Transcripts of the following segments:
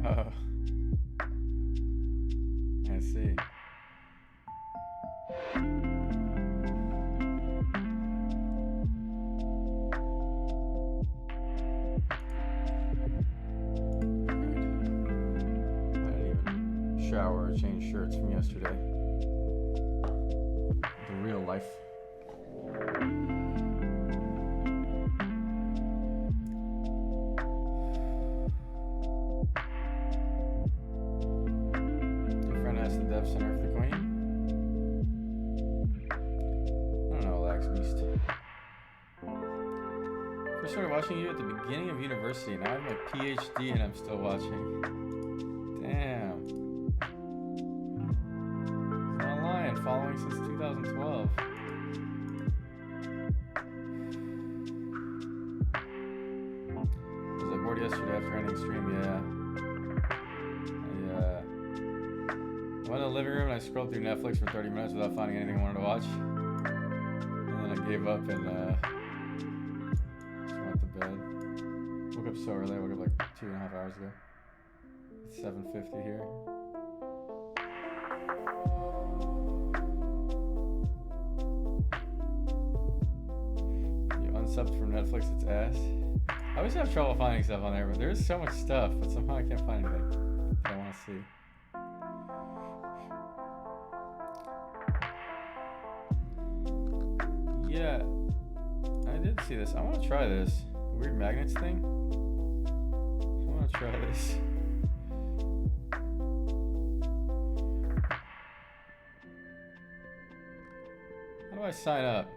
Oh, I see. Shower or change shirts from yesterday. The real life. Your friend asked the dev center for the queen. I don't know, Lax Beast. First started watching you at the beginning of university. Now I have my PhD and I'm still watching. Damn. Following since 2012. Was I bored yesterday after ending stream? Yeah. I went in the living room and I scrolled through Netflix for 30 minutes without finding anything I wanted to watch. And then I gave up and just went to bed. Woke up so early. I woke up like 2.5 hours ago. It's 7:50 here. Subbed from Netflix, it's ass. I always have trouble finding stuff on there, but there's so much stuff, but somehow I can't find anything that I want to see. Yeah, I did see this. I want to try this. The weird magnets thing. I want to try this. How do I sign up?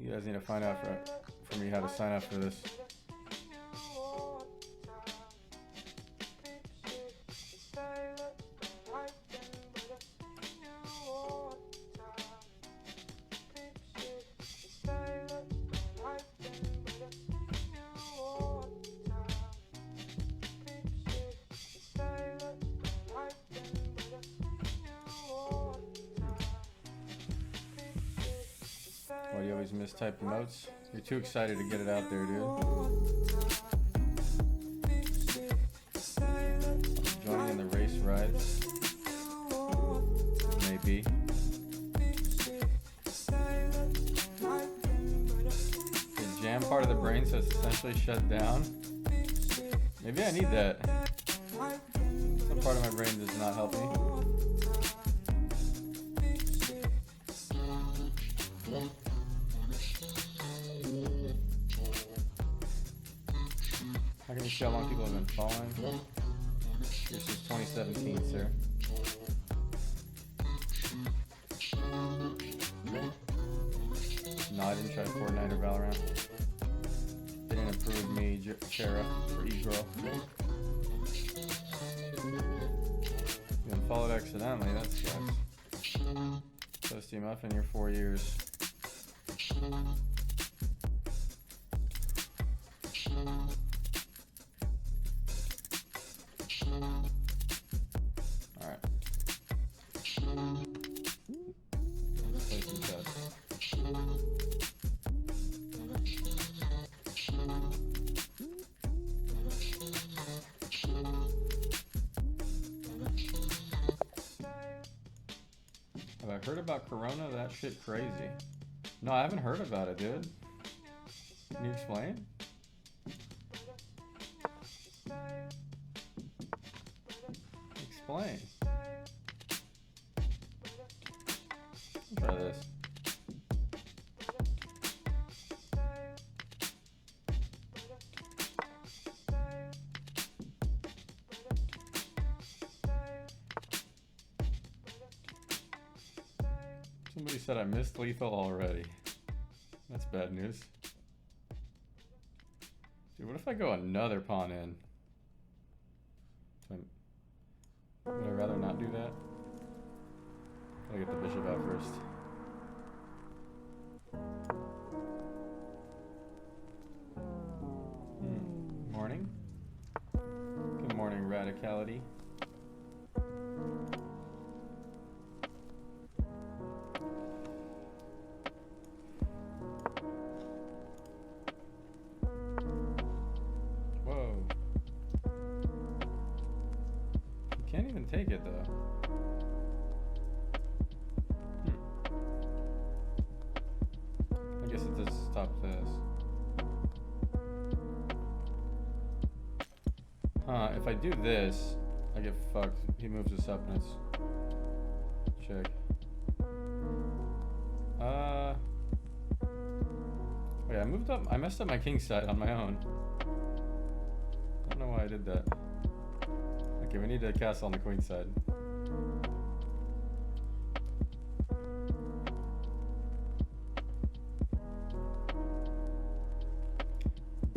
You guys need to find out for me how to sign up for this. Why do you always mistype emotes? You're too excited to get it out there, dude. Joining in the race rides? Maybe. The jam part of the brain, so it's essentially shut down. Maybe I need that. Some part of my brain does not help me. How can you see how long people have been following? This is 2017, sir. No, I didn't try Fortnite or Valorant. Didn't approve me, Shara, for e-girl. You been followed accidentally, that sucks. Toasty Muffin, you're 4 years. Alright. Have I heard about Corona? That shit crazy. No, I haven't heard about it, dude. Can you explain? Explain. Try this. Somebody said I missed lethal already. That's bad news. Dude, what if I go another pawn in? Would I rather not do that? Gotta get the bishop out first. Morning. morning radicality. Whoa. You can't even take it though. I guess it does stop this. Huh, if I do this, I get fucked. He moves us up and it's... check. Wait, I moved up. I messed up my king side on my own. I don't know why I did that. Okay, we need to castle on the queen side.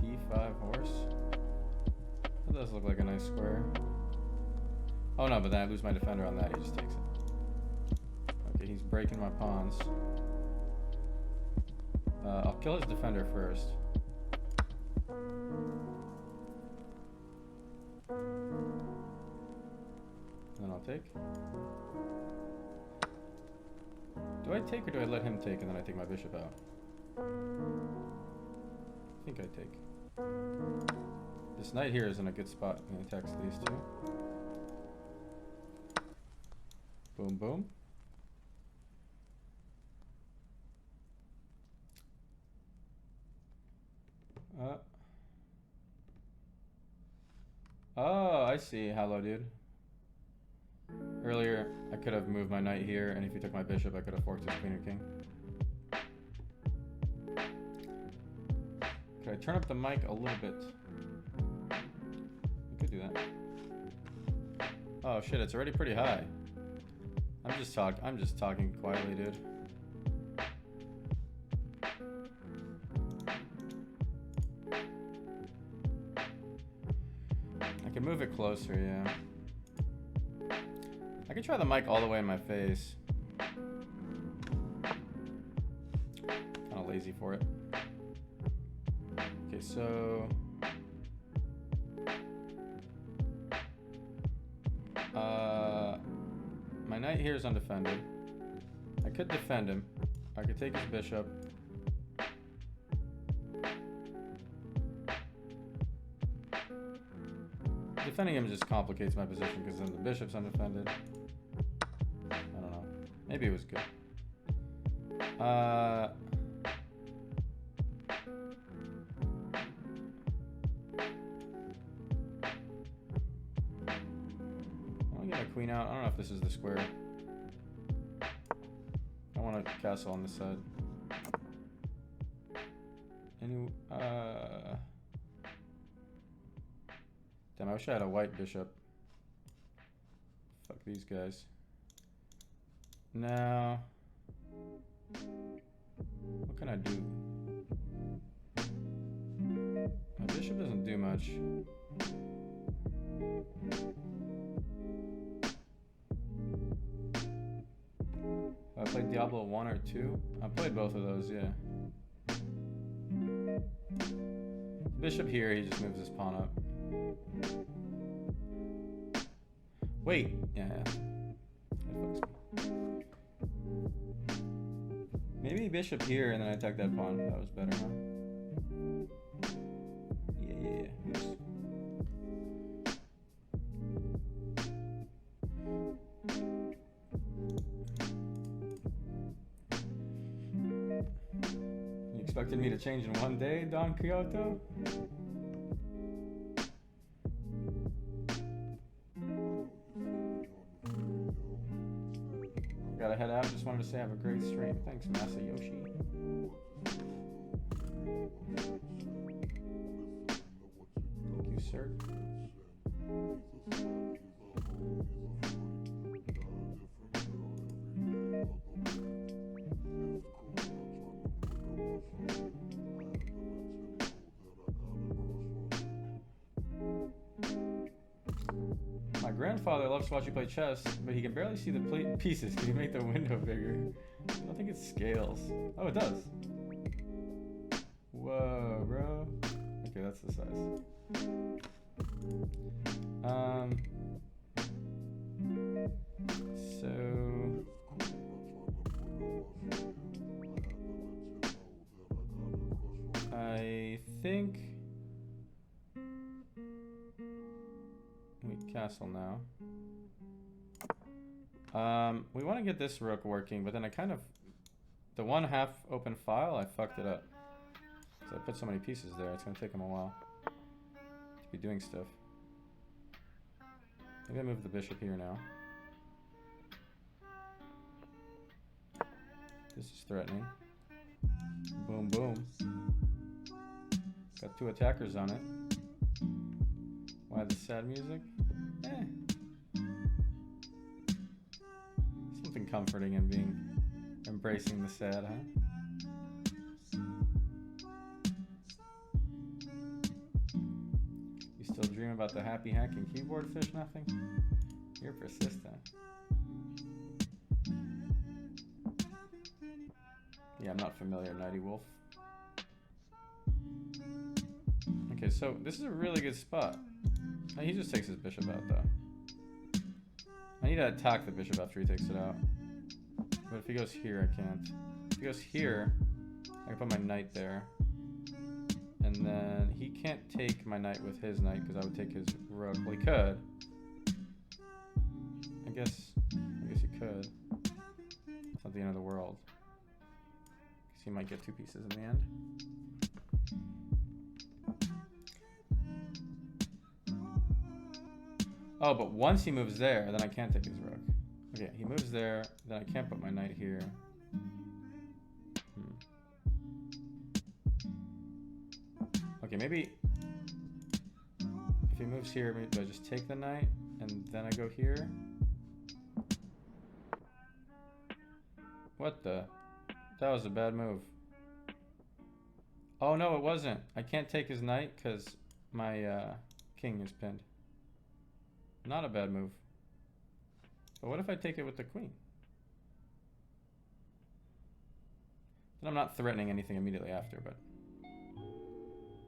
D5 horse. That does look like a nice square. Oh no, but then I lose my defender on that. He just takes it. Okay, he's breaking my pawns. I'll kill his defender first. Then I'll take. Do I take or do I let him take and then I take my bishop out? I think I take. This knight here is in a good spot when he attacks these two. Boom, boom. Oh, I see. Hello, dude. Earlier, I could have moved my knight here, and if he took my bishop, I could have forked his queen or king. Could I turn up the mic a little bit? You could do that. Oh shit, it's already pretty high. I'm just talking quietly, dude. I can move it closer, yeah. I can try the mic all the way in my face. Kinda lazy for it. Okay, so... my knight here is undefended. I could defend him. I could take his bishop. Defending him just complicates my position because then the bishop's undefended. I don't know. Maybe it was good. I want to get my queen out. I don't know if this is the square. I want to castle on this side. Damn, I wish I had a white bishop. Fuck these guys. Now, what can I do? My bishop doesn't do much. I played Diablo 1 or 2. I played both of those, yeah. Bishop here, he just moves his pawn up. Wait, yeah. Maybe bishop here and then I attack that pawn. That was better, huh? Yeah. Oops. You expected me to change in one day, Don Quixote? Gotta head out. Just wanted to say have a great stream. Thanks, Masayoshi. Thank you, sir. My grandfather loves to watch you play chess, but he can barely see the pieces. Can you make the window bigger? I don't think it scales. Oh, it does. Whoa, bro. Okay, that's the size. So I think we castle now. We want to get this rook working, but then I kind of, the one half open file, I fucked it up. So I put so many pieces there, it's gonna take them a while to be doing stuff. Maybe I move the bishop here now. This is threatening. Boom, boom. Got two attackers on it. Why the sad music? Something comforting in being, embracing the sad, huh? You still dream about the happy hacking keyboard, Fish Nothing? You're persistent. Yeah, I'm not familiar, Nighty Wolf. Okay, so this is a really good spot. Oh, he just takes his bishop out, though. I need to attack the bishop after he takes it out. But if he goes here, I can't. If he goes here, I can put my knight there. And then he can't take my knight with his knight, because I would take his rook. Well, he could. I guess he could. It's not the end of the world. Because he might get two pieces in the end. Oh, but once he moves there, then I can't take his rook. Okay, he moves there, then I can't put my knight here. Okay, maybe if he moves here, maybe do I just take the knight and then I go here? What the? That was a bad move. Oh no, it wasn't. I can't take his knight because my king is pinned. Not a bad move. But what if I take it with the queen? Then I'm not threatening anything immediately after, but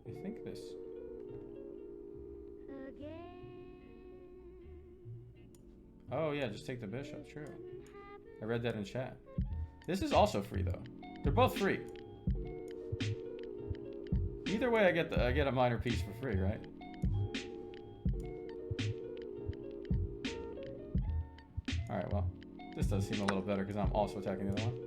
I think this. Oh yeah, just take the bishop, true. I read that in chat. This is also free though. They're both free. Either way I get a minor piece for free, right? Alright, well, this does seem a little better because I'm also attacking the other one.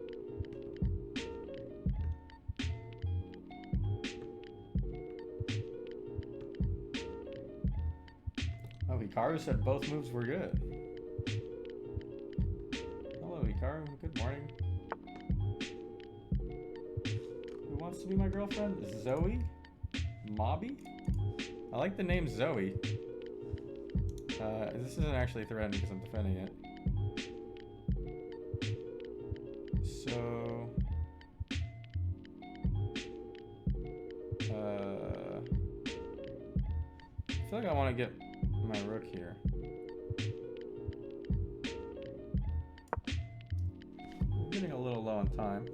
Oh, Hikaru said both moves were good. Hello, Hikaru. Good morning. Who wants to be my girlfriend? Zoe? Mobby? I like the name Zoe. This isn't actually threatening because I'm defending it. So... I feel like I want to get my rook here. I'm getting a little low on time.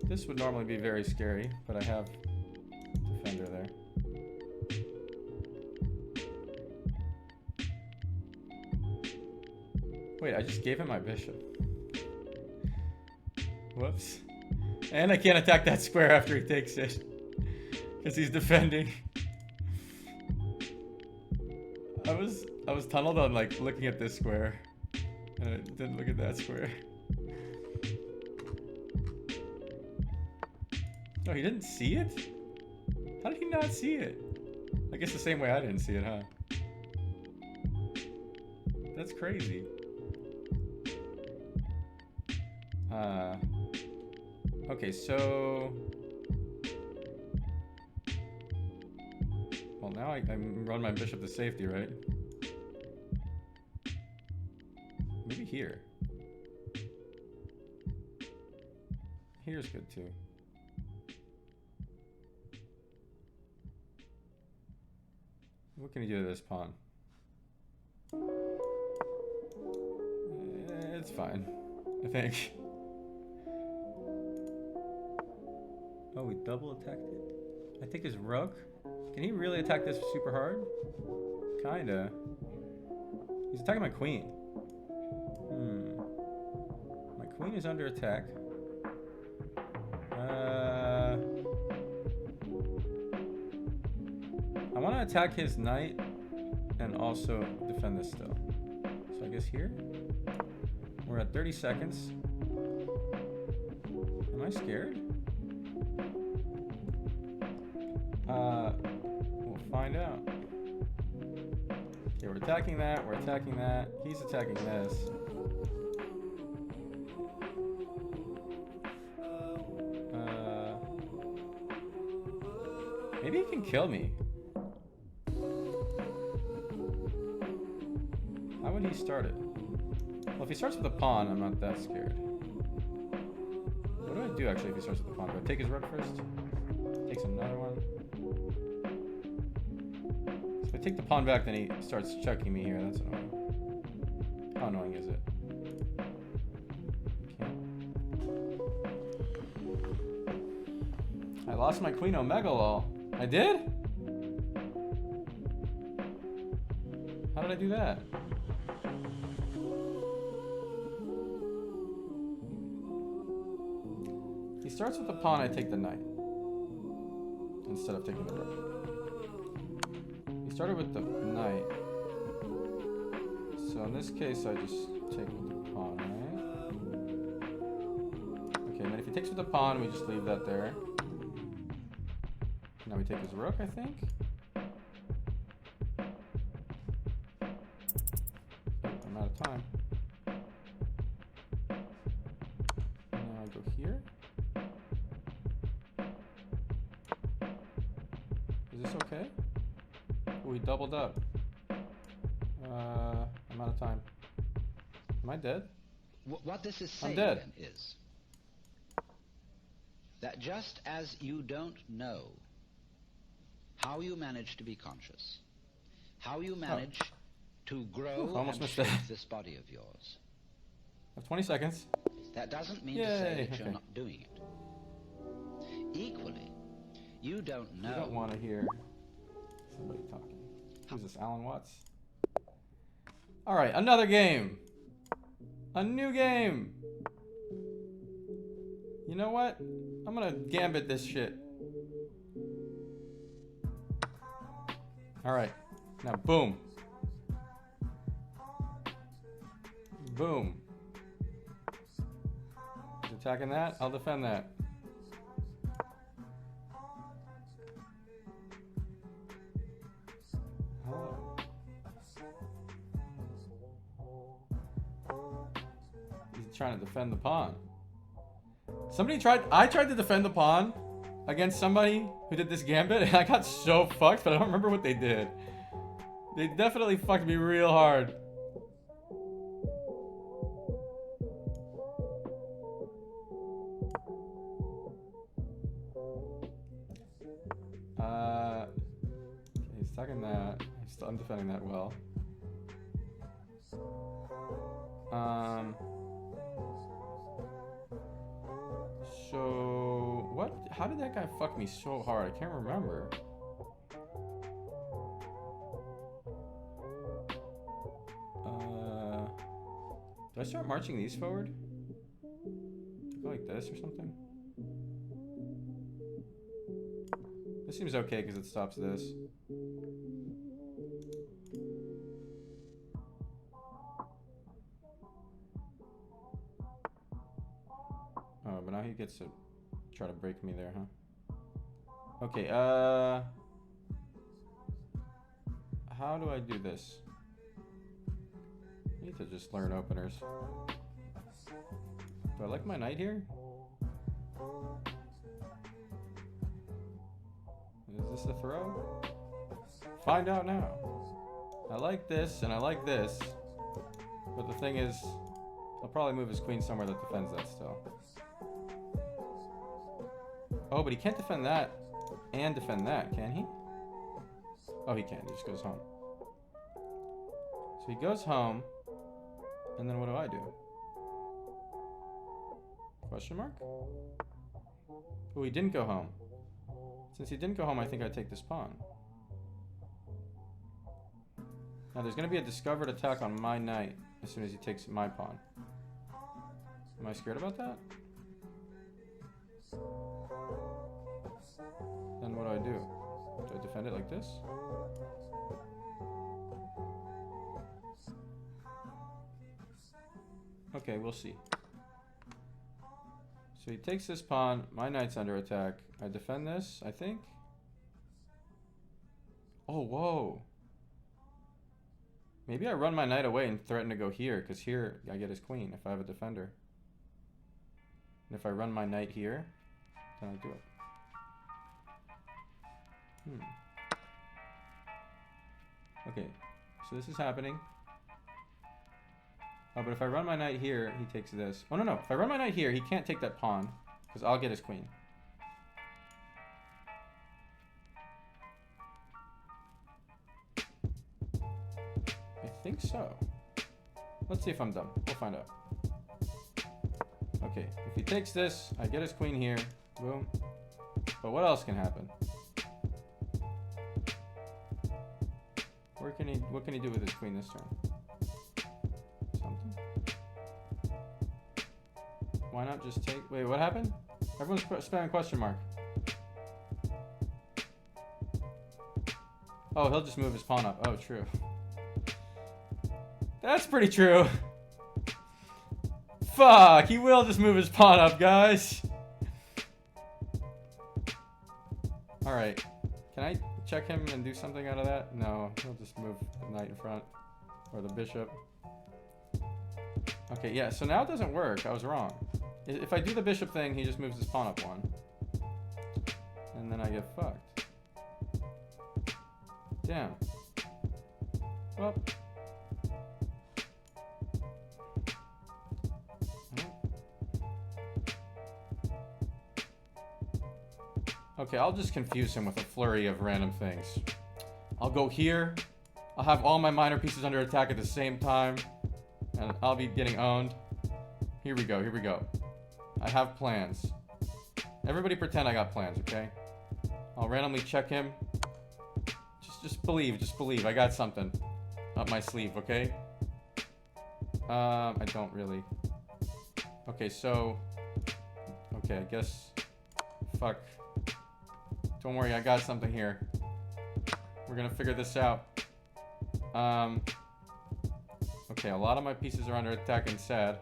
This would normally be very scary, but I have defender there. Wait, I just gave him my bishop. Whoops. And I can't attack that square after he takes it. Because he's defending. I was tunneled on like looking at this square. And I didn't look at that square. Oh, he didn't see it? How did he not see it? I guess the same way I didn't see it, huh? That's crazy. Okay, so... Well, now I run my bishop to safety, right? Maybe here. Here's good, too. What can you do to this pawn? It's fine, I think. Oh, we double attacked it. I take his rook. Can he really attack this super hard? Kinda. He's attacking my queen. My queen is under attack. I want to attack his knight and also defend this still. So I guess here. We're at 30 seconds. Am I scared? We'll find out. Okay, we're attacking that, we're attacking that. He's attacking this. Maybe he can kill me. How would he start it? Well, if he starts with a pawn, I'm not that scared. What do I do actually if he starts with a pawn? Do I take his rook first? Takes another one. So if I take the pawn back, then he starts chucking me here. That's annoying. How annoying is it? I lost my queen Omega lol. I did? How did I do that? He starts with the pawn, I take the knight. Instead of taking the rook. He started with the knight. So in this case, I just take with the pawn, right? Okay, and then if he takes with the pawn, we just leave that there. Now we take his rook, I think. I'm out of time. Now I go here. Is this okay? Oh, he doubled up. I'm out of time. Am I dead? What this is saying I'm dead. then is that just as you don't know how you manage to be conscious, how you manage to grow almost and missed that. shape this body of yours, I have 20 seconds. that doesn't mean Yay, to say that okay. you're not doing it. Equally, you don't know. You don't want to hear somebody talking. Who's this, Alan Watts? All right, another game. A new game. You know what? I'm gonna gambit this shit. All right, now boom. Boom. He's attacking that, I'll defend that. Hello. He's trying to defend the pawn. I tried to defend the pawn against somebody who did this gambit, and I got so fucked, but I don't remember what they did. They definitely fucked me real hard. Okay, he's attacking that. I'm defending that well. So what? How did that guy fuck me so hard? I can't remember. Do I start marching these forward? Go like this or something? This seems okay because it stops this. Oh, but now he gets to try to break me there, huh? Okay, how do I do this? I need to just learn openers. Do I like my knight here? Is this a throw? Find out now. I like this and I like this. But the thing is, I'll probably move his queen somewhere that defends that still. Oh, but he can't defend that and defend that, can he? Oh, he can. He just goes home. So he goes home, and then what do I do? Question mark? Oh, he didn't go home. Since he didn't go home, I think I take this pawn. Now there's gonna be a discovered attack on my knight as soon as he takes my pawn. Am I scared about that? Then what do I do? Do I defend it like this? Okay, we'll see. So he takes this pawn, my knight's under attack. I defend this, I think. Oh, whoa. Maybe I run my knight away and threaten to go here, because here I get his queen if I have a defender. And if I run my knight here, then I do it. Okay, so this is happening. Oh, but if I run my knight here, he takes this. Oh, no, no. If I run my knight here, he can't take that pawn, because I'll get his queen. I think so. Let's see if I'm dumb. We'll find out. Okay, if he takes this, I get his queen here. Boom. But what else can happen? What can he do with his queen this turn? Something? Why not just take... Wait, what happened? Everyone's spamming question mark. Oh, he'll just move his pawn up. Oh, true. That's pretty true. Fuck, he will just move his pawn up, guys. Alright. Can I check him and do something out of that? No, he'll just move the knight in front. Or the bishop. Okay, yeah, so now it doesn't work. I was wrong. If I do the bishop thing, he just moves his pawn up one. And then I get fucked. Damn. Well. Okay, I'll just confuse him with a flurry of random things. I'll go here. I'll have all my minor pieces under attack at the same time. And I'll be getting owned. Here we go, here we go. I have plans. Everybody pretend I got plans, okay? I'll randomly check him. Just believe. I got something up my sleeve, okay? I don't really. Okay, so... Okay, I guess... Fuck. Don't worry, I got something here. We're gonna figure this out. Okay, a lot of my pieces are under attack and sad.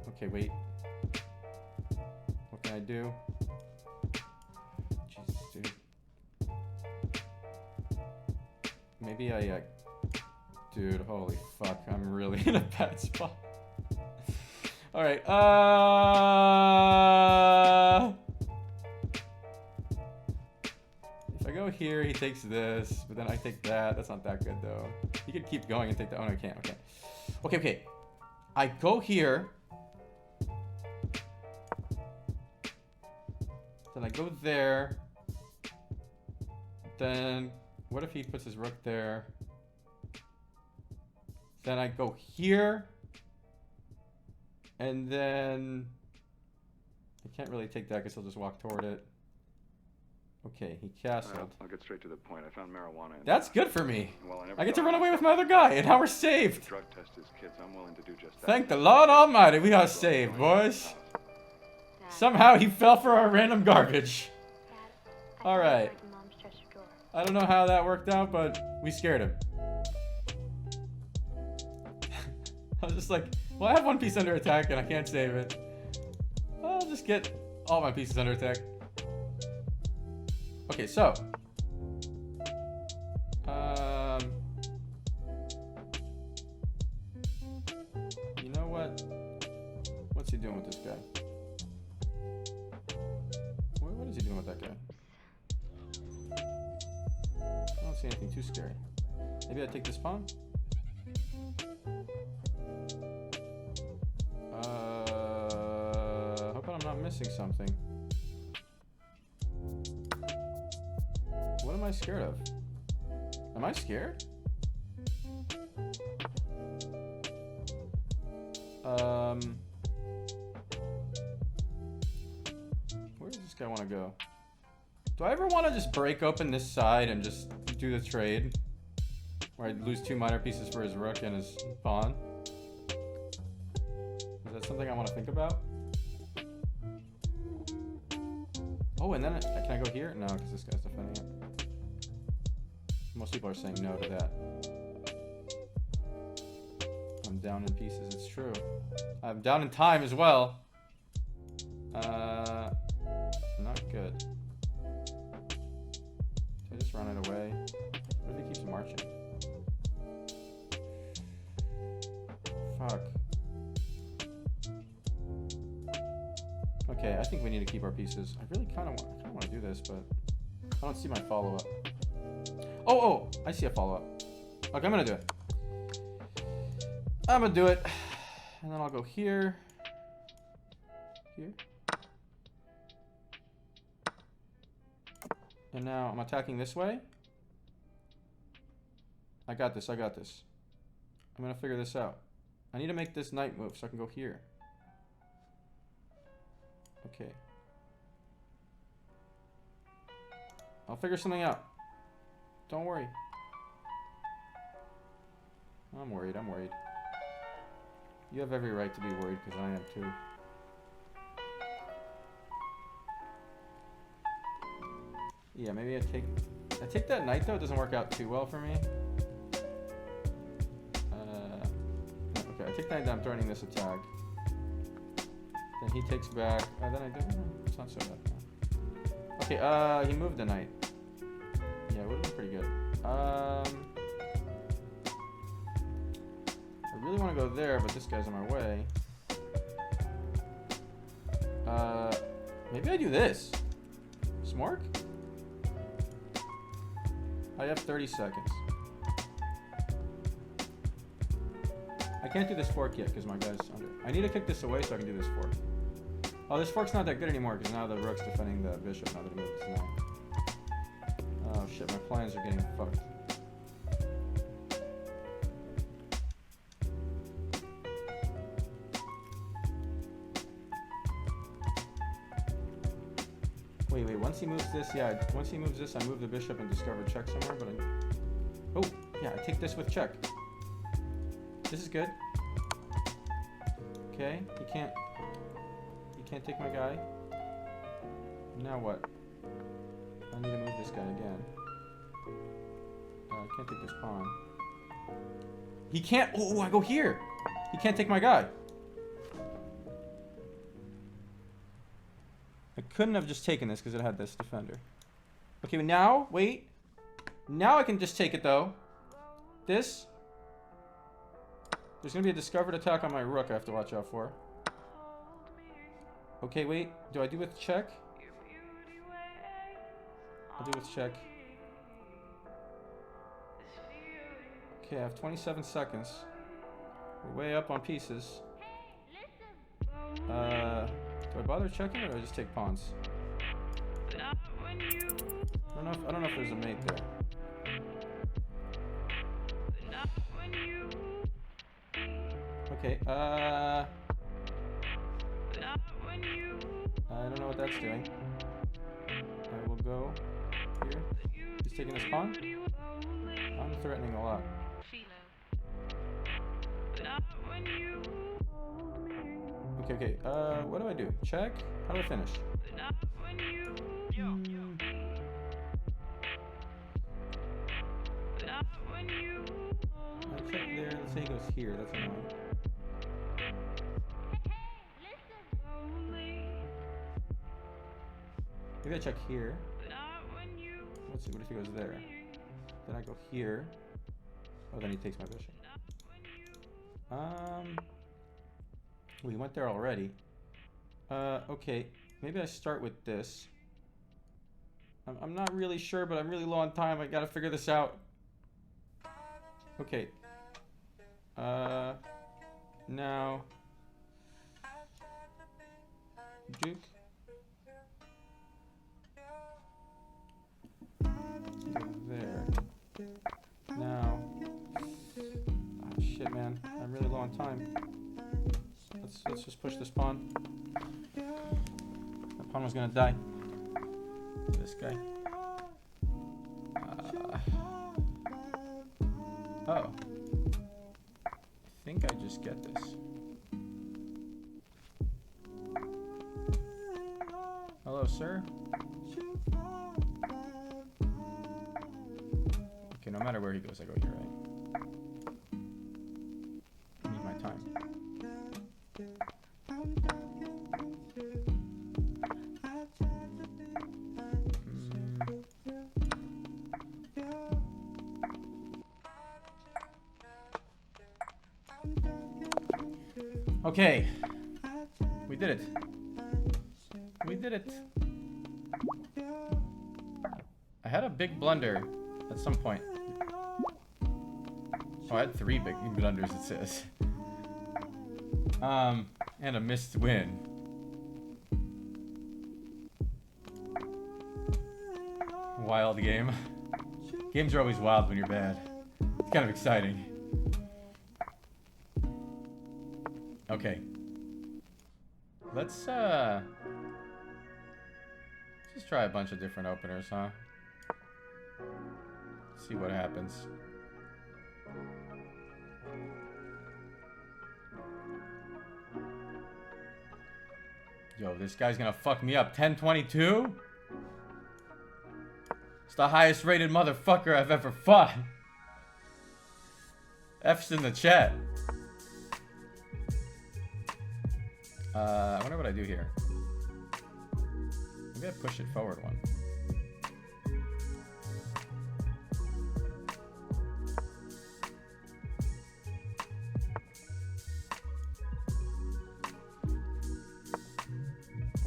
Okay, wait. What can I do? Jesus, dude. Maybe I, Dude, holy fuck, I'm really in a bad spot. Alright, if I go here, he takes this, but then I take that. That's not that good, though. He could keep going and take that. Oh, no, I can't. Okay. Okay. I go here. Then I go there. Then, what if he puts his rook there? Then I go here. And then... I can't really take that because he'll just walk toward it. Okay, he castled. I'll get straight to the point. I found marijuana. That's good for me. Well, I get to run away with my other guy, and now we're saved. Drug test his kids. I'm willing to do just that. Thank the Lord Almighty, we got saved, boys. Somehow he fell for our random garbage. Alright. I don't know how that worked out, but we scared him. I was just like, well, I have one piece under attack and I can't save it. I'll just get all my pieces under attack. Okay, so. You know what? What's he doing with this guy? What is he doing with that guy? I don't see anything too scary. Maybe I take this pawn? Hoping I'm not missing something. What am I scared of? Am I scared? Where does this guy want to go? Do I ever want to just break open this side and just do the trade? Where I lose 2 minor pieces for his rook and his pawn? Is that something I want to think about? Oh, and then can I go here? No, because this guy's defending it. Most people are saying no to that. I'm down in pieces, it's true. I'm down in time as well. Not good. Should I just run it away? What if he keeps marching? Fuck. Okay, I think we need to keep our pieces. I really kind of want to do this, but I don't see my follow-up. Oh, I see a follow-up. Okay, I'm gonna do it. I'm gonna do it, and then I'll go here, here, and now I'm attacking this way. I got this. I'm gonna figure this out. I need to make this knight move so I can go here. Okay. I'll figure something out. Don't worry. I'm worried. You have every right to be worried, because I am too. Yeah, maybe I take that knight though. It doesn't work out too well for me. Okay, I take the knight down, I'm threatening this attack. Then he takes back. Then I do. It's not so bad. Okay, he moved the knight. Yeah, it would have been pretty good. I really want to go there, but this guy's in my way. Maybe I do this. Smork? I have 30 seconds. I can't do this fork yet because my guy's under. I need to kick this away so I can do this fork. Oh, this fork's not that good anymore because now the rook's defending the bishop now that he moves his knight. Oh shit, my plans are getting fucked. Wait, once he moves this, once he moves this, I move the bishop and discover check somewhere, but oh, yeah, I take this with check. This is good. Okay, he can't take my guy. Now what? I need to move this guy again. I can't take this pawn. He can't, oh, I go here. He can't take my guy. I couldn't have just taken this because it had this defender. Okay, but now, wait. Now I can just take it though. This. There's going to be a discovered attack on my rook I have to watch out for. Okay, wait. Do I do with check? I'll do with check. Okay, I have 27 seconds. We're way up on pieces. Do I bother checking or do I just take pawns? I don't know if there's a mate there. Okay, I don't know what that's doing. I will go here. He's taking this pawn. I'm threatening a lot. Okay, what do I do? Check? How do I finish? I check there, let's say he goes here, that's annoying. Maybe I check here. Let's see, what if he goes there? Then I go here. Oh, then he takes my bishop. We went there already. Okay. Maybe I start with this. I'm not really sure, but I'm really low on time. I gotta figure this out. Okay. Now. Duke. There. Now. Oh shit, man. I'm really low on time. Let's just push this pawn. That pawn was gonna die. This guy. Oh. I think I just get this. Hello, sir. Okay, no matter where he goes, I go here, right? I need my time. Okay. We did it. We did it. I had a big blunder at some point. Oh, I had 3 big blunders, it says. And a missed win. Wild game. Games are always wild when you're bad. It's kind of exciting. Okay. Let's just try a bunch of different openers, huh? See what happens. Yo, this guy's gonna fuck me up. 1022? It's the highest rated motherfucker I've ever fought. F's in the chat. I wonder what I do here. Maybe I push it forward one.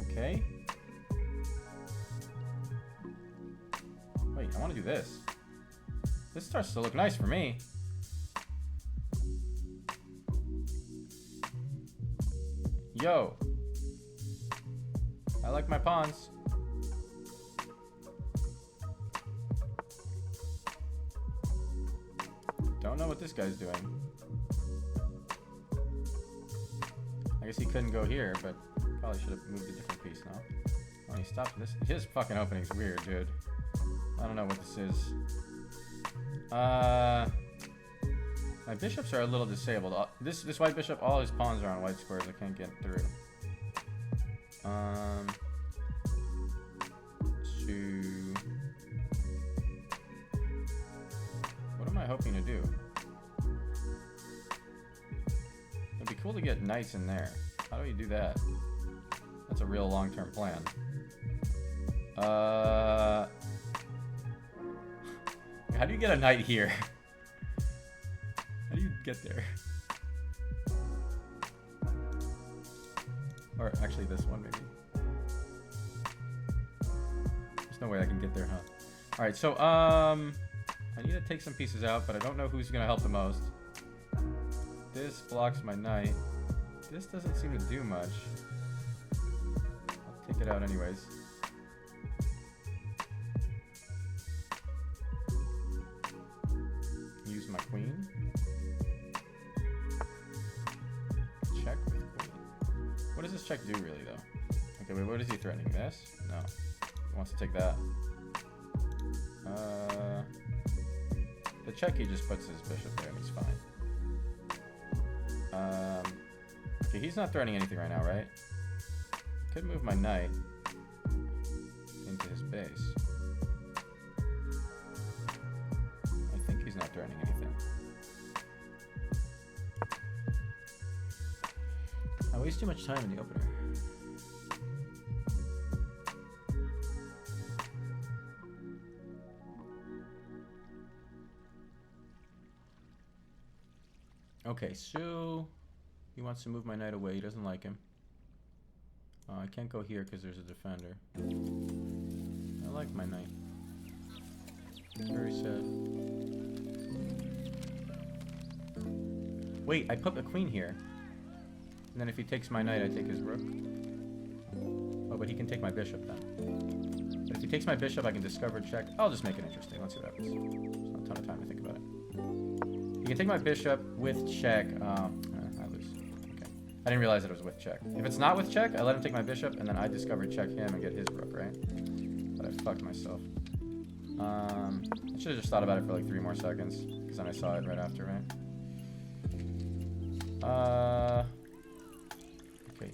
Okay. Wait, I want to do this. This starts to look nice for me. Yo. I like my pawns. Don't know what this guy's doing. I guess he couldn't go here, but probably should have moved a different piece now. Oh, he stopped this. His fucking opening's weird, dude. I don't know what this is. My bishops are a little disabled. This white bishop, all his pawns are on white squares. I can't get through. What am I hoping to do? It'd be cool to get knights in there. How do we do that? That's a real long-term plan. How do you get a knight here? How do you get there? Or actually this one maybe. There's no way I can get there, huh? Alright, so I need to take some pieces out, but I don't know who's gonna help the most. This blocks my knight. This doesn't seem to do much. I'll take it out anyways. Use my queen. Check with queen. What does this check do really though? Okay, wait, what is he threatening? This? No. He wants to take that. The check, he just puts his bishop there and he's fine. Okay, he's not threatening anything right now, right? Could move my knight into his base. I think he's not threatening anything. I waste too much time in the opener. Okay, so he wants to move my knight away. He doesn't like him. I can't go here because there's a defender. I like my knight. It's very sad. Wait, I put the queen here. And then if he takes my knight, I take his rook. Oh, but he can take my bishop then. But if he takes my bishop, I can discover check. I'll just make it interesting. Let's see what happens. There's not a ton of time to think about it. You can take my bishop with check. I lose. Okay. I didn't realize that it was with check. If it's not with check, I let him take my bishop, and then I discover check him and get his rook, right? but I fucked myself. I should have just thought about it for like 3 more seconds, because then I saw it right after, right? Okay.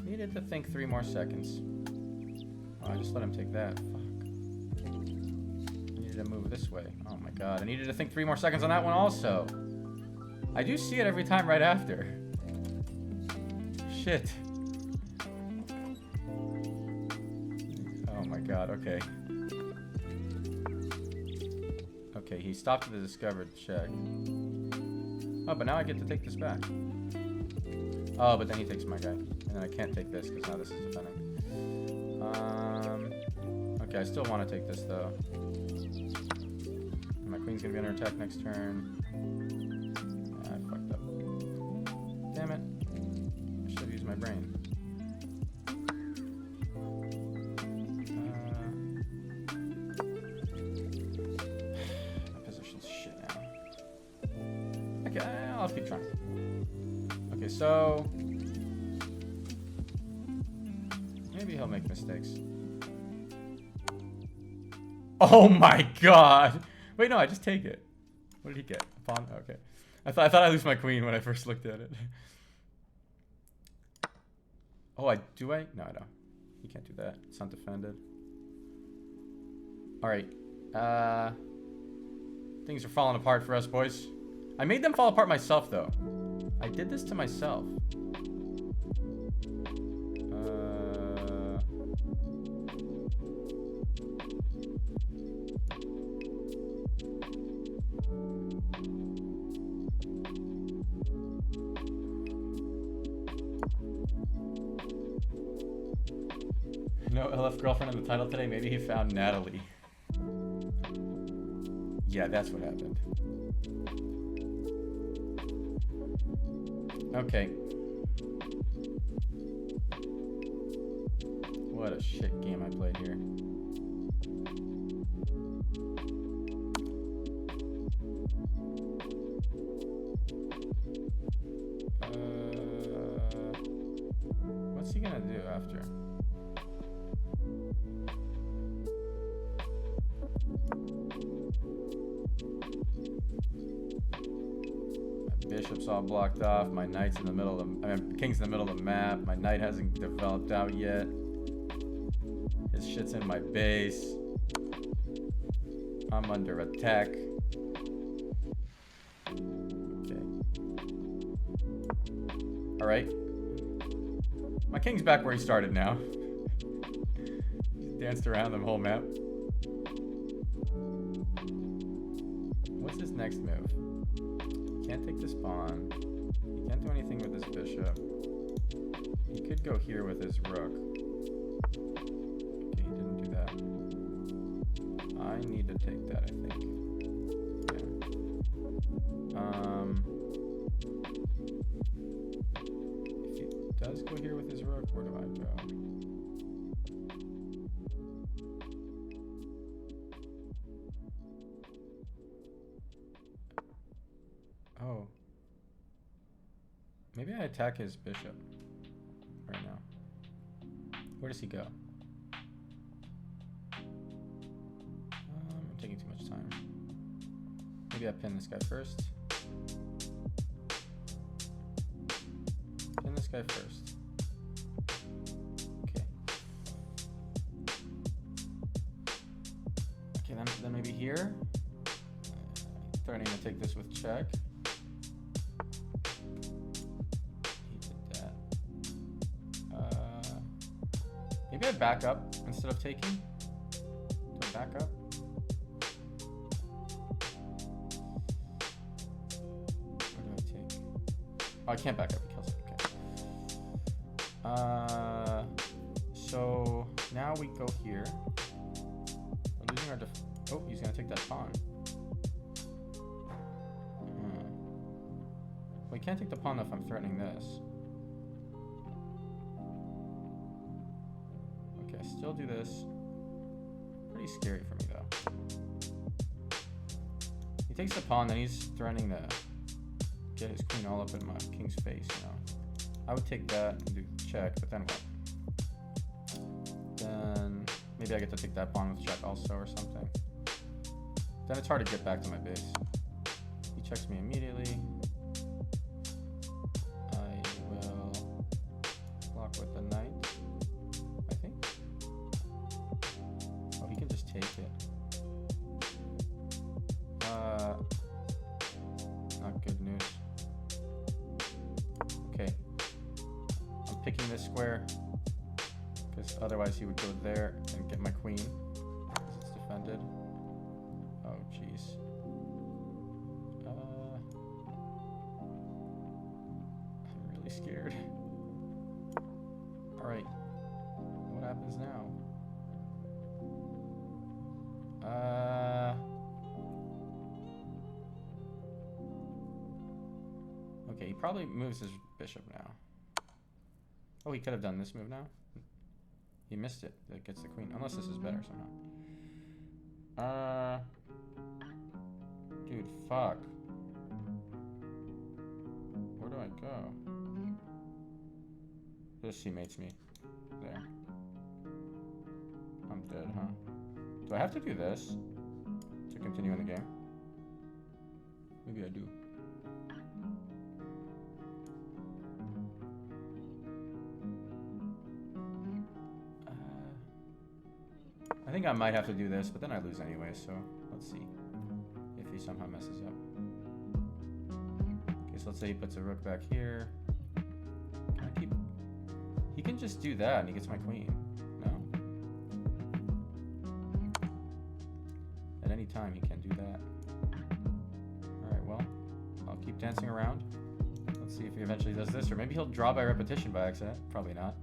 Needed to think 3 more seconds. Oh, I just let him take that. Fuck. I needed to move this way. Oh my god. I needed to think 3 more seconds on that one also. I do see it every time right after. Shit. Oh my god, okay. Okay, he stopped at the discovered check. Oh, but now I get to take this back. Oh, but then he takes my guy. And then I can't take this because now this is defending. Okay, I still want to take this though. And my queen's gonna be under attack next turn. Yeah, I fucked up. Damn it. I should have used my brain. My position's shit now. Okay, I'll keep trying. Okay, so maybe he'll make mistakes. Oh my god! Wait, no, I just take it. What did he get? A pawn? Okay. I thought I lose my queen when I first looked at it. Oh, do I? No, I don't. You can't do that. It's not defended. Alright. Things are falling apart for us, boys. I made them fall apart myself, though. I did this to myself. No LF girlfriend in the title today. Maybe he found Natalie. Yeah, that's what happened. Okay. What a shit game I played here. What's he gonna do after? Bishop's all blocked off. My knight's in the middle of the... king's in the middle of the map. My knight hasn't developed out yet. His shit's in my base. I'm under attack. Okay. Alright. My king's back where he started now. He's danced around the whole map. What's his next move? Can't take this pawn. He can't do anything with his bishop. He could go here with his rook. Okay, he didn't do that. I need to take that, I think. Yeah. If he does go here with his rook, where do I go? Oh. Maybe I attack his bishop right now. Where does he go? I'm taking too much time. Maybe I pin this guy first. Pin this guy first. Okay. Okay, then maybe here. Threatening to take this with check. He did that. Maybe I back up instead of taking. Do I back up? Where do I take? Oh, I can't back up. He kills it. Okay. So now we go here. We're losing our oh, he's gonna take that pawn. We can't take the pawn if I'm threatening this. Okay, still do this. Pretty scary for me though. He takes the pawn, then he's threatening to get his queen all up in my king's face, you know. I would take that and do check, but then what? Then maybe I get to take that pawn with check also or something. Then it's hard to get back to my base. He checks me immediately. I will block with the knight, I think. Oh, he can just take it. Not good news. Okay. I'm picking this square because otherwise he would go there and get my queen because it's defended. Oh, jeez. I'm really scared. All right. What happens now? Okay, he probably moves his bishop now. Oh, he could have done this move now. He missed it. That gets the queen. Unless this is better somehow. Dude, fuck. Where do I go? This he mates me. There. I'm dead, huh? Do I have to do this to continue in the game? Maybe I do. I think I might have to do this, but then I lose anyway, so let's see if he somehow messes up. Okay, so let's say he puts a rook back here. Can I keep... He can just do that and he gets my queen. No? At any time he can do that. Alright, well, I'll keep dancing around. Let's see if he eventually does this, or maybe he'll draw by repetition by accident. Probably not.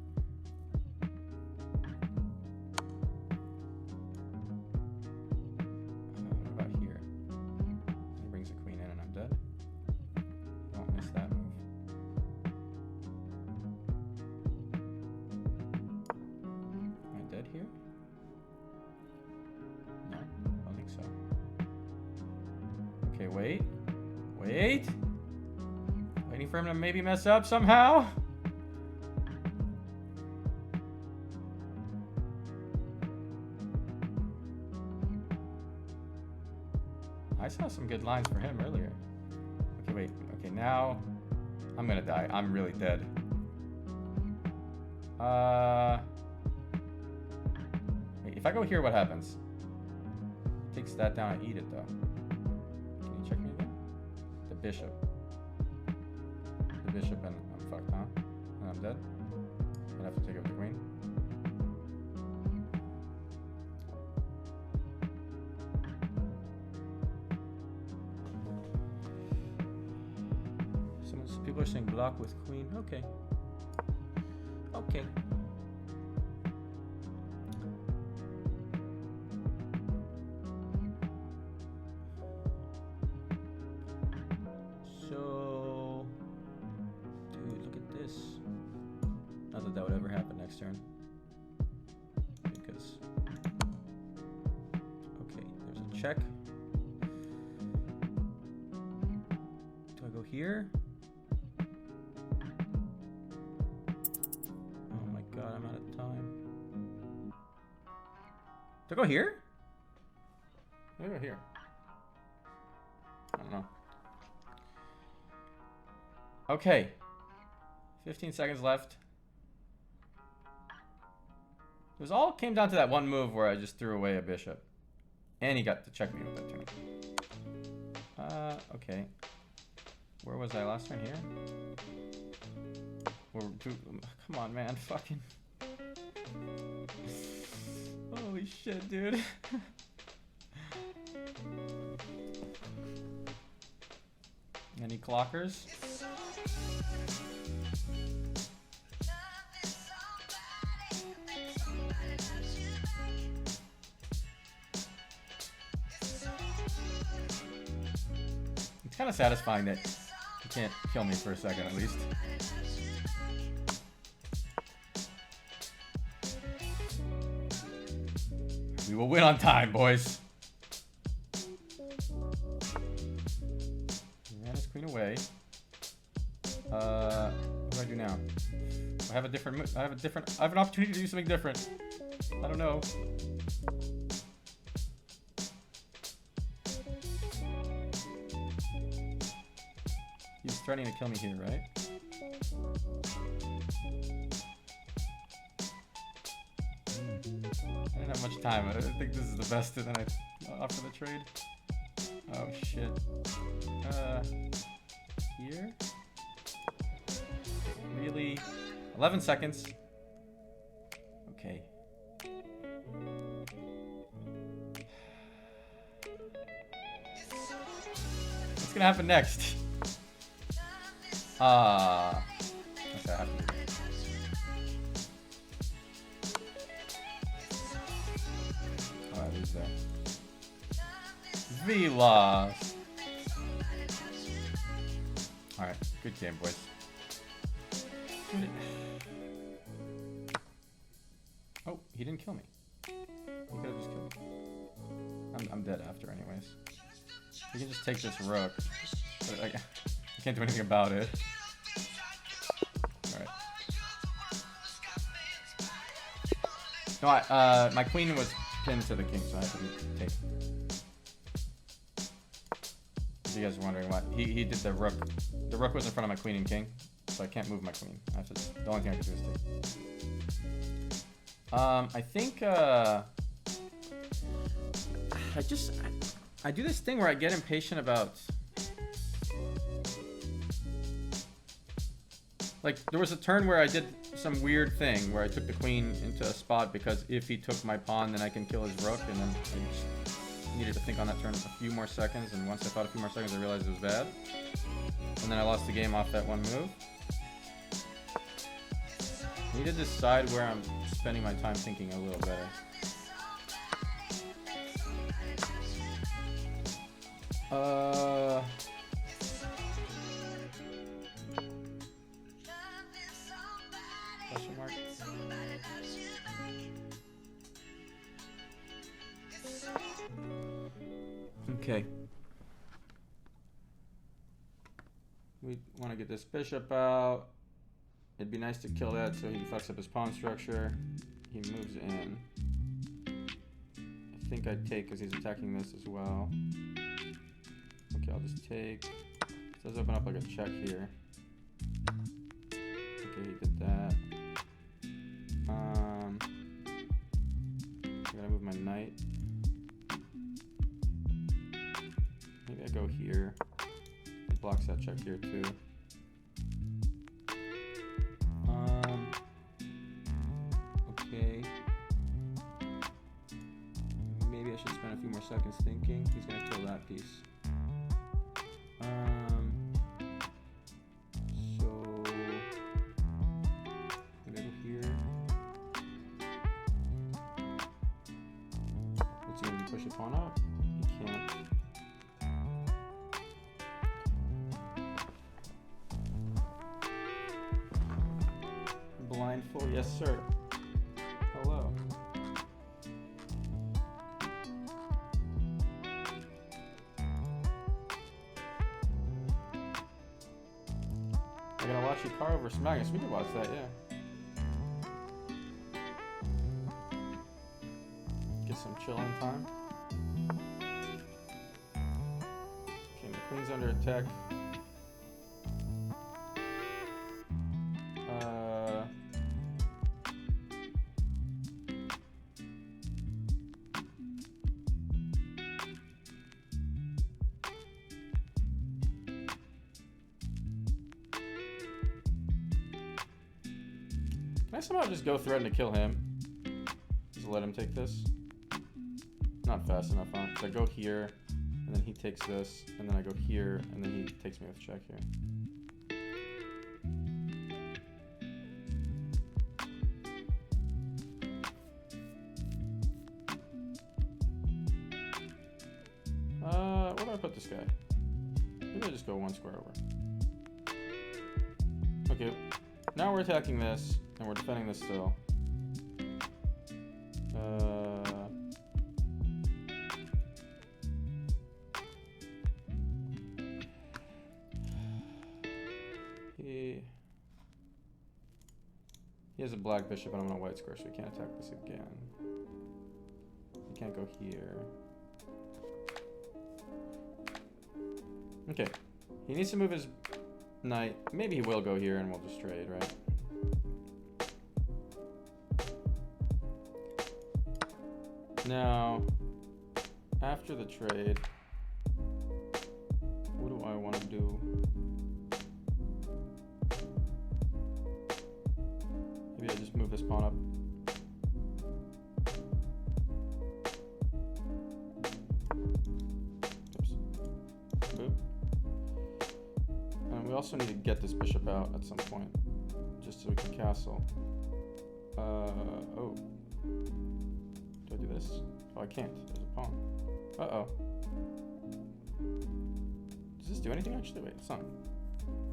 Waiting for him to maybe mess up somehow. I saw some good lines for him earlier. Okay, wait. Okay, now I'm gonna die. I'm really dead. Wait, if I go here, what happens? He takes that down and eat it, though. Can you check me again? The bishop. The bishop, and I'm fucked, huh? And I'm dead. I'd have to take up the queen. People are saying block with queen. Okay. Okay. So, dude, look at this. Not that that would ever happen next turn. Because, okay, there's a check. Do I go here? God, I'm out of time. Do I go here? I go here. I don't know. Okay. 15 seconds left. It was all came down to that one move where I just threw away a bishop. And he got to check me with that turn. Okay. Where was I last turn? Here? Come on, man. Fucking. Holy shit, dude. Any clockers? It's kind of satisfying that you can't kill me for a second at least. We will win on time, boys. He ran his queen away. What do I do now? I have an opportunity to do something different. I don't know. He's threatening to kill me here, right? I didn't have much time. I think this is the best, and then I offer the trade. Oh shit. Here? Really? 11 seconds. Okay. What's gonna happen next? Okay, I have to do that. Alright, who's there? We lost. Alright, good game, boys. Oh, he didn't kill me. He could have just killed me. I'm dead after anyways. You can just take this rook. But I can't do anything about it. Alright. No, my queen was pinned to the king, so I had to take. If you guys are wondering why. He did the rook. The rook was in front of my queen and king, so I can't move my queen. I have to. The only thing I can do is take. I think I do this thing where I get impatient about. Like, there was a turn where I did some weird thing where I took the queen into a spot because if he took my pawn, then I can kill his rook, and then I just needed to think on that turn a few more seconds, and once I thought a few more seconds, I realized it was bad. And then I lost the game off that one move. I need to decide where I'm spending my time thinking a little better. Question mark? Okay. We want to get this bishop out. It'd be nice to kill that so he fucks up his pawn structure. He moves in. I think I'd take because he's attacking this as well. Okay, I'll just take. It does open up like a check here. Okay, he did that. I'm gonna move my knight. Maybe I go here. It blocks that check here too. Okay. Maybe I should spend a few more seconds thinking. He's gonna kill that piece. So I'm gonna go here. What's he gonna do? Push a pawn up? He can't. Blindfold? Yes, sir. Hello. I gotta watch Hikaru versus Magnus. We could watch that, yeah. Get some chilling time. Okay, the queen's under attack. Can I somehow just go threaten to kill him? Just let him take this? Not fast enough, huh? So I go here, and then he takes this, and then I go here, and then he takes me with check here. Where do I put this guy? Maybe I just go one square over. Okay, now we're attacking this, and we're defending this still. He has a black bishop and I'm on a white square, so he can't attack this again. He can't go here. Okay. He needs to move his knight. Maybe he will go here and we'll just trade, right? Now, after the trade, what do I want to do? Maybe I just move this pawn up. Oops. Boop. And we also need to get this bishop out at some point, just so we can castle. Oh. Do I do this? Oh, I can't. There's a pawn. Uh-oh. Does this do anything, actually? Wait, it's not.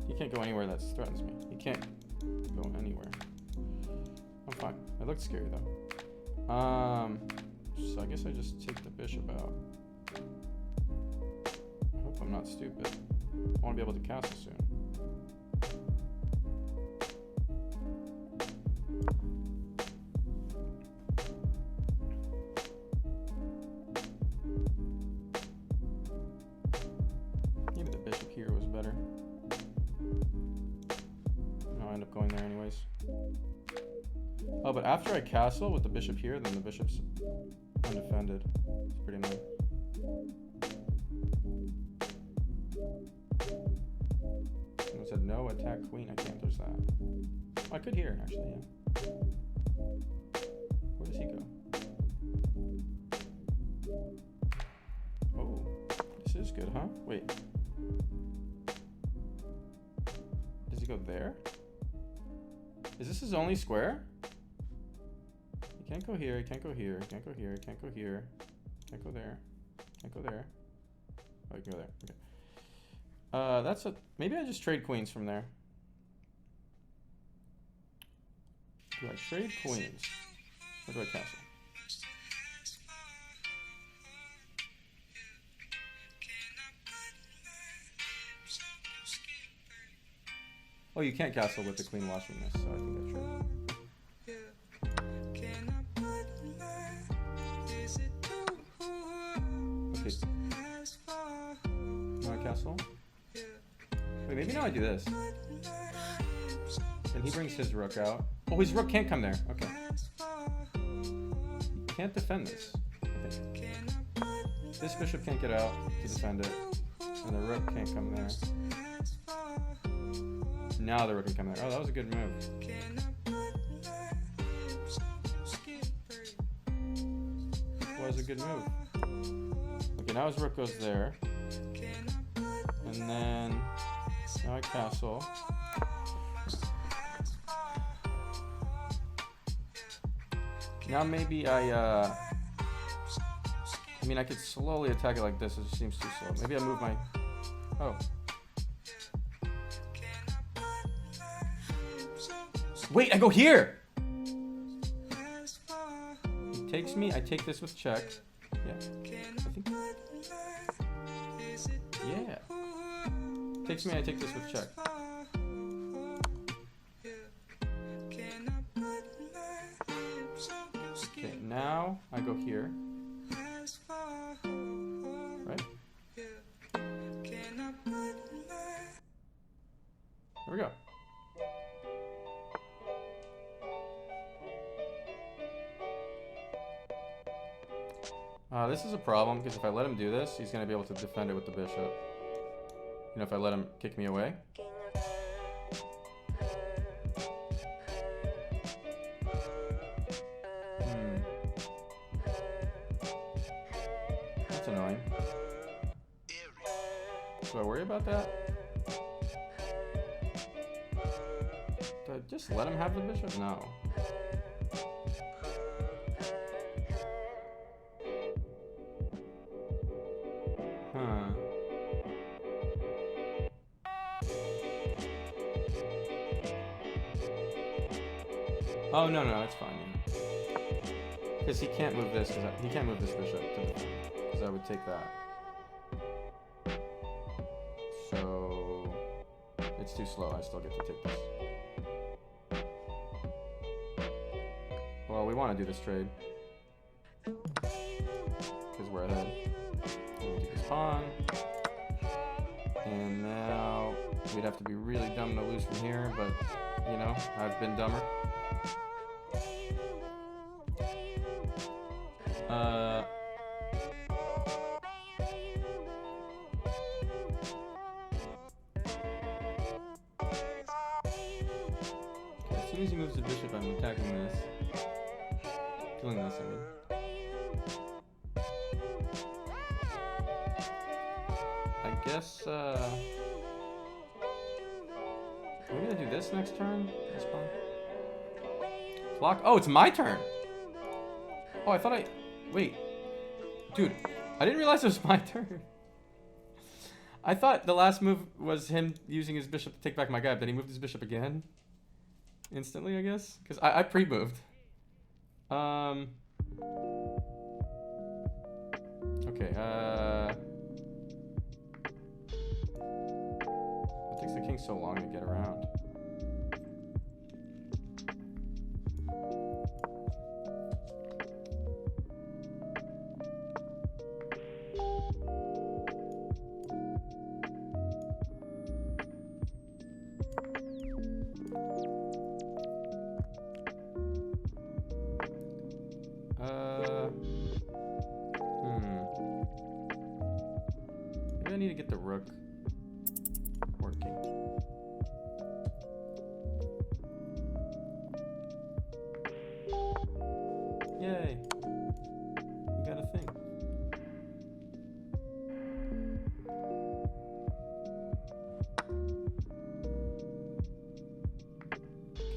He can't go anywhere that threatens me. He can't go anywhere. I'm fine. It looked scary, though. So I guess I just take the bishop out. I hope I'm not stupid. I want to be able to castle soon. Maybe the bishop here was better. No, I end up going there anyways. Oh, but after I castle with the bishop here, then the bishop's undefended. It's pretty annoying. Someone said no, attack queen. I can't, there's that. Oh, I could here, actually, yeah. Where does he go? Oh, this is good, huh? Wait. Does he go there? Is this his only square? He can't go here, he can't go here, he can't go here, he can't go here, can't go there, can't go there. Oh, he can go there, okay. That's a, maybe I just trade queens from there. Do I trade queens? Or do I castle? Oh, you can't castle with the queen watching this, so I think I trade. Okay. You want to castle? Wait, maybe now I do this. Then he brings his rook out. Oh, his rook can't come there. Okay. He can't defend this, I think. This bishop can't get out to defend it. And the rook can't come there. Now the rook can come there. Oh, that was a good move. That was a good move. Okay, now his rook goes there. And then now I castle. Now maybe I mean, I could slowly attack it like this. It just seems too slow. Maybe I move my... Oh. Wait, I go here! He takes me, I take this with check. Yeah. I think... Yeah. Takes me, I take this with check. Okay, now I go here. Right? There we go. This is a problem, because if I let him do this, he's going to be able to defend it with the bishop. You know, if I let him kick me away. That's annoying. Do I worry about that? Do I just let him have the bishop? No. Oh, no, it's fine, yeah. Because he can't move this, he can't move this bishop to defend, because I would take that. So, it's too slow, I still get to take this. want to do this trade. Because we're ahead. We'll take this pawn. And now we'd have to be really dumb to lose from here, but, you know, I've been dumber. As soon as he moves the bishop, I'm attacking this. Killing this, I mean. I guess, we're gonna do this next turn? This pawn? Clock? Oh, it's my turn! Oh, I thought I... Wait. Dude, I didn't realize it was my turn. I thought the last move was him using his bishop to take back my guy, but then he moved his bishop again. Instantly, I guess? Because I pre-moved. Okay, It takes the king so long to get around. Maybe I need to get the rook working. Yay! We got a thing.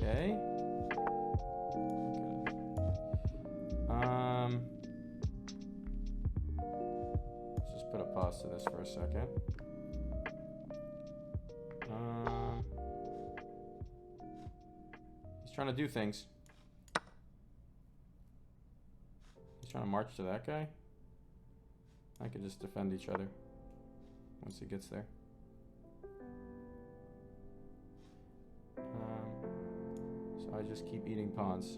Okay. Let's just put a pause to this for a second. He's trying to do things. He's trying to march to that guy. I could just defend each other once he gets there. So I just keep eating pawns.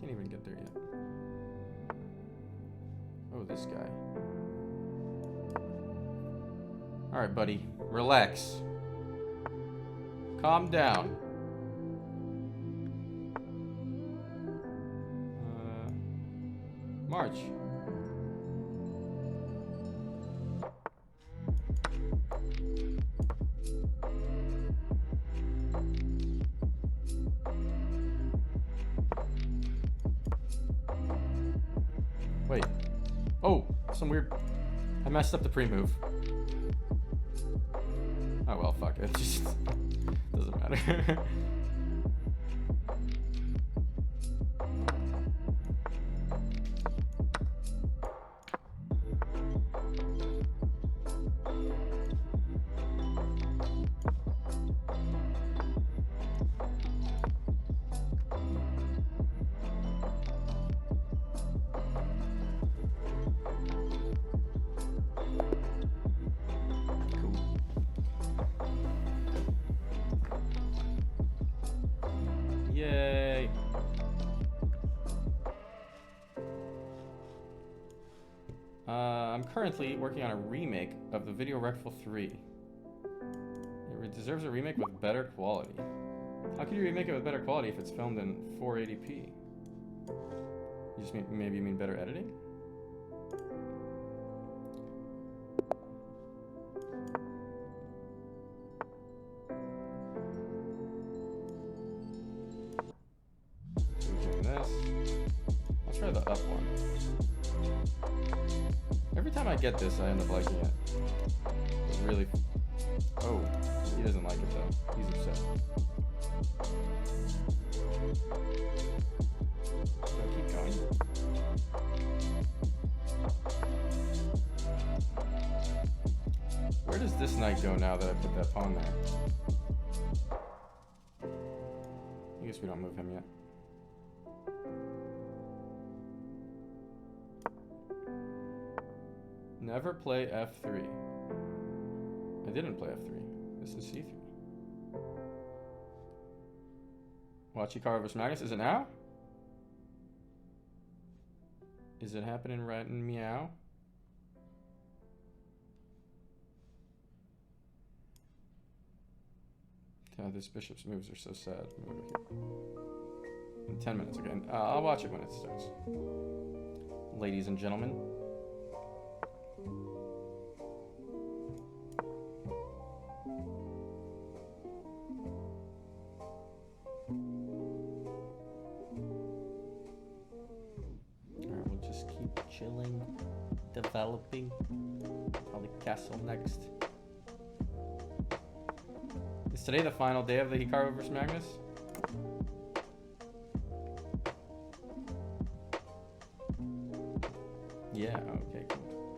Can't even get there yet. Oh, this guy. Alright, buddy. Relax. Calm down. March. Wait. Oh, some weird... I messed up the pre-move. Oh well, fuck it. Just doesn't matter. Yay! I'm currently working on a remake of the video Reckful 3. It deserves a remake with better quality. How can you remake it with better quality if it's filmed in 480p? You just maybe mean better editing? I'll try the up one. Every time I get this, I end up liking it. It's really... Oh, he doesn't like it though. He's upset. So keep going. Where does this knight go now that I put that pawn there? I guess we don't move him yet. Never play f3. I didn't play f3. This This is see-through. Watch Hikaru vs. Magnus. Is it now? Is it happening right in meow? This bishop's moves are so sad. I'm gonna go here. In 10 minutes again. I'll watch it when it starts. Ladies and gentlemen. Alright, we'll just keep chilling, developing. Probably castle next. Is today the final day of the Hikaru vs. Magnus? Yeah, okay, cool.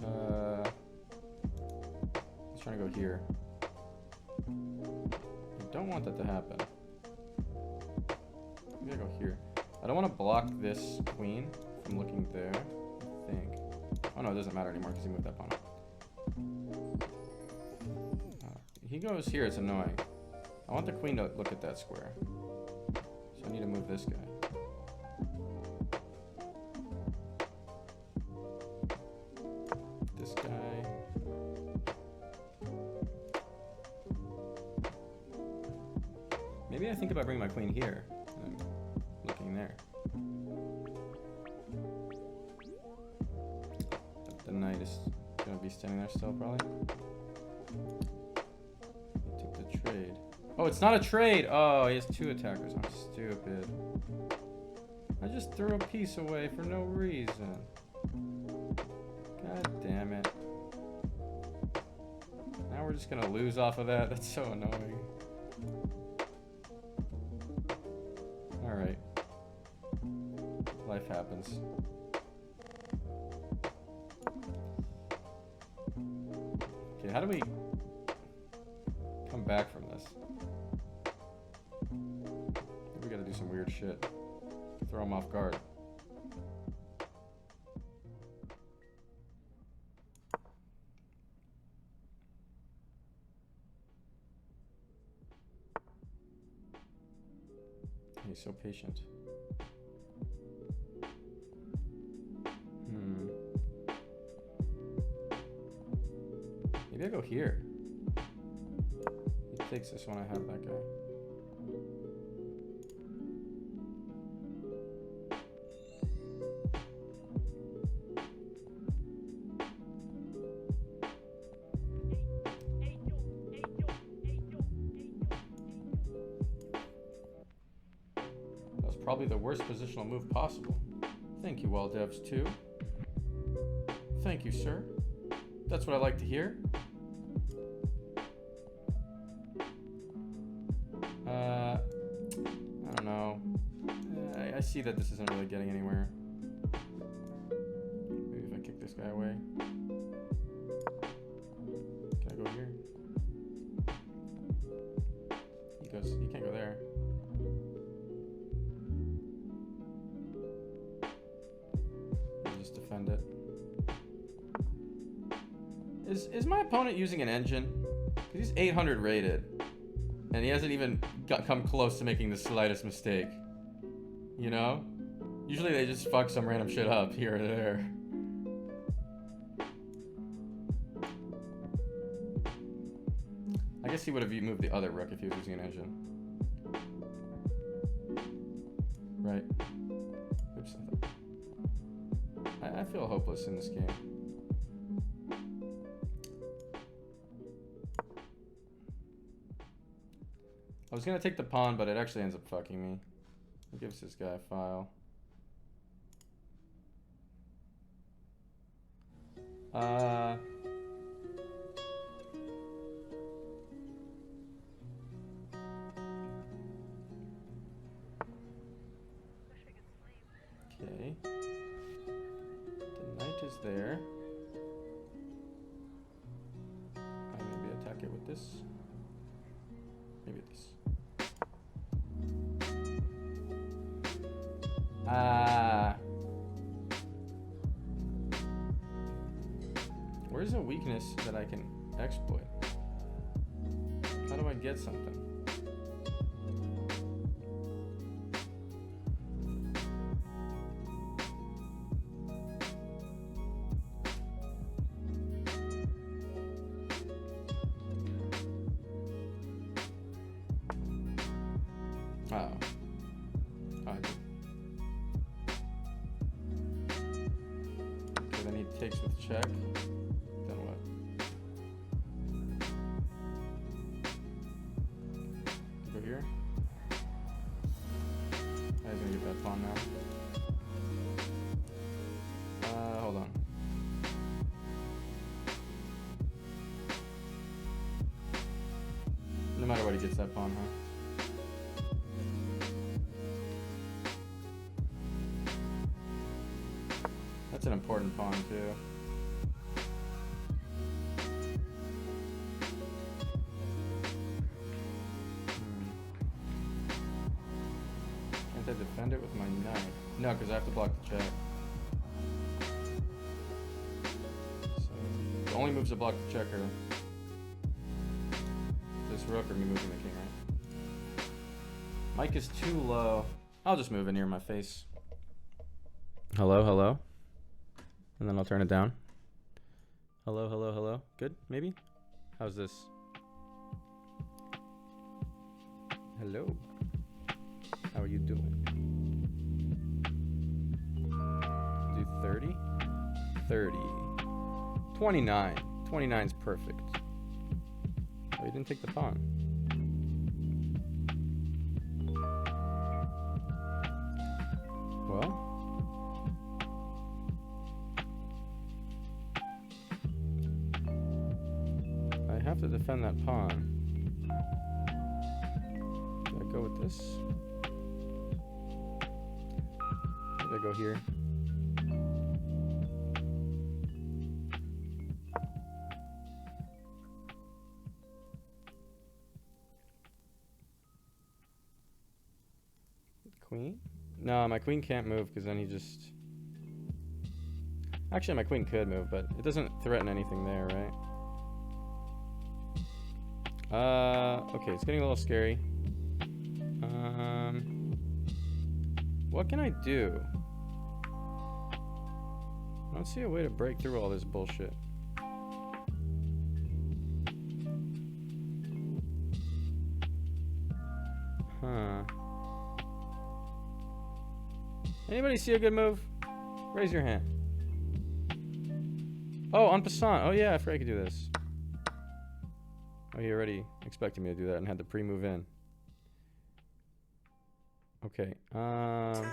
I was trying to go here. I don't want that to happen. Maybe I go here. I don't want to block this queen from looking there, I think. Oh no, it doesn't matter anymore because he moved that pawn up. He goes here, it's annoying. I want the queen to look at that square. So I need to move this guy. This guy. Maybe I think about bringing my queen here. And looking there. But the knight is going to be standing there still, probably. Trade. Oh, it's not a trade. Oh, he has two attackers. I'm stupid. I just threw a piece away for no reason. God damn it. Now we're just gonna lose off of that. That's so annoying. Alright. Life happens. Okay, how do we come back from this? We gotta do some weird shit. Throw him off guard. He's so patient. Maybe I go here. He takes this when I have that guy. That was probably the worst positional move possible. Thank you, Wall Devs 2. Thank you, sir. That's what I like to hear. I don't know. I see that this isn't really getting anywhere. Maybe if I kick this guy away. Can I go here? He can't go there. I'll just defend it. Is my opponent using an engine? Because he's 800 rated. And he hasn't even come close to making the slightest mistake. You know? Usually they just fuck some random shit up here or there. I guess he would have moved the other rook if he was using an engine. Right. Oops. I feel hopeless in this game. I was gonna take the pawn, but it actually ends up fucking me. It gives this guy a file. Okay. The knight is there. I maybe attack it with this. Maybe this. Where's a weakness that I can exploit? How do I get something? Oh. I do. Okay, then he takes with check. Then what? Go here. He's gonna get that pawn now. Hold on. No matter what, he gets that pawn, huh? That's an important pawn, too. Can't I defend it with my knight? No, because I have to block the check. So, the only moves to block the check are this rook or me moving the king, right? Mike is too low. I'll just move in near my face. Hello, hello. And then I'll turn it down. Hello, hello, hello. Good, maybe? How's this? Hello. How are you doing? Do 30? 30. 29. 29's perfect. Oh, you didn't take the pawn. Well. I have to defend that pawn. Do I go with this? Did I go here? Queen? No, my queen can't move because then he just... Actually, my queen could move, but it doesn't threaten anything there, right? Okay, it's getting a little scary. What can I do? I don't see a way to break through all this bullshit. Huh. Anybody see a good move? Raise your hand. Oh, en passant. Oh yeah, I forgot I could do this. Oh, he already expected me to do that and had to pre-move in. Okay. Fuck,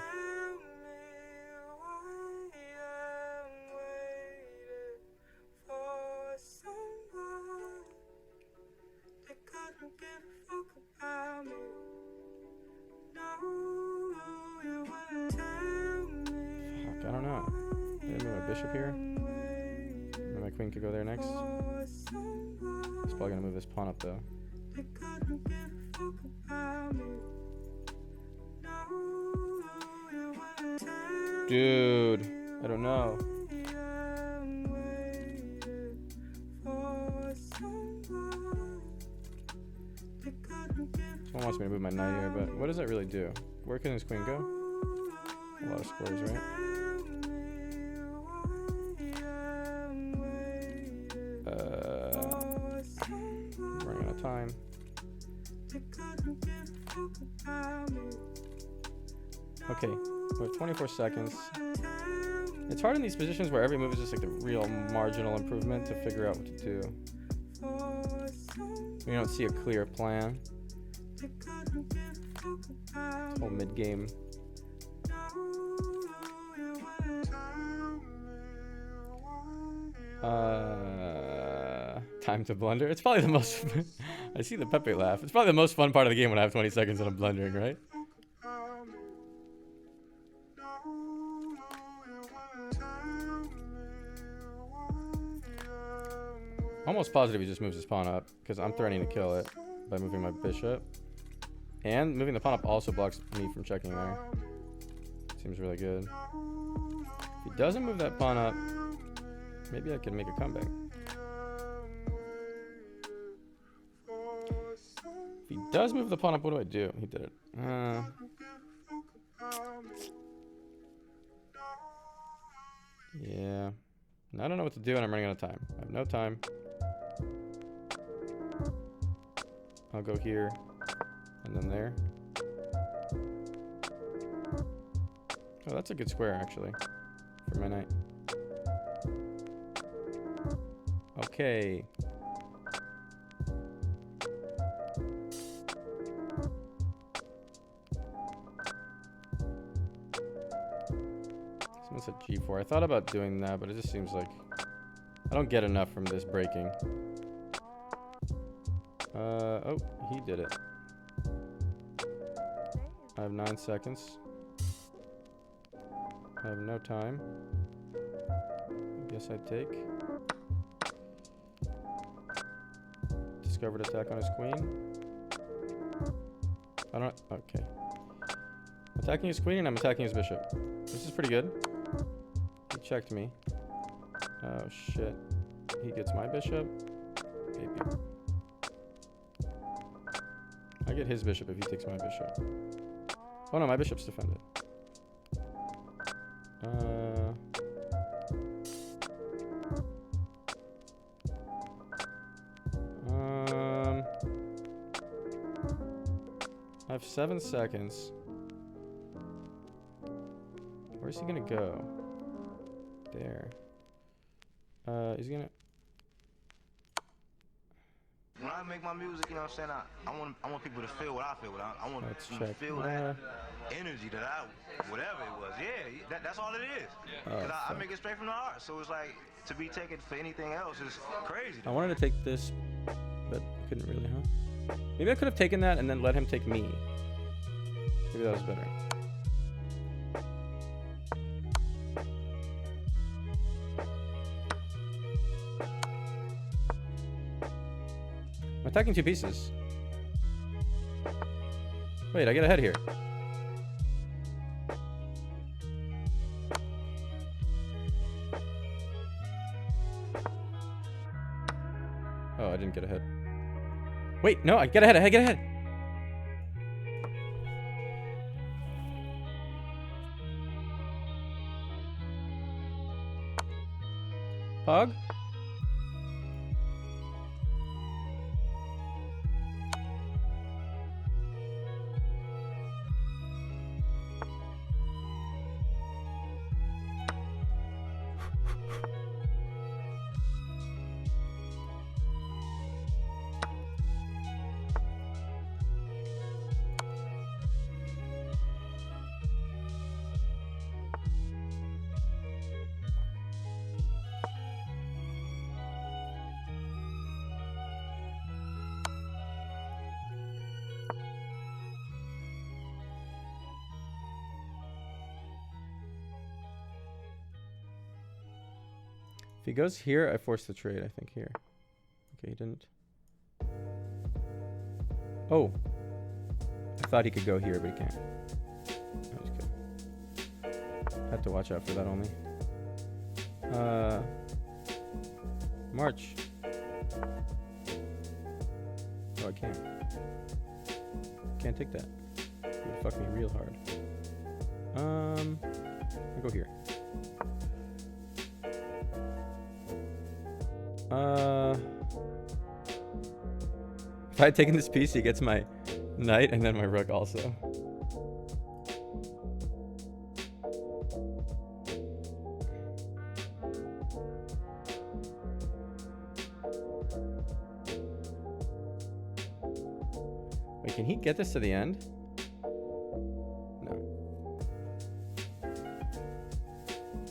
I don't know. Maybe move my bishop here. Maybe my queen could go there next. He's probably gonna move this pawn up though. Dude, I don't know. Someone wants me to move my knight here, but what does that really do? Where can this queen go? A lot of squares, right? Running out of time. Okay, we have 24 seconds. It's hard in these positions where every move is just like the real marginal improvement to figure out what to do. We don't see a clear plan. This whole mid-game. Time to blunder. It's probably the most... I see the Pepe laugh. It's probably the most fun part of the game when I have 20 seconds and I'm blundering, right? Almost positive he just moves his pawn up because I'm threatening to kill it by moving my bishop. And moving the pawn up also blocks me from checking there. Seems really good. If he doesn't move that pawn up, maybe I can make a comeback. If he does move the pawn up, what do I do? He did it. Yeah. I don't know what to do, and I'm running out of time. I have no time. I'll go here, and then there. Oh, that's a good square, actually, for my knight. Okay. Someone said G4. I thought about doing that, but it just seems like I don't get enough from this breaking. Oh, he did it. I have 9 seconds. I have no time. I guess I take. Discovered attack on his queen. I don't. Okay. Attacking his queen and I'm attacking his bishop. This is pretty good. He checked me. Oh shit. He gets my bishop. Maybe. I get his bishop if he takes my bishop. Oh no, my bishop's defended. I have 7 seconds. Where's he gonna go? There. He's gonna. When I make my music, you know what I'm saying, I want people to feel what I feel. I want Let's people to check. feel that energy that whatever it was. Yeah, that's all it is. Because I make it straight from the heart. So it's like, to be taken for anything else is crazy. I wanted to take this, but I couldn't really, huh? Maybe I could have taken that and then let him take me. Maybe that was better. I'm attacking 2 pieces. Wait, I get ahead here. Oh, I didn't get ahead. Wait, no, I get ahead, I get ahead. Pog? If he goes here, I force the trade, I think, here. Okay, he didn't. Oh. I thought he could go here, but he can't. That was good. Had to watch out for that only. March. Oh, I can't. Can't take that. It would fuck me real hard. I'll go here. If I had taken this piece, he gets my knight and then my rook also. Wait, can he get this to the end? No.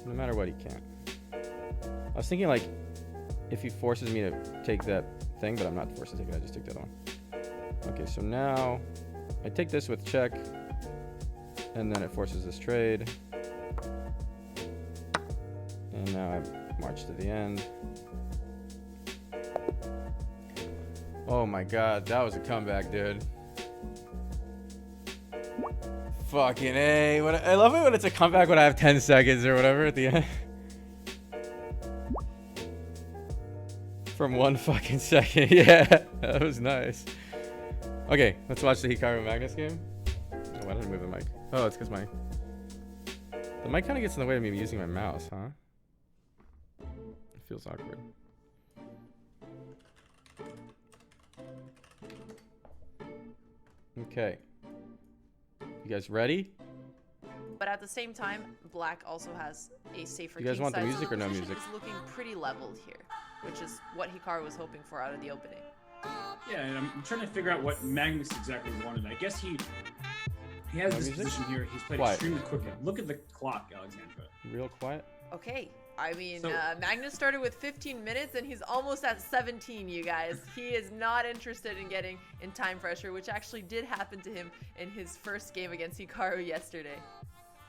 No matter what, he can't. I was thinking, like, if he forces me to take that thing, but I'm not forced to take it, I just take the other one. Okay, so now I take this with check, and then it forces this trade. And now I march to the end. Oh my god, that was a comeback, dude. Fucking A. I love it when it's a comeback when I have 10 seconds or whatever at the end. From 1 fucking second. Yeah, that was nice. Okay, let's watch the Hikaru Magnus game. Oh, why did I move the mic? Oh, it's because the mic kind of gets in the way of me using my mouse, huh? It feels awkward. Okay. You guys ready? But at the same time, Black also has a safer. You guys want the king music side, so or no position music? is looking pretty leveled here, which is what Hikaru was hoping for out of the opening. Yeah, and I'm trying to figure out what Magnus exactly wanted. I guess he has No this music? position here. He's played Quiet. extremely quickly. Look at the clock, Alexandra. Real quiet. Okay, I mean, So- Magnus started with 15 minutes and he's almost at 17, you guys. He is not interested in getting in time pressure, which actually did happen to him in his first game against Hikaru yesterday.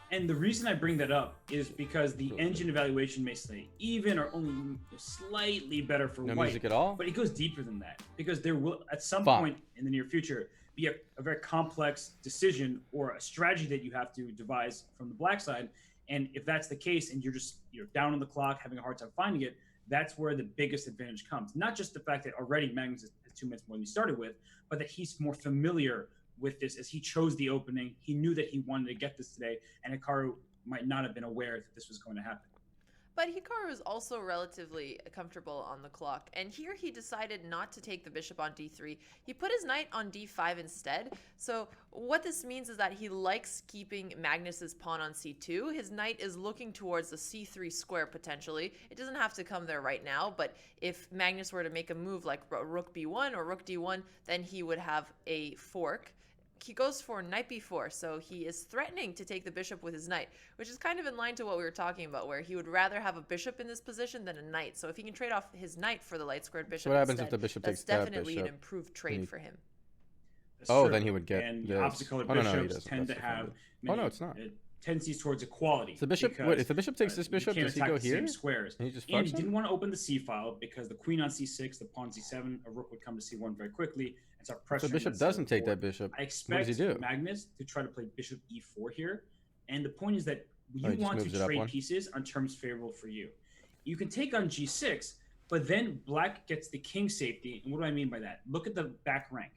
And the reason I bring that up is because the engine evaluation may say even or only slightly better for No white. music at all? But it goes deeper than that because there will, at some Fuck. point in the near future, be a very complex decision or a strategy that you have to devise from the black side. And if that's the case and you're down on the clock, having a hard time finding it, that's where the biggest advantage comes. Not just the fact that already Magnus has 2 minutes more than he started with, but that he's more familiar with this as he chose the opening. He knew that he wanted to get this today, and Hikaru might not have been aware that this was going to happen. But Hikaru is also relatively comfortable on the clock, and here he decided not to take the bishop on d3. He put his knight on d5 instead, so what this means is that he likes keeping Magnus's pawn on c2. His knight is looking towards the c3 square potentially. It doesn't have to come there right now, but if Magnus were to make a move like rook b1 or rook d1, then he would have a fork. He goes for knight b4, so he is threatening to take the bishop with his knight, which is kind of in line to what we were talking about, where he would rather have a bishop in this position than a knight. So if he can trade off his knight for the light squared bishop, So what happens instead, if the bishop that's takes that definitely bishop? an improved trade for him. That's Oh, true. then he would get and this. opposite colored Oh, no, no, he bishops doesn't. tend to That's have defended. Oh, no, it's not. tendencies towards equality. So the bishop, because, wait, if the bishop takes this you bishop, can't does he attack go the same here? Squares. And he just And fucks he him? didn't want to open the c file because the queen on c6, the pawn c7, a rook would come to c1 very quickly and start pressuring. So the bishop the doesn't take forward. that bishop. I What does expect he do? Magnus to try to play bishop e4 here, and the point is that Oh, you he just want moves it to up trade one? pieces on terms favorable for you. You can take on g6, but then black gets the king safety. And what do I mean by that? Look at the back rank.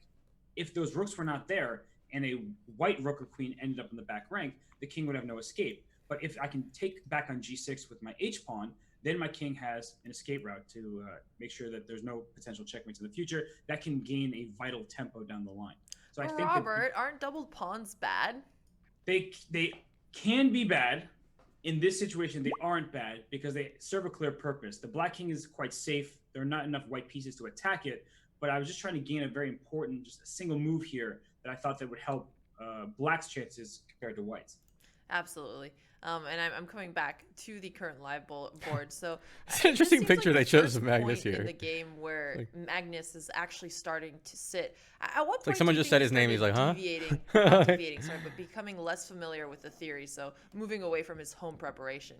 If those rooks were not there and a white rook or queen ended up in the back rank, the king would have no escape. But if I can take back on g6 with my h-pawn, then my king has an escape route to make sure that there's no potential checkmates in the future. That can gain a vital tempo down the line. So I think that Robert, aren't doubled pawns bad? they can be bad. In this situation, they aren't bad because they serve a clear purpose. The black king is quite safe. There are not enough white pieces to attack it. But I was just trying to gain a very important, just a single move here that I thought that would help black's chances compared to white's. Absolutely. And I'm coming back to the current live board. So It's an interesting this seems picture like they the chose first of Magnus point here. in the game where Like- Magnus is actually starting to sit. At what point like someone do you just think said his name, he he's like, started huh? Deviating, not deviating, sorry, but becoming less familiar with the theory. So moving away from his home preparation.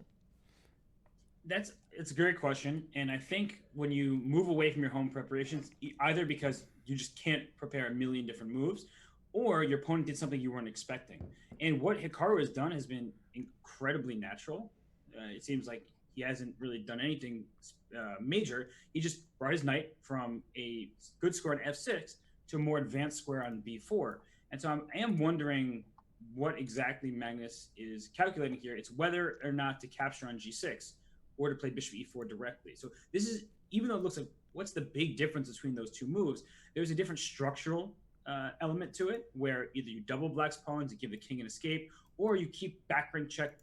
It's a great question, and I think when you move away from your home preparations, either because you just can't prepare a million different moves, or your opponent did something you weren't expecting. And what Hikaru has done has been incredibly natural. It seems like he hasn't really done anything major. He just brought his knight from a good square on f6 to a more advanced square on b4. And so I am wondering what exactly Magnus is calculating here. It's whether or not to capture on g6 or to play bishop e4 directly. So this is, even though it looks like what's the big difference between those two moves, there's a different structural element to it where either you double black's pawns to give the king an escape, or you keep back rank check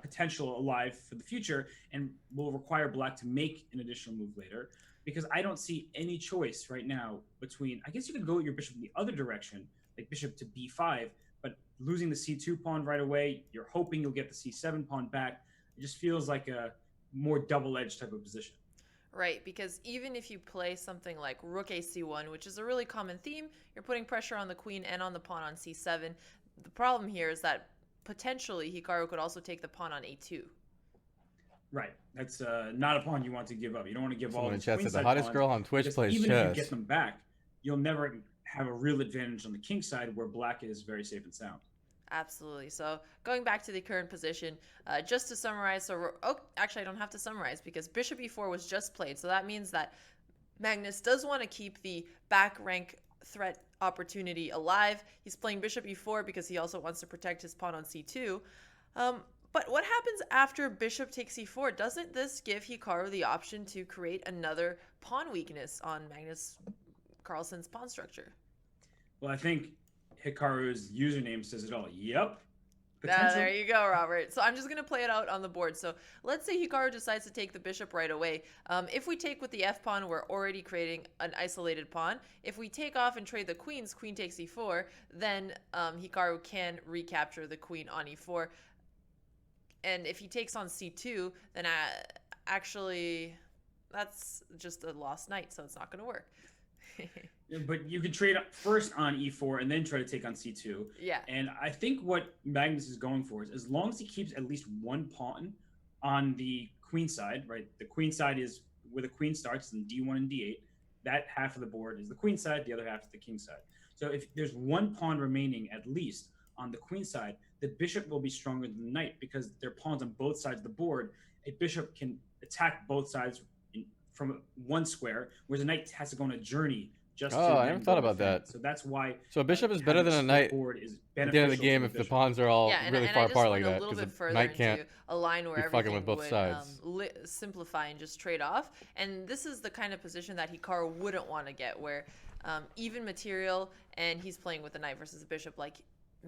potential alive for the future and will require black to make an additional move later. Because I don't see any choice right now between, I guess you could go with your bishop in the other direction, like bishop to b5, but losing the c2 pawn right away, you're hoping you'll get the c7 pawn back. It just feels like a more double-edged type of position. Right, because even if you play something like rook ac1, which is a really common theme, you're putting pressure on the queen and on the pawn on c7. The problem here is that potentially Hikaru could also take the pawn on a2. Right. That's not a pawn you want to give up. You don't want to give Someone all in the chat said the queenside hottest pawns, girl on Twitch because plays even if you chess. get them back, you'll never have a real advantage on the king side where black is very safe and sound. Absolutely. So going back to the current position, just to summarize, actually I don't have to summarize because bishop e4 was just played. So that means that Magnus does want to keep the back rank threat opportunity alive. He's playing bishop e4 because he also wants to protect his pawn on c2. But what happens after bishop takes e4? Doesn't this give Hikaru the option to create another pawn weakness on Magnus Carlsen's pawn structure? Well, I think Hikaru's username says it all. Yep. There you go, Robert. So I'm just going to play it out on the board. So let's say Hikaru decides to take the bishop right away. If we take with the f-pawn, we're already creating an isolated pawn. If we take off and trade the queens, queen takes e4, then Hikaru can recapture the queen on e4. And if he takes on c2, then actually that's just a lost knight, so it's not going to work. But you can trade first on e4 and then try to take on c2. Yeah. And I think what Magnus is going for is as long as he keeps at least one pawn on the queen side, right? The queen side is where the queen starts in d1 and d8. That half of the board is the queen side, the other half is the king side. So if there's one pawn remaining at least on the queen side, the bishop will be stronger than the knight because they're pawns on both sides of the board. A bishop can attack both sides from one square, whereas a knight has to go on a journey just to I never thought about that. So that's why. So a bishop is better than a knight at the end of the game if the pawns are all really far apart like that, because the knight can't a line where be fucking with both would, sides. Simplify and just trade off. And this is the kind of position that Hikaru wouldn't want to get, where even material, and he's playing with the knight versus the bishop, like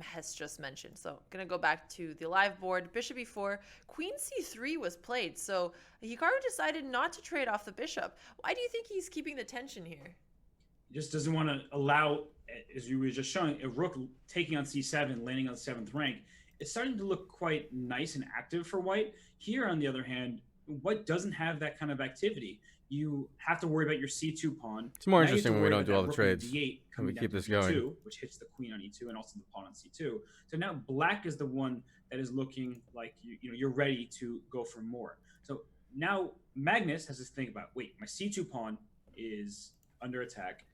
Hess just mentioned. So gonna go back to the live board. Bishop e4, queen c3 was played. So Hikaru decided not to trade off the bishop. Why do you think he's keeping the tension here? He just doesn't want to allow, as you were just showing, a rook taking on c7, landing on the 7th rank. It's starting to look quite nice and active for white. Here, on the other hand, white doesn't have that kind of activity. You have to worry about your c2 pawn. It's more interesting when we don't do all the trades. D8 and we keep this e2, going. which hits the queen on e2 and also the pawn on c2. So now black is the one that is looking like you're ready to go for more. So now Magnus has this thing about, wait, my c2 pawn is under attack.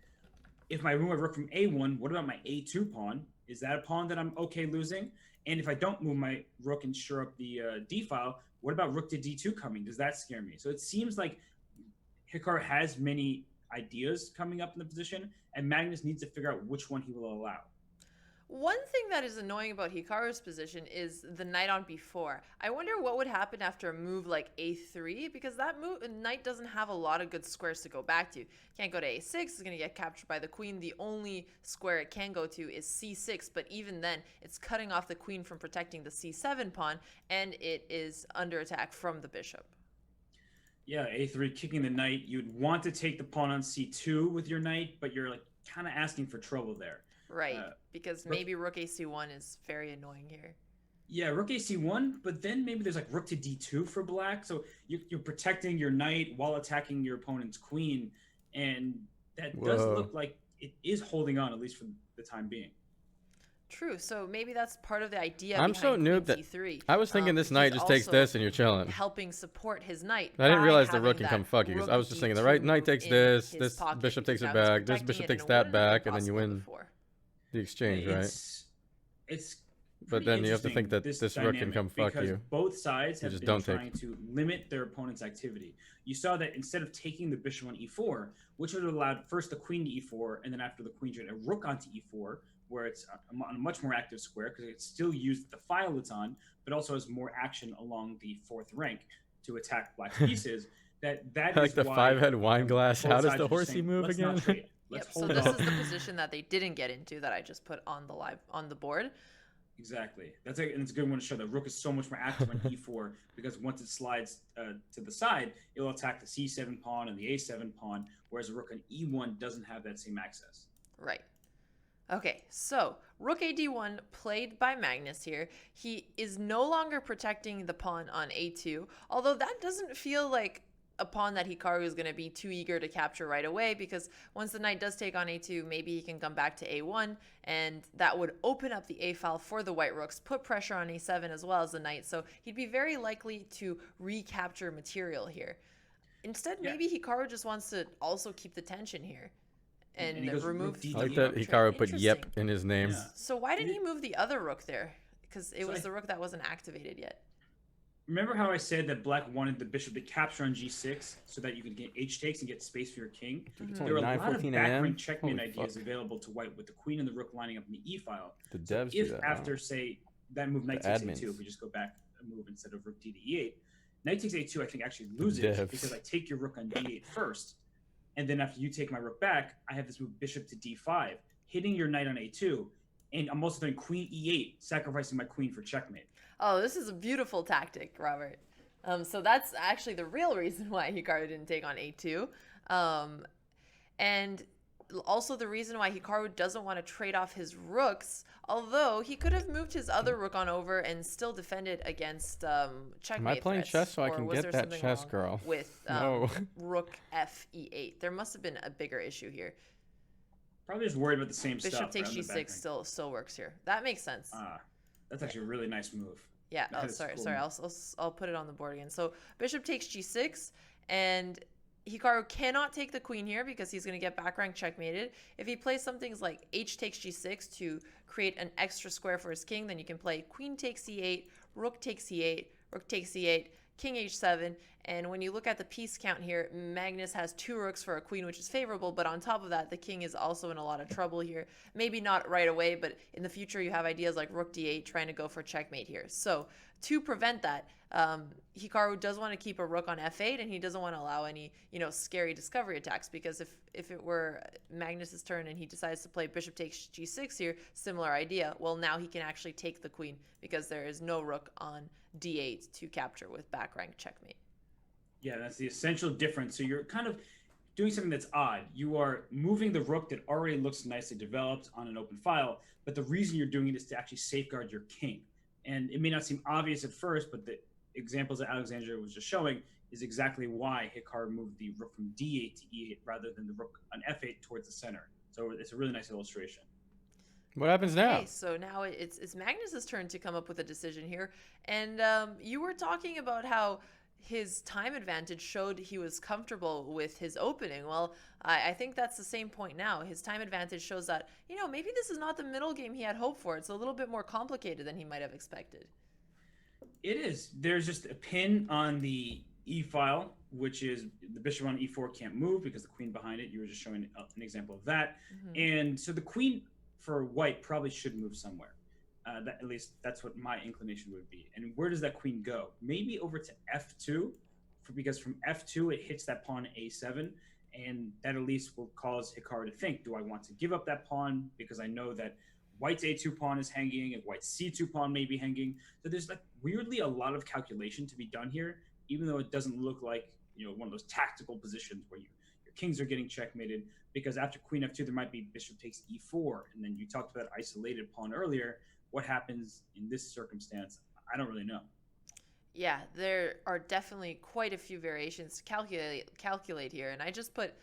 If I move my rook from a1, what about my a2 pawn? Is that a pawn that I'm okay losing? And if I don't move my rook and shore up the d file, what about rook to d2 coming? Does that scare me? So it seems like Hikaru has many ideas coming up in the position, and Magnus needs to figure out which one he will allow. One thing that is annoying about Hikaru's position is the knight on b4. I wonder what would happen after a move like a3, because that knight doesn't have a lot of good squares to go back to. Can't go to a6, it's going to get captured by the queen. The only square it can go to is c6, but even then, it's cutting off the queen from protecting the c7 pawn, and it is under attack from the bishop. Yeah, a3, kicking the knight. You'd want to take the pawn on c2 with your knight, but you're like kind of asking for trouble there. Right, because maybe rook ac1 is very annoying here. Yeah, rook ac1, but then maybe there's like rook to d2 for black. So you're protecting your knight while attacking your opponent's queen, and that does look like it is holding on, at least for the time being. True, so maybe that's part of the idea. I'm so noob that I was thinking this knight just takes this and you're chilling. Helping support his knight. I didn't realize the rook can come fuck you, because I was just thinking the right knight takes this, this bishop takes it back, this bishop takes that back, and then you win the exchange, right? It's but then you have to think that this rook can come fuck you. Both sides have been trying to limit their opponent's activity. You saw that instead of taking the bishop on e4, which would have allowed first the queen to e4, and then after the queen trade a rook onto e4, where it's on a much more active square because it still used the file it's on, but also has more action along the 4th rank to attack black pieces. That like the 5-head wine glass. How does the horsey move again? Yep, so this is the position that they didn't get into that I just put on the board. Exactly. And it's a good one to show that rook is so much more active on e4 because once it slides to the side, it'll attack the c7 pawn and the a7 pawn, whereas a rook on e1 doesn't have that same access. Right. Okay, so rook ad1 played by Magnus here. He is no longer protecting the pawn on a2, although that doesn't feel like a pawn that Hikaru is going to be too eager to capture right away, because once the knight does take on a2, maybe he can come back to a1, and that would open up the a file for the white rooks, put pressure on a7 as well as the knight, so he'd be very likely to recapture material here. Instead, maybe Hikaru just wants to also keep the tension here. and he goes remove rook the D8. I like that rook Hikaru trade. put yep Interesting. in his name. Yeah. So why didn't he move the other rook there? Because it So was the rook that wasn't activated yet. Remember how I said that black wanted the bishop to capture on g6 so that you could get h takes and get space for your king? Dude, it's There are only a lot of 9:14 back a.m. rank checkmate Holy ideas fuck. available to white with the queen and the rook lining up in the e file. The So devs do if that. after, Wow. say, that move knight The takes admins. a2, if we just go back a move instead of rook d to e8, knight takes a2 I think actually The loses devs. because I take your rook on d8 first, and then after you take my rook back, I have this move bishop to d5, hitting your knight on a2, and I'm also doing queen e8, sacrificing my queen for checkmate. Oh, this is a beautiful tactic, Robert. So that's actually the real reason why Hikaru didn't take on a2. And also the reason why Hikaru doesn't want to trade off his rooks, although he could have moved his other rook on over and still defended against checkmate. Am I playing threats, chess so I or can was get there that something chess, wrong girl? with No. rook f e8? There must have been a bigger issue here. Probably just worried about the same Bishop stuff. takes around the back g6 rank. still works here. That makes sense. That's actually a really nice move. Yeah. That Oh, is sorry. cool. Sorry. I'll put it on the board again. So bishop takes g6, and Hikaru cannot take the queen here because he's going to get back rank checkmated. If he plays some things like h takes g6 to create an extra square for his king, then you can play queen takes e8, rook takes e8, rook takes e8, king h7. And when you look at the piece count here, Magnus has 2 rooks for a queen, which is favorable. But on top of that, the king is also in a lot of trouble here. Maybe not right away, but in the future, you have ideas like rook d8 trying to go for checkmate here. So to prevent that, Hikaru does want to keep a rook on f8, and he doesn't want to allow any, scary discovery attacks, because if it were Magnus's turn and he decides to play bishop takes g6 here, similar idea. Well, now he can actually take the queen because there is no rook on d8 to capture with back rank checkmate. Yeah, that's the essential difference. So you're kind of doing something that's odd. You are moving the rook that already looks nicely developed on an open file, but the reason you're doing it is to actually safeguard your king. And it may not seem obvious at first, but the examples that Alexandra was just showing is exactly why Hikaru moved the rook from d8 to e8 rather than the rook on f8 towards the center. So it's a really nice illustration. What happens now? Okay, so now it's Magnus's turn to come up with a decision here. And you were talking about how his time advantage showed he was comfortable with his opening. Well, I think that's the same point now. His time advantage shows that, maybe this is not the middle game he had hoped for. It's a little bit more complicated than he might have expected. It is. There's just a pin on the e file, which is the bishop on e4 can't move because the queen behind it. You were just showing an example of that. And so the queen for white probably should move somewhere. At least that's what my inclination would be. And where does that queen go? Maybe over to f2, because from f2 it hits that pawn a7, and that at least will cause Hikaru to think, do I want to give up that pawn because I know that white's a2 pawn is hanging and white's c2 pawn may be hanging. So there's weirdly a lot of calculation to be done here, even though it doesn't look like one of those tactical positions where your kings are getting checkmated, because after queen f2 there might be bishop takes e4, and then you talked about isolated pawn earlier. What happens in this circumstance, I don't really know. Yeah, there are definitely quite a few variations to calculate here. And I just put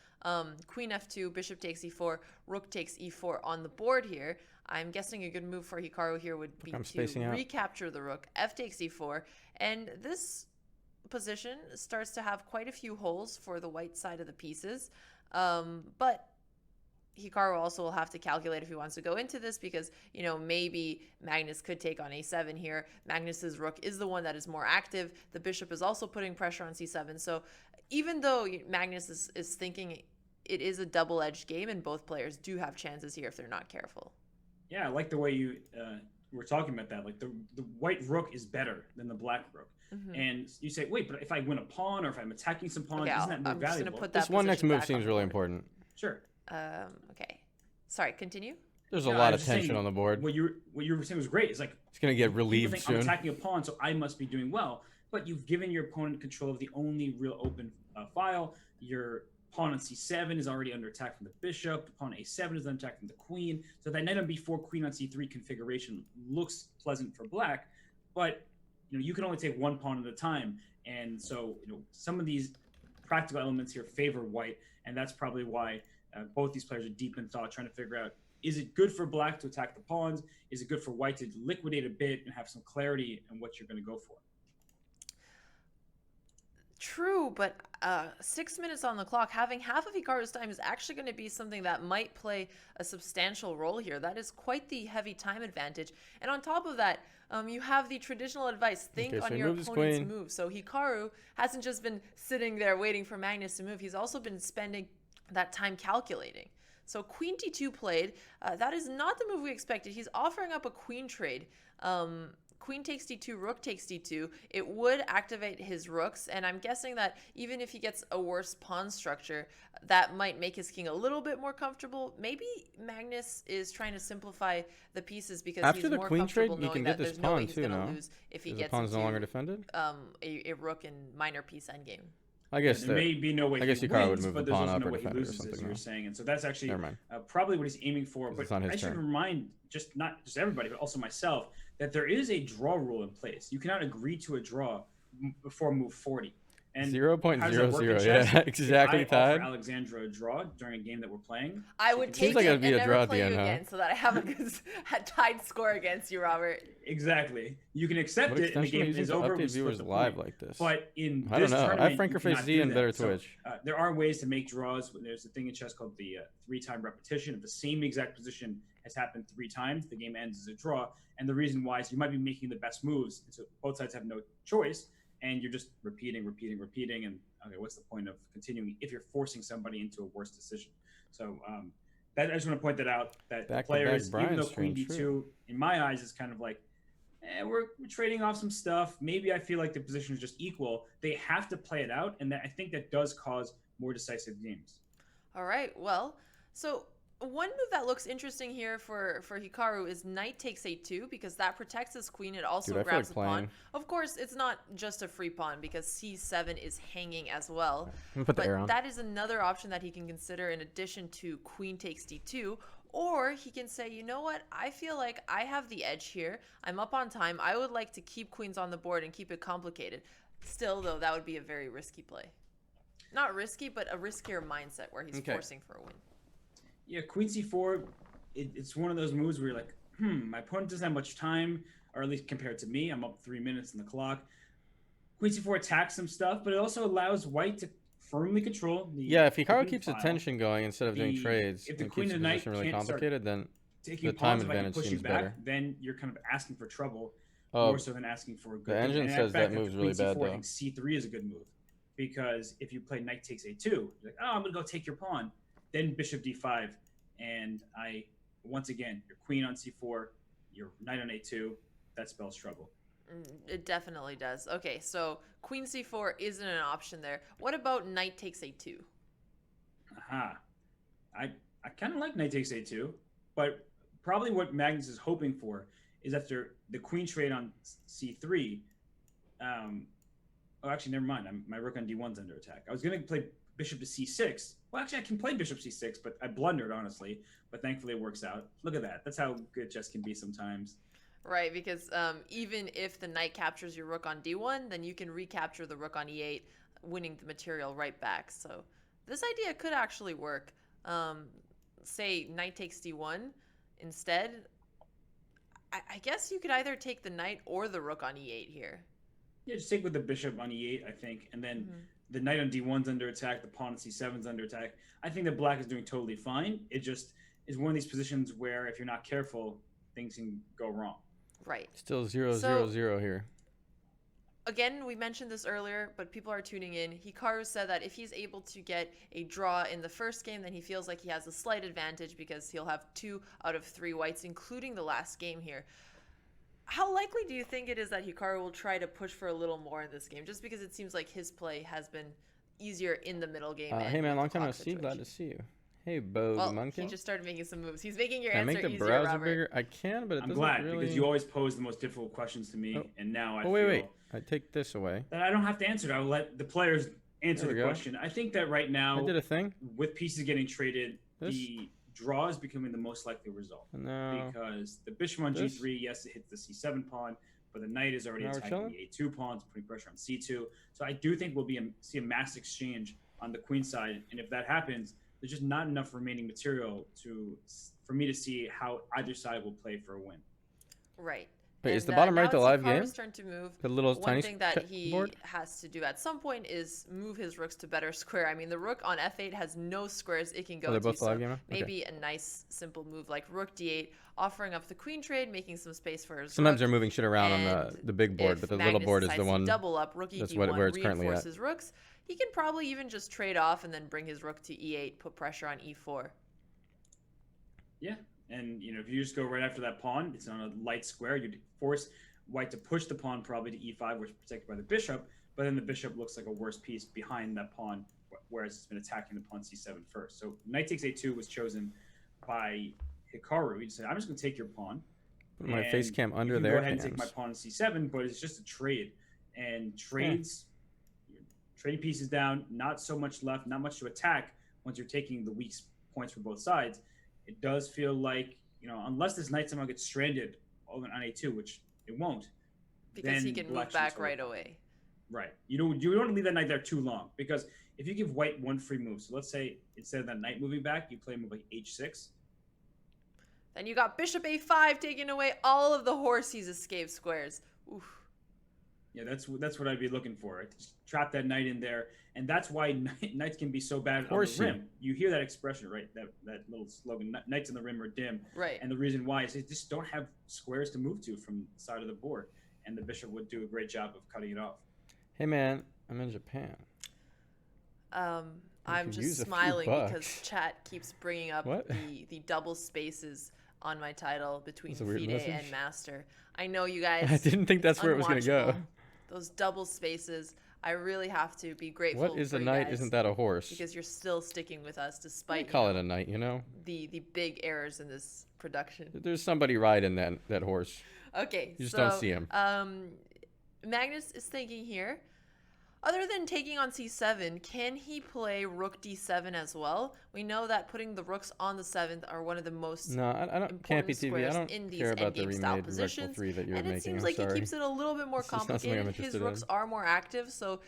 queen f2, bishop takes e4, rook takes e4 on the board here. I'm guessing a good move for Hikaru here would be to recapture the rook, f takes e4. And this position starts to have quite a few holes for the white side of the pieces. But Hikaru also will have to calculate if he wants to go into this, because, maybe Magnus could take on a7 here. Magnus's rook is the one that is more active. The bishop is also putting pressure on c7. So even though Magnus is thinking it is a double-edged game, and both players do have chances here if they're not careful. Yeah, I like the way you were talking about that. Like the white rook is better than the black rook. And you say, wait, but if I win a pawn or if I'm attacking some pawns, isn't that more I'm just valuable? gonna put that This one next move back seems really important. Sure. Okay. Sorry, continue. There's a lot of tension on the board. What you were saying was great. It's like it's gonna get relieved think soon. I'm attacking a pawn, so I must be doing well. But you've given your opponent control of the only real open file. Your pawn on c7 is already under attack from the bishop. The pawn a7 is under attack from the queen. So that knight on b4, queen on c3 configuration looks pleasant for black, but you can only take one pawn at a time. And so some of these practical elements here favor white, and that's probably why both these players are deep in thought, trying to figure out, is it good for black to attack the pawns? Is it good for white to liquidate a bit and have some clarity on what you're going to go for? True, but 6 minutes on the clock, having half of Hikaru's time is actually going to be something that might play a substantial role here. That is quite the heavy time advantage. And on top of that, you have the traditional advice, think Okay, so on he your moved his opponent's queen. move. So Hikaru hasn't just been sitting there waiting for Magnus to move, he's also been spending that time calculating. So queen d2 played. That is not the move we expected. He's offering up a queen trade. Queen takes d2, rook takes d2. It would activate his rooks, and I'm guessing that even if he gets a worse pawn structure, that might make his king a little bit more comfortable. Maybe Magnus is trying to simplify the pieces because After he's the more queen trade, comfortable you can knowing get that this there's no way pawn he's too, going to no? lose if he Because the gets pawn's into no longer defended? a rook and minor piece endgame. I guess There may be no way I guess he Hikaru would wins, move the but there's pawn also up no or way he defend it or loses, as something, you were no? saying. And so that's actually Never mind. probably what he's aiming for. 'Cause But it's on his I should turn. remind not just everybody, but also myself, that there is a draw rule in place. You cannot agree to a draw before move 40. And how does that work in 0.00, chess? yeah, If exactly I tied. offer Alexandra a draw during a game that we're playing, I she would can take like it it'd be and a never draw at play the you end, huh? again so that I have a good tied score against you, Robert. exactly. You can accept What it and the extension are you game using is to over. update We split viewers the live point. like this? But in I don't this know. I have tournament, Franker you Face cannot Z do and that. better So, Twitch. there are ways to make draws. There's a thing in chess called the 3-time repetition. If the same exact position has happened 3 times, the game ends as a draw. And the reason why is you might be making the best moves, and so both sides have no choice, and you're just repeating. And okay, what's the point of continuing if you're forcing somebody into a worse decision? So that I just want to point that out. That Back-to-back players, even Brian though Queen stream, D2, true. in my eyes, is kind of like, we're trading off some stuff. Maybe I feel like the position is just equal. They have to play it out, and that I think that does cause more decisive games. All right. Well, so one move that looks interesting here for Hikaru is knight takes a2 because that protects his queen. It also Dude, I feel grabs like the pawn. playing. Of course, it's not just a free pawn because c7 is hanging as well. I'm gonna put the But air on. that is another option that he can consider in addition to queen takes d2. Or he can say, you know what? I feel like I have the edge here. I'm up on time. I would like to keep queens on the board and keep it complicated. Still, though, that would be a very risky play. Not risky, but a riskier mindset where he's Okay. forcing for a win. Yeah, Queen C4, it's one of those moves where you're like, my opponent doesn't have much time, or at least compared to me. I'm up 3 minutes on the clock. Queen C4 attacks some stuff, but it also allows White to firmly control the Yeah, if Hikaru opening keeps the file. tension going instead of doing trades If the and queen keeps the and knight position really can't start complicated, then taking the time pawns if I can advantage push you seems back, better. then you're kind of asking for trouble Oh, more so than asking for a good the move. engine And in says that fact, move's after really Queen bad, C4, I though. think C3 is a good move because if you play knight takes A2, you're like, oh, I'm going to go take your pawn. Then bishop D5, and once again, your queen on C4, your knight on A2, that spells trouble. It definitely does. Okay, so queen c4 isn't an option there. What about knight takes a2? Aha. I kind of like knight takes A2, but probably what Magnus is hoping for is after the queen trade on C3. Oh, actually, never mind. My rook on D1's under attack. I was going to play bishop to C6. Well, actually, I can play bishop C6, but I blundered, honestly. But thankfully, it works out. Look at that. That's how good chess can be sometimes. Right, because even if the knight captures your rook on d1, then you can recapture the rook on e8, winning the material right back. So this idea could actually work. Say knight takes d1 instead. I guess you could either take the knight or the rook on e8 here. Yeah, just take with the bishop on E8, I think, and then the knight on D1's under attack, the pawn on C7's under attack. I think that black is doing totally fine. It just is one of these positions where if you're not careful, things can go wrong. Right. Still 0-0-0 So- here. Again, we mentioned this earlier, but people are tuning in. Hikaru said that if he's able to get a draw in the first game, then he feels like he has a slight advantage because he'll have 2 out of 3 whites, including the last game here. How likely do you think it is that Hikaru will try to push for a little more in this game? Just because it seems like his play has been easier in the middle game. Hey man, long time no clock see. Glad situation. to see you. Hey, Bo the Well, monkey. he just started making some moves. He's making your Can I answer make the easier, browser Robert. bigger? I can, but it I'm doesn't glad really... because you always pose the most difficult questions to me, Oh. and now I Oh, feel wait. I take this away. that I don't have to answer it. I'll let the players answer There we the go. question. I think that right now, I did a thing. with pieces getting traded, This? the draw is becoming the most likely result. No. Because the bishop on This? G3, yes, it hits the C7 pawn, but the knight is already Now we're attacking chilling? the A2 pawns, putting pressure on C2. So I do think we'll see a mass exchange on the queen side, and if that happens, there's just not enough remaining material for me to see how either side will play for a win. Right. Wait, is And, the bottom now right the it's live Hikaru's game? turn to move. The little One tiny thing that he board? has to do at some point is move his rooks to better square. I mean, the rook on f8 has no squares it can go they're to, both so live game now? Okay. maybe a nice simple move like rook d8, offering up the queen trade, making some space for his Sometimes rook. they're moving shit around on And the big board, if but the little Magnus board is the decides to one. double up, rook that's d1 where it's currently at. reinforces rooks. He can probably even just trade off and then bring his rook to e8, put pressure on e4. Yeah, and if you just go right after that pawn, it's on a light square. You'd force white to push the pawn probably to e5, which is protected by the bishop. But then the bishop looks like a worse piece behind that pawn, whereas it's been attacking the pawn c7 first. So knight takes a2 was chosen by Hikaru. He said, "I'm just going to take your pawn. Put my face cam you under can their go ahead and hands. take my pawn on c7, but it's just a trade. And trades, trading pieces down, not so much left, not much to attack once you're taking the weak points for both sides. It does feel like, unless this knight somehow gets stranded on a2, which it won't. Because he then can black move back should right sort of- away. Right. You don't want to leave that knight there too long, because if you give white one free move, so let's say instead of that knight moving back, you play a move like h6. Then you got bishop a5 taking away all of the horse he's escaped squares. Oof. Yeah, that's what I'd be looking for. Right? Just trap that knight in there, and that's why knights can be so bad on the rim. You hear that expression, right? That little slogan, "Knights on the rim are dim." Right. And the reason why is they just don't have squares to move to from the side of the board, and the bishop would do a great job of cutting it off. Hey man, I'm in Japan. I'm could just use a few smiling because bucks. chat keeps bringing up What? the double spaces on my title between That's a weird FIDE message. and Master. I know you guys. I didn't think that's where it was gonna go. unwatchable. Those double spaces. I really have to be grateful. What is for a you knight? guys Isn't that a horse? because you're still sticking with us I despite call it a knight, you know? the big errors in this production. There's somebody riding that horse. Okay, You just so don't see him. Magnus is thinking here. Other than taking on c7, can he play rook d7 as well? We know that putting the rooks on the 7th are one of the most No, I don't. Can't be important TV. I squares don't in these care about the endgame style remade Reckful positions. 3 that you're And it making. seems I'm like sorry. he keeps it a little bit more It's just not something I'm complicated. His interested rooks in. are more active, so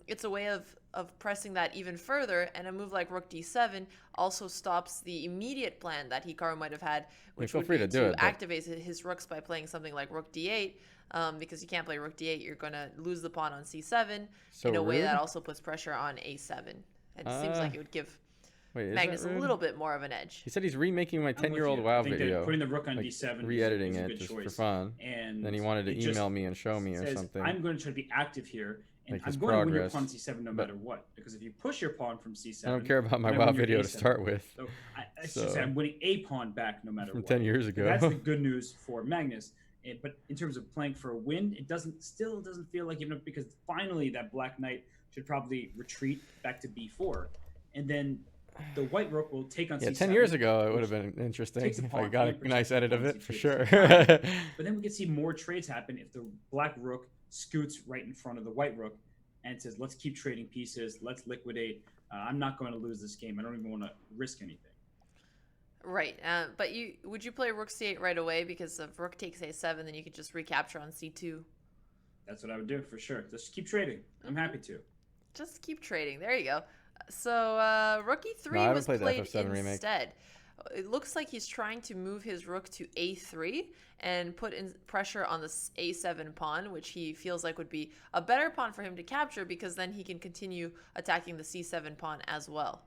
it's a way of pressing that even further. And a move like rook d7 also stops the immediate plan that Hikaru might have had, which feel would free be to do to it, but- activate his rooks by playing something like rook d8. Because you can't play rook d8, you're going to lose the pawn on c7 So in a way rude? that also puts pressure on a7. And it seems like it would give Wait, is Magnus that a rude? little bit more of an edge. He said he's remaking my I'm with 10-year-old you. WoW I think that video. putting the rook on like, d7 re-editing is a it good just choice. for fun. And Then he wanted to it just email me and show me or says, something. I'm going to try to be active here, and Like I'm his going to win your progress. pawn c7 no But- matter what. Because if you push your pawn from c7, I don't care about my then I WoW win your video to a7. start with. So I should So- say I'm winning a pawn back no matter From what. 10 years ago. That's the good news for Magnus. But in terms of playing for a win, it still doesn't feel like, even because finally that black knight should probably retreat back to b4, and then the white rook will take on Yeah, c7. 10 years ago it would which have been interesting takes a if I pawn got and a nice protects the edit of pawn it for c2 sure. at the time. But then we could see more trades happen if the black rook scoots right in front of the white rook and says, let's keep trading pieces, let's liquidate. I'm not going to lose this game. I don't even want to risk anything. Right, but would you play rook c8 right away? Because if rook takes a7, then you could just recapture on c2. That's what I would do for sure. Just keep trading. I'm happy to. Just keep trading. There you go. So rook e3 No, I haven't was played the played FF7 remake. instead. It looks like he's trying to move his rook to a3 and put in pressure on the a7 pawn, which he feels like would be a better pawn for him to capture, because then he can continue attacking the c7 pawn as well.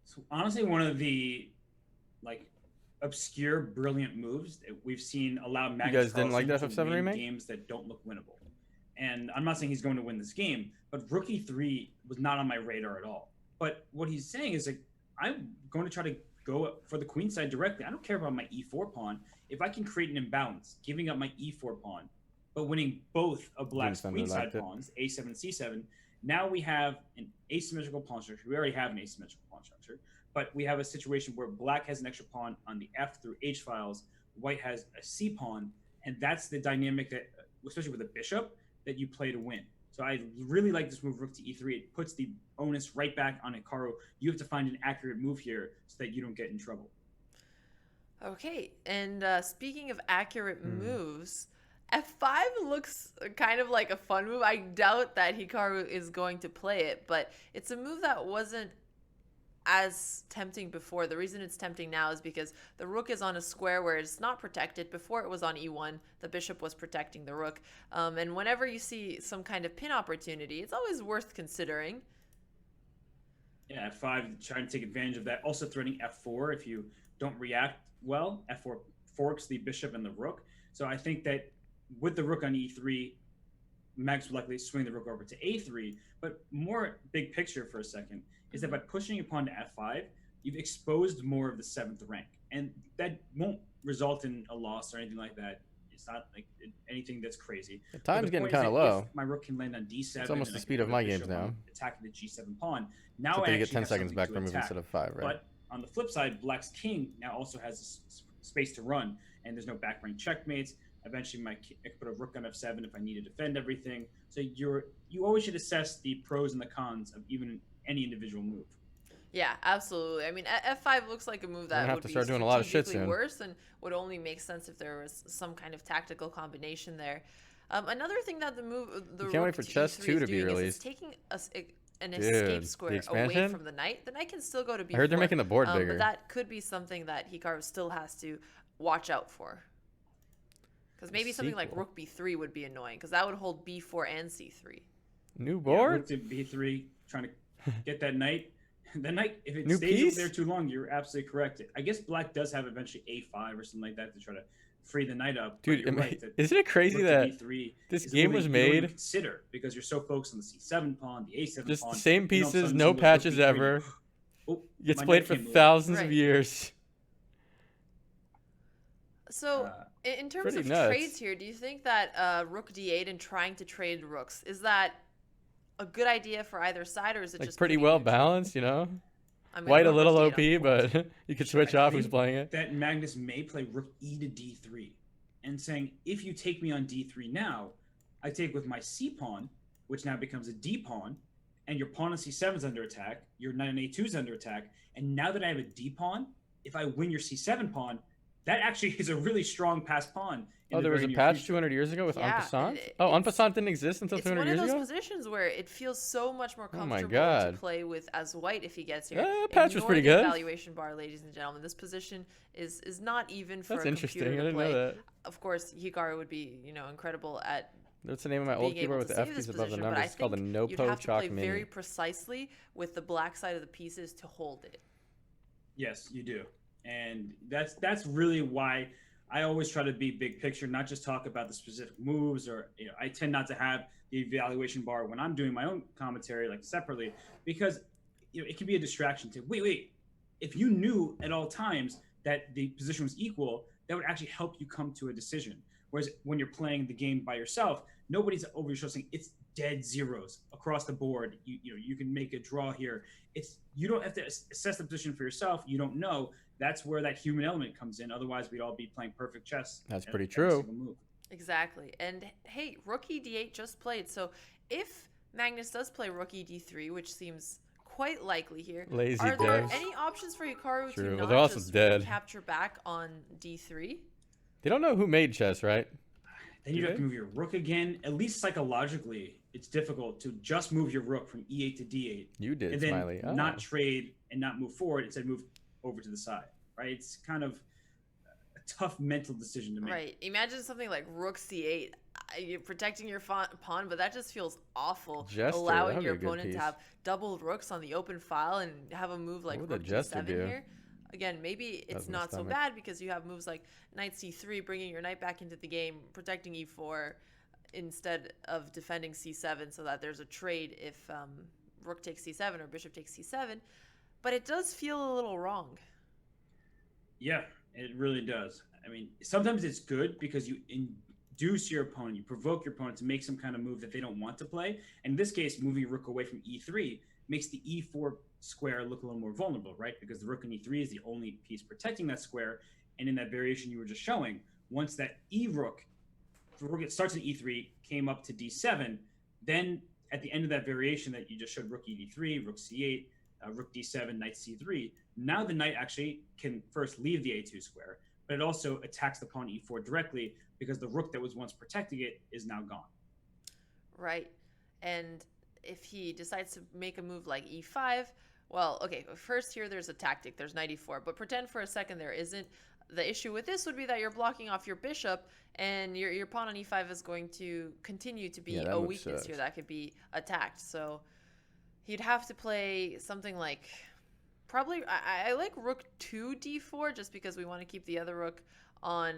So honestly, one of the obscure, brilliant moves that we've seen allow Magnus guys didn't like Carlsen the to FF7 win remake? games that don't look winnable. And I'm not saying he's going to win this game, but rook e3 was not on my radar at all. But what he's saying is, I'm going to try to go for the queen side directly. I don't care about my e4 pawn. If I can create an imbalance, giving up my e4 pawn, but winning both of black's Defender queen side liked it. pawns, a7, c7, now we have an asymmetrical pawn structure. We already have an asymmetrical pawn structure, but we have a situation where black has an extra pawn on the F through H files, white has a C pawn, and that's the dynamic that, especially with a bishop, that you play to win. So I really like this move, rook to e3. It puts the onus right back on Hikaru. You have to find an accurate move here so that you don't get in trouble. Okay, and speaking of accurate moves, f5 looks kind of like a fun move. I doubt that Hikaru is going to play it, but it's a move that wasn't as tempting before. The reason it's tempting now is because the rook is on a square where it's not protected. Before it was on e1, the bishop was protecting the rook. And whenever you see some kind of pin opportunity, it's always worth considering. Yeah, f5, trying to take advantage of that. Also threatening f4 if you don't react well. f4 forks the bishop and the rook. So I think that with the rook on e3, Magnus would likely swing the rook over to a3. But more big picture for a second is that by pushing your pawn to f5, you've exposed more of the 7th rank. And that won't result in a loss or anything like that. It's not like anything that's crazy. The time's getting point is kind of that low. if my rook can land on d7. It's almost and the I speed can of put my the games bishop on now. attacking the g7 pawn. Now Except I that you get actually 10 have seconds something back to for moving attack. instead of 5, right? But on the flip side, Black's king now also has space to run, and there's no back rank checkmates. Eventually, I could put a rook on f7 if I need to defend everything. So you always should assess the pros and the cons of even any individual move. Yeah, absolutely. I mean, f5 looks like a move that have would to be start doing a lot of shit strategically soon. worse and would only make sense if there was some kind of tactical combination there. Another thing that the can't rook wait for to chess e3 2 is to be doing is released. it's taking an Dude, escape the square away expansion? from the knight. The knight can still go to b4. I heard they're making the board bigger. But that could be something that Hikaru still has to watch out for. Because maybe something like Sequel. rook b3 would be annoying, because that would hold b4 and c3. New Yeah, board? rook to b3, trying to get that knight. The knight, if it New stays piece? over there too long, you're absolutely correct. I guess Black does have eventually a5 or something like that to try to free the knight up. But Dude, you're right, that isn't it crazy rook to that b3 this is game really- was you don't even made consider because you're so focused on the c7 pawn, the a7 just pawn. the same and all of a pieces, sudden no someone goes rook patches b3 and ever. oh, Gets my played knight for can't move. thousands of Right. years. So, Uh, in terms pretty of nuts. trades here, do you think that rook d8 and trying to trade rooks, is that a good idea for either side, or is it Like just pretty putting well neutral? balanced, you know? I'm gonna White a go little rook OP, d8 on point. but you could switch I off who's think playing it. that Magnus may play rook e to d3 and saying, if you take me on d3 now, I take with my c pawn, which now becomes a d pawn, and your pawn on c7 is under attack, your knight on a2 is under attack, and now that I have a d pawn, if I win your c7 pawn, that actually is a really strong passed pawn. in Oh, the there was very a near patch future. 200 years ago with en Yeah, passant? it- Oh, en it's- passant didn't exist until It's 200 one years of those ago? positions where it feels so much more Oh my comfortable to God. play with as white if he gets here. Yeah, patch was Ignore pretty the good. evaluation bar, ladies and gentlemen. This position is not even for That's a interesting. I computer to didn't play. know that. Of course, Hikaru would be, incredible at That's the name of my being old keyboard able with to the F save keys this above the position, but numbers. I It's called the think No you'd Po have to play Chalk very Mini. precisely with the black side of the pieces to hold it. Yes, you do. And that's really why I always try to be big picture, not just talk about the specific moves, or I tend not to have the evaluation bar when I'm doing my own commentary like separately, because it can be a distraction to wait. If you knew at all times that the position was equal, that would actually help you come to a decision. Whereas when you're playing the game by yourself, nobody's over your shoulder saying it's dead zeros across the board. You can make a draw here. You don't have to assess the position for yourself. You don't know. That's where that human element comes in. Otherwise, we'd all be playing perfect chess. That's at pretty every true. single move. Exactly. And hey, rook d8 just played. So if Magnus does play rook d3, which seems quite likely here, Lazy are there devs. any options for Hikaru True. to Well, not they're also just dead. capture back on d3? They don't know who made chess, right? Then you Do have to they? move your rook again. At least psychologically, it's difficult to just move your rook from e8 to d8 You did, and then Smiley. Oh. not trade and not move forward. Instead, move over to the side. Right? It's kind of a tough mental decision to make. Right. Imagine something like rook c8. You're protecting your pawn, but that just feels awful. Jester, allowing that'd be your a good opponent to piece. have double rooks on the open file and have a move like What would rook the Jester d7 do? here. Again, maybe it's That's my not so stomach. bad because you have moves like knight c3, bringing your knight back into the game, protecting e4 instead of defending c7, so that there's a trade if rook takes c7 or bishop takes c7. But it does feel a little wrong. Yeah, it really does. I mean, sometimes it's good because you induce your opponent, you provoke your opponent to make some kind of move that they don't want to play. And in this case, moving your rook away from e3 makes the e4 square look a little more vulnerable, right? Because the rook in e3 is the only piece protecting that square. And in that variation you were just showing, once that rook starts at e3, came up to d7, then at the end of that variation that you just showed, rook e3, rook c8, rook d7, knight c3, now the knight actually can first leave the a2 square, but it also attacks the pawn e4 directly because the rook that was once protecting it is now gone. Right. And if he decides to make a move like e5, Well, okay, first here there's a tactic. There's knight e4, but pretend for a second there isn't. The issue with this would be that you're blocking off your bishop, and your pawn on e5 is going to continue to be a weakness here that could be attacked. So he'd have to play something like, probably, I like rook to d4 just because we want to keep the other rook on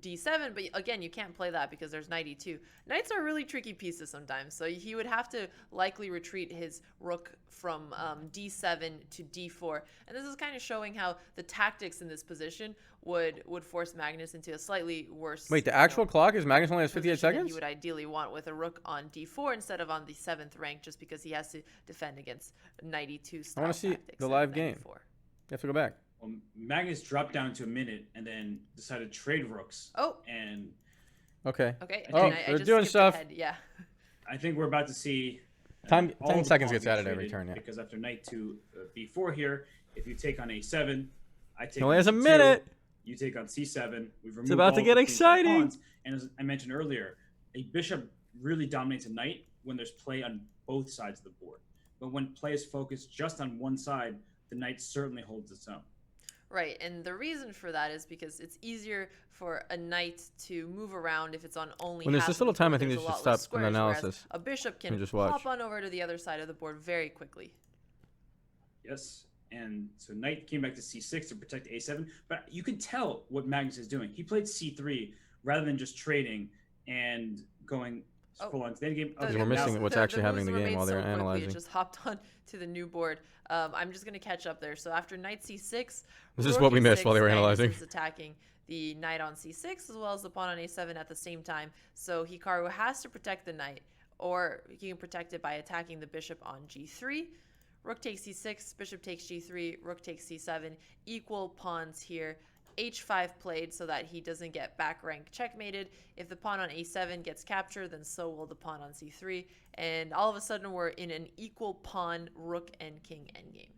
d7, but again, you can't play that because there's knight e2. Knights are really tricky pieces sometimes, so he would have to likely retreat his rook from d7 to d4, and this is kind of showing how the tactics in this position would force Magnus into a slightly worse. Wait, the actual clock is Magnus only has 58 position seconds? He would ideally want with a rook on d4 instead of on the 7th rank, just because he has to defend against knight e2 style. I want to see the live game. You have to go back. Well, Magnus dropped down to a minute and then decided to trade rooks. Oh. And okay. Okay. Oh, I they're just doing skipped stuff. ahead. Yeah. I think we're about to see Time all 10 the seconds pawns gets get added every traded, turn, yeah. Because after knight to b4 here, if you take on a7, I take. He only on has a c2, minute. You take on c7. We've removed It's about to all get 15 exciting. pawns. And as I mentioned earlier, a bishop really dominates a knight when there's play on both sides of the board. But when play is focused just on one side, the knight certainly holds its own. Right, and the reason for that is because it's easier for a knight to move around if it's on only. When there's half this of the little time, board. I think There's they a should lot stop less an squares, whereas analysis a bishop can and just watch. hop on over to the other side of the board very quickly. Yes, and so knight came back to c6 to protect a7, but you could tell what Magnus is doing. He played c3 rather than just trading and going full on to the end game. Because we're missing what's actually happening in the game while they're quickly, analyzing. It just hopped on to the new board. I'm just going to catch up there. So after knight c6, This is what we missed while they were analyzing. Magnus is attacking the knight on c6 as well as the pawn on a7 at the same time. So Hikaru has to protect the knight, or he can protect it by attacking the bishop on g3. Rook takes c6, bishop takes g3, rook takes c7. Equal pawns here. h5 played so that he doesn't get back rank checkmated. If the pawn on a7 gets captured, then so will the pawn on c3. And all of a sudden, we're in an equal pawn rook and king endgame.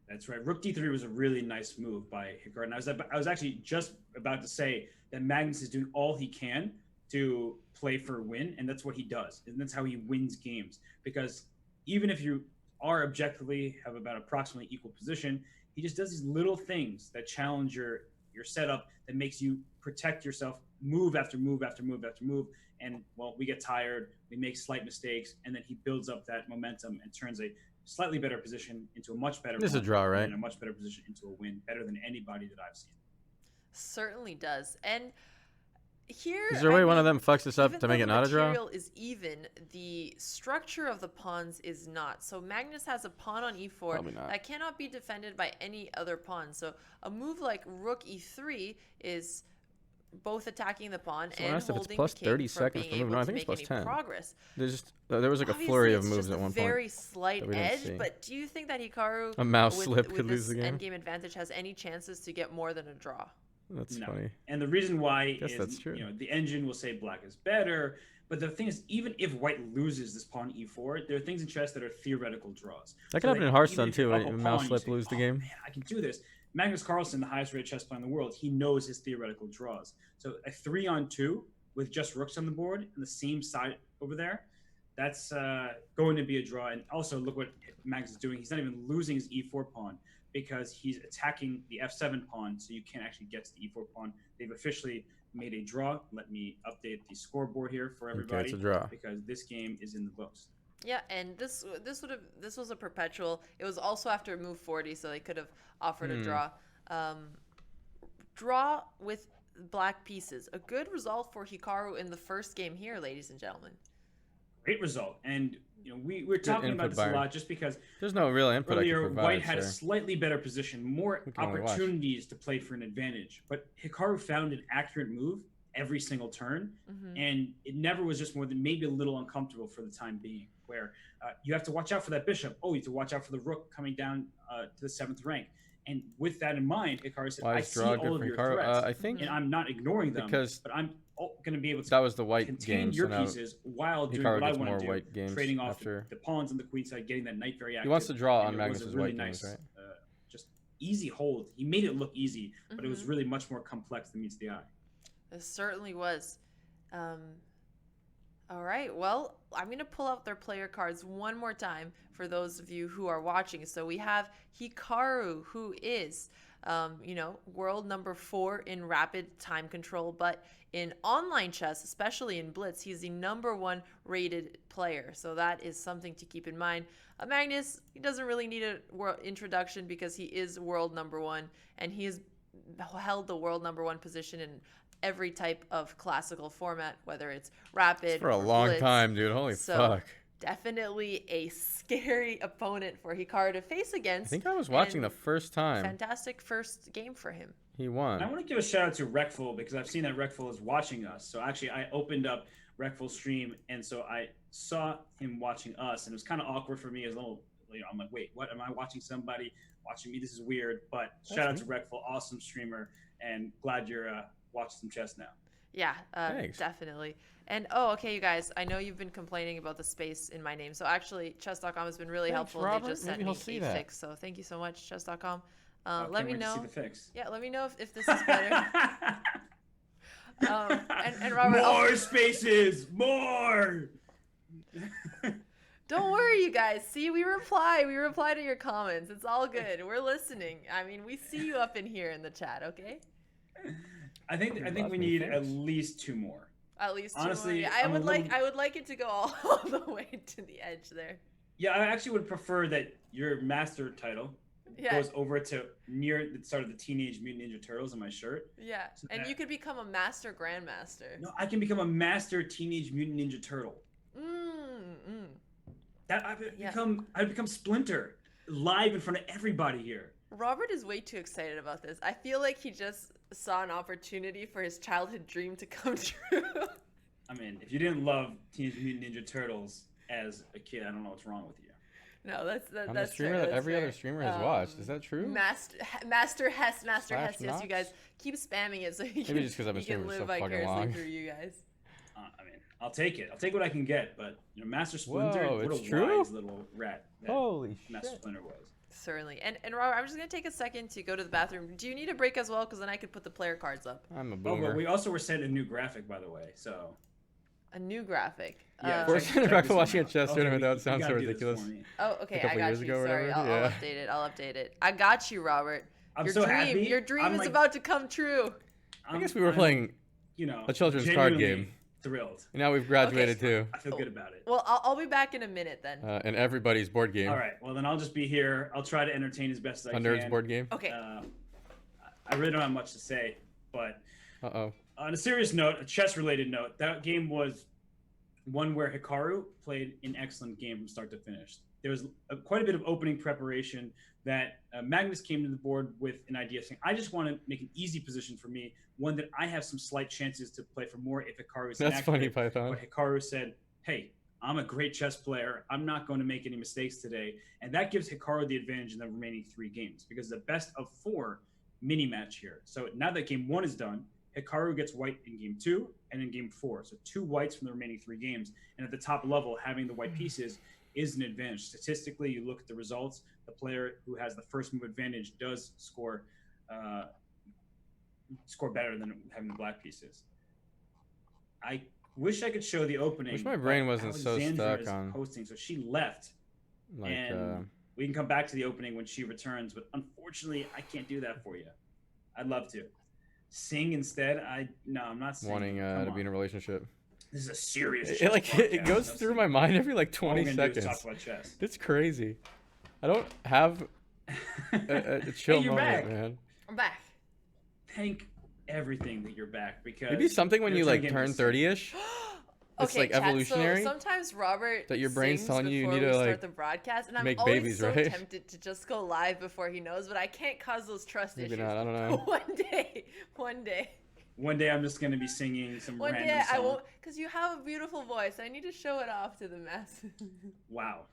That's right. Rook d3 was a really nice move by Hikaru. And I was actually just about to say that Magnus is doing all he can to play for a win, and that's what he does. And that's how he wins games. Because even if you are objectively have about approximately equal position, he just does these little things that challenge your setup, that makes you protect yourself, move after move after move after move. And, well, we get tired, we make slight mistakes, and then he builds up that momentum and turns a slightly better position into a much better This is a draw, right? And a much better position into a win, better than anybody that I've seen. Certainly does. And here, Is there a way one of them fucks this up to make it not a draw? The material is even, the structure of the pawns is not. So Magnus has a pawn on e4 that cannot be defended by any other pawn. So a move like rook e3 is both attacking the pawn and holding plus the king 30 from seconds being for moving. able No, I to think it's make plus any 10. progress. There was like a Obviously, flurry of it's moves just at one a very point. slight we didn't edge, see. but do you think that Hikaru, A mouse with, slip with could lose this the game? endgame advantage, has any chances to get more than a draw? That's No. funny. And the reason why Guess is, that's true. you know, the engine will say black is better. But the thing is, even if white loses this pawn e4, there are things in chess that are theoretical draws. That could happen in Hearthstone too. When A mouse slip lose the game. Man, I can do this. Magnus Carlsen, the highest rated chess player in the world, he knows his theoretical draws. So a 3-on-2 with just rooks on the board and the same side over there, that's going to be a draw. And also, look what Magnus is doing. He's not even losing his e4 pawn because he's attacking the f7 pawn, so you can't actually get to the e4 pawn. They've officially made a draw. Let me update the scoreboard here for everybody. Okay, it's a draw. Because this game is in the books. Yeah, and this was a perpetual. It was also after move 40, so they could have offered a draw. Draw with black pieces. A good result for Hikaru in the first game here, ladies and gentlemen. Great result. And you know, we're talking about this a lot just because there's no real input earlier I can provide, white had a slightly better position, more opportunities to play for an advantage. But Hikaru found an accurate move every single turn, and it never was just more than maybe a little uncomfortable for the time being, where you have to watch out for that bishop. Oh, you have to watch out for the rook coming down to the 7th rank. And with that in mind, Hikaru said, I see all of your threats, I think, and I'm not ignoring them, because but I'm going to be able to that was the white contain game, your so pieces while doing Hikaru what I gets want more to do, white games trading off after the pawns on the queen side, getting that knight very active. He wants to draw And on it was Magnus's a really white nice, games, right? Just easy hold. He made it look easy, but it was really much more complex than meets the eye. It certainly was. All right. Well, I'm going to pull out their player cards one more time for those of you who are watching. So we have Hikaru, who is, world number 4 in rapid time control, but in online chess, especially in Blitz, he's the number 1 rated player. So that is something to keep in mind. Magnus, he doesn't really need a introduction because he is world number 1, and he has held the world number 1 position in every type of classical format, whether it's rapid For a or long Blitz. time, dude. Holy So, fuck. Definitely a scary opponent for Hikaru to face against. I think I was watching the and first time Fantastic first game for him. he And won. I want to give a shout out to Reckful because I've seen that Reckful is watching us. So actually, I opened up Reckful's stream, and so I saw him watching us, and it was kind of awkward for me as a little. I'm like, wait, what? Am I watching somebody watching me? This is weird. But shout out to Reckful, awesome streamer, and glad you're watching some chess now. Yeah, Thanks. definitely. And okay, you guys, I know you've been complaining about the space in my name. So actually, chess.com has been really Thanks, helpful. Robert. They just sent Maybe me he'll see a that. fix. So thank you so much, chess.com. Can't Let me wait to know. see the fix. Yeah, let me know if this is better. And Robert, More spaces, more. don't worry, you guys. See, we reply to your comments. It's all good. We're listening. I mean, we see you up in here in the chat. Okay. I think we need at least 2 more. At least two Honestly, more. Yeah, I I'm a would little- like it to go all the way to the edge there. Yeah, I actually would prefer that your master title Yeah. goes over to near the start of the Teenage Mutant Ninja Turtles on my shirt. Yeah, So and that- you could become a master grandmaster. No, I can become a master Teenage Mutant Ninja Turtle. That I become Splinter live in front of everybody here. Robert is way too excited about this. I feel like he just saw an opportunity for his childhood dream to come true. I mean, if you didn't love Teenage Mutant Ninja Turtles as a kid, I don't know what's wrong with you. No, that's I'm the that's streamer fair, that that's every fair. other streamer has watched. Is that true? Master Hess. Yes, Knox? you guys keep spamming it so you can, Maybe just 'cause I've been you can streaming for live so fucking vicariously long. through you guys. I mean, I'll take it. I'll take what I can get. But Master Splinter, Whoa, what it's a true? wise little rat that Holy Master shit. Splinter was. Certainly. And Robert, I'm just going to take a second to go to the bathroom. Do you need a break as well? Because then I could put the player cards up. I'm a Oh, boomer. but we also were sent a new graphic, by the way. So A new graphic. yeah, We're check sitting this back one watching a out. chess Okay, tournament. That you sounds so gotta do this ridiculous. for me. Oh, okay. A couple I got years you. ago or Sorry. whatever, I'll yeah. update it. I'll update it. I got you, Robert. I'm your so dream, happy. Your dream I'm is like- about to come true. I guess we were playing a children's card genuinely game. Thrilled. And now we've graduated too. I feel good about it. Well, I'll be back in a minute then. And everybody's board game. All right. Well, then I'll just be here. I'll try to entertain as best as I A can. nerd's board game. Okay. I really don't have much to say, but Uh-oh. on a serious note, a chess-related note, that game was one where Hikaru played an excellent game from start to finish. There was quite a bit of opening preparation that Magnus came to the board with an idea saying, I just want to make an easy position for me, one that I have some slight chances to play for more if Hikaru is That's funny, inaccurate. Python. But Hikaru said, hey, I'm a great chess player. I'm not going to make any mistakes today. And that gives Hikaru the advantage in the remaining 3 games because the best of 4 mini match here. So now that game 1 is done, Hikaru gets white in game 2 and in game 4. So 2 whites from the remaining 3 games. And at the top level, having the white pieces is an advantage. Statistically, you look at the results, the player who has the first move advantage does score better than having the black pieces. I wish I could show the opening. Wish my brain but wasn't so Alexandra stuck is on- hosting, so she left. Like, And we can come back to the opening when she returns, but unfortunately, I can't do that for you. I'd love to. Sing instead? I'm not singing. wanting Come to be in a on. relationship. This is a serious. It chess it podcast. goes No through singing. my mind every like All we're 20 gonna do is seconds. talk about chess. It's crazy. I don't have a chill Hey, you're moment, back. man. I'm back. Thank everything that you're back because Maybe something when you're you trying like to get turn me sick. 30-ish. It's Okay, like chat, evolutionary. So sometimes Robert that your brain's sings telling you before need we to, start like, the broadcast, and I'm make always babies, so right? tempted to just go live before he knows, but I can't cause those trust Maybe issues. not, I don't know. One day, One day I'm just gonna be singing some one random day song. I won't, because you have a beautiful voice. I need to show it off to the masses. Wow.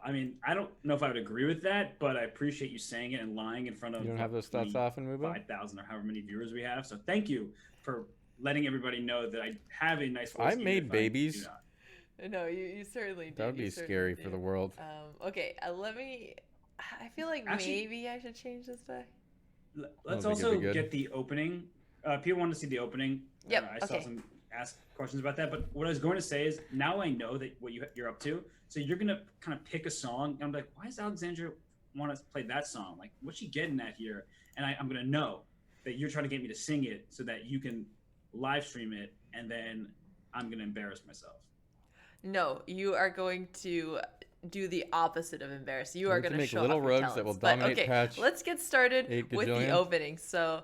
I mean, I don't know if I would agree with that, but I appreciate you saying it and lying in front of. You don't have those stats off in Mubo? 5,000 or however many viewers we have. So thank you for letting everybody know that I have a nice voice. I even made if babies. do not. No, you certainly did. That would you be certainly scary did. for the world. Okay, let me. I feel like Actually- maybe I should change this back. Let's Oh, we could be also good. get the opening. People want to see the opening. Yep, I saw okay. some ask questions about that. But what I was going to say is now I know that what you're up to. So you're gonna kind of pick a song, and I'm like, why does Alexandra want to play that song? Like, what's she getting at here? And I'm gonna know that you're trying to get me to sing it so that you can live stream it, and then I'm gonna embarrass myself. No, you are going to do the opposite of embarrass. You are going to make show little off your rogues talents. that will But, dominate okay, patch let's get started 8 with the gajillion. opening. So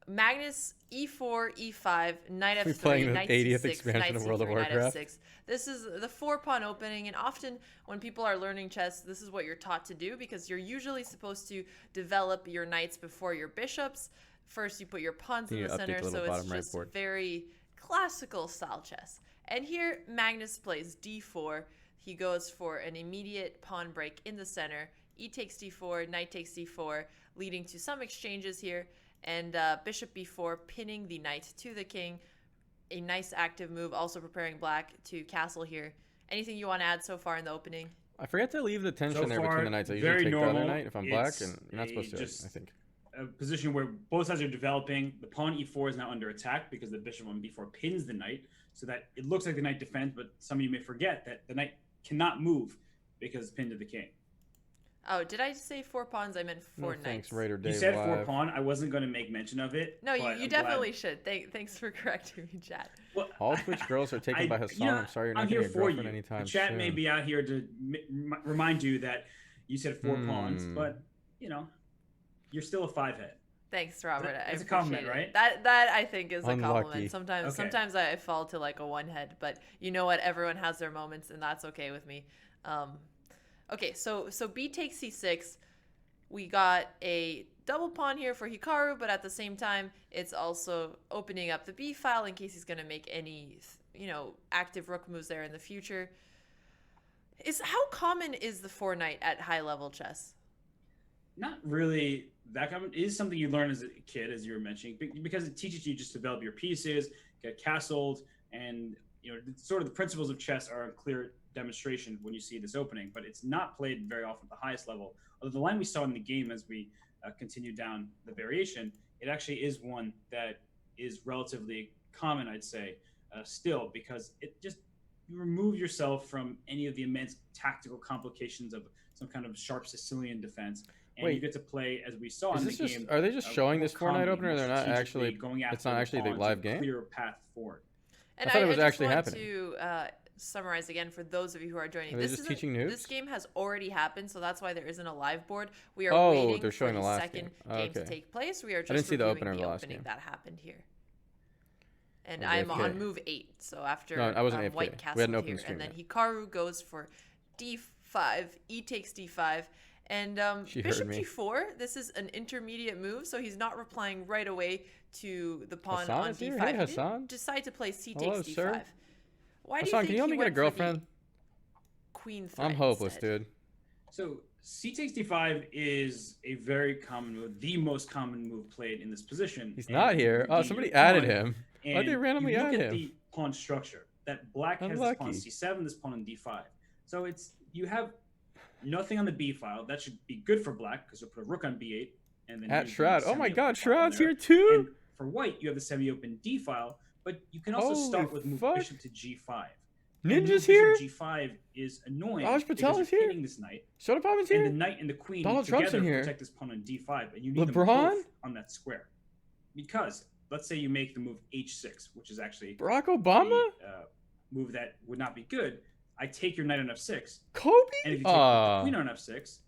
Magnus E4, E5, Knight We're F3, playing the Knight 80th C6, expansion Knight of World of C3, Knight Warcraft. F6. This is the 4-pawn opening, and often when people are learning chess, this is what you're taught to do because you're usually supposed to develop your knights before your bishops. First, you put your pawns in You the update center, the little so it's bottom right just board. very classical style chess. And here, Magnus plays d4. He goes for an immediate pawn break in the center. E takes d4, knight takes d4, leading to some exchanges here. And bishop b4, pinning the knight to the king. A nice active move, also preparing black to castle here. Anything you want to add so far in the opening? I forget to leave the tension So there far, between the knights. I very usually take the other normal. knight if I'm black, It's and you're not supposed to, just I think. a position where both sides are developing. The pawn e4 is now under attack because the bishop on b4 pins the knight, so that it looks like the knight defends, but some of you may forget that the knight cannot move because it's pinned to the king. Oh, did I say 4 pawns? I meant 4 No, knights. thanks, Raider You Dave said live. 4 pawn. I wasn't going to make mention of it. No, but you I'm definitely glad. should. Thanks for correcting me, Chad. Well, All Twitch girls are taken by Hassan. I'm sorry you're not I'm getting here a for girlfriend you. anytime The chat soon. may be out here to remind you that you said 4 pawns, but you're still a 5-head. Thanks, Robert. That's I a compliment, appreciate it. right? That I think is a Unlucky. compliment. Sometimes Okay. sometimes I fall to like a 1 head, but you know what? Everyone has their moments, and that's okay with me. Okay, so b takes c6. We got a double pawn here for Hikaru, but at the same time, it's also opening up the b file in case he's going to make any active rook moves there in the future. How common is the 4 knight at high level chess? Not really that common. It is something you learn as a kid, as you were mentioning, because it teaches you just to develop your pieces, get castled, and sort of the principles of chess are a clear demonstration when you see this opening. But it's not played very often at the highest level. Although the line we saw in the game as we continue down the variation, it actually is one that is relatively common, I'd say, still, because it just you remove yourself from any of the immense tactical complications of some kind of sharp Sicilian defense. And Wait, you get to play, as we saw Is in the this just, game. are they just showing more this 4 knight calmly, opener? more They're not strategically actually. going after It's not actually the pawns live and game. Clear path forward. And thought it was just actually want happening. to summarize again for those of you who are joining. Are they just teaching noobs? This game has already happened, so that's why there isn't a live board. We are Oh, waiting they're for showing the the last second game. game to Okay. take place. We are just didn't see the reviewing opener of the last opening game. that happened here. And Oh, I'm JFK. on move 8, so after No, I wasn't AFK. White We castle had an open here, stream and then yet. Hikaru goes for d5, e takes d5, and She heard bishop me. g4. This is an intermediate move, so he's not replying right away to the pawn Hassan on is d5. here? Hey, He didn't Hassan. decide to play c Hello, takes d5. sir. Why do you Hassan, think can you help he me get a went for the girlfriend? queen threat I'm hopeless, instead? dude. So c takes d5 is a very common move, the most common move played in this position. He's And not here. you Oh, gain somebody your added pawn, him. Why'd they and randomly you look add at him? the pawn structure. That black has this Unlucky. pawn c7, this pawn on d5. So you have nothing on the b file. That should be good for black because you'll put a rook on b8 and then At use the Shroud. Oh my semi-open god, pawn Shroud's there. here too? And for white, you have the semi-open d file, but you can also Holy start with move fuck. bishop to g5. And move Ninja's bishop here? G5 is annoying Raj because Patel you're is here? hitting this knight, Soda Pop's and the here? knight and the queen Donald Trump's together in here. protect this pawn on d5, and you need them LeBron? both on that square. Because let's say you make the move h6, which is actually Barack Obama? the move that would not be good. I take your knight on f6, Kobe? and if you take the queen on f6,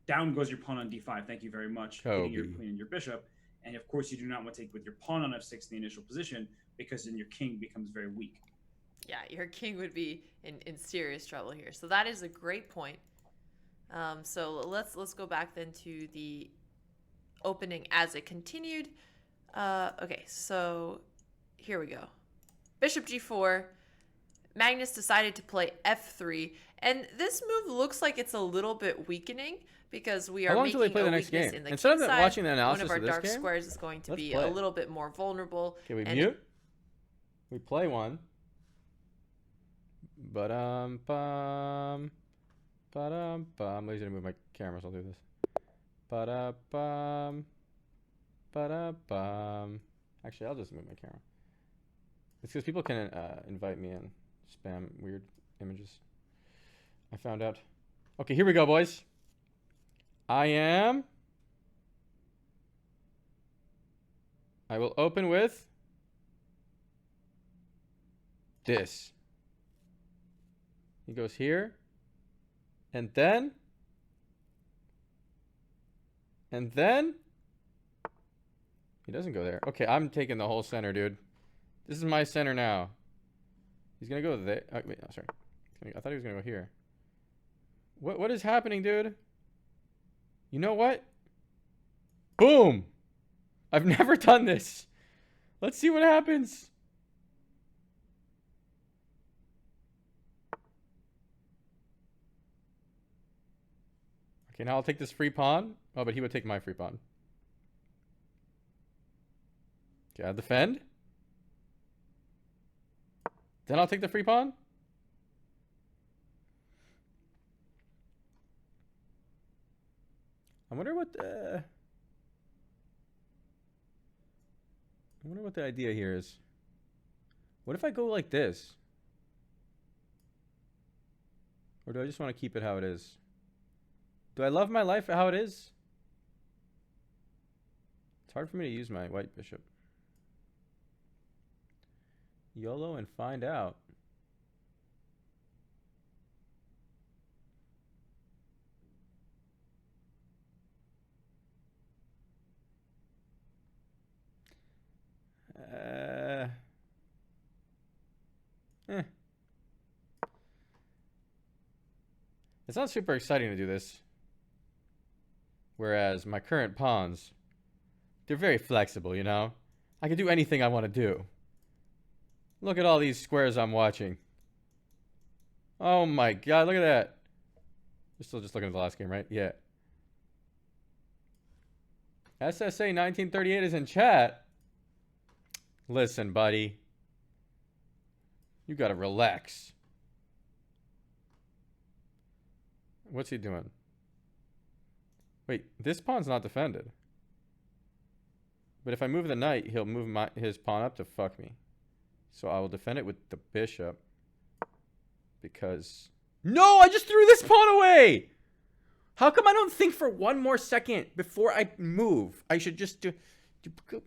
down goes your pawn on d5. Thank you very much, hitting your Kobe. queen and your bishop. And of course, you do not want to take with your pawn on f6 in the initial position because then your king becomes very weak. Yeah, your king would be in serious trouble here. So that is a great point. So let's go back then to the opening as it continued. Okay, so here we go. Bishop g4. Magnus decided to play f3, and this move looks like it's a little bit weakening because we are How long till they making play a the next weakness game? in the Instead of king side. watching the One analysis of our of this dark game, squares is going to let's be play a it. little bit more vulnerable. Okay, we and mute. We play one. Ba-dum bum. Ba-dum bum. I'm lazy to move my camera, so I'll do this. Ba-da bum. Ba-da bum. Actually, I'll just move my camera. It's because people can invite me and spam weird images. I found out. Okay, here we go, boys. I will open with this. He goes here. And then he doesn't go there. Okay, I'm taking the whole center, dude. This is my center now. He's gonna go there. Oh, wait, no, sorry. I thought he was gonna go here. What is happening, dude? You know what? Boom! I've never done this. Let's see what happens. Okay, now I'll take this free pawn. Oh, but he would take my free pawn. Okay, I'll defend. Then I'll take the free pawn. I wonder what the idea here is. What if I go like this? Or do I just want to keep it how it is? Do I love my life how it is? It's hard for me to use my white bishop. YOLO and find out. It's not super exciting to do this. Whereas my current pawns, they're very flexible, you know? I can do anything I want to do. Look at all these squares I'm watching. Oh my god, look at that. You're still just looking at the last game, right? Yeah. SSA 1938 is in chat. Listen, buddy. You gotta relax. What's he doing? Wait, this pawn's not defended. But if I move the knight, he'll move his pawn up to fuck me. So I will defend it with the bishop. Because... No! I just threw this pawn away! How come I don't think for one more second before I move? I should just do... I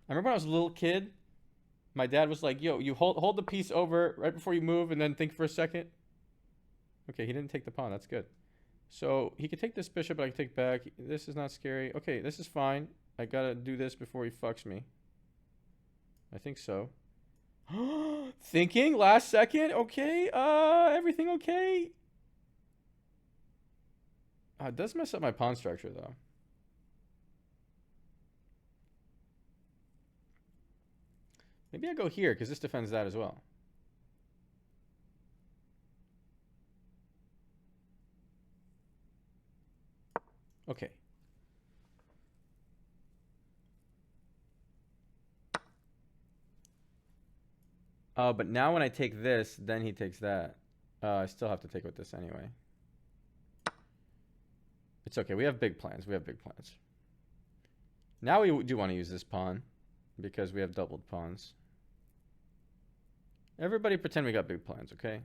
remember when I was a little kid, my dad was like, yo, you hold the piece over right before you move and then think for a second. Okay, he didn't take the pawn. That's good. So he could take this bishop, but I can take back. This is not scary. Okay, this is fine. I gotta do this before he fucks me. I think so. Thinking last second. Okay, everything okay? It does mess up my pawn structure though. Maybe I go here because this defends that as well. Okay. Oh, but now when I take this, then he takes that. I still have to take with this anyway. It's okay. We have big plans. We have big plans. Now we do want to use this pawn because we have doubled pawns. Everybody pretend we got big plans, okay?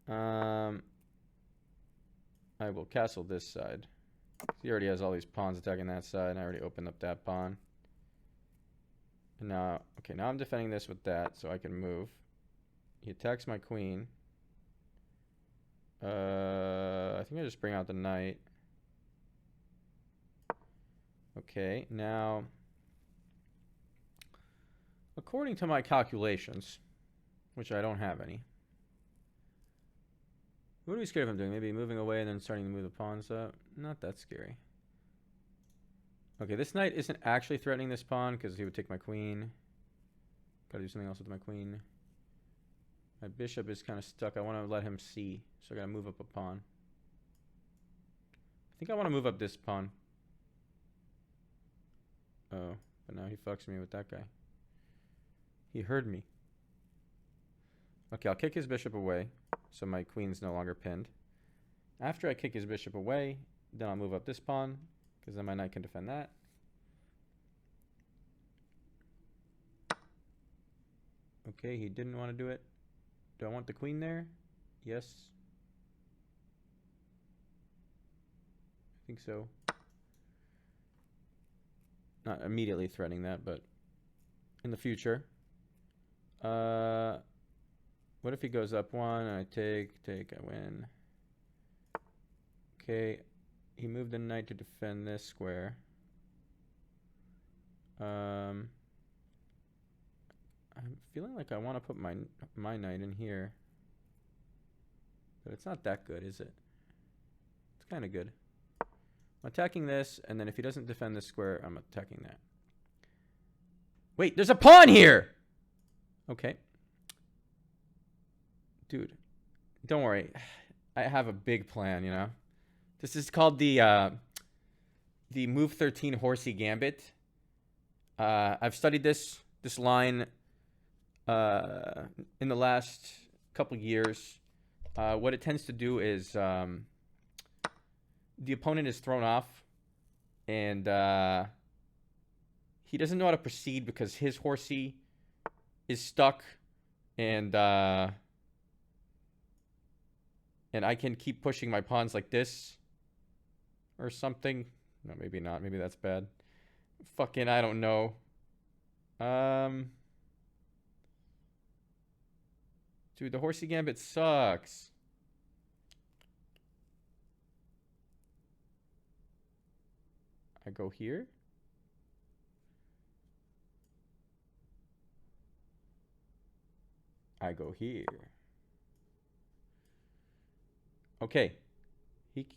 I will castle this side. He already has all these pawns attacking that side, and I already opened up that pawn. And now, okay, now I'm defending this with that, so I can move. He attacks my queen. I think I just bring out the knight. Okay, now, according to my calculations, which I don't have any, what are we scared of him doing? Maybe moving away and then starting to move the pawns up? Not that scary. Okay, this knight isn't actually threatening this pawn because he would take my queen. Gotta do something else with my queen. My bishop is kind of stuck. I want to let him see, so I gotta move up a pawn. I think I want to move up this pawn. Oh, but now he fucks me with that guy. He heard me. Okay, I'll kick his bishop away, so my queen's no longer pinned. After I kick his bishop away, then I'll move up this pawn, because then my knight can defend that. Okay, he didn't want to do it. Do I want the queen there? Yes. I think so. Not immediately threatening that, but in the future. What if he goes up one and I take, I win. Okay, he moved the knight to defend this square. I'm feeling like I want to put my knight in here. But it's not that good, is it? It's kind of good. I'm attacking this, and then if he doesn't defend this square, I'm attacking that. Wait, there's a pawn here! Okay. Dude, don't worry. I have a big plan, you know? This is called the move 13 horsey gambit. I've studied this line in the last couple years. What it tends to do is the opponent is thrown off, and he doesn't know how to proceed because his horsey is stuck, and I can keep pushing my pawns like this or something. No, maybe not. Maybe that's bad. Fucking, I don't know. Dude, the horsey gambit sucks. I go here. I go here. Okay. He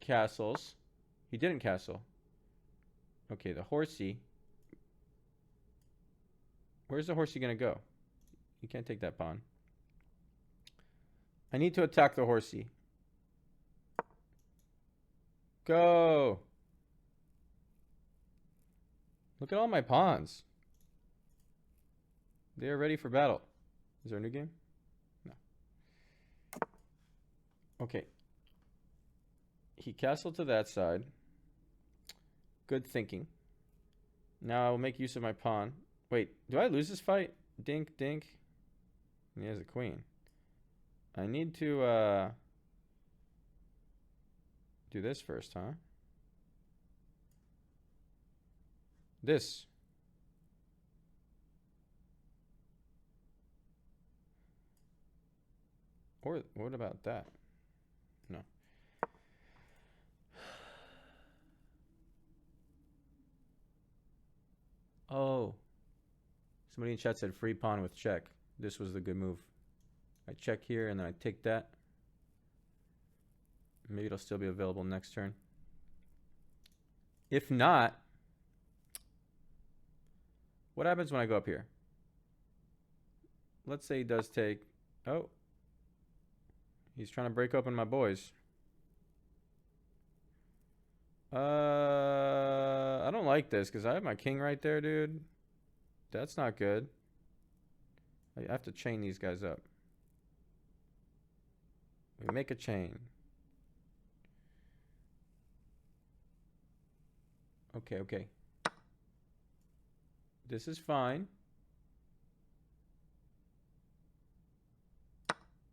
castles. He didn't castle. Okay, the horsey. Where's the horsey gonna go? You can't take that pawn. I need to attack the horsey. Go! Look at all my pawns. They are ready for battle. Is there a new game? No. Okay. He castled to that side. Good thinking. Now I'll make use of my pawn. Wait, do I lose this fight? Dink, dink. He has a queen. I need to do this first, huh? This. Or what about that? No. Oh. Somebody in chat said free pawn with check. This was the good move. I check here and then I take that. Maybe it'll still be available next turn. If not, what happens when I go up here? Let's say he does take... Oh. He's trying to break open my boys. I don't like this because I have my king right there, dude. That's not good. I have to chain these guys up. We make a chain. Okay, okay. This is fine.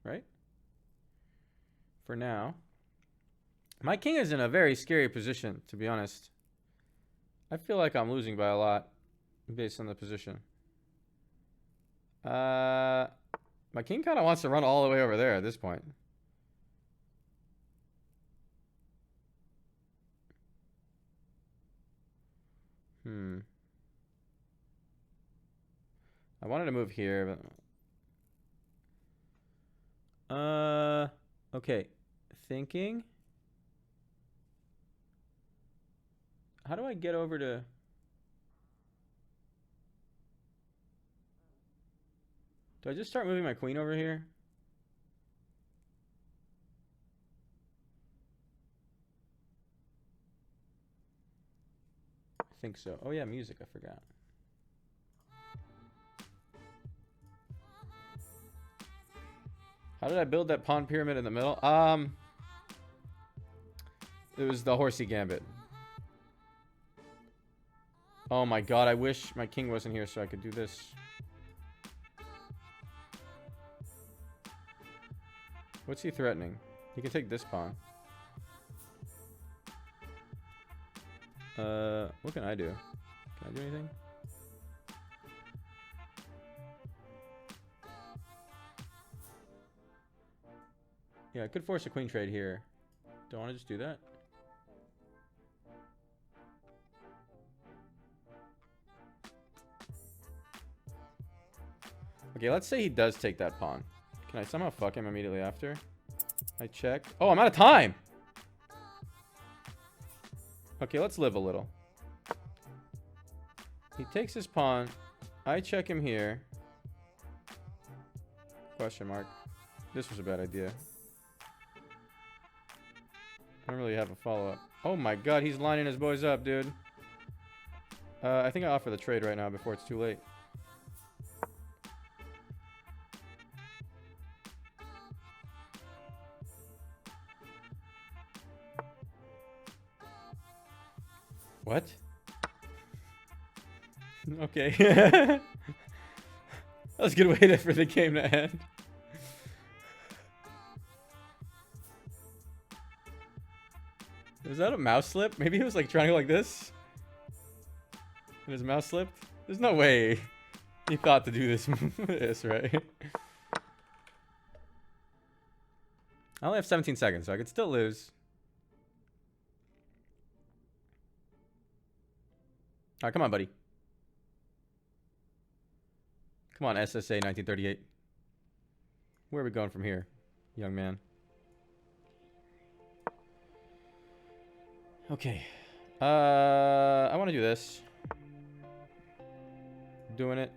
Right? For now. My king is in a very scary position, to be honest. I feel like I'm losing by a lot based on the position. My king kind of wants to run all the way over there at this point. I wanted to move here, but... Okay. Thinking. How do I get over to... Do I just start moving my queen over here? I think so. Oh yeah, music, I forgot. How did I build that pawn pyramid in the middle? It was the horsey gambit. Oh my god, I wish my king wasn't here so I could do this. What's he threatening? He can take this pawn. What can I do? Can I do anything? Yeah, I could force a queen trade here. Don't want to just do that. Okay, let's say he does take that pawn. Can I somehow fuck him immediately after? I check. Oh, I'm out of time! Okay, let's live a little. He takes his pawn. I check him here. Question mark. This was a bad idea. I don't really have a follow-up. Oh my god, he's lining his boys up, dude. I think I offer the trade right now before it's too late. What? Okay. That was a good way for the game to end. Was that a mouse slip? Maybe he was like trying to go like this. And his mouse slipped? There's no way he thought to do this, right? I only have 17 seconds, so I could still lose. Alright, come on, buddy. Come on, SSA 1938. Where are we going from here, young man? Okay. I want to do this. Doing it.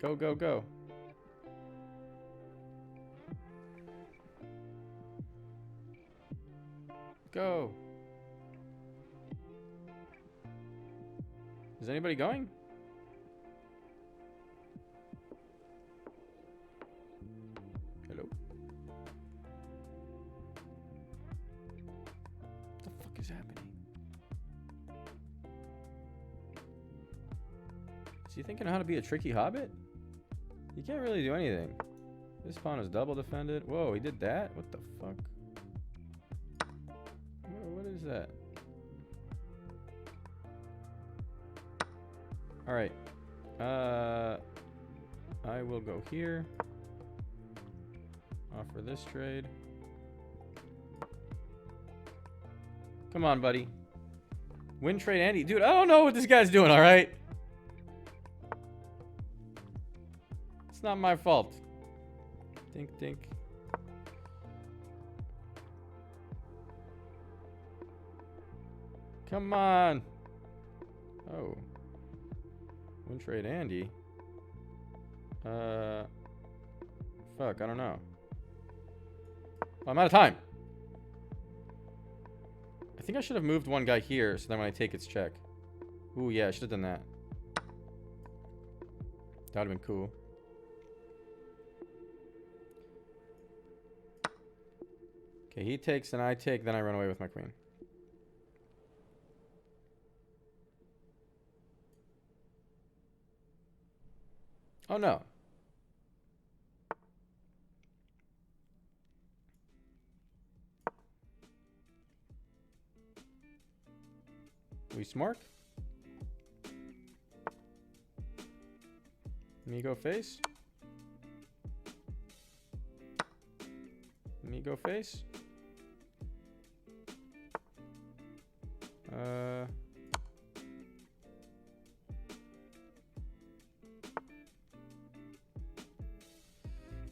Go, go, go. Go. Is anybody going? Hello. What the fuck is happening? Is he thinking how to be a tricky hobbit? He can't really do anything. This pawn is double defended. Whoa, he did that? What the fuck? What is that? Alright. I will go here. Offer this trade. Come on, buddy. Win trade Andy. Dude, I don't know what this guy's doing, alright? It's not my fault. Dink, dink. Come on. Oh. Win trade Andy. Fuck, I don't know. Oh, I'm out of time. I think I should have moved one guy here, so then when I take its check. Ooh, yeah, I should have done that. That would have been cool. Okay, he takes and I take, then I run away with my queen. Oh no. We smart? Me go face? Me go face?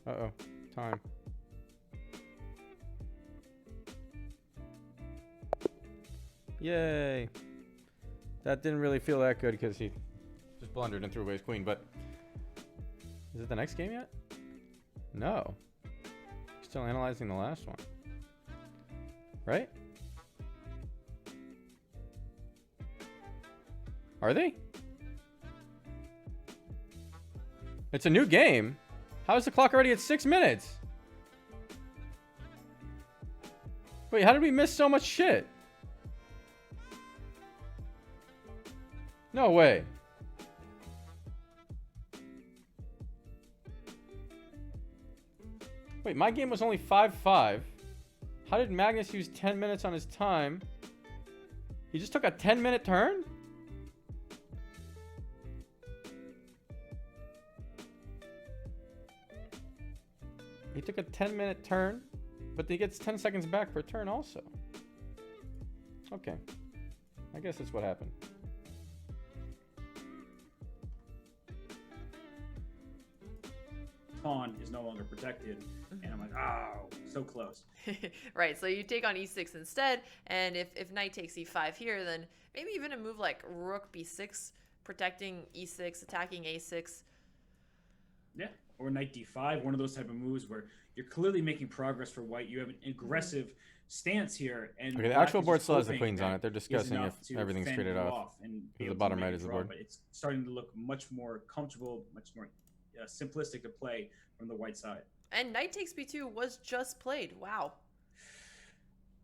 Uh-oh. Time. Yay. That didn't really feel that good because he just blundered and threw away his queen, but... Is it the next game yet? No. Still analyzing the last one. Right? Are they? It's a new game. How is the clock already at 6 minutes? Wait, how did we miss so much shit? No way. Wait, my game was only 5-5. How did Magnus use 10 minutes on his time? He just took a 10-minute turn? He took a 10-minute turn, but he gets 10 seconds back per turn also. Okay. I guess that's what happened. Pawn is no longer protected. And I'm like, oh, so close. Right, so you take on e6 instead, and if knight takes e5 here, then maybe even a move like rook b6, protecting e6, attacking a6. Yeah, or knight d5, one of those type of moves where you're clearly making progress for white. You have an aggressive stance here. And Okay, the actual board still has the queens on it. They're discussing if everything's traded off. And the bottom right is the board. But it's starting to look much more comfortable, much more simplistic to play from the white side. And knight takes b2 was just played. Wow.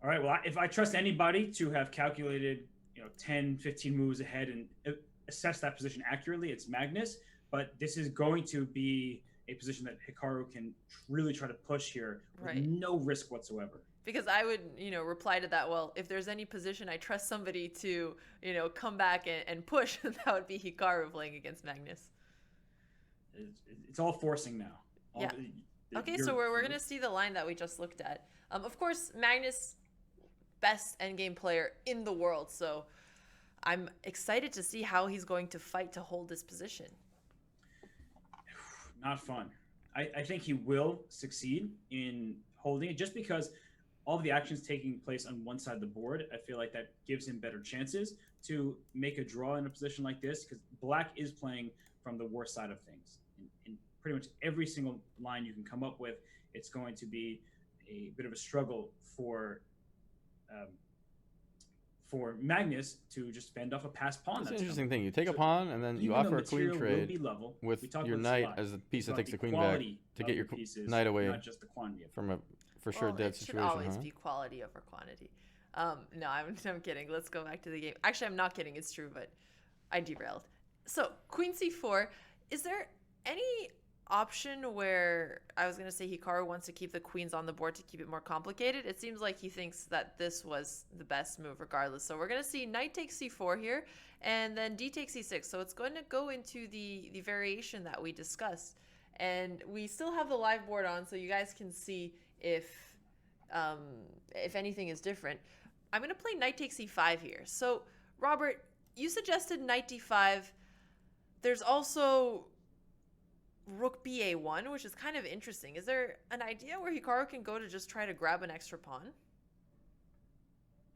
All right, well, if I trust anybody to have calculated, 10, 15 moves ahead and assess that position accurately, it's Magnus. But this is going to be a position that Hikaru can really try to push here with no risk whatsoever. Because I would, reply to that, well, if there's any position I trust somebody to, come back and push, that would be Hikaru playing against Magnus. It's all forcing now. Yeah. Okay, so we're going to see the line that we just looked at. Of course, Magnus, best endgame player in the world, so I'm excited to see how he's going to fight to hold this position. Not fun. I think he will succeed in holding it just because all of the actions taking place on one side of the board, I feel like that gives him better chances to make a draw in a position like this because black is playing from the worst side of things. In pretty much every single line you can come up with, it's going to be a bit of a struggle for Magnus to just fend off a passed pawn. That's an interesting thing. You take a pawn and then you offer a queen trade with your knight as the piece that takes the queen back to get your knight away from a for sure dead situation. It should always be quality over quantity. No, I'm kidding. Let's go back to the game. Actually, I'm not kidding. It's true, but I derailed. So queen c4. Is there any option where I was going to say Hikaru wants to keep the queens on the board to keep it more complicated? It seems like he thinks that this was the best move regardless. So we're going to see knight takes c4 here and then d takes e6. So it's going to go into the variation that we discussed. And we still have the live board on so you guys can see if anything is different. I'm going to play knight takes e5 here. So Robert, you suggested knight d5. There's also rook ba1, which is kind of interesting. Is there an idea where Hikaru can go to just try to grab an extra pawn?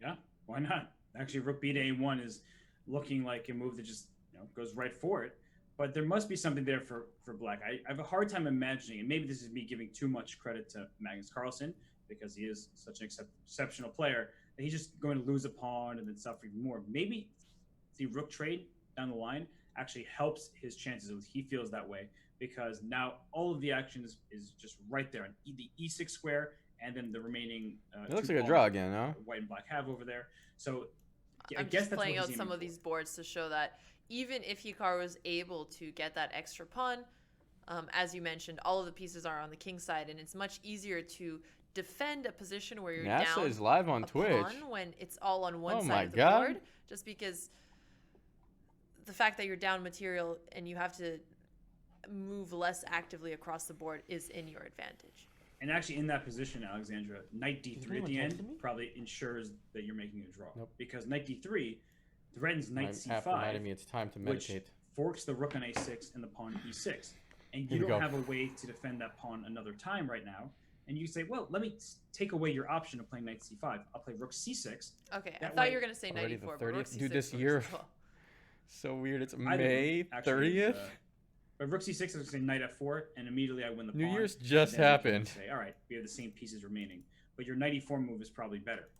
Yeah, why not? Actually, rook b to a1 is looking like a move that just goes right for it. But there must be something there for black. I have a hard time imagining, and maybe this is me giving too much credit to Magnus Carlsen because he is such an exceptional player, that he's just going to lose a pawn and then suffer even more. Maybe the rook trade down the line actually helps his chances. He feels that way because now all of the action is just right there on the e6 square and then the remaining it looks like a draw again, no? White and black have over there. So I guess just playing out some of these boards to show that even if Hikaru was able to get that extra pawn, as you mentioned, all of the pieces are on the king side, and it's much easier to defend a position where you're NASA down is live on a Twitch pawn when it's all on one side of the board, just because the fact that you're down material and you have to move less actively across the board is in your advantage. And actually, in that position, Alexandra, knight d3 at the end probably ensures that you're making a draw. Nope. Because knight d3 threatens knight c5, after reminding me it's time to meditate. Which forks the rook on a6 and the pawn on e6. And you don't have a way to defend that pawn another time right now. And you say, well, let me take away your option of playing knight c5. I'll play rook c6. Okay, I thought you were going to say knight e4, but rook c6. Dude, this year, so weird. It's May 30th. But rook c6 is going to say knight f4, and immediately I win the pawn. New Year's just happened. Say, all right, we have the same pieces remaining. But your knight e4 move is probably better.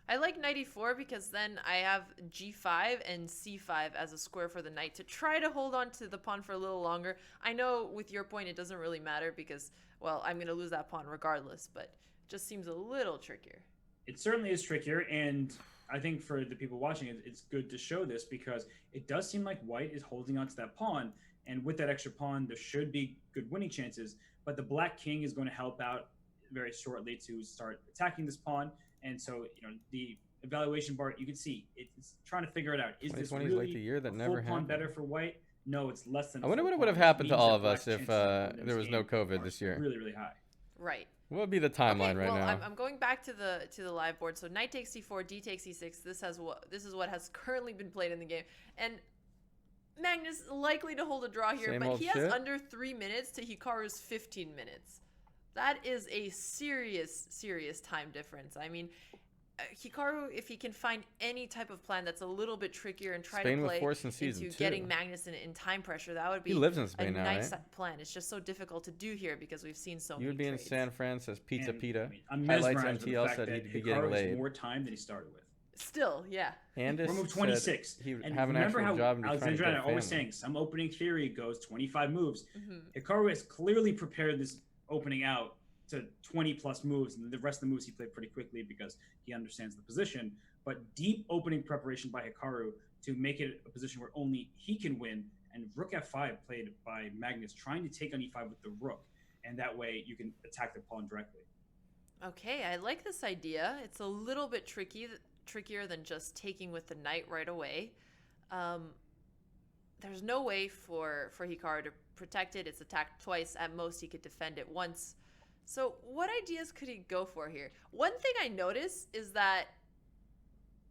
I like knight e4 because then I have g5 and c5 as a square for the knight to try to hold on to the pawn for a little longer. I know with your point it doesn't really matter because, well, I'm going to lose that pawn regardless, but it just seems a little trickier. It certainly is trickier, and I think for the people watching, it's good to show this because it does seem like white is holding onto that pawn, and with that extra pawn, there should be good winning chances. But the black king is going to help out very shortly to start attacking this pawn, and so the evaluation bar, you can see it's trying to figure it out. Is this 2020 is really like the year that a never full pawn happened. better for white? No, it's less than. I wonder a what full would have pawn, which happened to means all that of black us if chances of winning there this was no game COVID are this year. really, really high. Right. What would be the timeline right well, now? I'm going back to the live board. So knight takes c4, d takes e6. This is what has currently been played in the game, and Magnus likely to hold a draw here, Same but old he has shit? under 3 minutes to Hikaru's 15 minutes. That is a serious time difference. I mean, Hikaru, if he can find any type of plan that's a little bit trickier and try Spain to was play forced in season into 2. getting Magnus in time pressure, that would be He lives in a Spain now, nice right? plan. It's just so difficult to do here because we've seen so You many would be in trades. San Fran, says Pizza And, Pita. I mean, I'm Highlights mesmerized with the MTL fact said that he'd be getting Hikaru laid. has more time than he started with. Still, yeah. Andis We're move said 26. he would And have an remember actual how job and be trying to Alexandra and I get are always family. saying some opening theory goes 25 moves. Mm-hmm. Hikaru has clearly prepared this opening out to 20 plus moves, and the rest of the moves he played pretty quickly because he understands the position. But deep opening preparation by Hikaru to make it a position where only he can win, and rook f5 played by Magnus trying to take on e5 with the rook, and that way you can attack the pawn directly. Okay, I like this idea. It's a little bit trickier than just taking with the knight right away. There's no way for Hikaru to protect it. It's attacked twice. At most, he could defend it once. So what ideas could he go for here? One thing I notice is that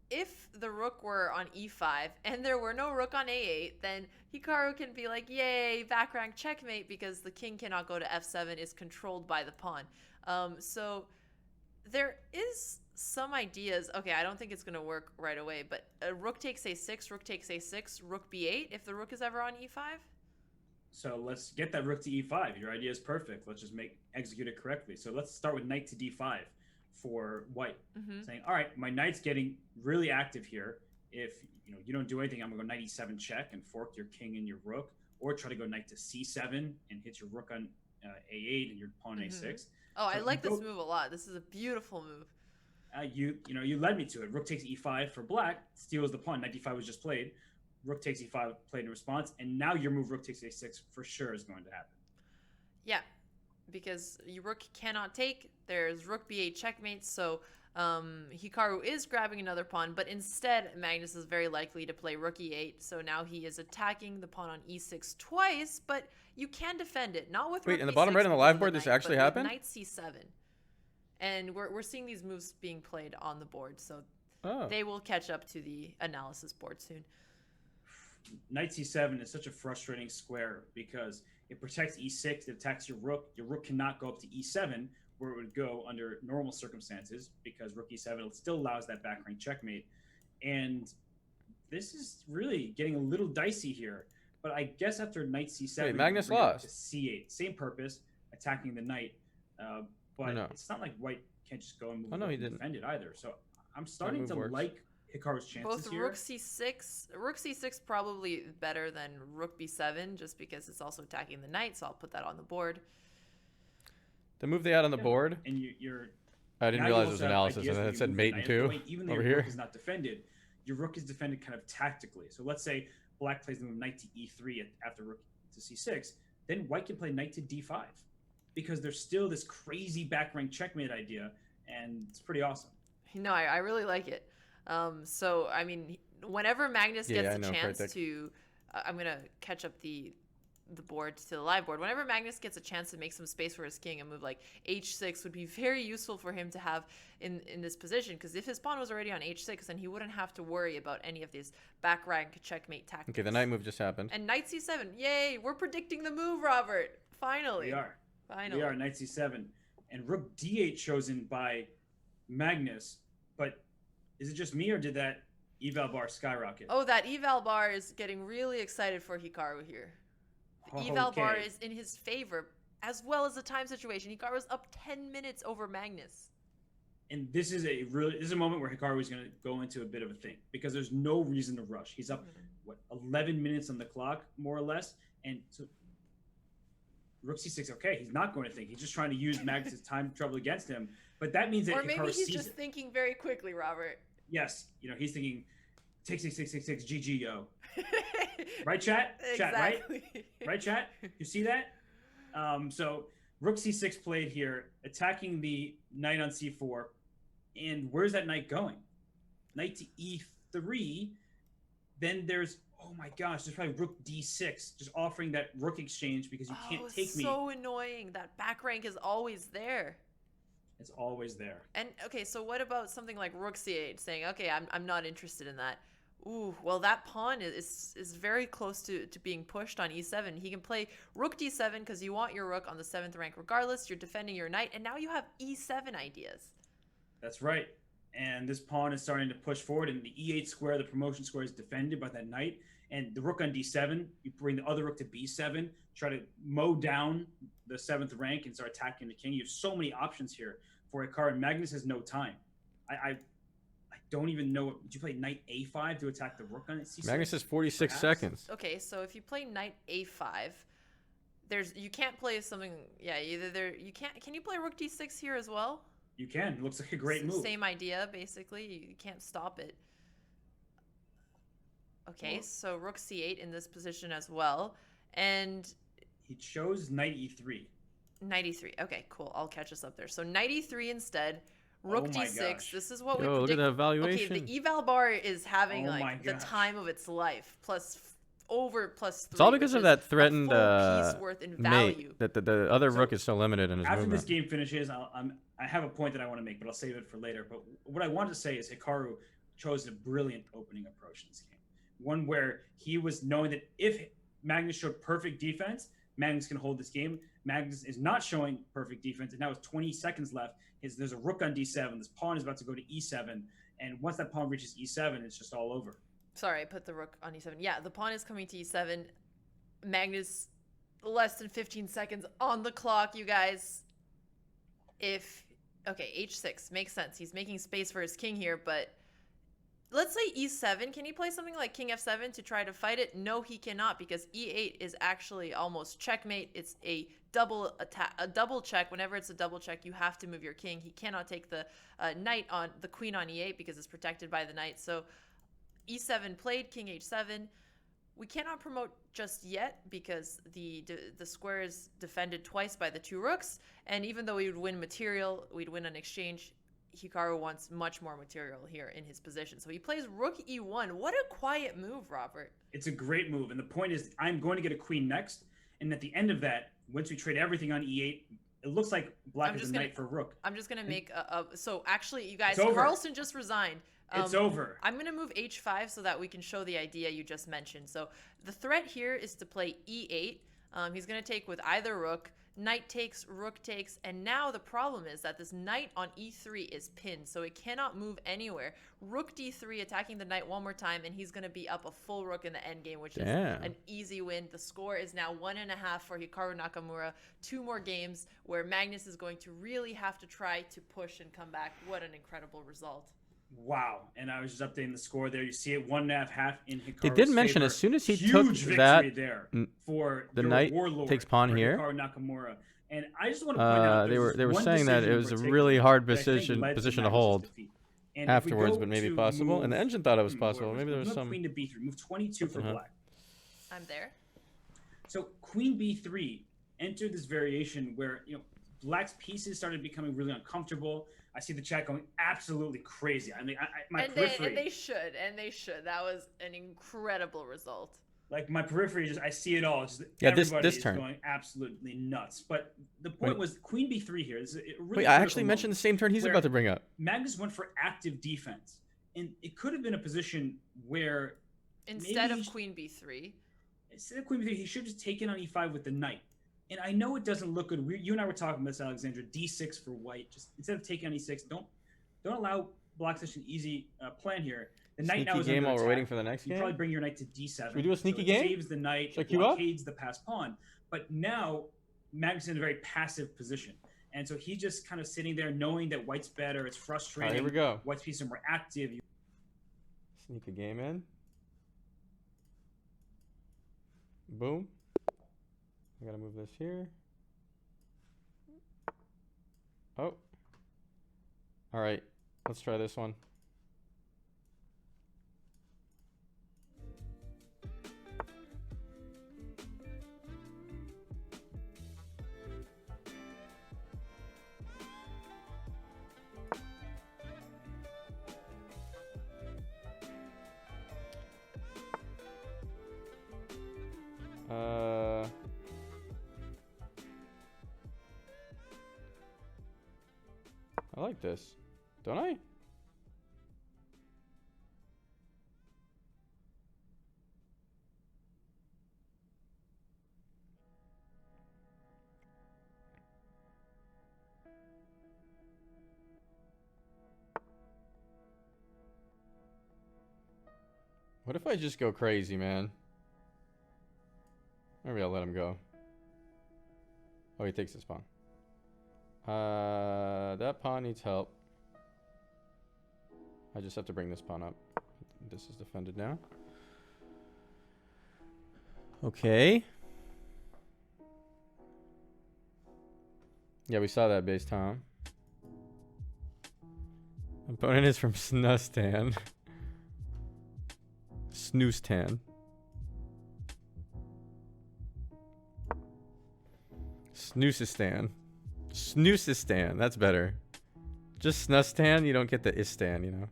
if the rook were on e5 and there were no rook on a8, then Hikaru can be like, yay, back rank checkmate, because the king cannot go to f7, is controlled by the pawn. So there is some ideas. Okay, I don't think it's going to work right away, but rook takes a6, rook takes a6, rook b8 if the rook is ever on e5. So let's get that rook to e5. Your idea is perfect. Let's just execute it correctly. So let's start with knight to d5 for white. Mm-hmm. Saying, all right, my knight's getting really active here. If you don't do anything, I'm gonna go knight e7 check and fork your king and your rook, or try to go knight to c7 and hit your rook on a8 and your pawn Mm-hmm. a6. Oh, So I like you this go- move a lot. This is a beautiful move. You led me to it. Rook takes e5 for black, steals the pawn. Knight d5 was just played. Rook takes e5 played in response, and now your move rook takes a6 for sure is going to happen. Yeah, because your rook cannot take. There's rook b8 checkmate, so Hikaru is grabbing another pawn, but instead Magnus is very likely to play rook e8, so now he is attacking the pawn on e6 twice, but you can defend it, not with Wait, rook in the b6 bottom right on the because live of board, this knight, actually but with happened? knight c7. And we're seeing these moves being played on the board, so Oh. they will catch up to the analysis board soon. Knight c7 is such a frustrating square because it protects e6, it attacks your rook. Your rook cannot go up to e7, where it would go under normal circumstances, because rook e7 still allows that back rank checkmate. And this is really getting a little dicey here. But I guess after knight c7, Wait, Magnus you bring it lost. to c8. Same purpose, attacking the knight. But no. it's not like white can't just go and move Oh, no, up he and didn't. defend it either. So I'm starting move to works. like Hikaru's chances Both here. rook c6 probably better than rook b7, just because it's also attacking the knight, so I'll put that on the board. The move they had on the board, And you're I didn't now you realize it also was have analysis, ideas and then where it you said move mate the and knight out two the way, even though over your here. rook is not defended. Your rook is defended kind of tactically. So let's say black plays the move knight to e3 after rook to c6, then white can play knight to d5, because there's still this crazy back rank checkmate idea, and it's pretty awesome. No, I really like it. So, I mean, whenever Magnus Yeah, gets I a know, chance Kartik. to... I'm going to catch up the board to the live board. Whenever Magnus gets a chance to make some space for his king, a move like h6 would be very useful for him to have in this position, because if his pawn was already on h6, then he wouldn't have to worry about any of these back rank checkmate tactics. Okay, the knight move just happened. And knight c7. Yay! We're predicting the move, Robert. Finally. We are. Finally. We are knight c7, and rook d8 chosen by Magnus. But is it just me, or did that eval bar skyrocket? Oh, that eval bar is getting really excited for Hikaru here. The eval bar Okay. is in his favor, as well as the time situation. Hikaru's up 10 minutes over Magnus. And this is a moment where Hikaru is going to go into a bit of a thing, because there's no reason to rush. He's up 11 minutes on the clock, more or less, and so rook c6. Okay, he's not going to think. He's just trying to use Magnus's time trouble against him. But that means that Or maybe Hikaru he's sees just it. thinking very quickly, Robert. yes, you know, he's thinking, take 6 GG yo. Right, chat? Chat, right? Exactly. Right, chat? You see that? So rook c6 played here, attacking the knight on c4. And where's that knight going? Knight to e3. Then there's, oh my gosh, there's probably rook d6, just offering that rook exchange because you can't take me. So annoying. That back rank is always there. It's always there. And okay, so what about something like rook c8, saying, okay, I'm not interested in that. Ooh, well, that pawn is very close to being pushed on e7. He can play rook d7 because you want your rook on the 7th rank regardless. You're defending your knight, and now you have e7 ideas. That's right. And this pawn is starting to push forward, and the e8 square, the promotion square, is defended by that knight. And the rook on d7, you bring the other rook to b7, try to mow down the 7th rank and start attacking the king. You have so many options here for Hikaru, and Magnus has no time. I don't even know. Did you play knight a5 to attack the rook on c6? Magnus has 46 seconds. Okay, so if you play knight a5, you can't play something. Yeah, you can't. Can you play rook d6 here as well? You can. It looks like a great move. Same idea, basically. You can't stop it. Okay, so rook c8 in this position as well, and he chose knight e3. Knight e3. Okay, cool. I'll catch us up there. So knight e3 instead. Rook d6. Gosh. This is what we Look at that evaluation. Okay, the eval bar is having the time of its life. Plus 3. It's all because of that threatened piece worth in value. Mate. The other rook is so limited in his after movement. This game finishes, I have a point that I want to make, but I'll save it for later. But what I wanted to say is Hikaru chose a brilliant opening approach in this game. One where he was knowing that if Magnus showed perfect defense, Magnus can hold this game. Magnus is not showing perfect defense, and now with 20 seconds left, there's a rook on d7. This pawn is about to go to e7, and once that pawn reaches e7, it's just all over. Sorry, I put the rook on e7. Yeah, the pawn is coming to e7. Magnus, less than 15 seconds on the clock, you guys. Okay, h6 makes sense. He's making space for his king here, but let's say e7. Can he play something like king f7 to try to fight it? No, he cannot, because e8 is actually almost checkmate. It's a double attack, a double check. Whenever it's a double check, you have to move your king. He cannot take the the queen on e8 because it's protected by the knight. So e7 played, king h7. We cannot promote just yet because the square is defended twice by the two rooks, and even though we would win material, we'd win an exchange. Hikaru wants much more material here in his position. So he plays rook e1. What a quiet move, Robert. It's a great move. And the point is, I'm going to get a queen next. And at the end of that, once we trade everything on e8, it looks like black is a knight for rook. I'm just going to make so actually, you guys, Carlson just resigned. It's over. I'm going to move h5 so that we can show the idea you just mentioned. So the threat here is to play e8. He's going to take with either rook. Knight takes, rook takes, and now the problem is that this knight on e3 is pinned, so it cannot move anywhere. Rook d3 attacking the knight one more time, and he's going to be up a full rook in the endgame, which is an easy win. The score is now 1.5 for Hikaru Nakamura. 2 more games where Magnus is going to really have to try to push and come back. What an incredible result. Wow. And I was just updating the score there. You see it 1.5 in Hikaru's They did mention favor. as soon as he Huge took victory that, there for the your knight warlord, takes pawn for here. Hikaru Nakamura. And I just want to point out they were saying that it was a really hard position to hold afterwards, but maybe possible. And the engine thought it was possible. Maybe there was some. Queen to b3, move 22 for black. I'm there. So queen b3 entered this variation where black's pieces started becoming really uncomfortable. I see the chat going absolutely crazy. I mean, my periphery. And they should. That was an incredible result. Like my periphery, I see it all. This is turn going absolutely nuts. But the point was queen b3 here. This is a really Wait, I actually mentioned the same turn he's about to bring up. Magnus went for active defense, and it could have been a position where instead of queen b3, he should have just taken on e5 with the knight. And I know it doesn't look good. You and I were talking about this, Alexandra. D6 for white. Just instead of taking on e6, don't allow black such an easy plan here. The knight now is game under while attack. we're waiting for the next game. You probably bring your knight to d7. Should we do a sneaky so game? It saves the knight. Check It blockades the passed pawn. But now Magnus is in a very passive position, and so he's just kind of sitting there, knowing that white's better. It's frustrating. Here we go. White's pieces are more active. Sneak a game in. Boom. I gotta move this here. Oh. All right. Let's try this one. like this. Don't I? What if I just go crazy, man? Maybe I'll let him go. Oh, he takes his pawn. That pawn needs help. I just have to bring this pawn up. This is defended now. Okay. Yeah, we saw that base, Tom. Opponent is from Snustan. Snoostan. Snoosistan. Snoosistan. That's better. Just Snustan, you don't get the Istan, you know.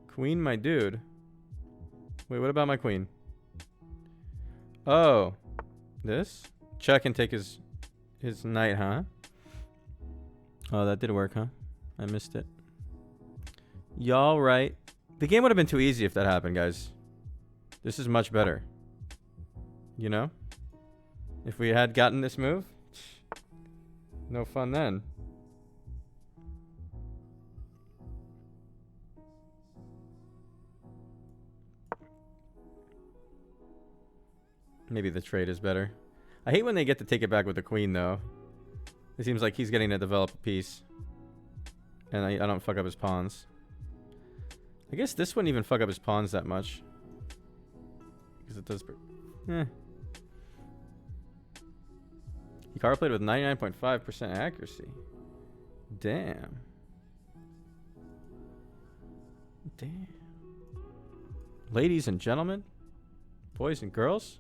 Queen, my dude. Wait, what about my queen? Oh. This? Check and take his knight, huh? Oh, that did work, huh? I missed it. Y'all right. The game would have been too easy if that happened, guys. This is much better. You know? If we had gotten this move, no fun then. Maybe the trade is better. I hate when they get to take it back with the queen, though. It seems like he's getting to develop a piece. And I don't fuck up his pawns. I guess this wouldn't even fuck up his pawns that much. Because it does... He card played with 99.5% accuracy. Damn. Damn. Ladies and gentlemen. Boys and girls.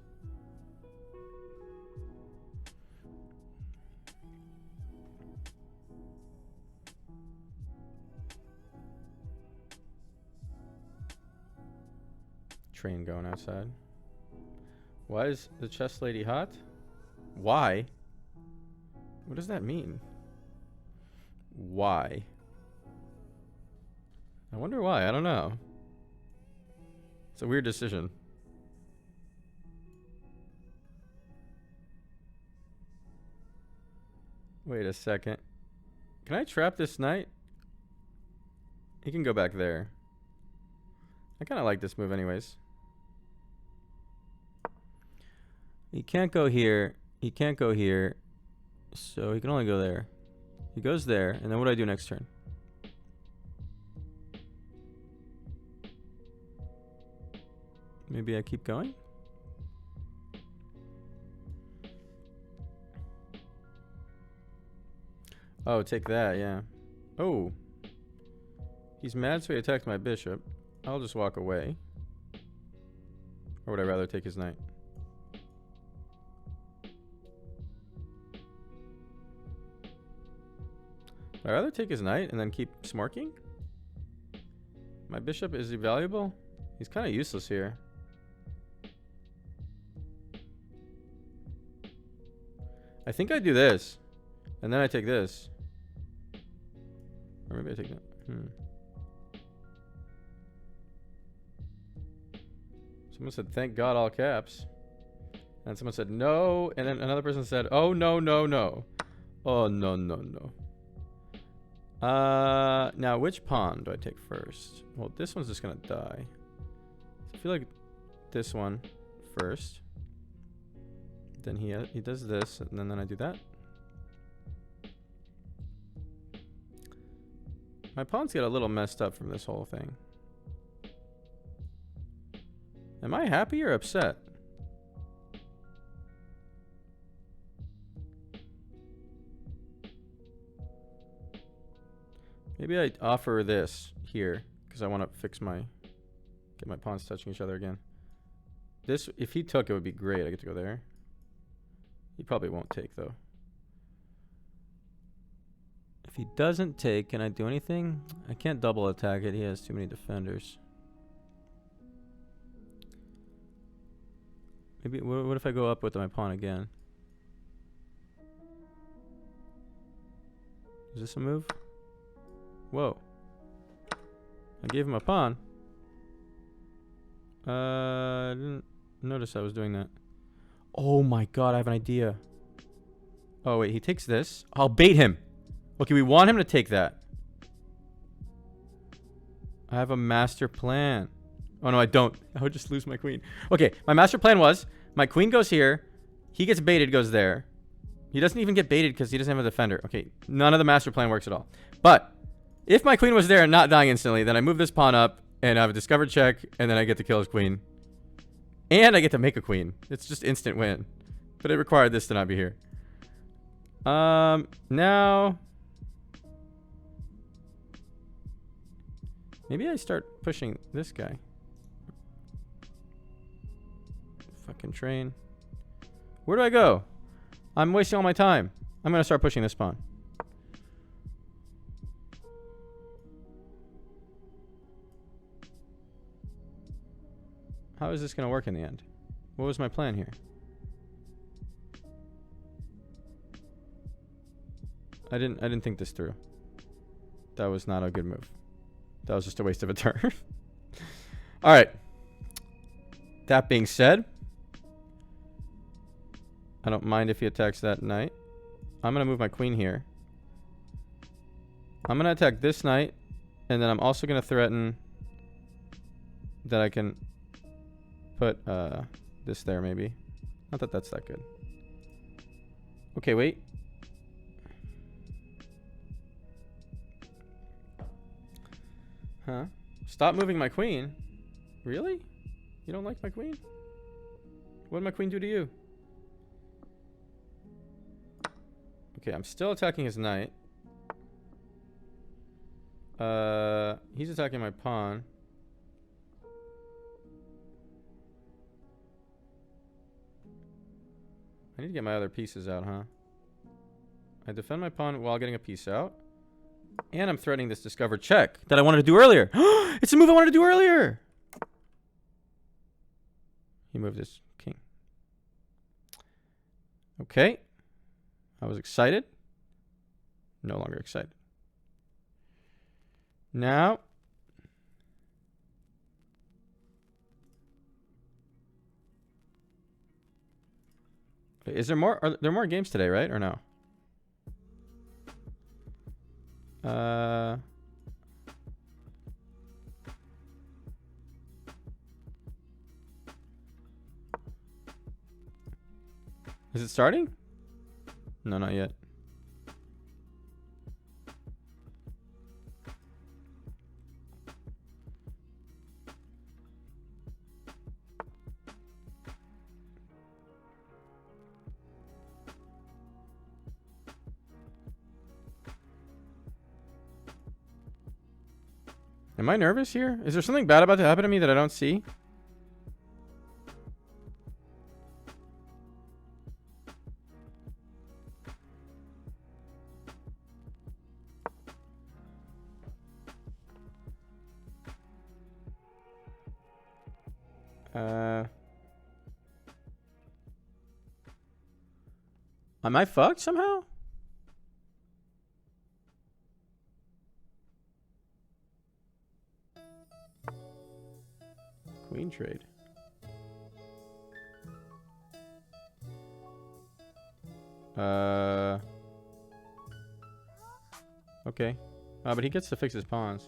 Train going outside. Why is the chess lady hot? Why? What does that mean? Why? I wonder why. I don't know. It's a weird decision. Wait a second. Can I trap this knight? He can go back there. I kind of like this move anyways. He can't go here. He can't go here. So he can only go there. He goes there. And then what do I do next turn? Maybe I keep going? Oh, take that, yeah. Oh. He's mad, so he attacked my bishop. I'll just walk away. Or would I rather take his knight? Would I rather take his knight and then keep smirking? My bishop, is he valuable? He's kind of useless here. I think I do this. And then I take this. Or maybe I take that. Someone said, thank God, all caps. And someone said, no. And then another person said, oh, no, no, no. Oh, no, no, no. Now, which pawn do I take first? Well, this one's just going to die. I feel like this one first. Then he does this, and then I do that. My pawns get a little messed up from this whole thing. Am I happy or upset? Maybe I offer this here because I want to get my pawns touching each other again. This, if he took, it would be great. I get to go there. He probably won't take though. If he doesn't take, can I do anything? I can't double attack it. He has too many defenders. Maybe, what if I go up with my pawn again? Is this a move? Whoa. I gave him a pawn. I didn't notice I was doing that. Oh my god, I have an idea. Oh wait, he takes this. I'll bait him. Okay, we want him to take that. I have a master plan. Oh no, I don't. I would just lose my queen. Okay, my master plan was my queen goes here. He gets baited, goes there. He doesn't even get baited because he doesn't have a defender. Okay, none of the master plan works at all. But if my queen was there and not dying instantly, then I move this pawn up and I have a discovered check, and then I get to kill his queen. And I get to make a queen. It's just instant win. But it required this to not be here. Now... maybe I start pushing this guy. Fucking train. Where do I go? I'm wasting all my time. I'm gonna start pushing this pawn. How is this gonna work in the end? What was my plan here? I didn't think this through. That was not a good move. That was just a waste of a turn. All right. That being said, I don't mind if he attacks that knight. I'm going to move my queen here. I'm going to attack this knight, and then I'm also going to threaten that I can put this there maybe. Not that that's that good. Okay, wait. Huh? Stop moving my queen. Really? You don't like my queen? What did my queen do to you? Okay, I'm still attacking his knight. He's attacking my pawn. I need to get my other pieces out, huh? I defend my pawn while getting a piece out. And I'm threatening this discovered check that I wanted to do earlier. It's a move I wanted to do earlier. He moved his king. Okay. I was excited. No longer excited. Now. Is there more? Are there more games today, right? Or no? Is it starting? No, not yet. Am I nervous here? Is there something bad about to happen to me that I don't see? Am I fucked somehow? Queen trade. Okay. But he gets to fix his pawns.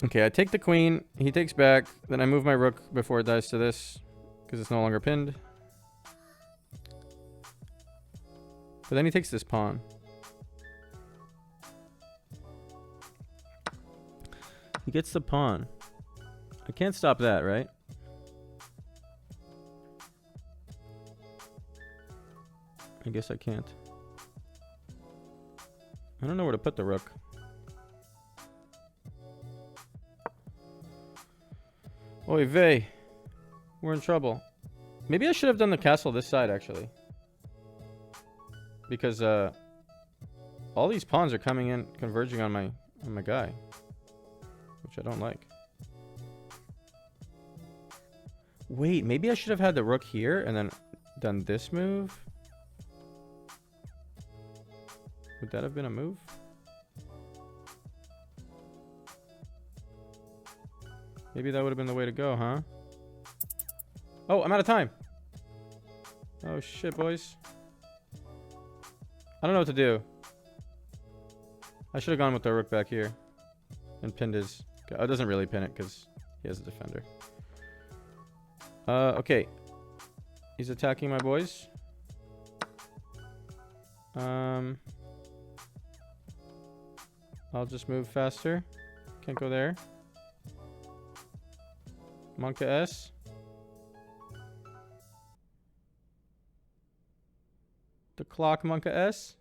Okay, I take the queen. He takes back. Then I move my rook before it dies to this, because it's no longer pinned. But then he takes this pawn. He gets the pawn. I can't stop that, right? I guess I can't. I don't know where to put the rook. Oy vey. We're in trouble. Maybe I should have done the castle this side, actually. Because all these pawns are coming in, converging on my guy. which I don't like. Wait, maybe I should have had the rook here and then done this move. Would that have been a move? Maybe that would have been the way to go, huh? Oh, I'm out of time. Oh shit, boys. I don't know what to do. I should have gone with the rook back here and pinned his... Oh, it doesn't really pin it because he has a defender. Okay. He's attacking my boys. I'll just move faster. Can't go there. Monka S. The clock Monka S.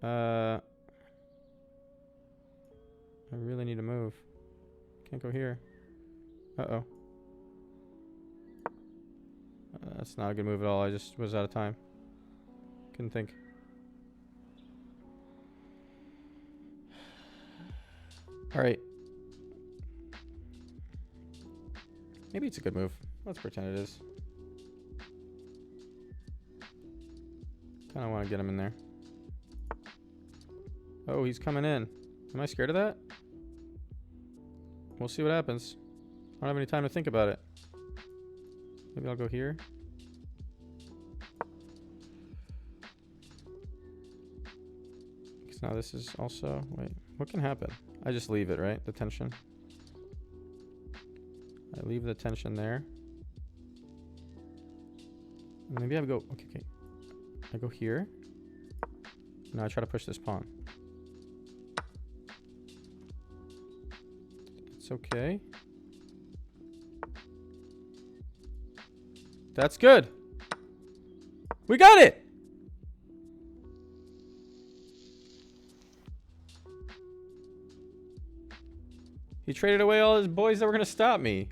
I really need to move. Can't go here. Uh-oh. That's not a good move at all. I just was out of time. Couldn't think. Alright. Maybe it's a good move. Let's pretend it is. Kind of want to get him in there. Oh, he's coming in. Am I scared of that? We'll see what happens. I don't have any time to think about it. Maybe I'll go here. Because now this is also... Wait, what can happen? I just leave it, right? The tension. I leave the tension there. And maybe I go... Okay. I go here. Now I try to push this pawn. It's okay. That's good. We got it! He traded away all his boys that were going to stop me.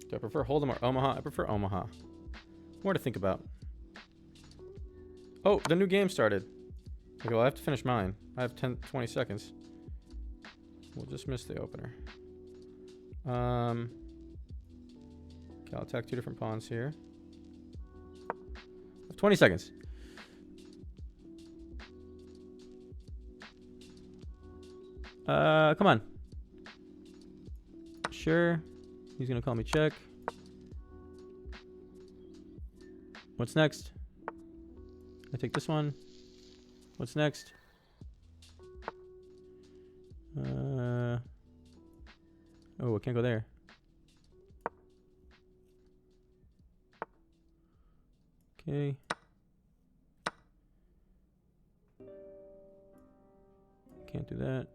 Do I prefer Hold'em or Omaha? I prefer Omaha. More to think about. Oh, the new game started. Okay, well, I have to finish mine. I have 20 seconds. We'll just miss the opener. Okay, I'll attack 2 different pawns here. I have 20 seconds. Come on. Sure. He's gonna call me check. What's next? I take this one. What's next? Oh, I can't go there. Okay. Can't do that.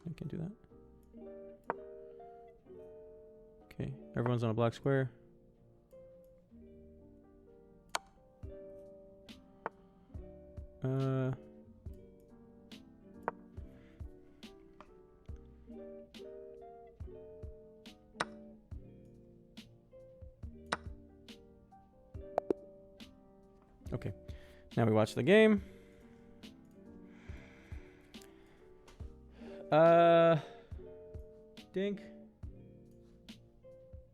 I can't do that. Okay, everyone's on a black square. Okay, now we watch the game. Dink.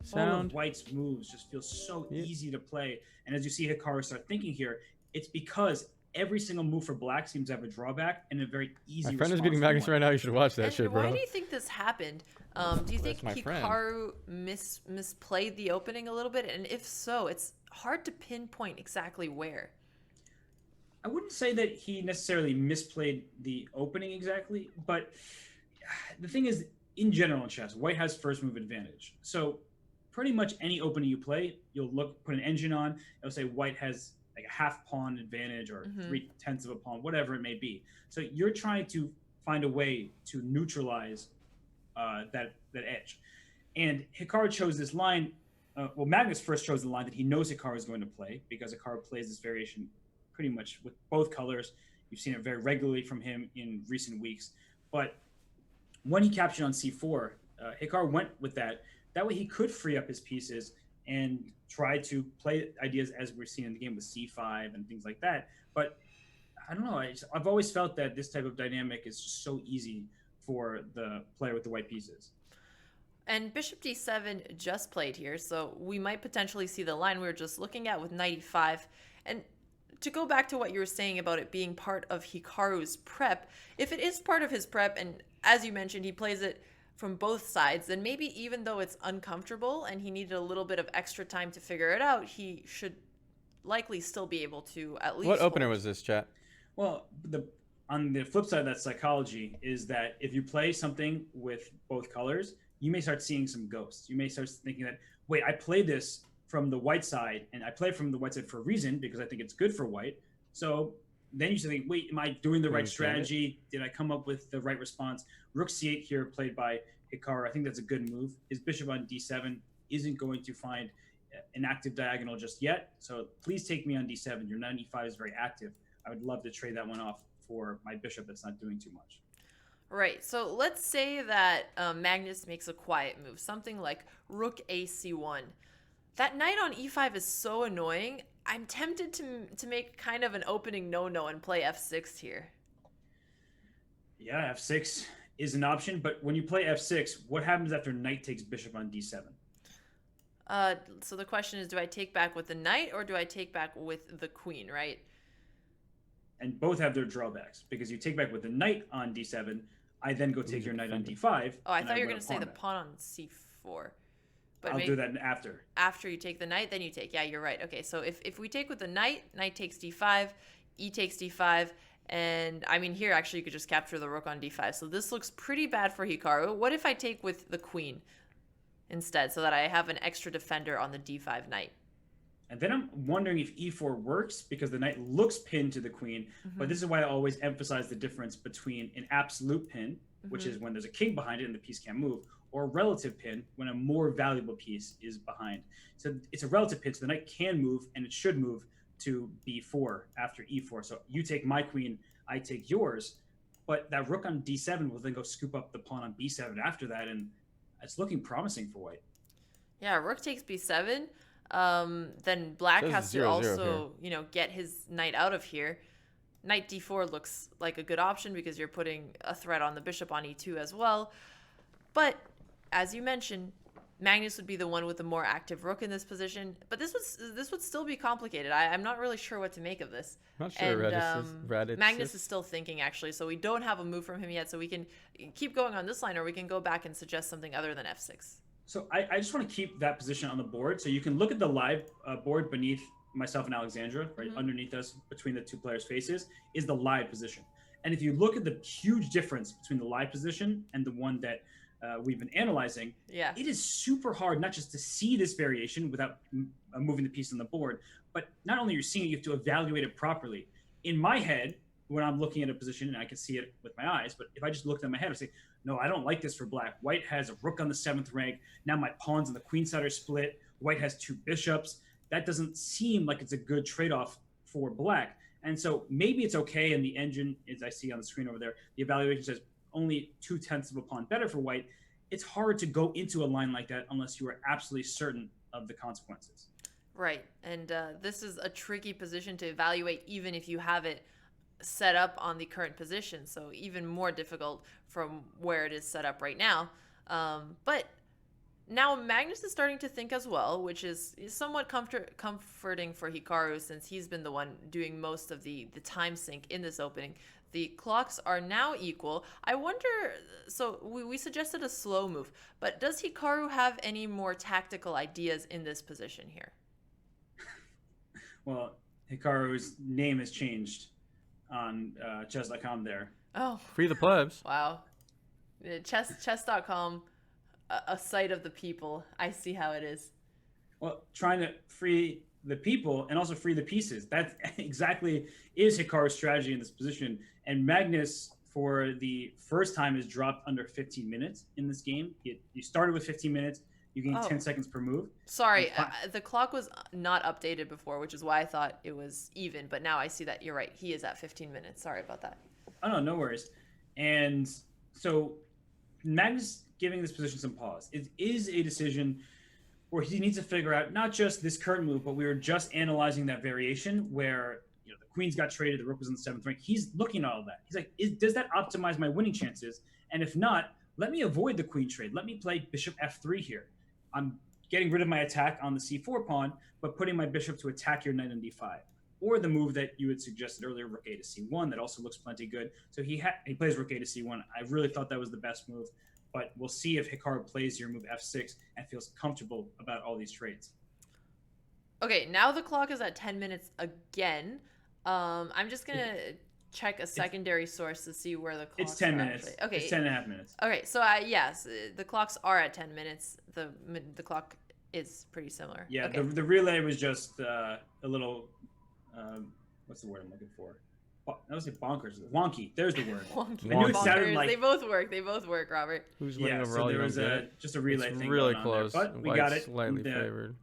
Sound. All of White's moves just feel so easy to play. And as you see Hikaru start thinking here, it's because every single move for Black seems to have a drawback and a very easy. My friend is beating Magnus right now. You should watch that shit, bro. Why do you think this happened? Do you think Hikaru misplayed the opening a little bit? And if so, it's hard to pinpoint exactly where. I wouldn't say that he necessarily misplayed the opening exactly, but the thing is, in general in chess, White has first move advantage. So pretty much any opening you play, you'll put an engine on, it'll say White has like a half pawn advantage or 3/10 of a pawn, whatever it may be. So you're trying to find a way to neutralize that edge. And Hikaru chose this line. Well, Magnus first chose the line that he knows Hikaru is going to play because Hikaru plays this variation pretty much with both colors. You've seen it very regularly from him in recent weeks. But when he captured on c4, Hikaru went with that. That way he could free up his pieces and try to play ideas as we're seeing in the game with c5 and things like that. But I don't know. I've always felt that this type of dynamic is just so easy for the player with the white pieces. And bishop d7 just played here, so we might potentially see the line we were just looking at with knight e5. And to go back to what you were saying about it being part of Hikaru's prep, if it is part of his prep, and as you mentioned, he plays it from both sides, then maybe even though it's uncomfortable and he needed a little bit of extra time to figure it out, he should likely still be able to at least What opener hold. was this, chat? Well, on the flip side of that psychology is that if you play something with both colors, you may start seeing some ghosts. You may start thinking that, wait, I played this from the white side, and I play from the white side for a reason because I think it's good for white. So then you should think, wait, am I doing the right strategy? Did I come up with the right response? Rook c8 here, played by Hikaru. I think that's a good move. His bishop on d7 isn't going to find an active diagonal just yet. So please take me on d7. Your knight e5 is very active. I would love to trade that one off for my bishop that's not doing too much. Right, so let's say that Magnus makes a quiet move, something like rook ac1. That knight on e5 is so annoying. I'm tempted to make kind of an opening no-no and play f6 here. Yeah, f6 is an option, but when you play f6, what happens after knight takes bishop on d7? So the question is, do I take back with the knight or do I take back with the queen, right? And both have their drawbacks, because you take back with the knight on d7, I then go take your knight on d5. Oh, I thought you were going to say the pawn on c4. But I'll do that after. After you take the knight, then you take. Yeah, you're right. Okay, so if we take with the knight, knight takes d5, e takes d5, and I mean here actually you could just capture the rook on d5. So this looks pretty bad for Hikaru. What if I take with the queen instead, so that I have an extra defender on the d5 knight? And then I'm wondering if e4 works, because the knight looks pinned to the queen. But this is why I always emphasize the difference between an absolute pin, which is when there's a king behind it and the piece can't move, or a relative pin when a more valuable piece is behind. So it's a relative pin, so the knight can move, and it should move to b4 after e4. So you take my queen, I take yours. But that rook on d7 will then go scoop up the pawn on b7 after that, and it's looking promising for white. Yeah, rook takes b7. Then black has to also, get his knight out of here. Knight d4 looks like a good option because you're putting a threat on the bishop on e2 as well. But as you mentioned, Magnus would be the one with the more active rook in this position. But this would still be complicated. I'm not really sure what to make of this. I'm not sure. And Magnus is still thinking, actually, so we don't have a move from him yet. So we can keep going on this line, or we can go back and suggest something other than f6. So I just want to keep that position on the board. So you can look at the live board beneath myself and Alexandra, right? Underneath us, between the two players' faces, is the live position. And if you look at the huge difference between the live position and the one that we've been analyzing, it is super hard not just to see this variation without moving the piece on the board, but not only you're seeing it, you have to evaluate it properly. In my head, when I'm looking at a position, and I can see it with my eyes, but if I just looked at my head, I say, no, I don't like this for black. White has a rook on the 7th rank. Now my pawns on the queen side are split. White has 2 bishops. That doesn't seem like it's a good trade-off for black. And so maybe it's okay. And the engine, as I see on the screen over there, the evaluation says only 0.2 of a pawn better for white. It's hard to go into a line like that unless you are absolutely certain of the consequences. Right. And this is a tricky position to evaluate, even if you have it set up on the current position, so even more difficult from where it is set up right now. But now Magnus is starting to think as well, which is somewhat comforting for Hikaru, since he's been the one doing most of the time sink in this opening. The clocks are now equal. I wonder, so we suggested a slow move, but does Hikaru have any more tactical ideas in this position here? Well, Hikaru's name has changed on chess.com there. Oh. Free the plebs. Wow. Chess.com, a site of the people. I see how it is. Well, trying to free the people and also free the pieces. That exactly is Hikaru's strategy in this position. And Magnus, for the first time, has dropped under 15 minutes in this game. You started with 15 minutes. You gain Oh. 10 seconds per move. Sorry, And the clock was not updated before, which is why I thought it was even. But now I see that you're right. He is at 15 minutes. Sorry about that. Oh, no, no worries. And so Magnus giving this position some pause. It is a decision where he needs to figure out not just this current move, but we were just analyzing that variation where the queens got traded, the rook was in the 7th rank. He's looking at all that. He's like, does that optimize my winning chances? And if not, let me avoid the queen trade. Let me play bishop f3 here. I'm getting rid of my attack on the c4 pawn, but putting my bishop to attack your knight on d5. Or the move that you had suggested earlier, rook a to c1, that also looks plenty good. So he plays rook a to c1. I really thought that was the best move, but we'll see if Hikaru plays your move f6 and feels comfortable about all these trades. Okay, now the clock is at 10 minutes again. I'm just gonna check a secondary source to see where the clock. It's 10 minutes. Actually. Okay, it's 10 and a half minutes. Okay, so yes, the clocks are at 10 minutes. The clock is pretty similar. Yeah, okay. the relay was just a little, what's the word I'm looking for? I was say bonkers. Wonky. There's the word. Wonky. I knew it sounded Bonkers. like. They both work. They both work, Robert. Who's winning Yeah, overall? so there You was don't get it. just a relay It's thing really going close. on there. But we White's got it. slightly The favored.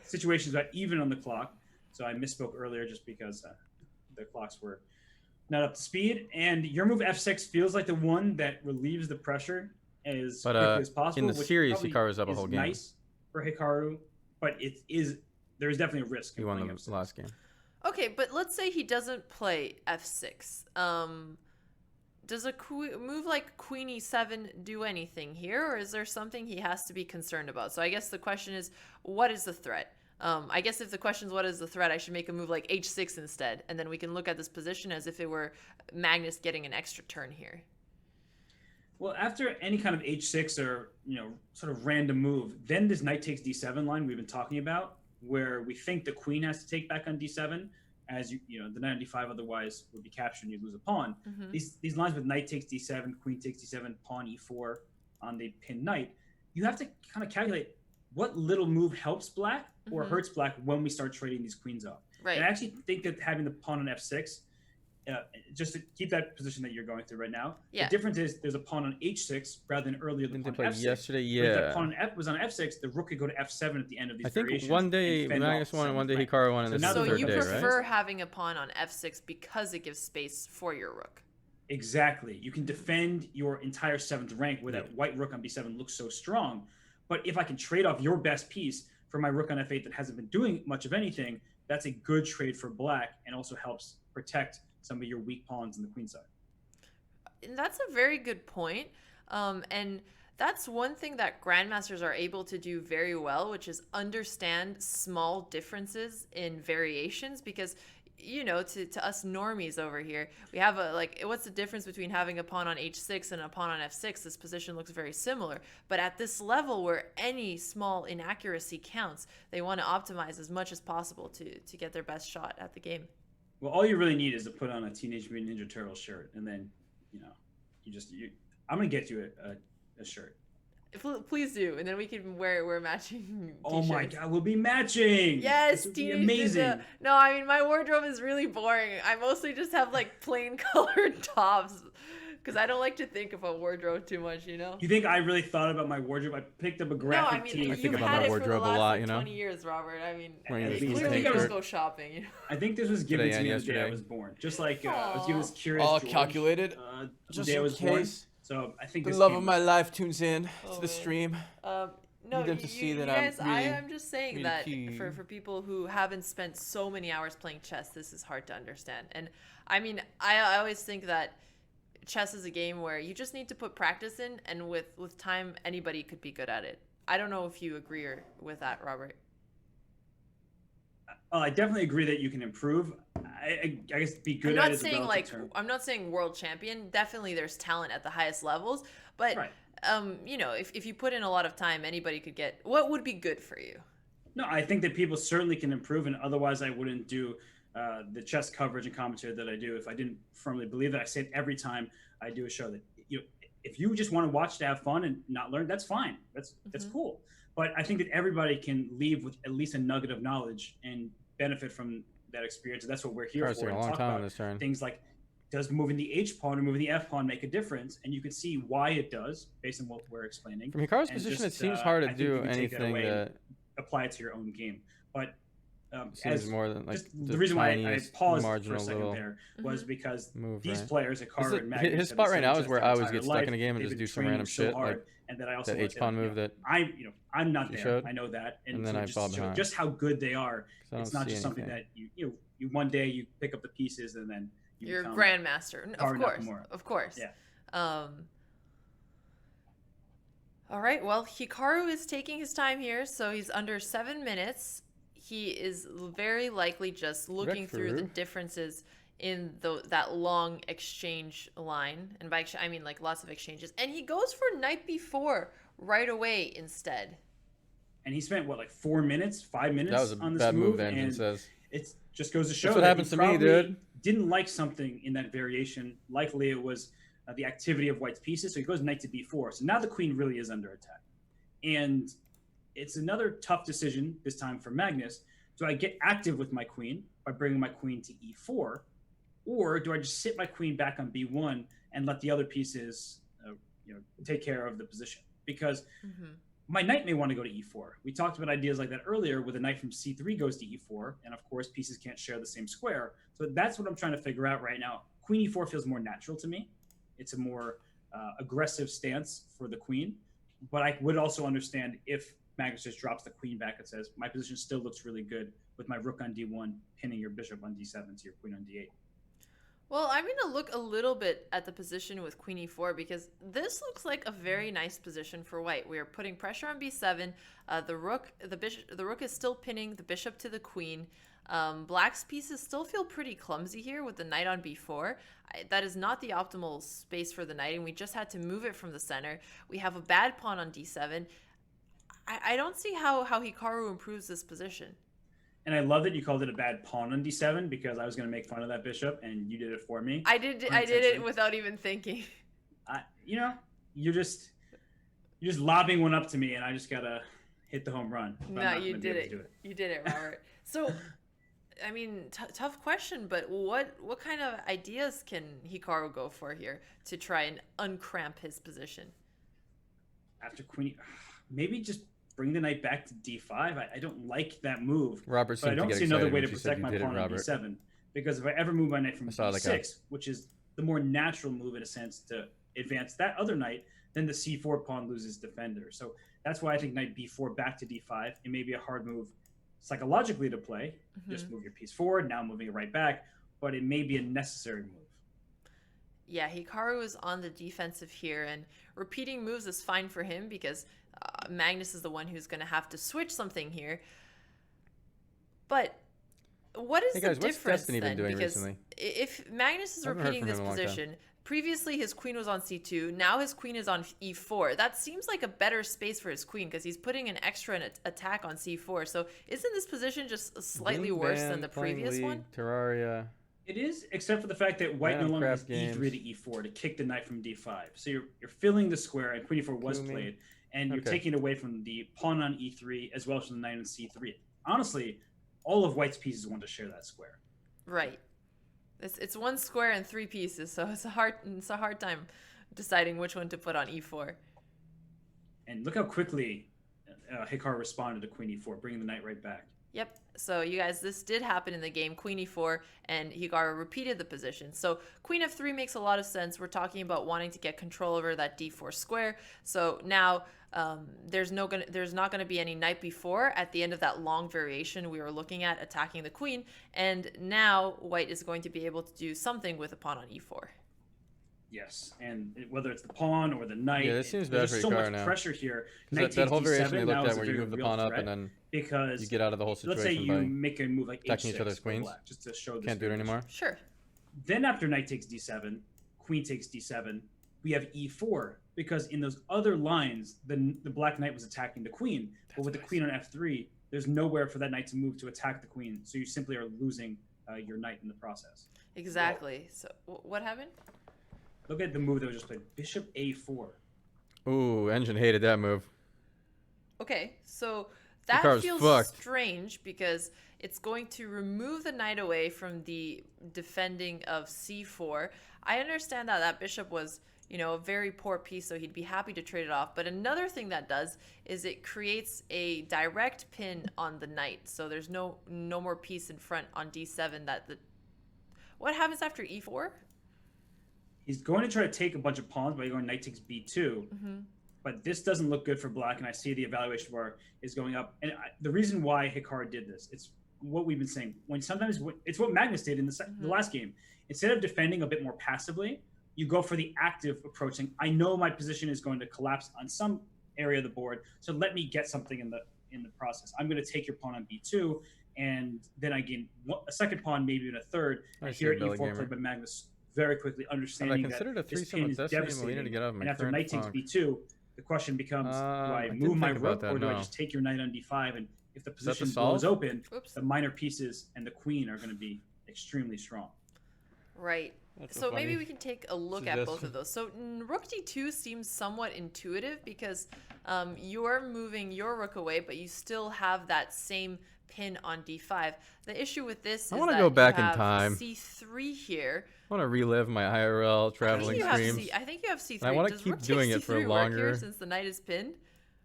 situation's about even on the clock, so I misspoke earlier just because the clocks were not up to speed. And your move f6 feels like the one that relieves the pressure as quickly as possible. In the which series, probably Hikaru's up a is whole game. nice for Hikaru, but there is definitely a risk. He in won playing the f6. last game. Okay, but let's say he doesn't play f6. Does a move like queen e7 do anything here, or is there something he has to be concerned about? So I guess the question is, what is the threat? I guess if the question is what is the threat, I should make a move like h6 instead, and then we can look at this position as if it were Magnus getting an extra turn here. Well, after any kind of h6 or sort of random move, then this knight takes d7 line we've been talking about, where we think the queen has to take back on d7, as the knight on d5 otherwise would be captured and you lose a pawn. Mm-hmm. These lines with knight takes d7, queen takes d7, pawn e4 on the pinned knight, you have to kind of calculate what little move helps black or hurts black when we start trading these queens off. Right. And I actually think that having the pawn on f6, just to keep that position that you're going through right now, Yeah. the difference is there's a pawn on h6 rather than earlier the Didn't pawn they on play f6. yesterday? But if Yeah. that pawn on f was on f6, the rook could go to f7 at the end of these I think variations one and day fend Magnus off won and one day seventh Hikaru won, and So this now is the that So third you day, prefer right? having a pawn on f6 because it gives space for your rook. Exactly. You can defend your entire 7th rank where that white rook on b7 looks so strong. But if I can trade off your best piece for my rook on f8 that hasn't been doing much of anything, that's a good trade for black and also helps protect some of your weak pawns on the queen side. And that's a very good point. And that's one thing that grandmasters are able to do very well, which is understand small differences in variations, because to us normies over here, we have what's the difference between having a pawn on h6 and a pawn on f6? This position looks very similar. But at this level where any small inaccuracy counts, they want to optimize as much as possible to get their best shot at the game. Well, all you really need is to put on a Teenage Mutant Ninja Turtle shirt, and then, I'm going to get you a shirt. Please do, and then we can wear matching t-shirts. Oh my God, we'll be matching. Yes, this would be Teenage amazing. Ninja. No, I mean, my wardrobe is really boring. I mostly just have plain colored tops because I don't like to think of a wardrobe too much, You think I really thought about my wardrobe? I picked up a No, graphic I mean, tee. I think you've about had my it for the wardrobe a last lot, 20 years, Robert. I mean, Wearing the you jeans clearly tank just shirt. go shopping. I think this was given Today to me and the day I yesterday. was born. Just like I was given this Curious All George, calculated, the just day I in was born. case So I think the this love came of my life tunes in Oh, to the man. stream. No, Need them to see that you guys, I'm really, I'm just saying really that keen. for people who haven't spent so many hours playing chess, this is hard to understand. And I mean, I always think that chess is a game where you just need to put practice in, and with time, anybody could be good at it. I don't know if you agree with that, Robert. I definitely agree that you can improve. I guess be good at it is a relative term. I'm not saying world champion. Definitely, there's talent at the highest levels, but Right. If you put in a lot of time, anybody could get. What would be good for you? No, I think that people certainly can improve, and otherwise I wouldn't do the chess coverage and commentary that I do if I didn't firmly believe that. I say it every time I do a show that if you just want to watch to have fun and not learn, that's fine. That's cool. But I think that everybody can leave with at least a nugget of knowledge and benefit from that experience. And that's what we're here Car's for. taking a To long talk time on about this turn. things like does moving the H pawn or moving the F pawn make a difference? And you can see why it does based on what we're explaining. From Hikaru's And position, just, it seems hard I to think you do can take that anything away and that apply it to your own game. But seems more than like just the reason why I tiniest paused for a marginal second little there was because move, these right? players, Hikaru and Magnus, His have spot been right now saying is where just I their always get entire stuck in a life, game and they've just been do some training random so shit, hard, like and that I also that let H pawn them, move that I'm not you there. showed, I know that, and then so I just fall to show behind. just how good they are. 'Cause I It's don't not see just something anything. that you one day you pick up the pieces and then You're become grandmaster, Hikaru of course, Nakamura. of course. Yeah. All right. Well, Hikaru is taking his time here, so he's under 7 minutes. He is very likely just looking through the Reckful. differences in that long exchange line, and by I mean like lots of exchanges. And he goes for knight b4 right away instead. And he spent what, like 4 minutes, 5 minutes That was a on this bad move, move, the engine and says. it just goes to show That's what that happens he to me, probably dude. didn't like something in that variation. Likely it was the activity of White's pieces. So he goes knight to b4. So now the queen really is under attack, and it's another tough decision this time for Magnus. Do I get active with my queen by bringing my queen to e4, or do I just sit my queen back on b1 and let the other pieces, take care of the position? Because my knight may want to go to e4. We talked about ideas like that earlier, where the knight from c3 goes to e4, and of course pieces can't share the same square. So that's what I'm trying to figure out right now. Queen e4 feels more natural to me. It's a more aggressive stance for the queen, but I would also understand if Magnus just drops the queen back and says, my position still looks really good with my rook on d1, pinning your bishop on d7 to your queen on d8. Well, I'm going to look a little bit at the position with queen e4 because this looks like a very nice position for white. We are putting pressure on b7. The rook is still pinning the bishop to the queen. Black's pieces still feel pretty clumsy here with the knight on b4. That is not the optimal space for the knight, and we just had to move it from the center. We have a bad pawn on d7. I don't see how Hikaru improves this position. And I love that you called it a bad pawn on d7 because I was going to make fun of that bishop, and you did it for me. I did it without even thinking. You're just lobbing one up to me, and I just gotta hit the home run. No, you did it. You did it, Robert. So, I mean, tough question, but what kind of ideas can Hikaru go for here to try and uncramp his position? After queen, maybe just bring the knight back to d5. I don't like that move. Robert but I seemed to don't get see another excited way when to she said protect you my did it, pawn on Robert. d7. Because if I ever move my knight from saw like d6, which is the more natural move in a sense to advance that other knight, then the c4 pawn loses defender. So that's why I think knight b4 back to d5. It may be a hard move psychologically to play. Just move your piece forward, now moving it right back, but it may be a necessary move. Yeah, Hikaru is on the defensive here, and repeating moves is fine for him because Magnus is the one who's going to have to switch something here. But what is Hey guys, the what's difference Destiny then? been doing Because recently? if Magnus is I haven't heard repeating from this him in a long time. position, previously his queen was on c2, now his queen is on e4. That seems like a better space for his queen because he's putting an extra attack on c4. So isn't this position just slightly Bing worse Bang, than the playing previous League, one? Terraria. It is, except for the fact that white no longer has Minecraft e3 to e4 to kick the knight from d5. So you're filling the square, and queen e4 was Kumi. played, and you're Okay. taking away from the pawn on e3 as well as from the knight on c3. Honestly, all of white's pieces want to share that square. Right. It's one square and 3 pieces, so it's a hard time deciding which one to put on e4. And look how quickly Hikaru responded to queen e4, bringing the knight right back. Yep. So you guys, this did happen in the game. Queen e4, and Hikaru repeated the position. So queen f3 makes a lot of sense. We're talking about wanting to get control over that d4 square. So now there's not going to be any knight b4 at the end of that long variation we were looking at attacking the queen. And now white is going to be able to do something with a pawn on e4. Yes, and whether it's the pawn or the knight, Yeah, this seems bad there's for so Hikaru much now. pressure here. That whole variation they now looked is at a where you very move the real pawn up threat and then because you get out of the whole situation let's say you by make a move like attacking h6 each other's for queens. black, just to show this Can't do it variation. anymore. Sure. Then after knight takes d7, queen takes d7, we have e4 because in those other lines, the black knight was attacking the queen. But with the queen on f3, there's nowhere for that knight to move to attack the queen. So you simply are losing your knight in the process. Exactly. So what happened? Look at the move that was just played. Bishop a4. Ooh, Engine hated that move. Okay, so That Hikaru's feels fucked. strange because it's going to remove the knight away from the defending of c4. I understand that that bishop was, a very poor piece, so he'd be happy to trade it off. But another thing that does is it creates a direct pin on the knight, so there's no more piece in front on d7. What happens after e4? He's going to try to take a bunch of pawns by going knight takes b2. But this doesn't look good for black, and I see the evaluation bar is going up. And the reason why Hikaru did this, it's what we've been saying. It's what Magnus did in the last game. Instead of defending a bit more passively, you go for the active approach, saying, I know my position is going to collapse on some area of the board, so let me get something in the process. I'm going to take your pawn on b2, and then I gain a second pawn, maybe even a third. And here at e4 played by Magnus very quickly, understanding that this pin is devastating. And after knight takes b2, the question becomes, do I move my rook or do I just take your knight on d5? And if the position blows open, the minor pieces and the queen are going to be extremely strong. Right. So maybe we can take a look at both of those. So rook d2 seems somewhat intuitive because you're moving your rook away, but you still have that same pin on d5. The issue with this is that go back you in have time. c3 here. I want to relive my IRL traveling streams. I think you have c3. And I want to Does keep rook doing take it for c3 work longer. here since the knight is pinned?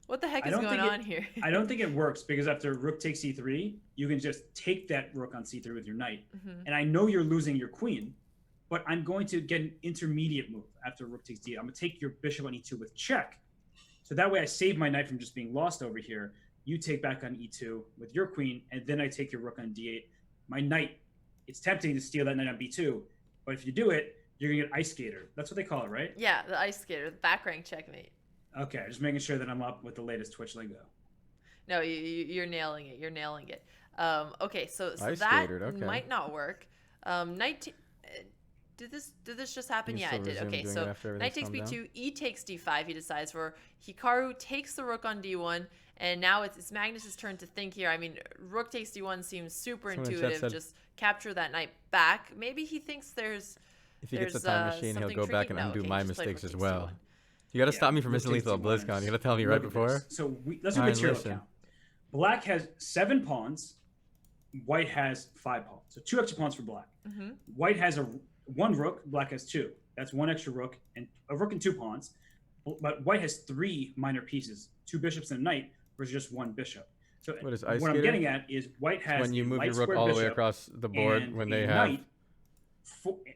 What the heck is going on here? I don't think it works because after rook takes c3, you can just take that rook on c3 with your knight. And I know you're losing your queen, but I'm going to get an intermediate move after rook takes d8. I'm going to take your bishop on e2 with check. So that way I save my knight from just being lost over here. You take back on e2 with your queen, and then I take your rook on d8. My knight, it's tempting to steal that knight on b2, but if you do it, you're going to get ice skater. That's what they call it, right? Yeah, the ice skater, the back rank checkmate. Okay, just making sure that I'm up with the latest Twitch lingo. No, you're nailing it. You're nailing it. Okay, so Ice that skated, okay. might not work. Did this just happen? You Yeah, still it did. resume Okay, doing so it after knight takes everything's b2, e takes d5. He decides for Hikaru takes the rook on d1, and now it's Magnus's turn to think here. I mean, rook takes d1 seems super Someone in chat intuitive. said- Just capture that knight back. Maybe he thinks there's. If he gets a there's, time machine, he'll something go back tricky. and No, undo okay, my he just played mistakes rook as takes well. d1. You got to stop me rook from takes missing lethal at d1 BlizzCon. is- You got to tell me right Look at before. this. So let's do Fine, material listen. count. Black has 7 pawns. White has 5 pawns. So 2 extra pawns for black. White has 1 rook. Black has 2. That's 1 extra rook and a rook and 2 pawns. But white has 3 minor pieces, 2 bishops and a knight versus just 1 bishop. So What is ice what I'm skater? getting at is white has When you a move light your rook square all the way bishop across the board and when a they have knight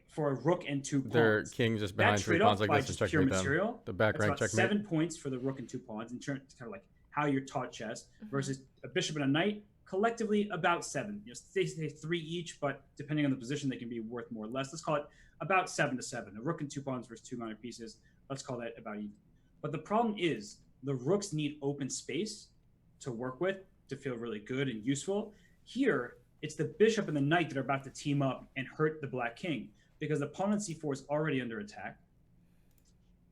for a rook and 2 pawns. their king just behind That 3 trade-off pawns like by this and just pure checkmate them. material, The back that's rank about checkmate. 7 points for the rook and 2 pawns in terms kind of like how you're taught chess versus a bishop and a knight collectively about 7. They say 3 each, but depending on the position, they can be worth more or less. Let's call it about 7 to 7. A rook and 2 pawns versus 2 minor pieces. Let's call that about even. But the problem is the rooks need open space to work with to feel really good and useful. Here, it's the bishop and the knight that are about to team up and hurt the black king because the pawn on c4 is already under attack.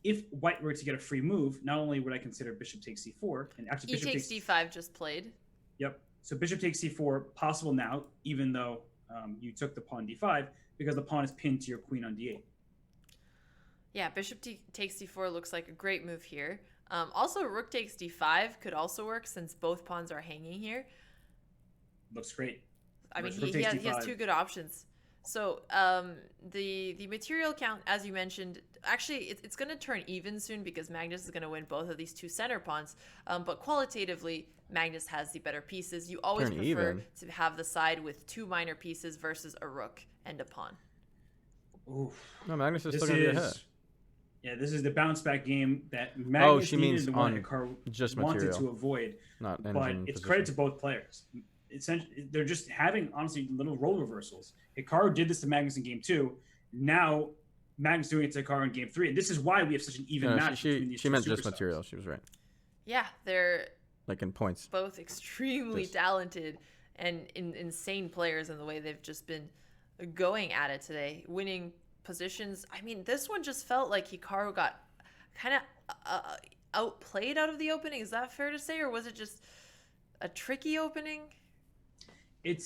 If white were to get a free move, not only would I consider bishop takes c4, and actually E bishop takes d5 just played. Yep. So bishop takes c4 possible now, even though you took the pawn d5, because the pawn is pinned to your queen on d8. Yeah, bishop takes d4 looks like a great move here. Also, rook takes d5 could also work since both pawns are hanging here. Looks great. I mean, Rook he takes has d5. 2 good options. So the material count, as you mentioned, actually it's going to turn even soon because Magnus is going to win both of these 2 center pawns. But qualitatively, Magnus has the better pieces. You always Turn prefer even. to have the side with 2 minor pieces versus a rook and a pawn. Oof. No, Magnus is This still going to be ahead. is, yeah, this is the bounce back game that Magnus she needed means the one on Hikaru just wanted material, to avoid. not But engine it's position. credit to both players. Essentially, they're just having, honestly, little role reversals. Hikaru did this to Magnus in game 2. Now, Magnus doing it to Hikaru in game 3. And this is why we have such an even No, match between she these she two meant just superstars. material. She was right. Yeah, they're Like in points. both extremely Just- talented and insane players in the way they've just been going at it today, winning positions. I mean, this one just felt like Hikaru got kind of outplayed out of the opening. Is that fair to say, or was it just a tricky opening? It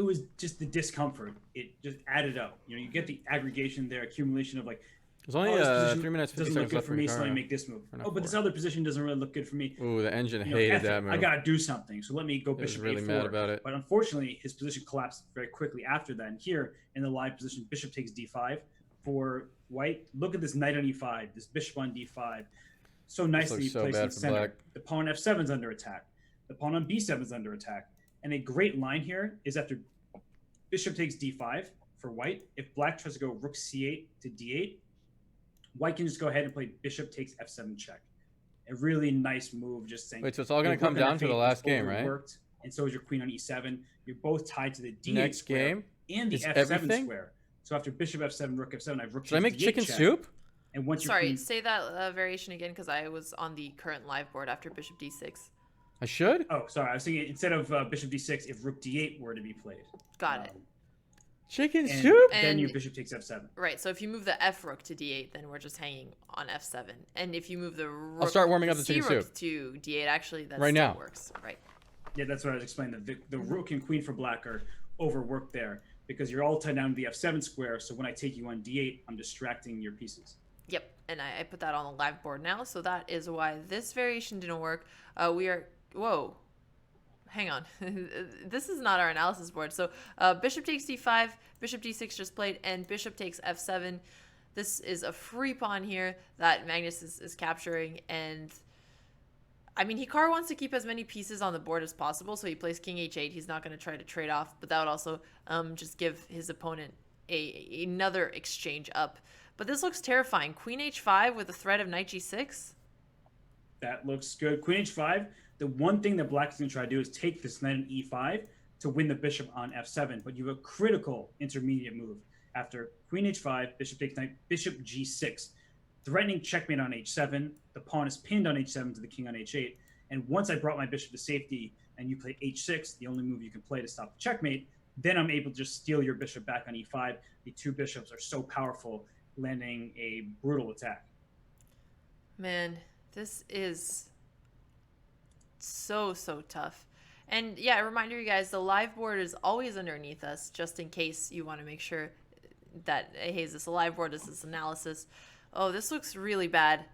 was just the discomfort. It just added up. You get the aggregation there, accumulation of like There's only this position 3 minutes 50 doesn't look seconds good left for me, so let Hikaru. me make this move. Or not Oh, but this four. other position doesn't really look good for me. Ooh, the engine You know, hated F it. that move. I gotta do something, so let me go It was bishop really a4. mad about it. But unfortunately, his position collapsed very quickly after that. And here in the live position, bishop takes d5 for white. Look at this knight on e5, this bishop on d5. So nicely looks so placed bad in for center. black. The pawn f7 is under attack. The pawn on b7 is under attack. And a great line here is after bishop takes d5 for white. If black tries to go rook c8 to d8, white can just go ahead and play bishop takes f7 check. A really nice move, just saying. Wait, so it's all going to your come rook on down to f8 the is last game, right? overworked, and so is your queen on e7. You're both tied to the d8 Next square game and the is f7 everything? square. So after bishop f7, rook f7, I have rook Should I make d8 chicken check. soup? And once your Sorry, queen... say that variation again because I was on the current live board after bishop d6. I should? Oh, sorry. I was thinking instead of bishop d6, if rook d8 were to be played. Got it. Chicken And soup? then And- your bishop takes f7. Right, so if you move the f rook to d8, then we're just hanging on f7. And if you move the rook, I'll start warming up the c chicken rook soup. to d8, actually, that Right still now. works. Right. Yeah, that's what I was explaining. The rook and queen for black are overworked there because you're all tied down to the f7 square. So when I take you on d8, I'm distracting your pieces. Yep, and I put that on the live board now, so that is why this variation didn't work. We are... Whoa. Hang on. This is not our analysis board. So bishop takes d5, bishop d6 just played, and bishop takes f7. This is a free pawn here that Magnus is capturing, and I mean, Hikaru wants to keep as many pieces on the board as possible, so he plays king h8. He's not going to try to trade off, but that would also just give his opponent another exchange up. But this looks terrifying. Queen h5 with the threat of knight g6. That looks good. Queen h5. The one thing that black is going to try to do is take this knight on e5 to win the bishop on f7. But you have a critical intermediate move. After queen h5, bishop takes knight, bishop g6. Threatening checkmate on h7. The pawn is pinned on h7 to the king on h8. And once I brought my bishop to safety and you play h6, the only move you can play to stop the checkmate, then I'm able to just steal your bishop back on e5. The two bishops are so powerful, landing a brutal attack. Man, this is so tough. And yeah, a reminder, you guys, the live board is always underneath us, just in case you want to make sure that, hey, is this a live board? Is this analysis? Oh, this looks really bad.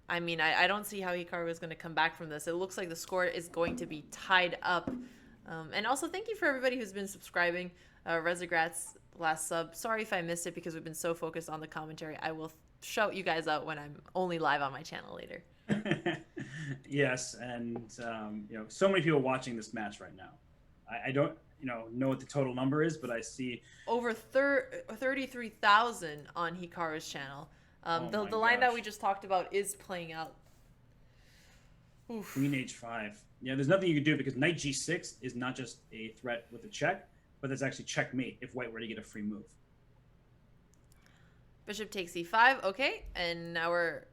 I mean, I don't see how Hikaru is going to come back from this. It looks like the score is going to be tied up. And also, thank you for everybody who's been subscribing. Rezagrat's last sub. Sorry if I missed it because we've been so focused on the commentary. I will shout you guys out when I'm only live on my channel later. Yes, and you know, so many people watching this match right now. I don't, know what the total number is, but I see over 33,000 on Hikaru's channel. The my line that gosh. we just talked about is playing out. Oof. Queen h5. Yeah, there's nothing you can do because knight g6 is not just a threat with a check, but that's actually checkmate if white were to get a free move. Bishop takes e5. Okay, and now we're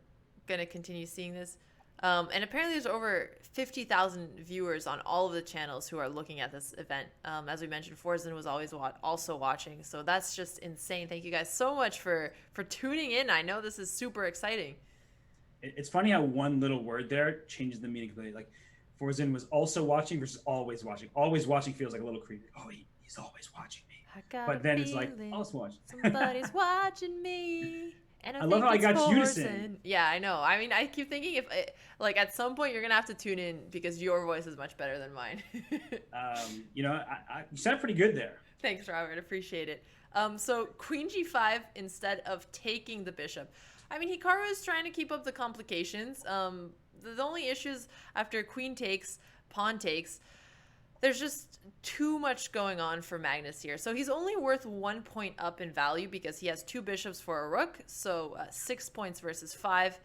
gonna continue seeing this. And apparently there's over 50,000 viewers on all of the channels who are looking at this event. As we mentioned, Forzen was always also watching, so that's just insane. Thank you guys so much for tuning in. I know this is super exciting. It's funny how one little word there changes the meaning completely. Like, Forzen was also watching versus always watching. Always watching feels like a little creepy. Oh, he's always watching me. But then it's like, also watching. Somebody's watching me. And I love how I got you to sing. Yeah, I know. I mean, I keep thinking if, like, at some point you're gonna have to tune in because your voice is much better than mine. You sound pretty good there. Thanks, Robert. Appreciate it. So Queen G5 instead of taking the bishop. I mean, Hikaru is trying to keep up the complications. The only issues after Queen takes, Pawn takes, there's just too much going on for Magnus here. So he's only worth 1 point up in value because he has 2 bishops for a rook. So 6 points versus 5.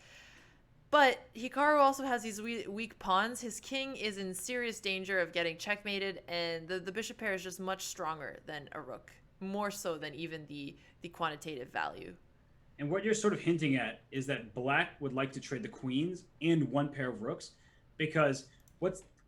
But Hikaru also has these weak pawns. His king is in serious danger of getting checkmated. And the bishop pair is just much stronger than a rook. More so than even the quantitative value. And what you're sort of hinting at is that black would like to trade the queens and 1 pair of rooks because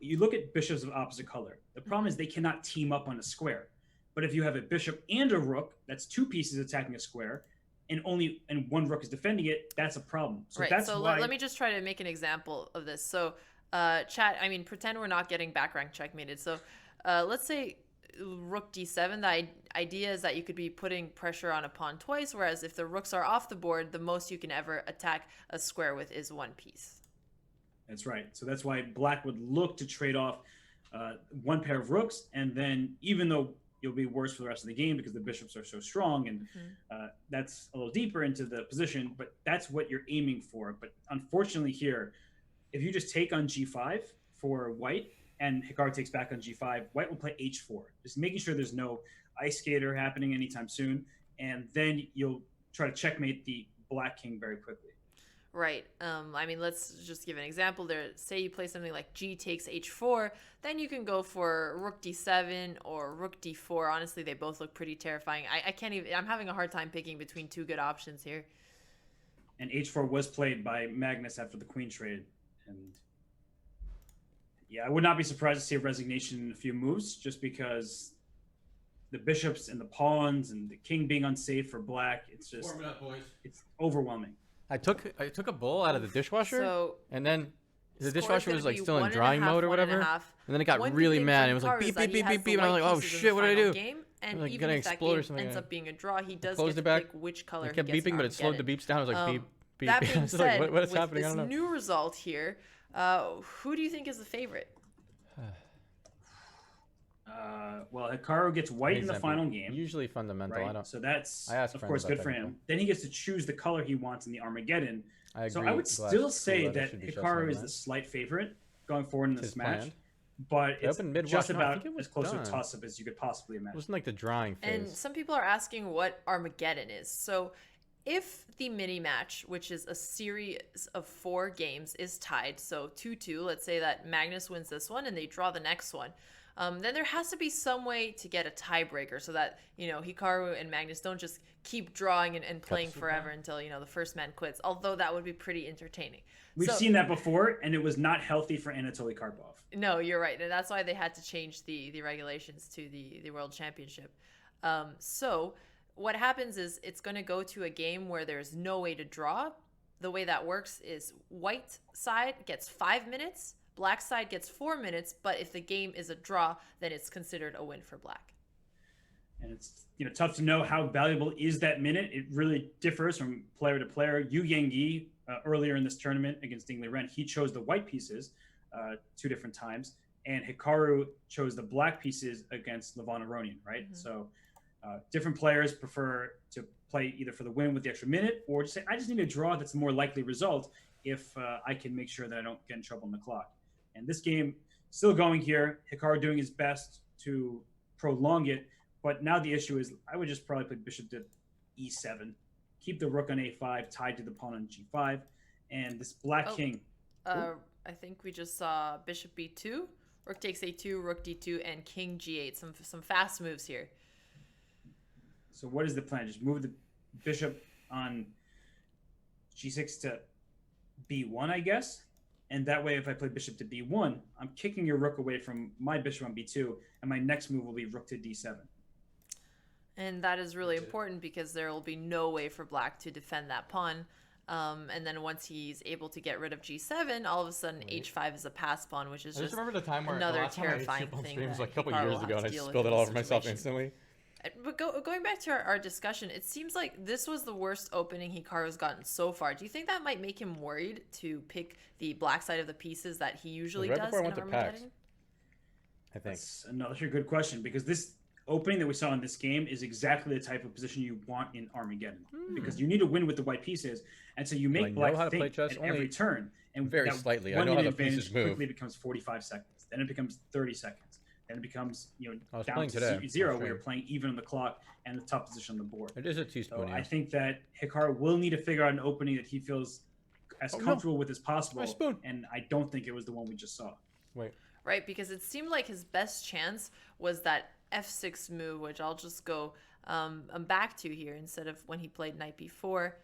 you look at bishops of opposite color. The problem is they cannot team up on a square. But if you have a bishop and a rook, that's 2 pieces attacking a square, and 1 rook is defending it, that's a problem. So right, that's so why... let me just try to make an example of this. So chat, I mean, pretend we're not getting back rank checkmated. So let's say rook d7, the idea is that you could be putting pressure on a pawn twice, whereas if the rooks are off the board, the most you can ever attack a square with is one piece. That's right. So that's why black would look to trade off one pair of rooks, and then even though you'll be worse for the rest of the game because the bishops are so strong, and that's a little deeper into the position, but that's what you're aiming for. But unfortunately here, if you just take on g5 for white, and Hikaru takes back on g5, white will play h4, just making sure there's no ice skater happening anytime soon, and then you'll try to checkmate the black king very quickly. Right. I mean, let's just give an example there. Say you play something like g takes h4, then you can go for rook d7 or rook d4. Honestly, they both look pretty terrifying. I can't even, I'm having a hard time picking between two good options here. And h4 was played by Magnus after the queen trade. And yeah, I would not be surprised to see a resignation in a few moves, just because the bishops and the pawns and the king being unsafe for black, it's just, Warm it up, boys. it's overwhelming. I took a bowl out of the dishwasher, So and then the score's dishwasher gonna was like be still in 1.5, drying mode or 1.5. whatever. And then it got One good really thing mad. for It was like Hikaru beep is that beep he beep has beep the beep, and I'm white like, oh pieces in shit, the what did I final do? Game, and Like, even gonna if that explode or game something. ends up being a draw, he does Closed get it to back. pick which color It kept he gets beeping, but it slowed the Armageddon. beeps down. It was like beep beep. That being It's like, said, what is with happening? I this don't know. new result here, who do you think is the favorite? Well, Hikaru gets white in the Example. final game. Usually fundamental. I Right? don't. So that's, I ask of friends course, about good that for example. him. Then he gets to choose the color he wants in the Armageddon. I agree. So I would Glass still cool, say there that should be just Hikaru like is that. the slight favorite going forward in this His match. plan. But They it's opened mid-watch. just No, I about think it was as close to a done. toss-up as you could possibly It imagine. wasn't like the drawing And phase. some people are asking what Armageddon is. So if the mini match, which is a series of 4 games, is tied, so 2-2, let's say that Magnus wins this one and they draw the next one, then there has to be some way to get a tiebreaker so that, Hikaru and Magnus don't just keep drawing and playing forever until, the first man quits, although that would be pretty entertaining. We've seen that before, and it was not healthy for Anatoly Karpov. No, you're right. And that's why they had to change the regulations to the World Championship. So what happens is it's going to go to a game where there's no way to draw. The way that works is white side gets 5 minutes, black side gets 4 minutes, but if the game is a draw, then it's considered a win for black. And it's tough to know how valuable is that minute. It really differs from player to player. Yu Yangyi, earlier in this tournament against Ding Liren, he chose the white pieces 2 different times, and Hikaru chose the black pieces against Levon Aronian, right? Mm-hmm. So different players prefer to play either for the win with the extra minute, or just say, I just need a draw that's a more likely result if I can make sure that I don't get in trouble on the clock. And this game still going here, Hikaru doing his best to prolong it, but now the issue is I would just probably put bishop to e7, keep the rook on a5 tied to the pawn on g5, and this black king. I think we just saw bishop b2, rook takes a2, rook d2, and king g8. Some fast moves here. So what is the plan? Just move the bishop on g6 to b1, I guess? And that way, if I play bishop to b1, I'm kicking your rook away from my bishop on b2, and my next move will be rook to d7. And that is really important because there will be no way for black to defend that pawn. And then once he's able to get rid of g7, all of a sudden h5 is a pass pawn, which is I just remember the time where another the last time I ate terrifying soup on thing stream was that like a couple Hikaru years will ago, have and I to deal with spilled it in all this over myself situation. instantly. But going back to our discussion, it seems like this was the worst opening Hikaru's gotten so far. Do you think that might make him worried to pick the black side of the pieces that he usually Right does before I in went to PAX, Armageddon? I think. That's another good question, because this opening that we saw in this game is exactly the type of position you want in Armageddon, because you need to win with the white pieces, and so you I make know black how to play think chess? at Only every turn, and very that slightly. I 1 know how minute the pieces advantage move. quickly becomes 45 seconds, then it becomes 30 seconds, then it becomes I was down playing to today, zero. on We were stream. playing even on the clock and the top position on the board. It is a So teaspoon. I Yeah. think that Hikaru will need to figure out an opening that he feels as Oh, no. comfortable with as possible, My spoon. and I don't think it was the one we just saw. Wait. Right, because it seemed like his best chance was that f6 move, which I'll just go back to here instead of when he played knight b4.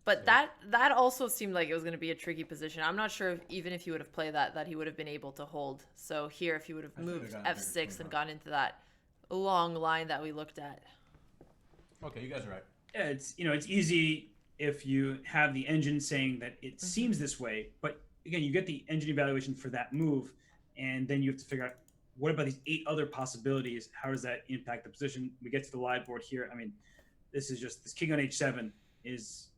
But that also seemed like it was going to be a tricky position. I'm not sure even if he would have played that he would have been able to hold. So here, if he would have moved f6 and gone into that long line that we looked at. Okay, you guys are right. Yeah, it's easy if you have the engine saying that it seems this way, but again, you get the engine evaluation for that move, and then you have to figure out what about these 8 other possibilities? How does that impact the position? We get to the live board here. I mean, this king on h7 is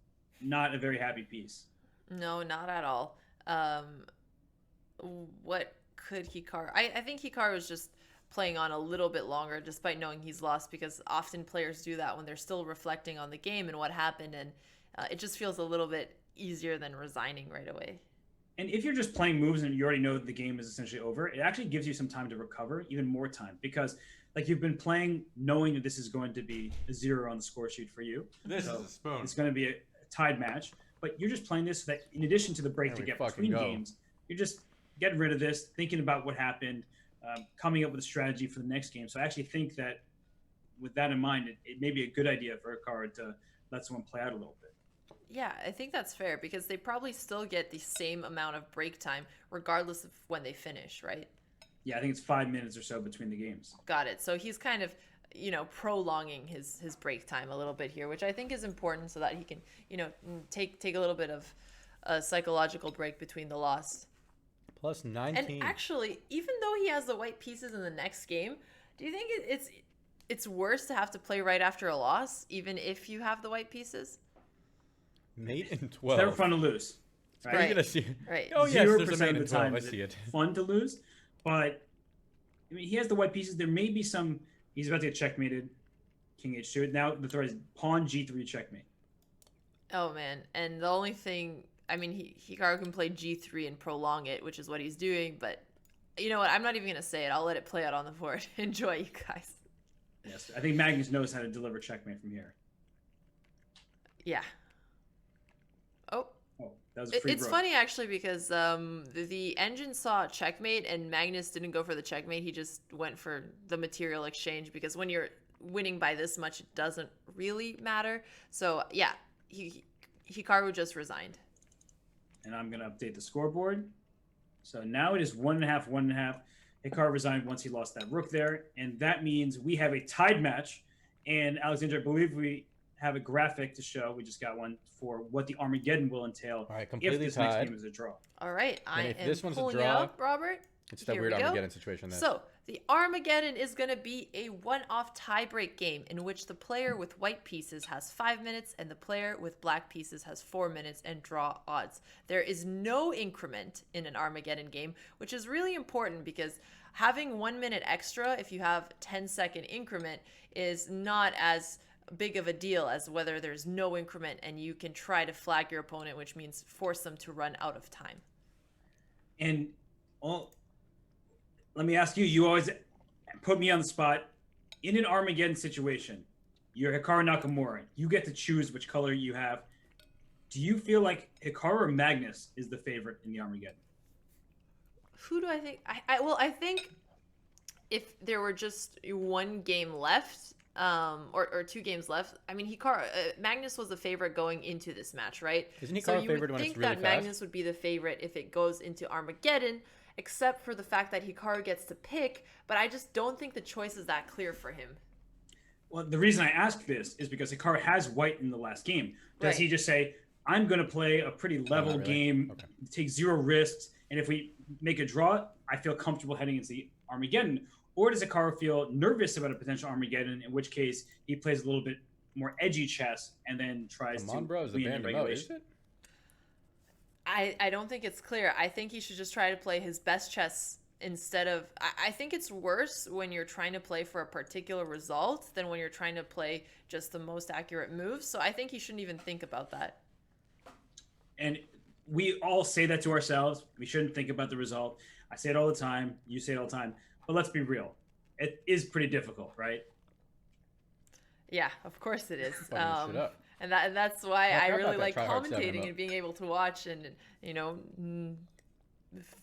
not a very happy piece. No, not at all. What could Hikaru? I think Hikaru was just playing on a little bit longer despite knowing he's lost, because often players do that when they're still reflecting on the game and what happened, and it just feels a little bit easier than resigning right away. And if you're just playing moves and you already know that the game is essentially over, it actually gives you some time to recover, even more time, because like you've been playing knowing that this is going to be a 0 on the score sheet for you. This is a spoon. It's going to be a tied match, but you're just playing this so that in addition to the break to get between games, you're just getting rid of this, thinking about what happened, coming up with a strategy for the next game. So I actually think that with that in mind, it may be a good idea for Hikaru to let someone play out a little bit. Yeah, I think that's fair, because they probably still get the same amount of break time regardless of when they finish, right? Yeah, I think it's 5 minutes or so between the games. Got it. So he's kind of, prolonging his break time a little bit here, which I think is important so that he can, take a little bit of a psychological break between the loss. Plus 19. And actually, even though he has the white pieces in the next game, do you think it's worse to have to play right after a loss, even if you have the white pieces? Mate in 12. They're fun to lose. Right. Are you gonna see? Right. Oh yes, there's a 0% mate of in the 12. time I is see it. Fun to lose, but I mean, he has the white pieces. There may be some. He's about to get checkmated. King h2. Now the threat is pawn g3 checkmate. Oh man, and the only thing, I mean, Hikaru can play g3 and prolong it, which is what he's doing. But you know what? I'm not even gonna say it. I'll let it play out on the board. Enjoy, you guys. Yes, I think Magnus knows how to deliver checkmate from here. Yeah. Oh, that was a free it's broke. funny actually, because the engine saw checkmate and Magnus didn't go for the checkmate. He just went for the material exchange, because when you're winning by this much, it doesn't really matter. So yeah, Hikaru just resigned. And I'm gonna update the scoreboard. So now it is 1.5, 1.5. Hikaru resigned once he lost that rook there, and that means we have a tied match. And Alexander, I believe we have a graphic to show. We just got one for what the Armageddon will entail. All right, completely if this tied. next game is a draw. All right, I if am this one's a pulling draw, it up, Robert. It's that Here weird we go. Armageddon situation. So the Armageddon is going to be a one-off tiebreak game in which the player with white pieces has 5 minutes and the player with black pieces has 4 minutes, and draw odds. There is no increment in an Armageddon game, which is really important, because having 1 minute extra if you have 10-second increment is not as big of a deal as whether there's no increment and you can try to flag your opponent, which means force them to run out of time. And let me ask you, you always put me on the spot. In an Armageddon situation, you're Hikaru Nakamura. You get to choose which color you have. Do you feel like Hikaru or Magnus is the favorite in the Armageddon? Who do I think? I think if there were just one game left, or 2 games left, I mean, Magnus was the favorite going into this match, right? Isn't Hikaru so you favored would when think it's really that fast? Magnus would be the favorite if it goes into Armageddon, except for the fact that Hikaru gets to pick, but I just don't think the choice is that clear for him. Well, the reason I ask this is because Hikaru has white in the last game. Does he just say, I'm going to play a pretty level game, take 0 risks, and if we make a draw, I feel comfortable heading into the Armageddon? Or does Hikaru feel nervous about a potential Armageddon, in which case he plays a little bit more edgy chess and then tries Come on, to bro, is the win in band remote, regulation? is it? I don't think it's clear. I think he should just try to play his best chess instead of... I think it's worse when you're trying to play for a particular result than when you're trying to play just the most accurate moves. So I think he shouldn't even think about that. And we all say that to ourselves. We shouldn't think about the result. I say it all the time. You say it all the time. But let's be real. It is pretty difficult, right? Yeah, of course it is. Fucking shit up. And that's why I forgot really about that like Try Hard 7 commentating remote. and being able to watch, and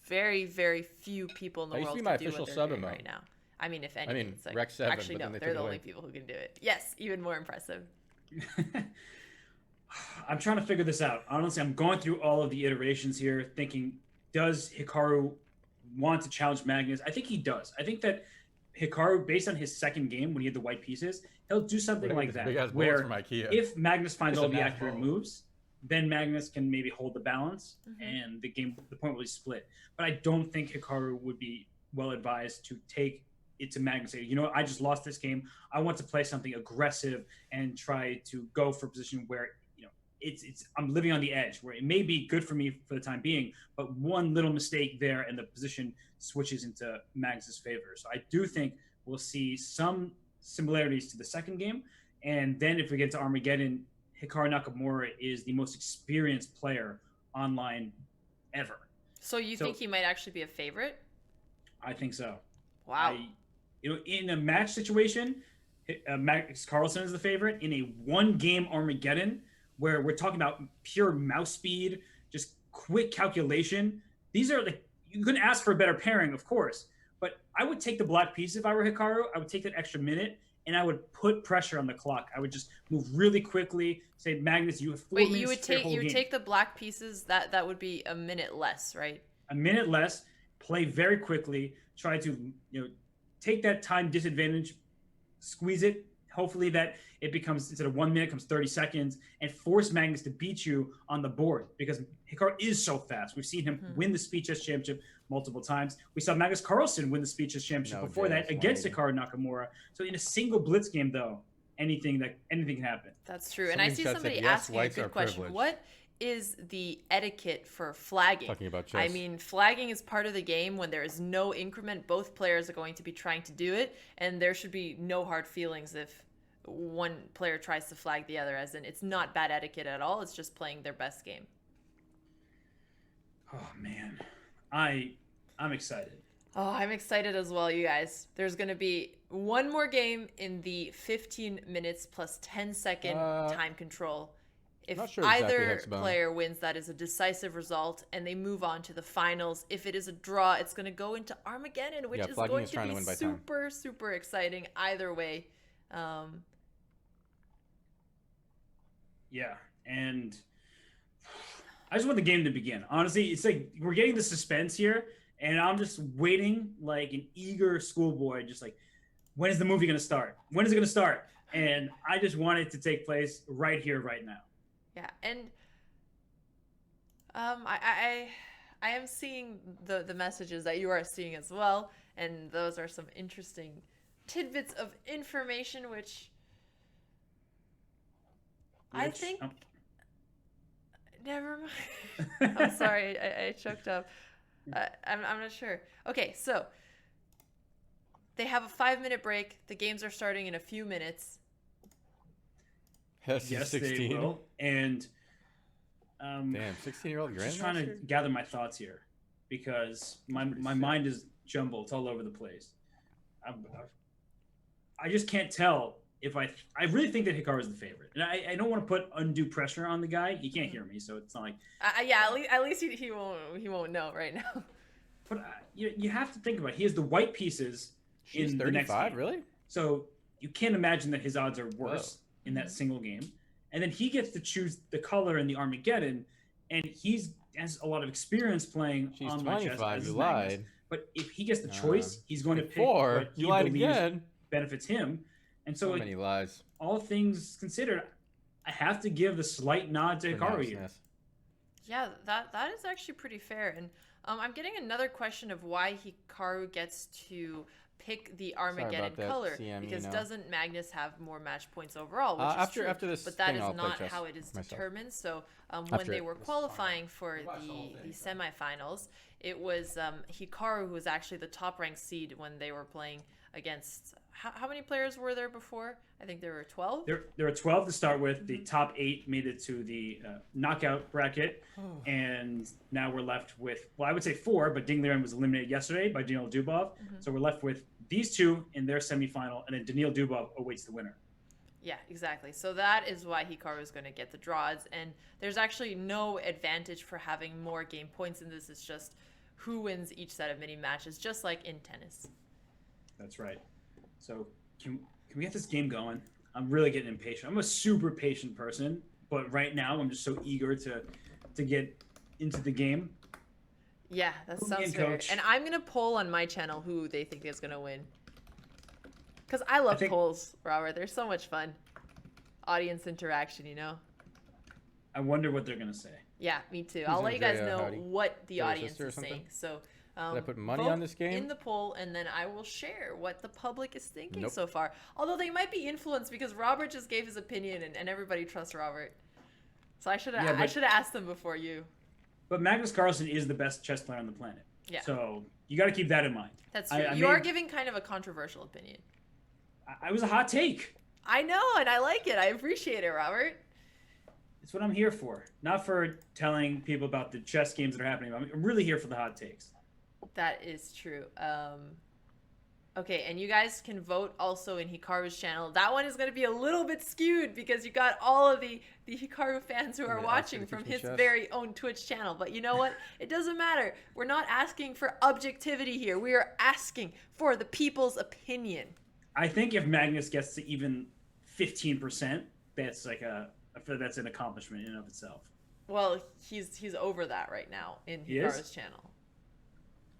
very, very few people in the That used to world be my can do official what they're sub doing emote. right now. I mean, if any, I mean, it's like, Rec 7, actually but no, then they they're took the it only away. people who can do it. Yes, even more impressive. I'm trying to figure this out. Honestly, I'm going through all of the iterations here, thinking, does Hikaru want to challenge Magnus? I think he does. I think that Hikaru, based on his second game when he had the white pieces, he'll do something like that. Big ass bullets Where from IKEA. if Magnus finds It's all a the math accurate ball. moves, then Magnus can maybe hold the balance and the point will be split. But I don't think Hikaru would be well advised to take it to Magnus. Say, you know, I just lost this game. I want to play something aggressive and try to go for a position where, you know, it's I'm living on the edge, where it may be good for me for the time being, but one little mistake there and the position switches into Magnus's favor. So I do think we'll see some similarities to the second game. And then if we get to Armageddon, Hikaru Nakamura is the most experienced player online ever. So you think he might actually be a favorite? I think so. Wow. You know, in a match situation, Max Carlsen is the favorite. In a one-game Armageddon, where we're talking about pure mouse speed, just quick calculation, these are like, you couldn't ask for a better pairing, of course. But I would take the black piece if I were Hikaru. I would take that extra minute, and I would put pressure on the clock. I would just move really quickly. Say, Magnus, you have 4 minutes. Wait, you would take the black pieces. That would be a minute less, right? A minute less. Play very quickly. Try to, you know, take that time disadvantage, squeeze it. Hopefully that it becomes, instead of 1 minute, comes 30 seconds, and force Magnus to beat you on the board, because Hikaru is so fast. We've seen him win the Speed Chess Championship multiple times. We saw Magnus Carlsen win the Speed Chess Championship before that against Hikaru Nakamura. So in a single blitz game, though, anything can happen. That's true. And I see somebody asking a good question. What is the etiquette for flagging? Talking about chess. I mean, flagging is part of the game. When there is no increment, both players are going to be trying to do it, and there should be no hard feelings if one player tries to flag the other, as in it's not bad etiquette at all. It's just playing their best game. Oh man, I'm excited. Oh, I'm excited as well, you guys. There's going to be one more game in the 15 minutes plus 10-second time control. If either player wins, that is a decisive result, and they move on to the finals. If it is a draw, it's going to go into Armageddon, which is going to be super, super exciting either way. Yeah, and I just want the game to begin. Honestly, it's like we're getting the suspense here, and I'm just waiting like an eager schoolboy, just like, when is the movie going to start? When is it going to start? And I just want it to take place right here, right now. Yeah, and I am seeing the messages that you are seeing as well, and those are some interesting tidbits of information, which I think. Never mind. I'm sorry, I choked up. I'm not sure. Okay, so they have a 5-minute break. The games are starting in a few minutes. Yes, 16. They will. And damn, 16-year-old grandmaster. Just trying to gather my thoughts here, because my mind is jumbled. It's all over the place. I just can't tell if I really think that Hikaru is the favorite, and I don't want to put undue pressure on the guy. He can't hear me, so it's not like. Yeah, at least he won't know right now. But you have to think about it. He has the white pieces in the next game. Really? So you can't imagine that his odds are worse in that single game. And then he gets to choose the color in the Armageddon, and he has a lot of experience playing online chess. You lied. But if he gets the choice, he's going to pick what he believes benefits him. And so many lies. All things considered, I have to give the slight nod to Hikaru here. Yeah, that is actually pretty fair. And I'm getting another question of why Hikaru gets to pick the Armageddon color, because doesn't Magnus have more match points overall, which is true. After this, but that is not how it is determined. So when they were qualifying for the semifinals, it was Hikaru who was actually the top ranked seed when they were playing against. How many players were there before? I think there were 12. There were 12 to start with. The top 8 made it to the knockout bracket, and now we're left with, well, I would say 4, but Ding Liren was eliminated yesterday by Daniil Dubov. So we're left with these 2 in their semifinal, and then Daniil Dubov awaits the winner. Yeah, exactly. So that is why Hikaru is going to get the draws, and there's actually no advantage for having more game points in this. It's just who wins each set of mini matches, just like in tennis. That's right. So can we get this game going? I'm really getting impatient. I'm a super patient person, but right now I'm just so eager to get into the game. Yeah, that sounds fair. And I'm going to poll on my channel who they think is going to win. Because I love polls, Robert. They're so much fun. Audience interaction, you know? I wonder what they're going to say. Yeah, me too. I'll let you guys know what the audience is saying. So Did I put money vote on this game? in the poll, and then I will share what the public is thinking Nope. so far. Although they might be influenced because Robert just gave his opinion, and everybody trusts Robert. So I should have asked them before you. But Magnus Carlsen is the best chess player on the planet. Yeah. So you got to keep that in mind. That's true. You are giving kind of a controversial opinion. I was a hot take. I know, and I like it. I appreciate it, Robert. It's what I'm here for. Not for telling people about the chess games that are happening. I'm really here for the hot takes. That is true. Okay, and you guys can vote also in Hikaru's channel. That one is going to be a little bit skewed because you got all of the Hikaru fans who are watching from his very own Twitch channel. But you know what? It doesn't matter. We're not asking for objectivity here. We are asking for the people's opinion. I think if Magnus gets to even 15%, that's that's an accomplishment in and of itself. Well, he's over that right now in Hikaru's channel.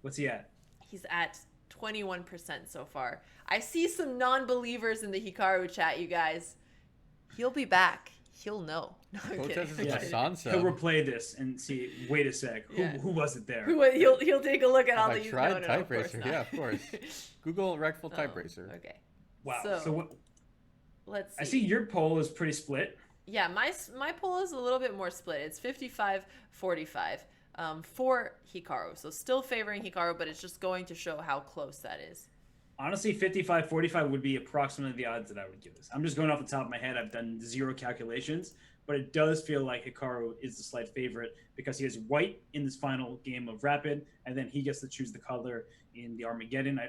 What's he at? He's at 21% so far. I see some non-believers in the Hikaru chat, you guys. He'll be back. He'll know. No, I'm kidding. He'll replay this and see. Wait a sec. Who was it there? He'll take a look at all the. I tried type racer. Yeah, of course. Google Reckful type racer. Okay. Wow. So let's see. I see your poll is pretty split. Yeah, my poll is a little bit more split. It's 55-45 for Hikaru. So still favoring Hikaru, but it's just going to show how close that is. Honestly, 55-45 would be approximately the odds that I would give this. I'm just going off the top of my head. I've done zero calculations, but it does feel like Hikaru is the slight favorite because he has white in this final game of Rapid, and then he gets to choose the color in the Armageddon.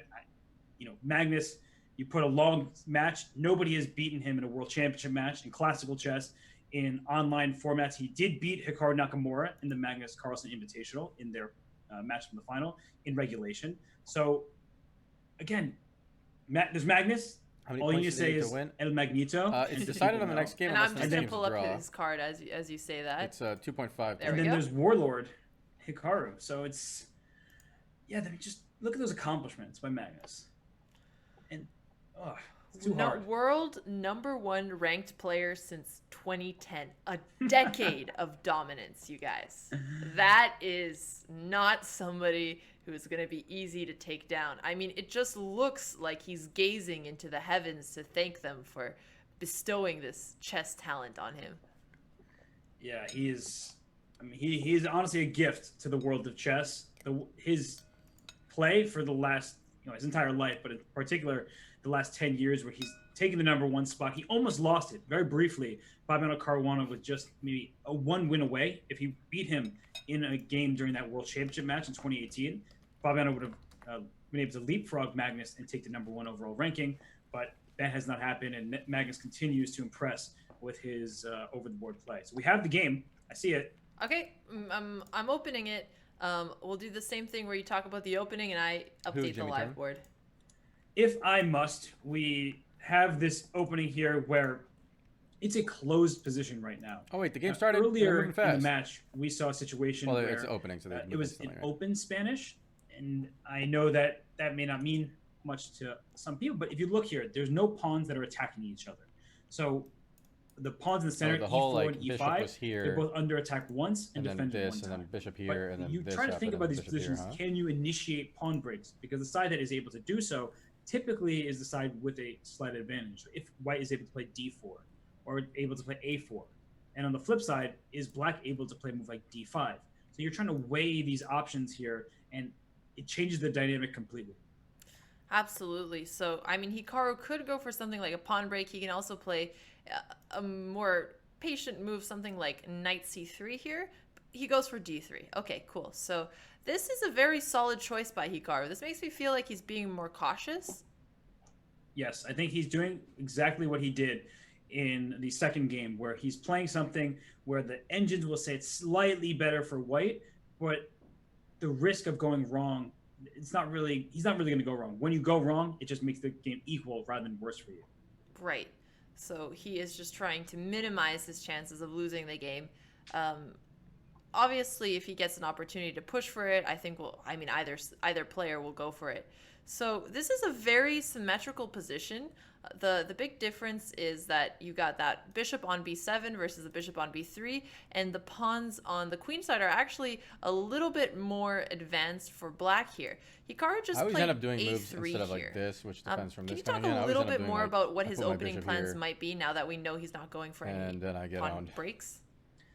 Magnus, you put a long match. Nobody has beaten him in a world championship match in classical chess. In online formats, he did beat Hikaru Nakamura in the Magnus Carlsen Invitational in their match from the final in regulation. So, again, there's Magnus. All you need to say is El Magneto. It's decided on the next game. And I'm just going to pull up his card as you say that. It's 2.5. And then there's Warlord Hikaru. So it's, just look at those accomplishments by Magnus. And, it's too hard. World #1 ranked player since 2010. A decade of dominance, you guys. That is not somebody who is going to be easy to take down. I mean, it just looks like he's gazing into the heavens to thank them for bestowing this chess talent on him. Yeah, he is. I mean, he is honestly a gift to the world of chess. His play for the last, his entire life, but in particular, the last 10 years where he's taken the #1 spot. He almost lost it very briefly. Fabiano Caruana was just maybe a 1 win away. If he beat him in a game during that World Championship match in 2018, Fabiano would have been able to leapfrog Magnus and take the #1 overall ranking. But that has not happened, and Magnus continues to impress with his over-the-board play. So we have the game. I see it. Okay, I'm opening it. We'll do the same thing where you talk about the opening and I update the live board. If I must, we have this opening here where it's a closed position right now. Oh wait, the game started earlier in the match. We saw a situation where it's opening, so it was in open Spanish, and I know that may not mean much to some people, but if you look here, there's no pawns that are attacking each other. So the pawns in the center, the whole, E4 and E5, was here, they're both under attack once and defended this, one time. and then bishop here, and then you this try to think about these positions. Here, huh? Can you initiate pawn breaks? Because the side that is able to do so typically is the side with a slight advantage. If white is able to play d4 or able to play a4, and on the flip side, is black able to play a move like d5? So you're trying to weigh these options here, and it changes the dynamic completely. Absolutely. So, I mean, Hikaru could go for something like a pawn break. He can also play a more patient move, something like knight c3 here. He goes for d3. Okay, cool. So this is a very solid choice by Hikaru. This makes me feel like he's being more cautious. Yes, I think he's doing exactly what he did in the second game, where he's playing something where the engines will say it's slightly better for white, but the risk of going wrong, he's not really going to go wrong. When you go wrong, it just makes the game equal rather than worse for you. Right. So he is just trying to minimize his chances of losing the game. obviously, if he gets an opportunity to push for it, I think either player will go for it. So this is a very symmetrical position. The big difference is that you got that bishop on b7 versus the bishop on b3, and the pawns on the queen side are actually a little bit more advanced for black here. Hikaru just I always played end up doing moves a3 instead of here. like this, which defends from Can this you talk coming in. I a always little end up bit doing, more like, about what I his put my opening bishop plans here, might be now that we know he's not going for any and then I get pawn owned. breaks?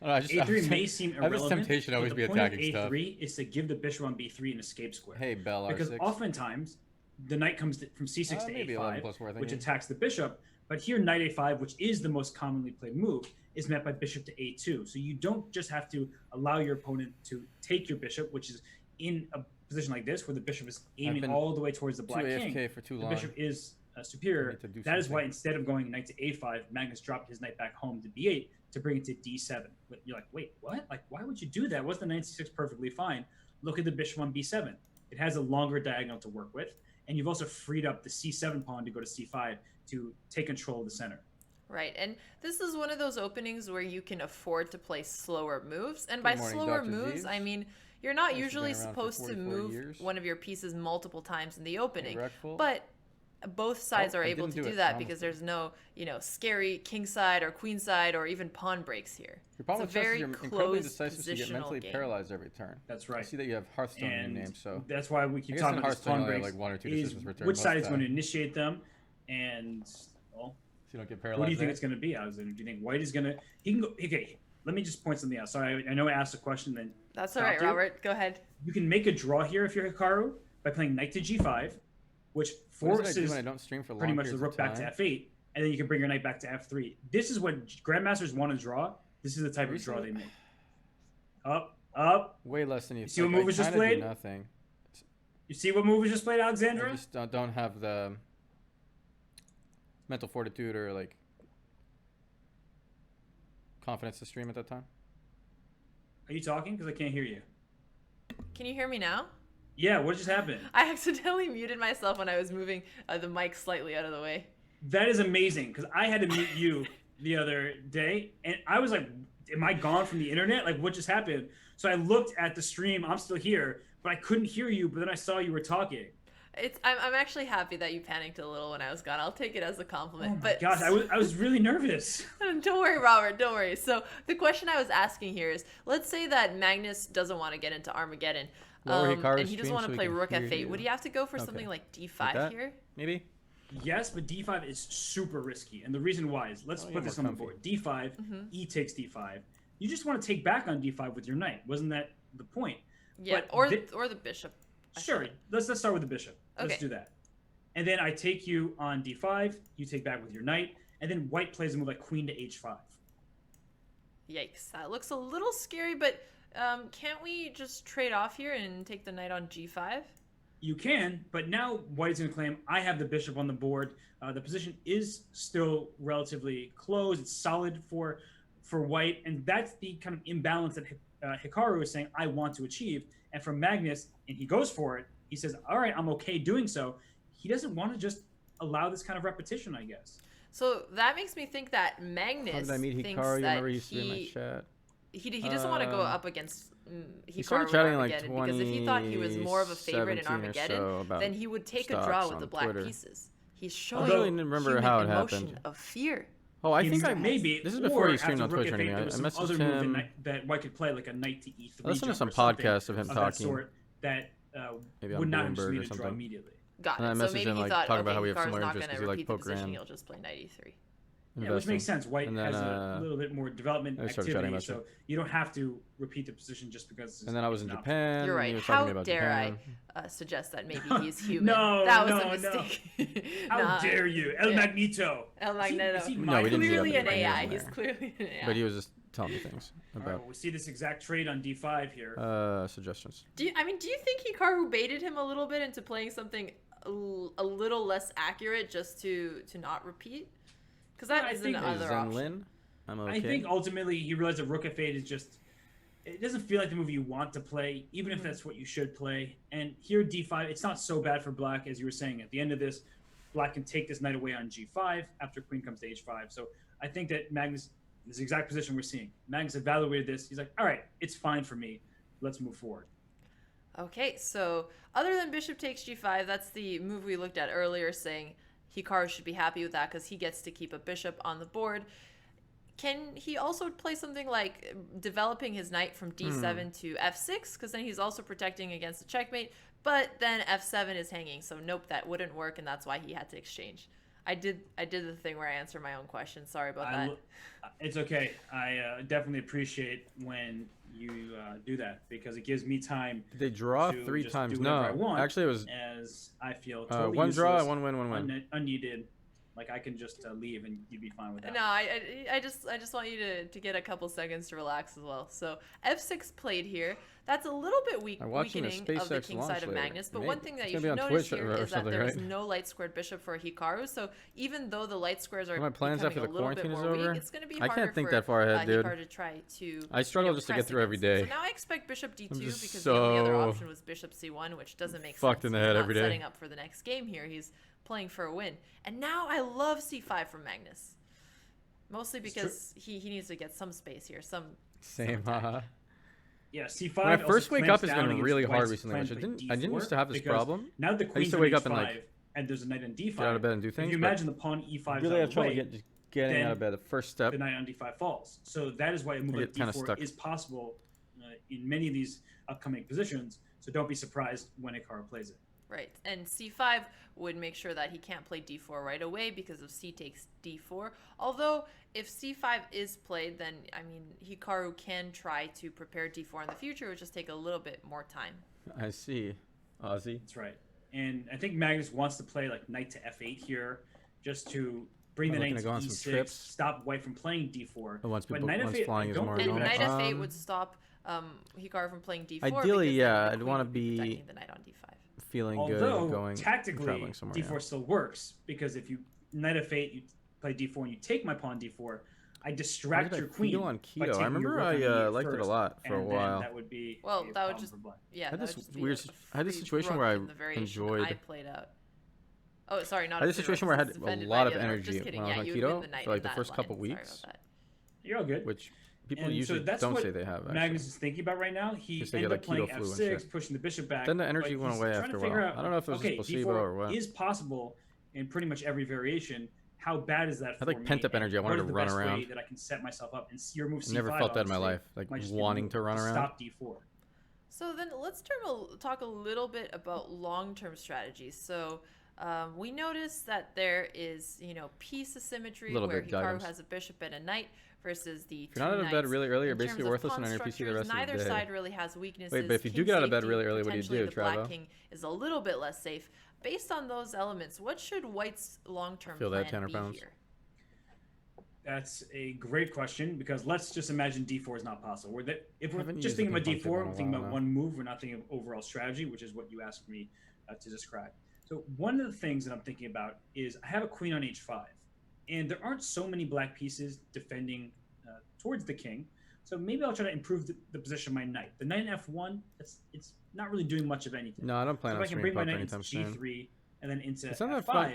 I don't know, A3 may seem I have this irrelevant. temptation to but always the be point of attacking stuff. A3 is to give the bishop on B3 an escape square. Hey, Bell Because R6. oftentimes the knight comes from C6 to maybe 11 A5, plus 4, I think. which attacks the bishop. But here, knight A5, which is the most commonly played move, is met by bishop to A2. So you don't just have to allow your opponent to take your bishop, which is in a position like this where the bishop is aiming all the way towards the black king. AFK for too The long. bishop is superior. to do That is why something. instead of going knight to A5, Magnus dropped his knight back home to B8 to bring it to D7. But you're like, wait, what? Like, why would you do that? Wasn't the knight C6 perfectly fine? Look at the bishop on B7. It has a longer diagonal to work with, and you've also freed up the C7 pawn to go to C5 to take control of the center. Right, and this is one of those openings where you can afford to play slower moves. And by morning, slower Dr. moves, Jeeves. I mean you're not Thanks for usually being around for supposed to 44 move years. one of your pieces multiple times in the opening. Reckful. But both sides Oh, are I able didn't to do do it. that I because almost there's no, scary king side or queen side or even pawn breaks here. Your problem It's with a chess is very you're incredibly close decisive, so you get positional mentally game. paralyzed every turn. That's I right. see that you have Hearthstone in And your name, so that's why we I keep guess talking in about these Hearthstone pawn you only have, breaks. like 1 or 2 Is decisions per turn which most side of is the going to time. initiate them, and well, So you don't get paralyzed. what do you think there. it's going to be, Alexander? Do you think White is going to? He can go. Okay, let me just point something out. Sorry, I know I asked a question. Then That's all right, stopped you. Robert. Go ahead. You can make a draw here if you're Hikaru by playing knight to G5, which What is it I do forces when I don't stream for long pretty much the periods rook of back to time? F8, and then you can bring your knight back to F3. This is what grandmasters want to draw. This is the type of draw they make. Up. Way less than you see think. what move was I just kinda do played? nothing. You see what move was just played, I Alexandra? just don't have the mental fortitude or like confidence to stream at that time. Are you talking? Because I can't hear you. Can you hear me now? Yeah, what just happened? I accidentally muted myself when I was moving the mic slightly out of the way. That is amazing, because I had to mute you the other day, and I was like, am I gone from the internet? Like, what just happened? So I looked at the stream. I'm still here, but I couldn't hear you, but then I saw you were talking. I'm actually happy that you panicked a little when I was gone. I'll take it as a compliment. Oh my but gosh, I was really nervous. Don't worry, Robert. Don't worry. So the question I was asking here is, let's say that Magnus doesn't want to get into Armageddon, Lower Hikaru's and he doesn't stream want so to we play can Rook hear F8. you. Would he have to go for Okay. something like D5 that? here? Maybe. Yes, but D5 is super risky, and the reason why is, let's Oh, yeah, put this more on the comfy. board. D5, E takes D5. You just want to take back on D5 with your knight. Wasn't that the point? Yeah, But or the bishop. I Sure. think. Let's start with the bishop. Let's Okay. do that. And then I take you on D5. You take back with your knight, and then White plays a move like Queen to H5. Yikes. That looks a little scary, but can't we just trade off here and take the knight on G5? You can, but now White is going to claim I have the bishop on the board. The position is still relatively closed. It's solid for White, and that's the kind of imbalance that Hikaru is saying I want to achieve. And from Magnus, and he goes for it. He says, "All right, I'm okay doing so." He doesn't want to just allow this kind of repetition, I guess. So that makes me think that Magnus How did I meet thinks Hikaru? You that remember he used to be in my chat. he doesn't want to go up against He started Hikaru in chatting in, like, Armageddon, because if he thought he was more of a favorite in 2017 or Armageddon, so about then he would take a stocks draw with on the black Twitter. pieces. He's I showing really didn't remember human how it emotion happened. of fear. Oh, I He think was- I maybe. This is or before he streamed after on Rook Twitch or F8, anything. there I was some messaged other move him. that White could play, like a knight to E3. I listened to jump some or something podcasts of him that talking. sort that Maybe on would not Bloomberg just or need a draw something. immediately. Got And I it. So messaged maybe him, he like, thought, talking about okay, how we have Hikaru's similar not interests going 'cause to he likes repeat the poker position. and He'll just play knight E3. Yeah, which makes sense. White And then, has a little bit more development I started chatting activity, about so you don't have to repeat the position just because. And then I was in it's an option. Japan. You're and he right. was talking to me How about dare Japan. I suggest that maybe he's human? No, that was no, a no. mistake. How Nah. dare you, El Yeah. Magneto? El Is he- Magneto. is he No, we didn't meet up Clearly an with him. He AI. wasn't He's there. clearly an AI. But he was just telling me things All right, about well, we see this exact trade on D5 here. suggestions. Do you think Hikaru baited him a little bit into playing something a little less accurate just to not repeat? Because that I is think- another Zen option. Lin? I'm okay. I think ultimately he realized that Rook F8 is just. It doesn't feel like the move you want to play, even if that's what you should play. And here D5, it's not so bad for Black, as you were saying. At the end of this, Black can take this knight away on G5 after Queen comes to H5. So I think that Magnus This is the exact position we're seeing. Magnus evaluated this. He's like, all right, it's fine for me. Let's move forward. Okay, so other than bishop takes g5, that's the move we looked at earlier, saying Hikaru should be happy with that because he gets to keep a bishop on the board. Can he also play something like developing his knight from d7 to f6? Because then he's also protecting against the checkmate, but then f7 is hanging, so nope, that wouldn't work, and that's why he had to exchange. I did the thing where I answer my own question. Sorry about that. It's okay. I definitely appreciate when you do that because it gives me time. They draw to 3 just times. do whatever I No, want, actually it was as I feel totally one draw, useless, one win, one win. unneeded. Like I can just leave and you'd be fine with that. No, I just want you to get a couple seconds to relax as well. So f6 played here. That's a little bit weakening of the king side of Magnus. But one thing that you should notice here is that there is no light squared bishop for Hikaru. So even though the light squares are my plans becoming after the a little bit quarantine is more over? weak, it's going to be I harder can't think for that far ahead, dude. Hikaru to try to. I struggle just to get through every day. So now I expect bishop d2 just because the only other so option was bishop c1, which doesn't make sense. fucked in the head He's every not day. setting up for the next game here. He's playing for a win. And now I love c5 from Magnus. Mostly because he needs to get some space here. Same, attack. haha. Yeah, c5. When I first also wake up, clamps it's down been against really hard White's recently. plan Which to I didn't used to have this because problem. Now the I used queen's to on wake up h5 and like and there's a knight on d5. get out of bed and do If things. you but imagine the pawn e5 really have out trouble of the way, just getting then out of bed. The first step. the knight on d5 falls. So that is why a move I like get kinda d4 stuck. is possible in many of these upcoming positions. So don't be surprised when Hikaru plays it. Right, and c5 would make sure that he can't play d4 right away because of c takes d4. Although, if c5 is played, then, I mean, Hikaru can try to prepare d4 in the future. It would just take a little bit more time. I see, Ozzy. That's right. And I think Magnus wants to play like knight to f8 here, just to bring the looking knight to go to on some e6, trips. stop White from playing d4. But once But people, knight once f8, flying I is don't more really And annoying. like knight f8 would stop Hikaru from playing d4. Ideally, because yeah, then the I'd queen wanna would be be protecting the knight on d5. feeling Although good going tactically traveling somewhere. d4 still works because if you knight f8, you play d4 and you take my pawn d4, I distract your queen. on by keto. taking I remember your rook on I e8 liked it a first, lot for a and then while. That would be Well, a that would problem just for black. yeah. I had that this would just be weird a I had this free situation rook where I in the variation enjoyed. I played out. Oh, sorry, not I had a this free situation rook, where I it's had a defended lot by of the other rook. energy Just kidding. when I Yeah, was on you would win keto the knight for like in the that first couple line. Sorry weeks, about that. You're all good. which people And usually so that's don't what say they have. Actually. Magnus is thinking about right now. He Just they ended get, up like, playing keto flu and f6, shit. pushing the bishop back. Then the energy but went he's away trying after to a figure while. out, I don't know if it was okay, just placebo d4 or what. is possible in pretty much every variation. How bad is that had, for like, me? pent-up And energy. I wanted what to is the run best way around. that I can set myself up and your move I c5. never felt that in my obviously, life, like might just be a wanting move to run around. Stop d4. So then let's talk a little bit about long-term strategies. So we noticed that there is, piece asymmetry Little where bit, Hikaru guidance. has a bishop and a knight versus the If you're not out of bed really early, you're In basically terms of worthless pawn on your PC the structures, rest of the neither day. side really has weaknesses. Wait, but if you do King get out of bed safety, really early, what do you potentially do, the black Travo? king is a little bit less safe. Based on those elements, what should White's long-term Feel that, plan 10 be pounds. here? That's a great question because let's just imagine d4 is not possible. If we're Haven't just used thinking the about king function d4, in a we're thinking while about now. one move. We're not thinking of overall strategy, which is what you asked me to describe. So one of the things that I'm thinking about is I have a queen on h5, and there aren't so many black pieces defending towards the king. So maybe I'll try to improve the position of my knight. The knight in f1, it's not really doing much of anything. No, I don't plan So on if I can streaming bring my poker knight into anytime soon. g3 and then into It's not that f5, fun.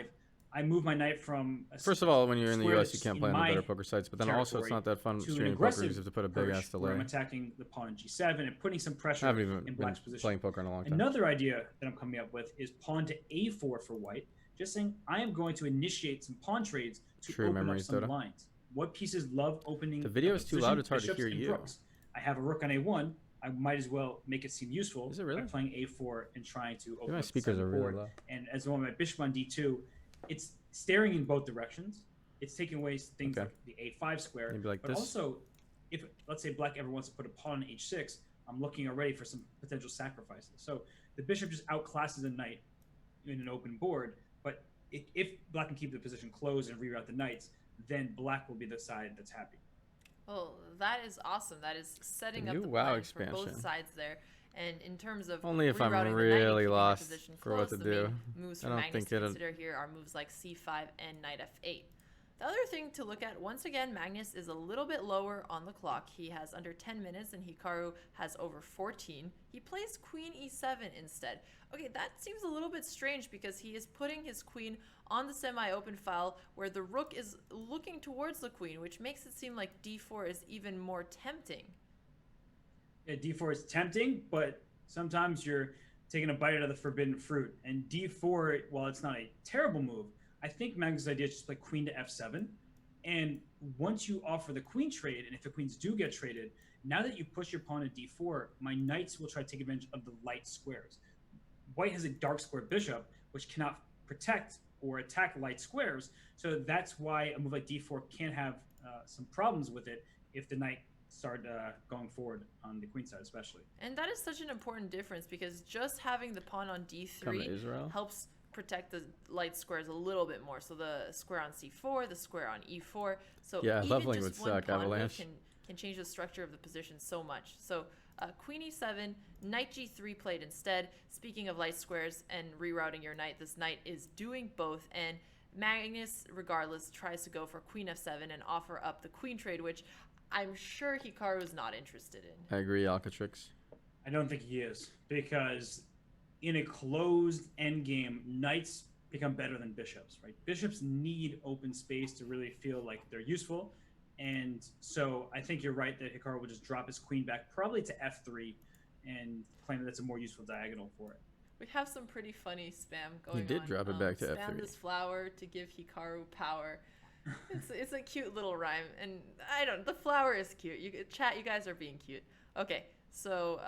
I move my knight from First of all, when you're in the square US, you that's can't in play on the my better poker sites. But then also, it's territory not that fun to an streaming poker aggressive because you have to put a big perch ass where I'm delay. attacking the pawn in g7 and putting some I pressure haven't even in been black's position. playing poker in a long time. Another idea that I'm coming up with is pawn to a4 for white. Just saying, I am going to initiate some pawn trades to True open memories, up some Dota. lines. What pieces love opening? The video up is too position? loud, it's hard to Bishops hear and you. rooks. I have a rook on a1. I might as well make it seem useful Is it really? by playing a4 and trying to open My up the speakers center are really board. low. And as well, my bishop on d2, it's staring in both directions. It's taking away things Okay. like the a5 square. Maybe like but this. also, if let's say black ever wants to put a pawn on h6, I'm looking already for some potential sacrifices. So the bishop just outclasses the knight in an open board. But if black can keep the position closed and reroute the knights, then black will be the side that's happy. Well, that is awesome. That is setting The up new the WoW plan for expansion. both sides there. And in terms of Only if I'm rerouting the knight and really keeping the lost position for what close, to the main do. moves I for don't Magnus think to it'll- consider here are moves like c5 and knight f8. The other thing to look at, once again, Magnus is a little bit lower on the clock. He has under 10 minutes and Hikaru has over 14. He plays queen e7 instead. Okay, that seems a little bit strange because he is putting his queen on the semi-open file where the rook is looking towards the queen, which makes it seem like d4 is even more tempting. Yeah, d4 is tempting, but sometimes you're taking a bite out of the forbidden fruit. And d4, while it's not a terrible move, I think Magnus' idea is just play queen to f7. And once you offer the queen trade, and if the queens do get traded, now that you push your pawn to d4, my knights will try to take advantage of the light squares. White has a dark square bishop, which cannot protect or attack light squares. So that's why a move like d4 can have some problems with it if the knight start going forward on the queen side especially. And that is such an important difference because just having the pawn on d3 helps protect the light squares a little bit more. So the square on c4, the square on e4. So yeah, even leveling just would one suck. pawn Avalanche can change the structure of the position so much. So queen e7, knight g3 played instead. Speaking of light squares and rerouting your knight, this knight is doing both, and Magnus, regardless, tries to go for queen f7 and offer up the queen trade, which I'm sure Hikaru is not interested in. I agree, Alcatrix. I don't think he is, because in a closed endgame, knights become better than bishops, right? Bishops need open space to really feel like they're useful. And so I think you're right that Hikaru will just drop his queen back probably to f3 and claim that that's a more useful diagonal for it. We have some pretty funny spam going on. He did drop it back to spam f3. this flower to give Hikaru power. It's a cute little rhyme, and the flower is cute. You guys are being cute. Okay, so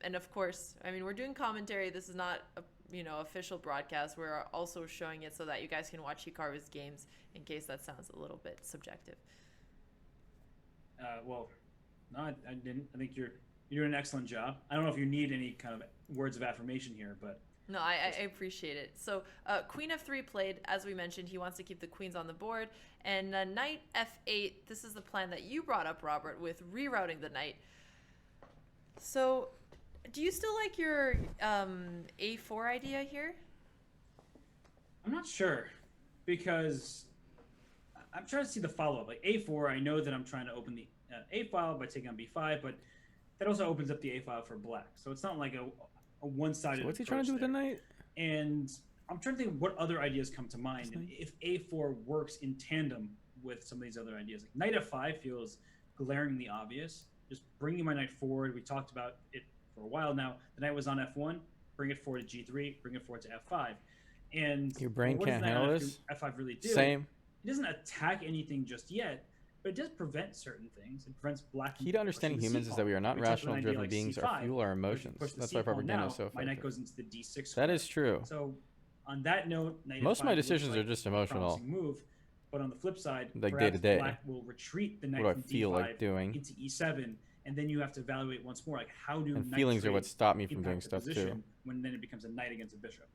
and of course, I mean, we're doing commentary. This is not a official broadcast. We're also showing it so that you guys can watch Hikaru's games in case that sounds a little bit subjective. Well, no, I didn't. I think you're doing an excellent job. I don't know if you need any kind of words of affirmation here, but no, I appreciate it. So queen f3 played. As we mentioned, he wants to keep the queens on the board. And knight f8, this is the plan that you brought up, Robert, with rerouting the knight. So do you still like your a4 idea here? I'm not sure, because I'm trying to see the follow-up. Like a4, I know that I'm trying to open the a file by taking on b5, but that also opens up the a file for black. So it's not like a one-sided. So what's he trying to do with the knight? And I'm trying to think what other ideas come to mind, and if a4 works in tandem with some of these other ideas. Like knight f5 feels glaringly obvious. Just bringing my knight forward. We talked about it for a while now. The knight was on f1. Bring it forward to g3. Bring it forward to f5. And your brain can't handle this. F5 really do. Same. It doesn't attack anything just yet, but it does prevent certain things. It prevents black. Key to understanding humans is that we are not rational, driven beings. Our fuel our emotions. That's why propaganda is so effective. My knight goes into the d6. That is true. So, on that note, most of my decisions are just emotional. Move, but on the flip side, like day to day, black will retreat the knight what do from I feel d5 like doing into e7, and then you have to evaluate once more, like how do and feelings are what stop me from doing stuff too. When then it becomes a knight against a bishop.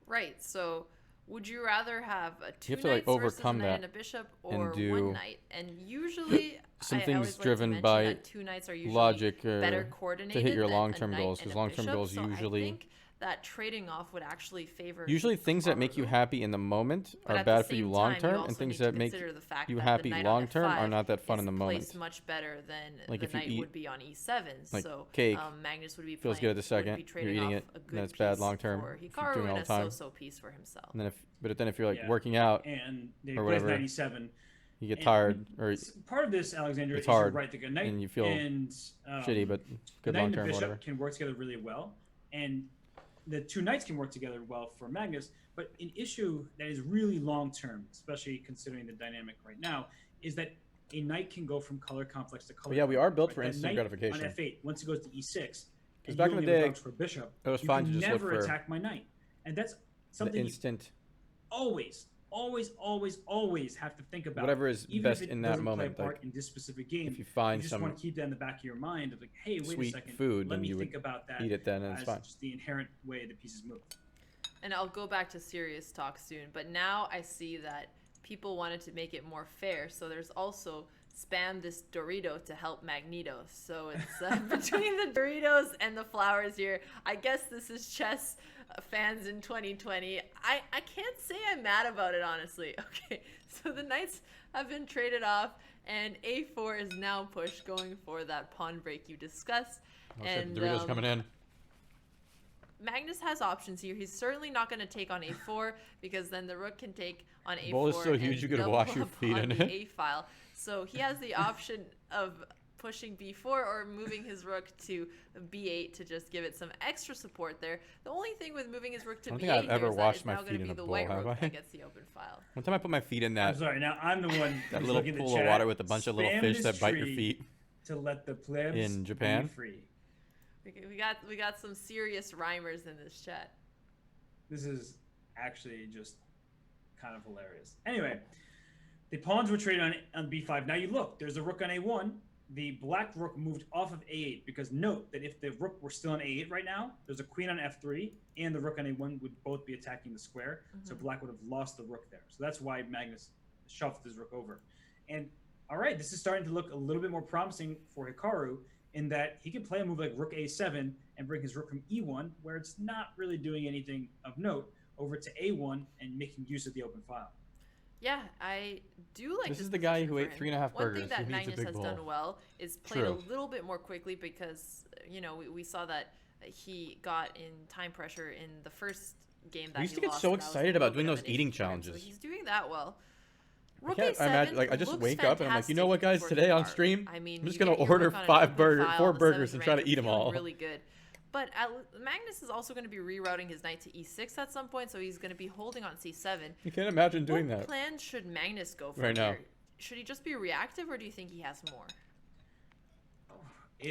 Right. So. Would you rather have a two knights knights versus a knight and a bishop, or one knight? And usually, some I things always like driven to mention by that two knights are usually logic better coordinated to hit your than long-term a knight goals, and because a long-term bishop. goals So usually. I think that trading off would actually favor. Usually, things that make you happy in the moment are bad for you long-term, and things that make you happy long-term are not that fun in the moment. Placed much better than like the if you knight eat, would be on e7. like so cake, Magnus would be feels good at the second. You're eating it, and that's bad long-term. Hikaru Doing it all the and a time. so-so piece for himself. And then if you're like working out and or whatever, 97, you get tired, or part of this, Alexander, it's is hard, right. The knight and you feel shitty, but good long term. Whatever. The knight and the bishop can work together really well, and the two knights can work together well for Magnus. But an issue that is really long term, especially considering the dynamic right now, is that a knight can go from color complex to color. But yeah, we are built right? for That instant knight gratification. On f8, once it goes to e6, because back in the day, for bishop, it was fine to just look never for attack my knight, and that's something the instant. Always have to think about whatever is even best if it in that doesn't moment. play a part Like in this specific game, if you find you just some want to keep that in the back of your mind of like, hey, wait sweet a second, food, let then me you think would about that. eat it then, and it's as fine. just the inherent way the pieces move. And I'll go back to serious talk soon, but now I see that people wanted to make it more fair, so there's also spam this Dorito to help Magneto. So it's between the Doritos and the flowers here. I guess this is chess fans in 2020. I can't say I'm mad about it, honestly. Okay, so the knights have been traded off, and a4 is now pushed, going for that pawn break you discussed. Oh, shit, And the Doritos coming in. Magnus has options here. He's certainly not going to take on a4 because then the rook can take on a4. Ball is so huge and you could double wash your up feet on in the it. A file. So he has the option of pushing b4 or moving his rook to b8 to just give it some extra support there. The only thing with moving his rook to I don't b8 think I've here ever is that washed it's my now going feet to in be a the bowl, white have rook I? that gets the open file. One time I put my feet in I'm that sorry. Now I'm the one. that who's little looking at the pool of chat. water with a bunch of little Spam fish this that bite your tree feet. to let the plebs In Japan? be free. We got some serious rhymers in this chat. This is actually just kind of hilarious. Anyway, the pawns were traded on b5. Now you look, there's a rook on a1. The black rook moved off of a8 because note that if the rook were still on a8 right now, there's a queen on f3 and the rook on a1 would both be attacking the square. So black would have lost the rook there. So that's why Magnus shuffled his rook over. And all right, this is starting to look a little bit more promising for Hikaru in that he can play a move like rook a7 and bring his rook from e1, where it's not really doing anything of note, over to a1 and making use of the open file. Yeah, I do like This is the guy who ate 3.5 One burgers. thing that He needs a Magnus big has bowl. done well is played True. a little bit more quickly because, you know, we saw that he got in time pressure in the first game that I used he to get lost, so and that was a excited little about doing bit of those an eating issue for him. So challenges. he's doing that well. I Rook can't A7 imagine, like, I just looks wake up and I'm like, you know what, guys? fantastic Today for on Hikaru. stream, I mean, I'm just you gonna get your order rook on an open file, 4 the burgers 7th and try to rank, eat them feeling all. really good. But Magnus is also going to be rerouting his knight to e6 at some point, so he's going to be holding on c7. You can't imagine doing What that. plan should Magnus go for Right now. here? Should he just be reactive, or do you think he has more?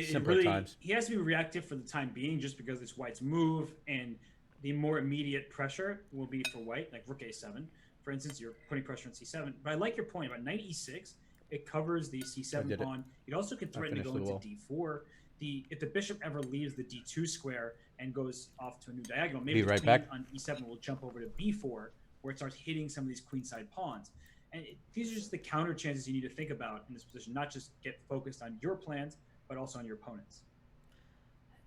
Simpler really, times. He has to be reactive for the time being, just because it's White's move, and the more immediate pressure will be for White, like rook a7. For instance, you're putting pressure on c7. But I like your point about knight e6. It covers the c7 did it. pawn. It also could threaten to go finished into the wall. d4. If the bishop ever leaves the d2 square and goes off to a new diagonal, Be maybe the right queen back. on e7 will jump over to b4, where it starts hitting some of these queenside pawns. And these are just the counter chances you need to think about in this position, not just get focused on your plans, but also on your opponent's.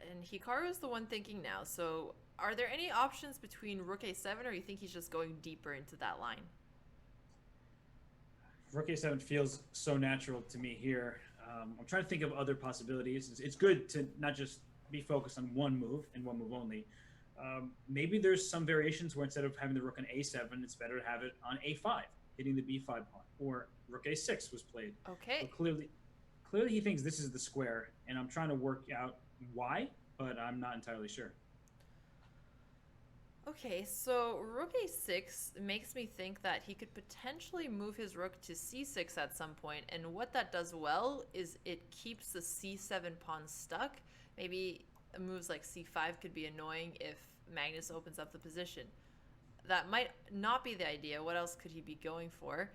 And Hikaru is the one thinking now. So, are there any options between rook a7, or you think he's just going deeper into that line? Rook a7 feels so natural to me here. I'm trying to think of other possibilities. It's good to not just be focused on one move and one move only. Maybe there's some variations where instead of having the rook on a7, it's better to have it on a5, hitting the b5 pawn. Or rook a6 was played. Okay. So clearly he thinks this is the square, and I'm trying to work out why, but I'm not entirely sure. Okay, so rook a6 makes me think that he could potentially move his rook to c6 at some point, and what that does well is it keeps the c7 pawn stuck. Maybe moves like c5 could be annoying if Magnus opens up the position. That might not be the idea. What else could he be going for?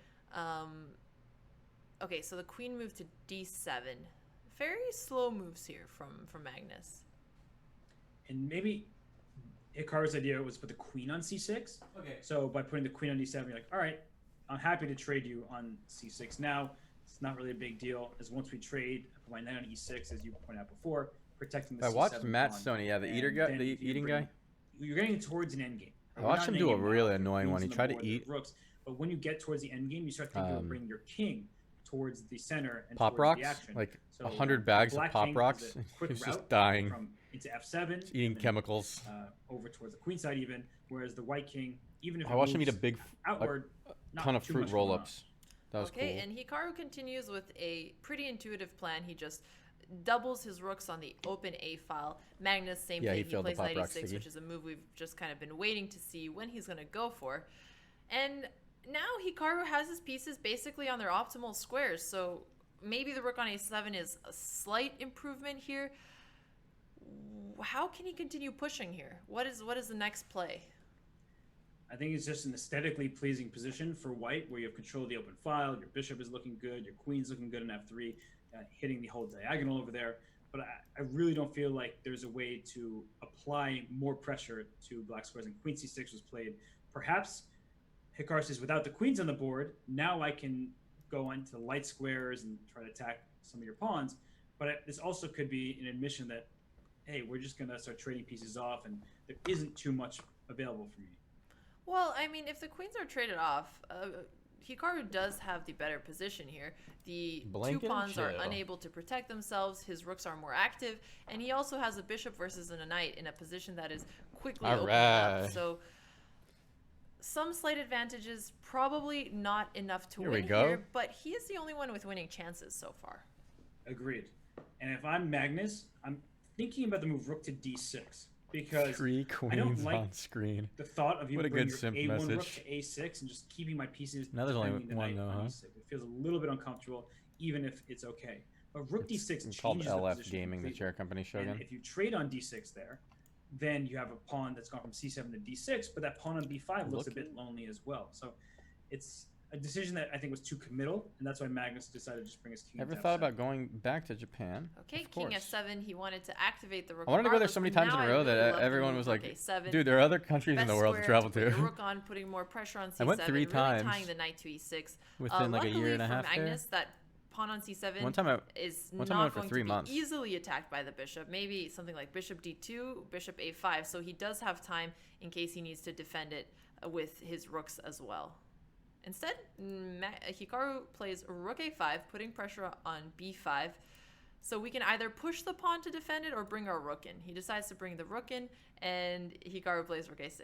Okay, so the queen moved to d7. Very slow moves here from Magnus. And maybe Hikaru's idea was to put the queen on c6. Okay. So by putting the queen on d7, you're like, all right, I'm happy to trade you on c6 now. It's not really a big deal, as once we trade, I put my knight on e6, as you pointed out before, protecting the I c7 watched Matt pawn. Stoney, yeah, the And eater guy, then the you eating bring- guy. You're getting towards an endgame. I watched him do a really annoying one. He tried to eat rooks, but when you get towards the endgame, you start thinking of bringing your king towards the center and pop towards rocks, the action. like So 100 bags of black pop king rocks. is a quick He's just route dying, from into f7, eating and then, chemicals. over towards the queen side even, whereas the white king, even if I it watched him eat a moves big outward, not ton of too fruit much going on. roll-ups. That was Okay, cool. and Hikaru continues with a pretty intuitive plan. He just doubles his rooks on the open A file. Magnus, same Yeah, he thing. He failed the plays pop knight rock e6, sticky. which is a move we've just kind of been waiting to see when he's going to go for. And now Hikaru has his pieces basically on their optimal squares. So maybe the rook on a7 is a slight improvement here. How can he continue pushing here? What is the next play? I think it's just an aesthetically pleasing position for white, where you have control of the open file, your bishop is looking good, your queen's looking good in f3, hitting the whole diagonal over there. But I really don't feel like there's a way to apply more pressure to black squares, and queen c6 was played. Perhaps Hikaru says, without the queens on the board, now I can go into light squares and try to attack some of your pawns. But this also could be an admission that, hey, we're just going to start trading pieces off, and there isn't too much available for me. Well, I mean, if the queens are traded off, Hikaru does have the better position here. The Blanket two pawns are chill. unable to protect themselves. His rooks are more active, and he also has a bishop versus a knight in a position that is quickly opening up. Alright. So some slight advantages, probably not enough to Here we win go. here, but he is the only one with winning chances so far. Agreed. And if I'm Magnus, I'm thinking about the move rook to d6 because 3 I don't queens like on screen. the thought of you What a bringing good your simp a1 rook message. to a6 and just keeping my pieces. Now there's only defending the one knight though, on huh? e6. It feels a little bit uncomfortable, even if it's okay. But rook d6 It's called changes the LF position Gaming, the completely. chair company And Shogun. if you trade on d6 there, then you have a pawn that's gone from c7 to d6, but that pawn on b5 looks a bit lonely as well. So it's a decision that I think was too committal, and that's why Magnus decided to just bring his king. Ever to thought f7. about going back to Japan? Okay, Of king course. f7. He wanted to activate the rook. I wanted to go there regardless, so many but times in now a I row really that love the everyone move was rook like, a7. dude, there are other countries in Best the world to square travel put your to. rook on, putting more pressure on c7. I went 3 really times tying the knight to e6. Within like a year and a half for there. Magnus, that pawn on c7 One time I is one time I not went for going 3 to be months. easily attacked by the bishop. Maybe something like bishop d2, bishop a5. So he does have time in case he needs to defend it with his rooks as well. Instead, Hikaru plays rook a5, putting pressure on b5. So we can either push the pawn to defend it or bring our rook in. He decides to bring the rook in, and Hikaru plays rook a6.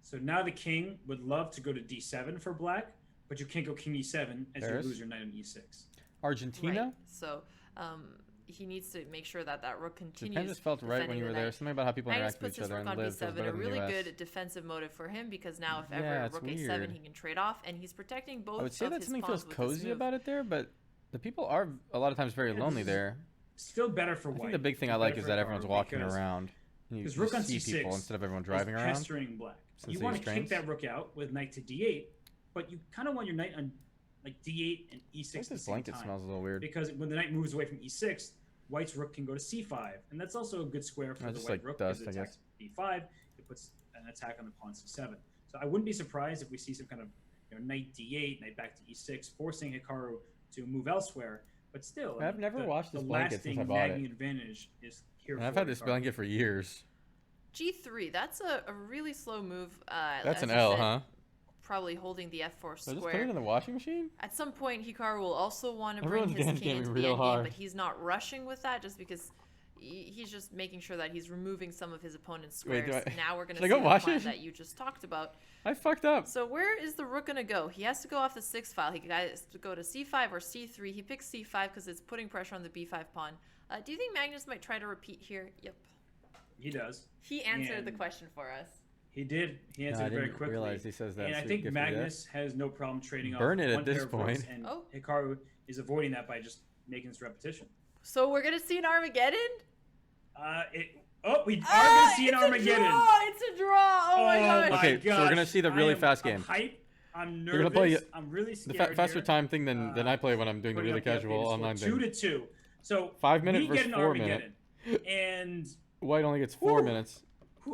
So now the king would love to go to d7 for black, but you can't go king e7 as Paris? you lose your knight on e6. Argentina? Right. So he needs to make sure that that rook continues. Japan just felt right when you were there. Something about how people Magnus interact with puts each his other rook and on live feels b7, better a than really the US. good defensive motive for him because now if Yeah, ever it's rook weird. a7, he can trade off, and he's protecting both I would say of that his something pawns feels with this cozy move. about it there, but the people are a lot of times very Yeah, lonely this is- there. Still better for I white. think the big thing It's I like better is for that everyone's Hikaru walking because- around. And you because just rook on see c6 people instead of everyone is driving around. pestering black. Since You the want to kick restraints. that rook out with knight to d8, but you kind of want your knight on like d8 and e6 I think at the this same blanket time. smells a little weird. Because when the knight moves away from e6, white's rook can go to c5, and that's also a good square for Oh, the just white like rook dust, because it I attacks b5. It puts an attack on the pawn c7. So I wouldn't be surprised if we see some kind of knight d8, knight back to e6, forcing Hikaru to move elsewhere. But still, I've never watched this the blanket since lasting I bought nagging it. advantage is here. And I've for had this Hikaru. blanket for years. G3, that's a really slow move. That's as an you L, said, huh? Probably holding the f4 So just put it square. in the washing machine? At some point, Hikaru will also want to bring Everyone's his dance king gaming into the real endgame, hard. but he's not rushing with that just because he's just making sure that he's removing some of his opponent's Wait, squares. do I- Now we're going to should I see go the wash plan it? that you just talked about. I fucked up. So where is the rook going to go? He has to go off the 6 file. He has to go to c5 or c3. He picks c5 because it's putting pressure on the b5 pawn. Do you think Magnus might try to repeat here? Yep. He does. He answered the And- question for us. He did. He No, answered I very didn't quickly. realize he says that. And I so think give me that. Magnus has no problem trading off Burn it at one this pair of rooks, point. and Oh. Hikaru is avoiding that by just making this repetition. So we're going to see an Armageddon? We are going to see an It's Armageddon. A draw! It's a draw! Oh my god! Okay, so we're gonna see the really fast I'm game. hype. I'm You're nervous. gonna play I'm really The scared. faster here. time thing than I play when I'm doing the Putting really up the casual updated score, online 2 thing. to 2. So 5 minute we versus get an 4 minute. Armageddon. And White only gets 4 Whew. minutes.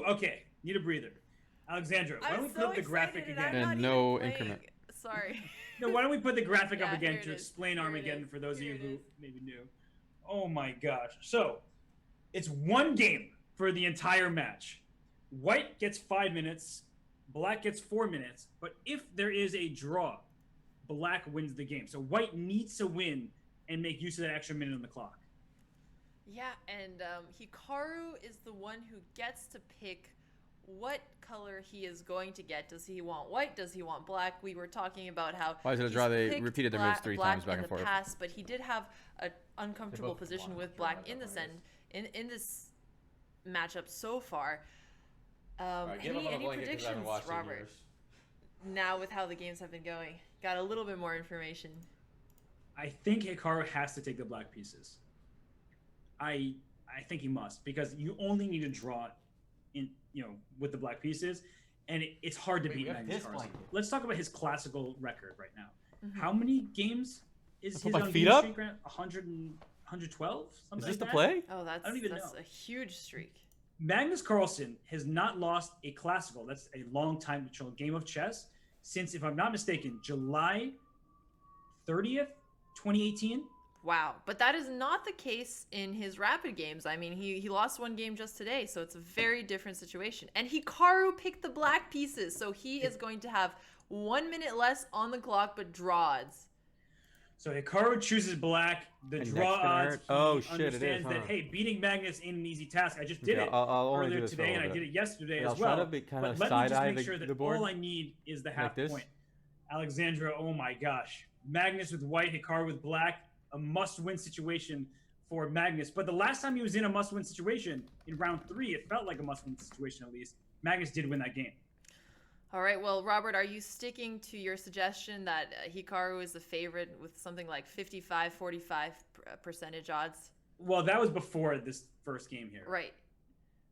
okay, need a breather. Alexandra, why don't we put up the graphic again? And no increment. Sorry. No, why don't we put the graphic up Yeah, again here to it is. explain Here it Armageddon is. for those Here of you it who is. maybe knew. Oh my gosh. So, it's one game for the entire match. White gets 5 minutes, black gets 4 minutes, but if there is a draw, black wins the game. So white needs to win and make use of that extra minute on the clock. Yeah, and Hikaru is the one who gets to pick what color he is going to get. Does he want white? Does he want black? We were talking about how Why is it a he's draw? They picked repeated their moves 3 black times back in and the forth. past, but he did have an uncomfortable both position want with draw, black in this end in this matchup so far. Any predictions, Robert? Now with how the games have been going, got a little bit more information. I think Hikaru has to take the black pieces. I think he must, because you only need to draw in, with the black pieces, and it's hard to beat Magnus Carlsen. Let's talk about his classical record right now. Mm-hmm. How many games is put his my on feet game up? streak? 112? Something Is this like the that? play? Oh, I don't even that's know. a huge streak. Magnus Carlsen has not lost a classical. That's a long time game of chess since, if I'm not mistaken, July 30th, 2018. Wow, but that is not the case in his rapid games. I mean, he lost one game just today, so it's a very different situation. And Hikaru picked the black pieces, so he is going to have 1 minute less on the clock, but draw odds. So Hikaru chooses black. The And draw next gonna odds. hurt? He Oh, shit, it is, understands that huh? hey, beating Magnus ain't an easy task. I just did Okay, it I'll only do earlier this for a today, and I little did bit. it yesterday Yeah, as I'll try well. to be kinda But let me just side-eye make the- sure that the board. all I need is the half this? point. Alexandra, oh my gosh, Magnus with white, Hikaru with black, a must-win situation for Magnus. But the last time he was in a must-win situation in round 3, it felt like a must-win situation at least. Magnus did win that game. All right, well, Robert, are you sticking to your suggestion that Hikaru is the favorite with something like 55-45% odds? Well, that was before this first game here. Right.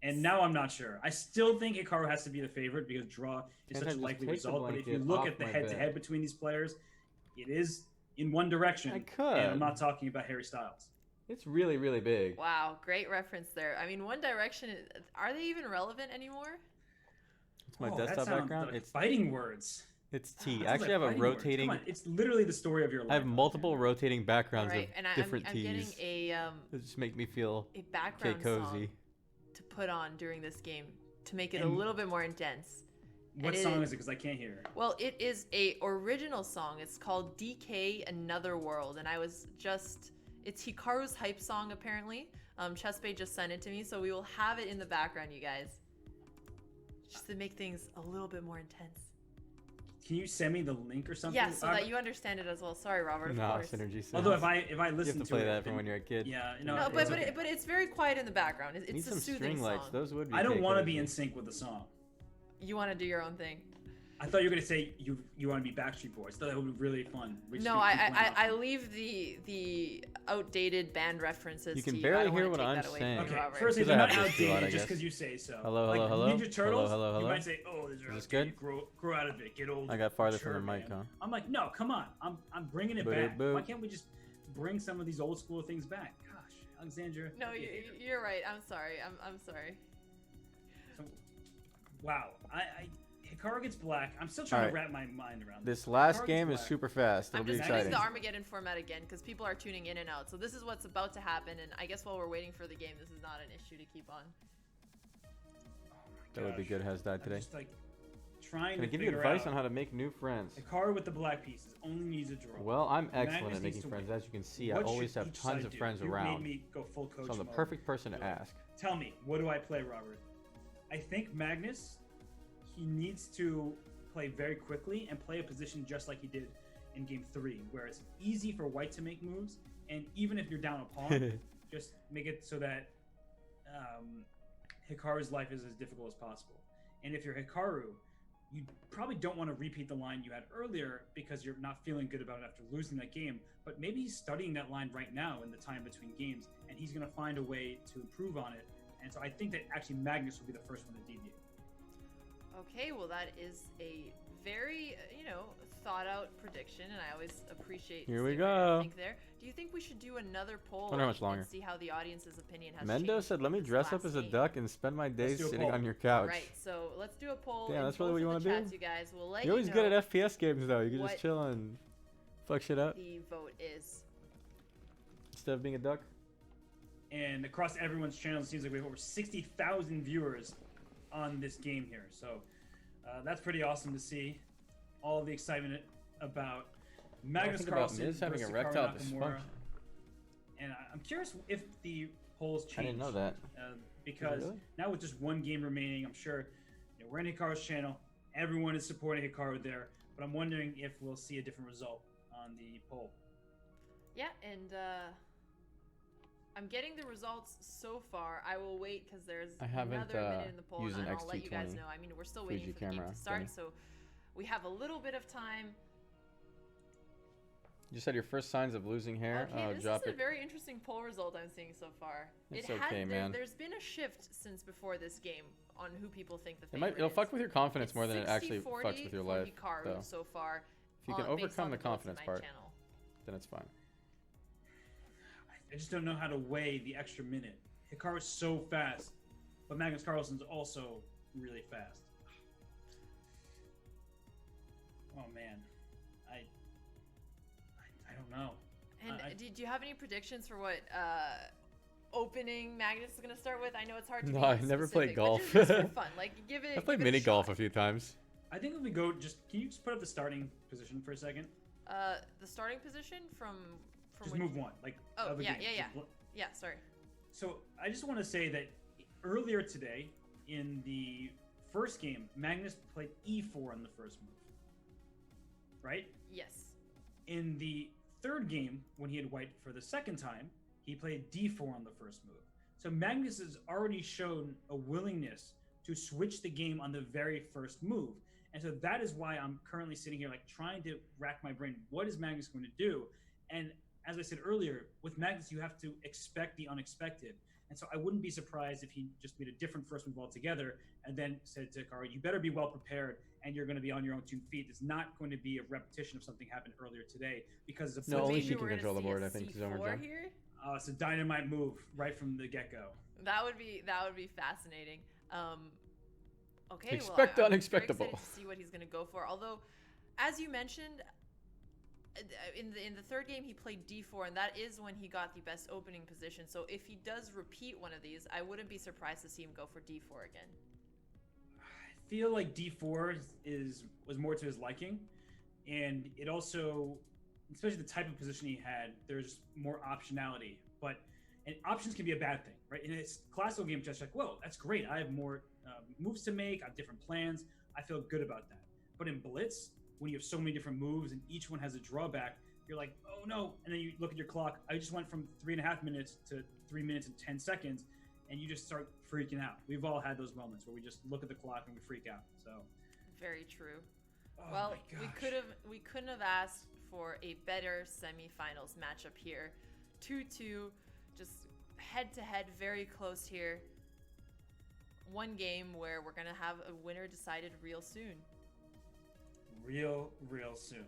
And now I'm not sure. I still think Hikaru has to be the favorite because draw is Can't I such a just likely take the result. But if you blanket look off at the my head-to-head bed? between these players, it is in one direction. I could. And I'm not talking about Harry Styles. It's really, really big. Wow, great reference there. I mean, One Direction, are they even relevant anymore? It's my that desktop sounds background. like it's fighting words. it's That T. sounds I actually like have a fighting words. rotating. Come on, it's literally the story of your life. I have multiple Alexandra. rotating backgrounds All right, of and different I'm getting T's. a That just make me feel background okay, cozy. song to put on during this game to make it a And- little bit more intense. What And song is it? Because I can't hear. Well, it is a original song. It's called DK Another World, and I was just it's Hikaru's hype song apparently. Chessbait just sent it to me, so we will have it in the background, you guys, just to make things a little bit more intense. Can you send me the link or something? Yeah, so that you understand it as well. Sorry, Robert. Of No, course. synergy. Sounds. Although if I you listen have to play it, that from then- when you're a kid. Yeah, No, it's but okay. it's very quiet in the background. It's Need a some soothing string song. lights. Those would be. I don't want to cozy. be in sync with the song. You want to do your own thing. I thought you were gonna say you want to be Backstreet Boys. I thought that would be really fun. We just No, do keep playing I off. leave the outdated band references You can to you. barely I don't hear wanna what take I'm that away from saying. you, Okay, Robert. first Because they're I not have this too, I outdated just guess. because you say so. Hello, like hello, hello? Ninja Turtles, Hello, hello, you hello? might say, "Oh, these are Is this outdated. good? Grow out of it. Get old." I got farther mature, from the mic, man." huh? I'm like, no, come on. I'm bringing it Boop, back. boop. Why can't we just bring some of these old school things back? Gosh, Alexandra. No, you're right. I'm sorry. I'm sorry. So, wow, Hikaru gets black. I'm still trying Alright. to wrap my mind around This last Hikaru game gets is black. super fast. It'll I'm be just using exciting. the Armageddon format again because people are tuning in and out. So this is what's about to happen, and I guess while we're waiting for the game, this is not an issue to keep on. That would be Gosh. good. Has died I'm today. just like trying Can I to give you figure advice out. on how to make new friends? Hikaru with the black pieces only needs a draw. Well, I'm Magnus excellent at needs making to friends. win. As you can see, I What always should have each tons side of do? friends You around. made me go full coach So I'm the mode. perfect person to So, ask. Tell me, what do I play, Robert? I think Magnus, he needs to play very quickly and play a position just like he did in Game 3, where it's easy for white to make moves, and even if you're down a pawn, just make it so that Hikaru's life is as difficult as possible. And if you're Hikaru, you probably don't want to repeat the line you had earlier because you're not feeling good about it after losing that game. But maybe he's studying that line right now in the time between games, and he's going to find a way to improve on it. And so I think that actually Magnus will be the first one to deviate. Okay, well that is a very thought out prediction, and I always appreciate. Here we seeing what you go. think there. Do you think we should do another poll Wonder how much longer. and see how the audience's opinion has Mendo changed said, "Let me this dress up last as a game?" duck and spend my days do a sitting poll. on your couch." Right, so let's do a poll. Damn, in that's really both what of you the wanna chats, do? You guys, we'll let You're always you good know at FPS games, though. You can what just chill and fuck shit up the vote is. instead of being a duck. And across everyone's channel, it seems like we have over 60,000 viewers on this game here. So that's pretty awesome to see. All the excitement about Magnus Think about Carlsen Miz having versus Hikaru erectile Nakamura. dysfunction. And I'm curious if the polls change. I didn't know that. Because Really? now with just one game remaining, I'm sure we're in Hikaru's channel. Everyone is supporting Hikaru there. But I'm wondering if we'll see a different result on the poll. Yeah, and I'm getting the results so far. I will wait because there's I haven't, another minute in the poll, used and an I'll let you guys X220 know. I mean, we're still waiting Fuji for the game camera to start, thing. so we have a little bit of time. You just had your first signs of losing hair. Okay, this Drop is a it. very interesting poll result I'm seeing so far. It's okay, man. There's been a shift since before this game on who people think the It favorite might. It'll is. fuck with your confidence It's more than it actually 60-40 fucks with your for life. Hikaru though. so far. If you can based overcome on the votes in confidence my part, channel. then it's fine. I just don't know how to weigh the extra minute. Hikaru's so fast, but Magnus Carlsen's also really fast. Oh man, know. And do you have any predictions for what opening Magnus is going to start with? I know it's hard to. No, be I never played specific, golf. but just for fun, like give it. I played give it mini golf a shot. few times. I think if we go, can you just put up the starting position for a second? The starting position from Just which- move one, like. Oh of a yeah, game. yeah, yeah, Just yeah. Sorry. So I just want to say that earlier today, in the first game, Magnus played e4 on the first move. Right? Yes. In the third game, when he had white for the second time, he played d4 on the first move. So Magnus has already shown a willingness to switch the game on the very first move. And so that is why I'm currently sitting here like trying to rack my brain. What is Magnus going to do? And as I said earlier, with Magnus, you have to expect the unexpected. And so I wouldn't be surprised if he just made a different first move altogether and then said to Hikaru, you better be well prepared and you're going to be on your own 2 feet. It's not going to be a repetition of something happened earlier today because of No, So only maybe she we're can gonna control the see a board, I think, Zomer C4 John. here. it's a dynamite move right from the get-go. That would be fascinating. Okay, Expect well, the I'm very unexpectable. excited to see what he's going to go for. Although, as you mentioned, in the third game he played d4, and that is when he got the best opening position. So if he does repeat one of these, I wouldn't be surprised to see him go for d4 again. I feel like d4 was more to his liking, and it also, especially the type of position he had, there's more optionality. And options can be a bad thing, right? In a classical game, just like, whoa, that's great. I have more moves to make. I have different plans. I feel good about that. But in Blitz, when you have so many different moves and each one has a drawback, you're like, oh no. And then you look at your clock. I just went from 3.5 minutes to 3 minutes and 10 seconds, and you just start freaking out. We've all had those moments where we just look at the clock and we freak out. So, Very true. oh Well, my we gosh. couldn't have asked for a better semifinals matchup here. 2-2, just head to head, very close here. One game where we're gonna have a winner decided real soon. real soon.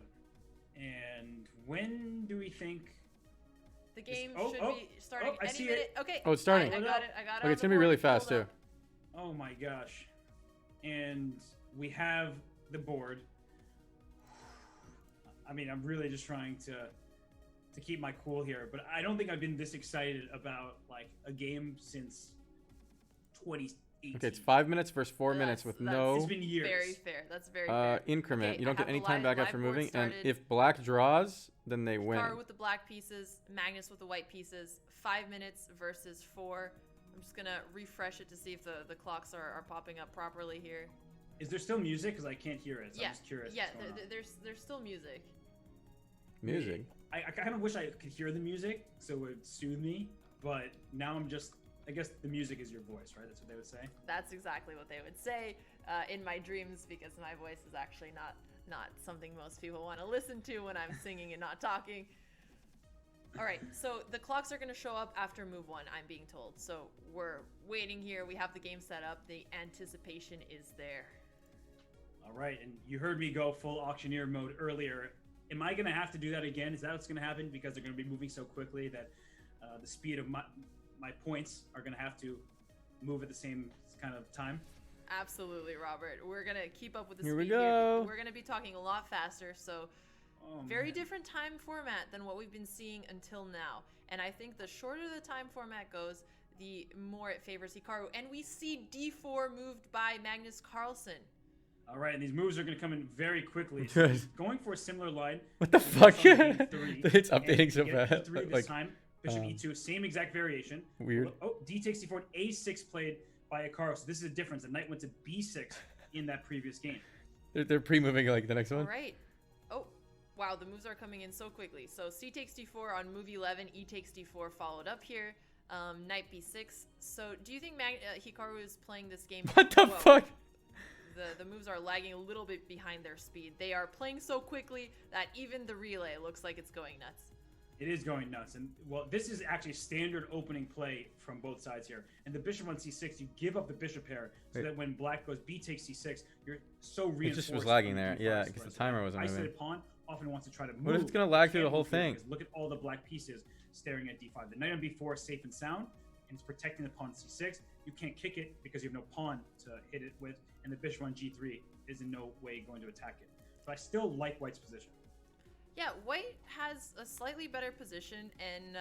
And when do we think? The game oh, should oh, be starting oh, I any see minute. it. Okay. Oh, it's starting. I got it. Okay, on it's the gonna be really board. fast Hold too. up. Oh my gosh. And we have the board. I mean, I'm really just trying to keep my cool here, but I don't think I've been this excited about like a game since 2018. Okay, it's 5 minutes versus 4 Well, minutes with that's- no It's been years. Very fair. That's very fair. increment. Okay, You don't I get have any the time back live after board moving, and started. if black draws, then they win. Car with the black pieces, Magnus with the white pieces. 5 minutes versus 4. I'm just gonna refresh it to see if the clocks are popping up properly here. Is there still music? Because I can't hear it. So Yeah, I'm just curious. yeah. what's going on. There's still music. Music. I kind of wish I could hear the music so it would soothe me, but now I'm just. I guess the music is your voice, right? That's what they would say. That's exactly what they would say in my dreams, because my voice is actually not something most people want to listen to when I'm singing and not talking. All right, so the clocks are going to show up after move 1, I'm being told. So we're waiting here. We have the game set up. The anticipation is there. All right, and you heard me go full auctioneer mode earlier. Am I going to have to do that again? Is that what's going to happen? Because they're going to be moving so quickly that the speed of my points are going to have to move at the same kind of time? Absolutely, Robert. We're going to keep up with the Here we speed go. here. We're going to be talking a lot faster, so Oh, very man. different time format than what we've been seeing until now. And I think the shorter the time format goes, the more it favors Hikaru. And we see d4 moved by Magnus Carlsen. All right, and these moves are going to come in very quickly. So he's going for a similar line. What the to fuck? what's on game 3, It's and updating so get fast. E3 this Like, time. Bishop e2, same exact variation. Weird. Oh, d takes d4, and a6 played by Hikaru. So this is a difference. The knight went to b6 in that previous game. they're pre-moving like the next All one. right. Oh, wow, the moves are coming in so quickly. So c takes d4 on move 11, e takes d4 followed up here. Knight b6. So do you think Hikaru is playing this game? What the Whoa. fuck? The moves are lagging a little bit behind their speed. They are playing so quickly that even the relay looks like it's going nuts. It is going nuts. And, well, this is actually standard opening play from both sides here. And the bishop on c6, you give up the bishop pair so Wait. that when black goes b takes c6, you're so It reinforced. just was lagging on there. d5 Yeah, square. because the So timer wasn't moving. isolated pawn often wants to try to move. What if it's gonna lag through Can't the whole move here thing? because look at all the black pieces staring at d5. The knight on b4 is safe and sound, and it's protecting the pawn c6. You can't kick it because you have no pawn to hit it with, and the bishop on g3 is in no way going to attack it. So I still like white's position. Yeah, white has a slightly better position, and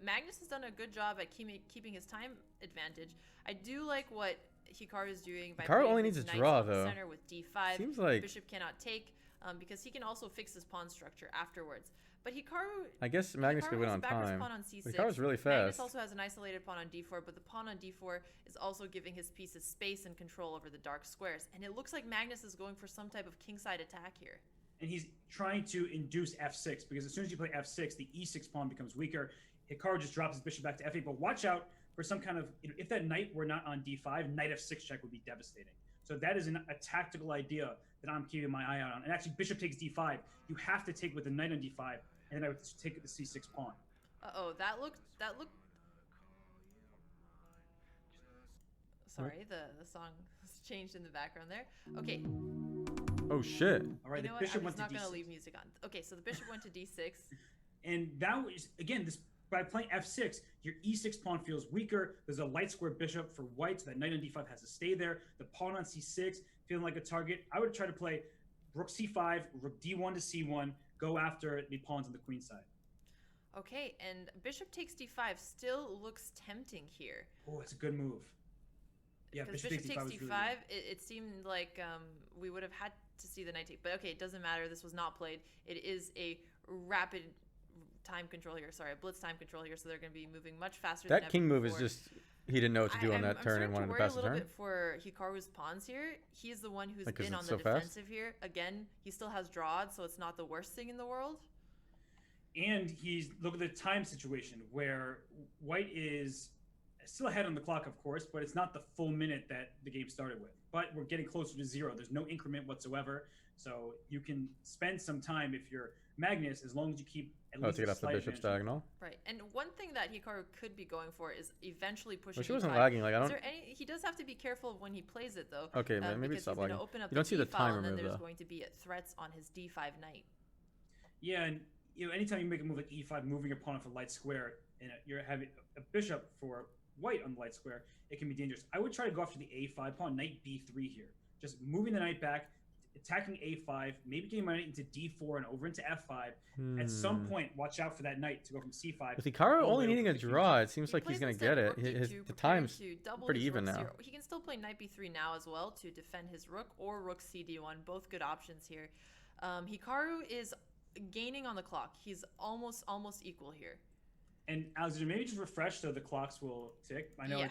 Magnus has done a good job at keeping his time advantage. I do like what Hikaru is doing by Hikaru putting only his needs a knights draw, on the though. center with d5. Seems like- Bishop cannot take, because he can also fix his pawn structure afterwards. But Hikaru... I guess Magnus Hikaru could win has on a backwards time. pawn on c6. But Hikaru's really Magnus fast. also has an isolated pawn on d4, but the pawn on d4 is also giving his pieces space and control over the dark squares. And it looks like Magnus is going for some type of kingside attack here. And he's trying to induce f6, because as soon as you play f6, the e6 pawn becomes weaker. Hikaru just drops his bishop back to f8, but watch out for some kind of, if that knight were not on d5, knight f6 check would be devastating. So that is a tactical idea that I'm keeping my eye out on. And actually, bishop takes d5. You have to take with the knight on d5, and then I would take the c6 pawn. Uh-oh, that looked... Sorry, the song changed in the background there. Okay. Oh shit! All right, You know the what? bishop I'm went just to not d6. going to leave music on. Okay, so the bishop went to d6. And that was, again, this by playing f6, your e6 pawn feels weaker. There's a light square bishop for white, so that knight on d5 has to stay there. The pawn on c6 feeling like a target. I would try to play rook c5, rook d1 to c1, go after the pawns on the queen side. Okay, and bishop takes d5 still looks tempting here. Oh, it's a good move. Yeah, Because bishop bishop takes takes d5 was d5, really good. it seemed like we would have had to see the knight take. But okay, it doesn't matter. This was not played. It is a rapid time control here. Sorry, a blitz time control here. So they're going to be moving much faster than That ever king move is before. just he didn't know what to do on that turn and wanted to pass the I'm starting to worry a turn. little bit for Hikaru's pawns here. He's the one who's Like, 'cause been on it's the so fast? defensive here. Again, he still has draw, so it's not the worst thing in the world. And he's, look at the time situation where white is still ahead on the clock, of course, but it's not the full minute that the game started with. But we're getting closer to 0. There's no increment whatsoever. So you can spend some time if you're Magnus, as long as you keep at Oh, least to get a off the slight bishop's advantage. diagonal. Right, and one thing that Hikaru could be going for is eventually pushing. Well, she wasn't e5. lagging. Like I Is don't. there any? He does have to be careful when he plays it, though. Okay, man, maybe because stop he's gonna lagging. open up You don't see the d file, timer and then move, there's though. going to be threats on his d5 knight. Yeah, and anytime you make a move like e5, moving your pawn off a light square, and you're having a bishop for white on the light square, it can be dangerous. I would try to go after the a5 pawn, knight b3 here. Just moving the knight back, attacking a5, maybe getting my knight into d4 and over into f5. At some point, watch out for that knight to go from c5. With Hikaru all the only way needing over a to draw, d2. it seems He like he's plays gonna instead get it. rook His d2, the preparing time's to double pretty his even rooks now. here. He can still play knight b3 now as well to defend his rook, or rook cd1. Both good options here. Hikaru is gaining on the clock. He's almost equal here. And Alexander, maybe just refresh so the clocks will tick. I know Yeah.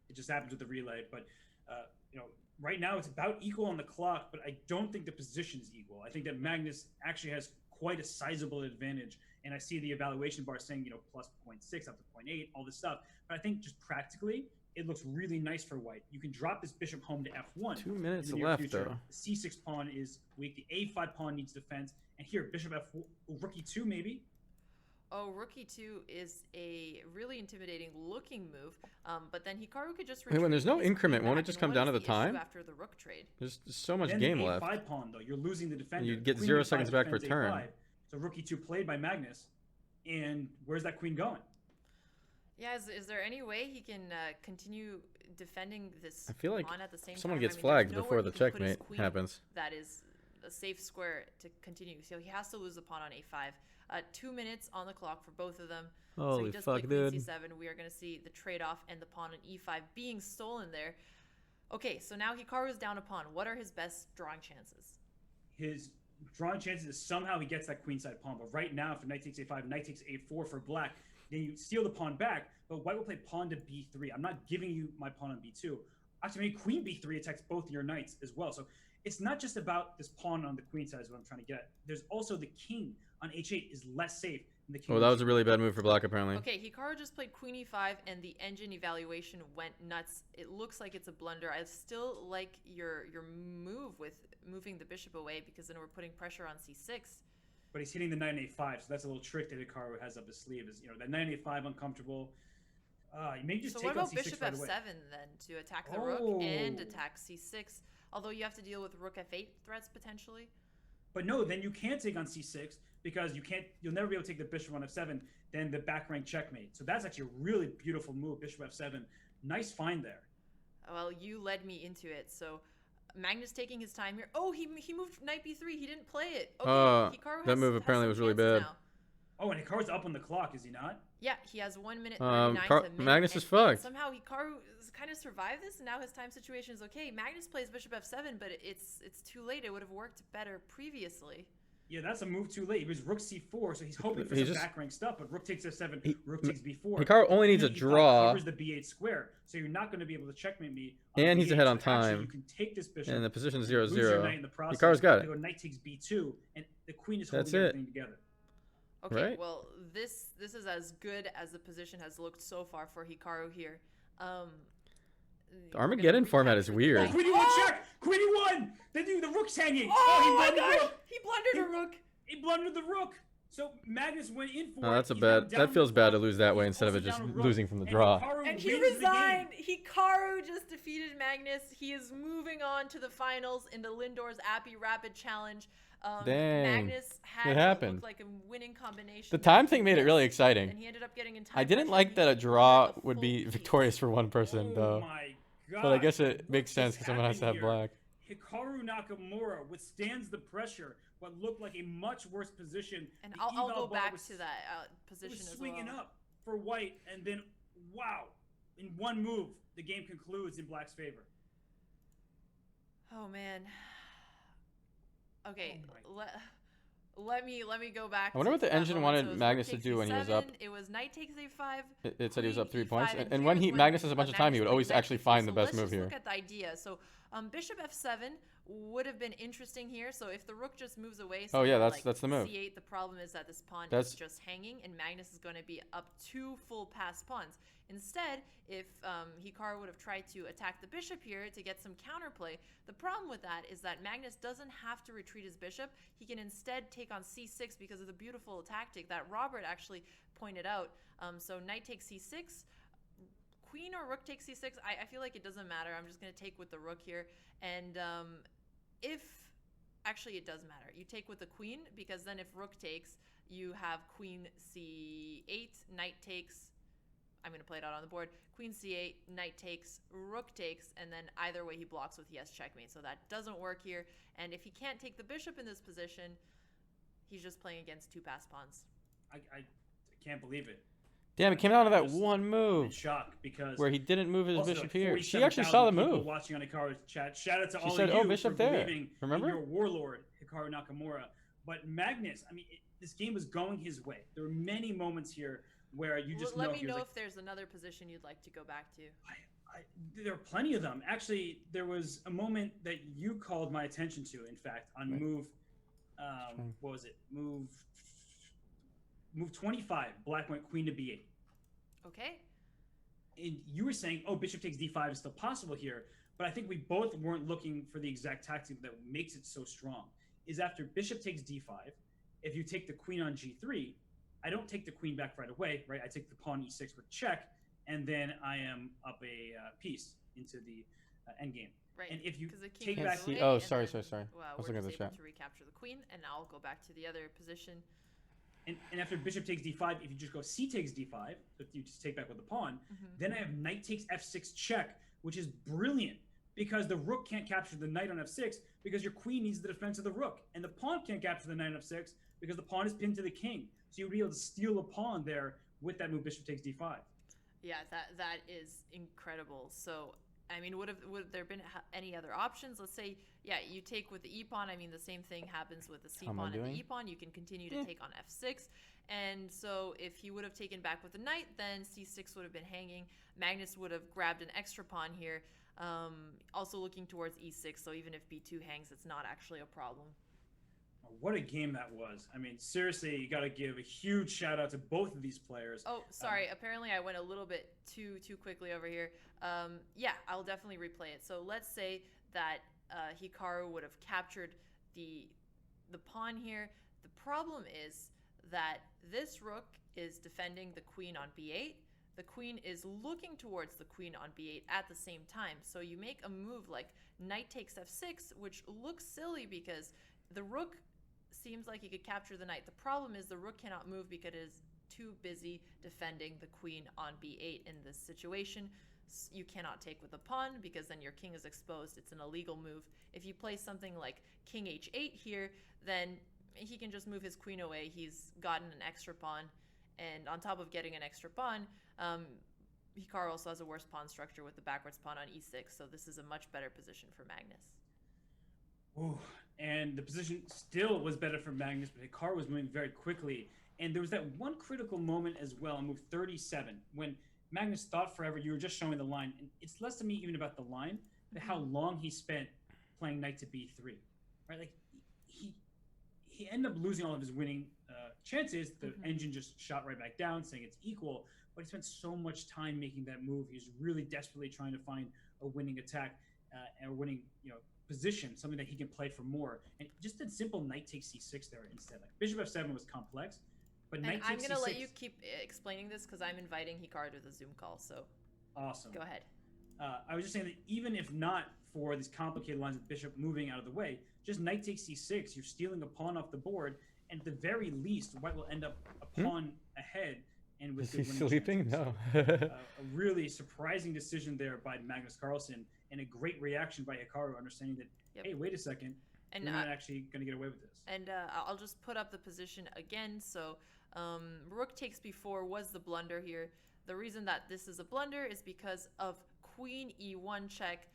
it just happens with the relay, but right now it's about equal on the clock, but I don't think the position is equal. I think that Magnus actually has quite a sizable advantage, and I see the evaluation bar saying plus 0.6 up to 0.8, all this stuff. But I think just practically, it looks really nice for white. You can drop this bishop home to f1. 2 minutes in the near left, future. though. The c6 pawn is weak. The a5 pawn needs defense, and here bishop f4, rook e2 maybe. Oh, rook e2 is a really intimidating looking move, but then Hikaru could just Wait, when there's retreat no his increment, queen won't it back. just And come what down is to the issue time? after the rook trade? There's so much Then game the left. a5 pawn, though, you're losing the defender. You get Queen 0 e5 seconds back per defends turn. a5. So rook e2 played by Magnus, and where's that queen going? Yeah, is there any way he can continue defending this I feel like pawn at the same someone time? gets there's flagged nowhere before he the can put his checkmate queen happens. That is a safe square to continue. So he has to lose the pawn on a5. 2 minutes on the clock for both of them. So Holy he does fuck, play queen dude. c7. We are going to see the trade-off and the pawn on e5 being stolen there. Okay, so now Hikaru is down a pawn. What are his best drawing chances? His drawing chances is somehow he gets that queenside pawn. But right now, if knight takes a5, knight takes a4 for black, then you steal the pawn back. But white will play pawn to b3. I'm not giving you my pawn on b2. Actually, maybe queen b3 attacks both your knights as well. So it's not just about this pawn on the queen side is what I'm trying to get at. There's also the king on h8 is less safe than the king. Oh, that was a really bad move for black, apparently. Okay, Hikaru just played queen e5, and the engine evaluation went nuts. It looks like it's a blunder. I still like your move with moving the bishop away, because then we're putting pressure on c6. But he's hitting the knight on a5, so that's a little trick that Hikaru has up his sleeve. Is that knight on a5 uncomfortable. You may just So take what on about c6 bishop right f7 away. then, to attack the rook and Oh. attack c6? Although you have to deal with rook f8 threats potentially. But no, then you can't take on c6 because you'll never be able to take the bishop on f7, then the back rank checkmate. So that's actually a really beautiful move, bishop f7. Nice find there. Well, you led me into it, so Magnus taking his time here. Oh, he moved knight b3. He didn't play it. Okay, Hikaru that move apparently some was really chances bad. now. Oh, and Hikaru's up on the clock, is he not? Yeah, he has 1 minute 39 to min, Magnus is and fucked. somehow Hikaru kind of survived this, and now his time situation is okay. Magnus plays bishop f7, but it's too late. It would have worked better previously. Yeah, that's a move too late. It was rook c4, so he's hoping for He's some just- back rank stuff, but rook takes f7, rook takes b4. Hikaru only needs a He draw. covers the b8 square, so you're not going to be able to checkmate me. And he's b8, ahead on so actually time. you can take this bishop. And the position lose 0-0. your knight in the process. Hikaru's got it. You go knight takes b2, and the queen is That's holding it. everything together. Okay, Right? well, this is as good as the position has looked so far for Hikaru here. The Armageddon format is Oh, weird. queen e1 check! Queen e1! The rook's hanging! Oh, he my blundered the gosh! rook! He blundered a rook. He blundered the rook! So Magnus went in for Oh, it. that's a He's now bad. down That feels bad to clock. lose that way He's instead of also it just down a rook. losing from the And draw. Hikaru And he wins the game. resigned. Hikaru just defeated Magnus. He is moving on to the finals in the Lindor's Appy Rapid Challenge. Dang. Magnus had It what happened. looked like a winning combination. The time but thing he made it really missed, exciting. And he ended up getting in time I didn't pressure. like He that a had draw a would full be piece. victorious for one person, Oh though. my god. But I guess it What makes sense just because someone has to have happened here? black. Hikaru Nakamura withstands the pressure, what looked like a much worse position. And The I'll eval go ball back was- to that It position was as swinging well. up for white, and then, wow, in one move, the game concludes in black's favor. Oh man. Okay, Oh let me go back. I wonder to what the that engine moment. wanted So it was Magnus rook to do when he was takes up. e7, It was knight takes a5. It said he was up 3 queen, points, e5, and here when is Magnus has a bunch of time, he would Magnus always played actually knight find the b3. best So move let's here. just look at the idea. So bishop f7 would have been interesting here. So if the rook just moves away, Oh, yeah, somewhere that's- like that's the move. c8. The problem is that this pawn That's- is just hanging, and Magnus is going to be up 2 full pass pawns. Instead, if Hikaru would have tried to attack the bishop here to get some counterplay, the problem with that is that Magnus doesn't have to retreat his bishop. He can instead take on c6 because of the beautiful tactic that Robert actually pointed out. So knight takes c6, queen or rook takes c6. I feel like it doesn't matter. I'm just going to take with the rook here. And actually it does matter. You take with the queen, because then if rook takes, you have queen c8, knight takes. I'm going to play it out on the board. Queen c8, knight takes, rook takes, and then either way he blocks with yes checkmate. So that doesn't work here. And if he can't take the bishop in this position, he's just playing against 2 pass pawns. I can't believe it. Damn, it came down to that Just- one I'm in move shock because where he didn't move his also, bishop like, here. She 47,000 actually saw the people move. watching on Hikaru's chat. Shout out to She all said, of "Oh, you bishop for there." believing Remember? in your warlord Hikaru Nakamura. But Magnus, I mean, this game was going his way. There were many moments here where you just Let know me he was know like, if there's another position you'd like to go back to. there are plenty of them. Actually, there was a moment that you called my attention to, in fact, on Right. move, what was it? Move 25, black went queen to b8. Okay. And you were saying, oh, bishop takes d5 is still possible here, but I think we both weren't looking for the exact tactic that makes it so strong. Is after bishop takes d5, if you take the queen on g3, I don't take the queen back right away, right? I take the pawn e6 with check, and then I am up a piece into the endgame. Right. And if you 'Cause the king take moves back, see- away, oh, and sorry. then, I was we're looking at just the able chat. to recapture the queen, and now I'll go back to the other position. and after bishop takes d5, if you just go c takes d5, so if you just take back with the pawn, then I have knight takes f6 check, which is brilliant because the rook can't capture the knight on f6 because your queen needs the defense of the rook, and the pawn can't capture the knight on f6 because the pawn is pinned to the king. So you'll be able to steal a pawn there with that move bishop takes d5. Yeah, that is incredible. So, I mean, would there been any other options? Let's say, yeah, you take with the e-pawn. I mean, the same thing happens with the How am I c-pawn and the doing? e-pawn. You can continue to take on f6. And so if he would have taken back with the knight, then c6 would have been hanging. Magnus would have grabbed an extra pawn here. Also looking towards e6, so even if b2 hangs, it's not actually a problem. What a game that was. I mean, seriously, you got to give a huge shout out to both of these players. Oh, sorry. Apparently, I went a little bit too quickly over here. Yeah, I'll definitely replay it. So let's say that Hikaru would have captured the pawn here. The problem is that this rook is defending the queen on b8. The queen is looking towards the queen on b8 at the same time. So you make a move like knight takes f6, which looks silly because the rook seems like he could capture the knight. The problem is the rook cannot move because it is too busy defending the queen on b8 in this situation. you cannot take with a pawn because then your king is exposed. It's an illegal move. If you play something like king h8 here, then he can just move his queen away. He's gotten an extra pawn, and on top of getting an extra pawn, Hikaru also has a worse pawn structure with the backwards pawn on e6, so this is a much better position for Magnus. Ooh, and the position still was better for Magnus, but Hikaru was moving very quickly. And there was that one critical moment as well on move 37 when Magnus thought forever. You were just showing the line, and it's less to me even about the line, but how long he spent playing knight to b3, right? Like he ended up losing all of his winning chances. The engine just shot right back down, saying it's equal. But he spent so much time making that move. He was really desperately trying to find a winning attack and a winning, position, something that he can play for more. And just did simple knight takes c6 there instead. Like bishop f7 was complex, but knight I'm takes gonna c6. let you keep explaining this because I'm inviting Hikaru to the Zoom call. So Awesome. Go ahead. I was just saying that even if not for these complicated lines of bishop moving out of the way, just knight takes c6, you're stealing a pawn off the board, and at the very least, white will end up a pawn ahead. And with Is he good winning sleeping? chances. No. A really surprising decision there by Magnus Carlsen, and a great reaction by Hikaru, understanding that, hey, wait a second, and you're not actually going to get away with this. And I'll just put up the position again. So rook takes b4 was the blunder here. The reason that this is a blunder is because of queen e1 check,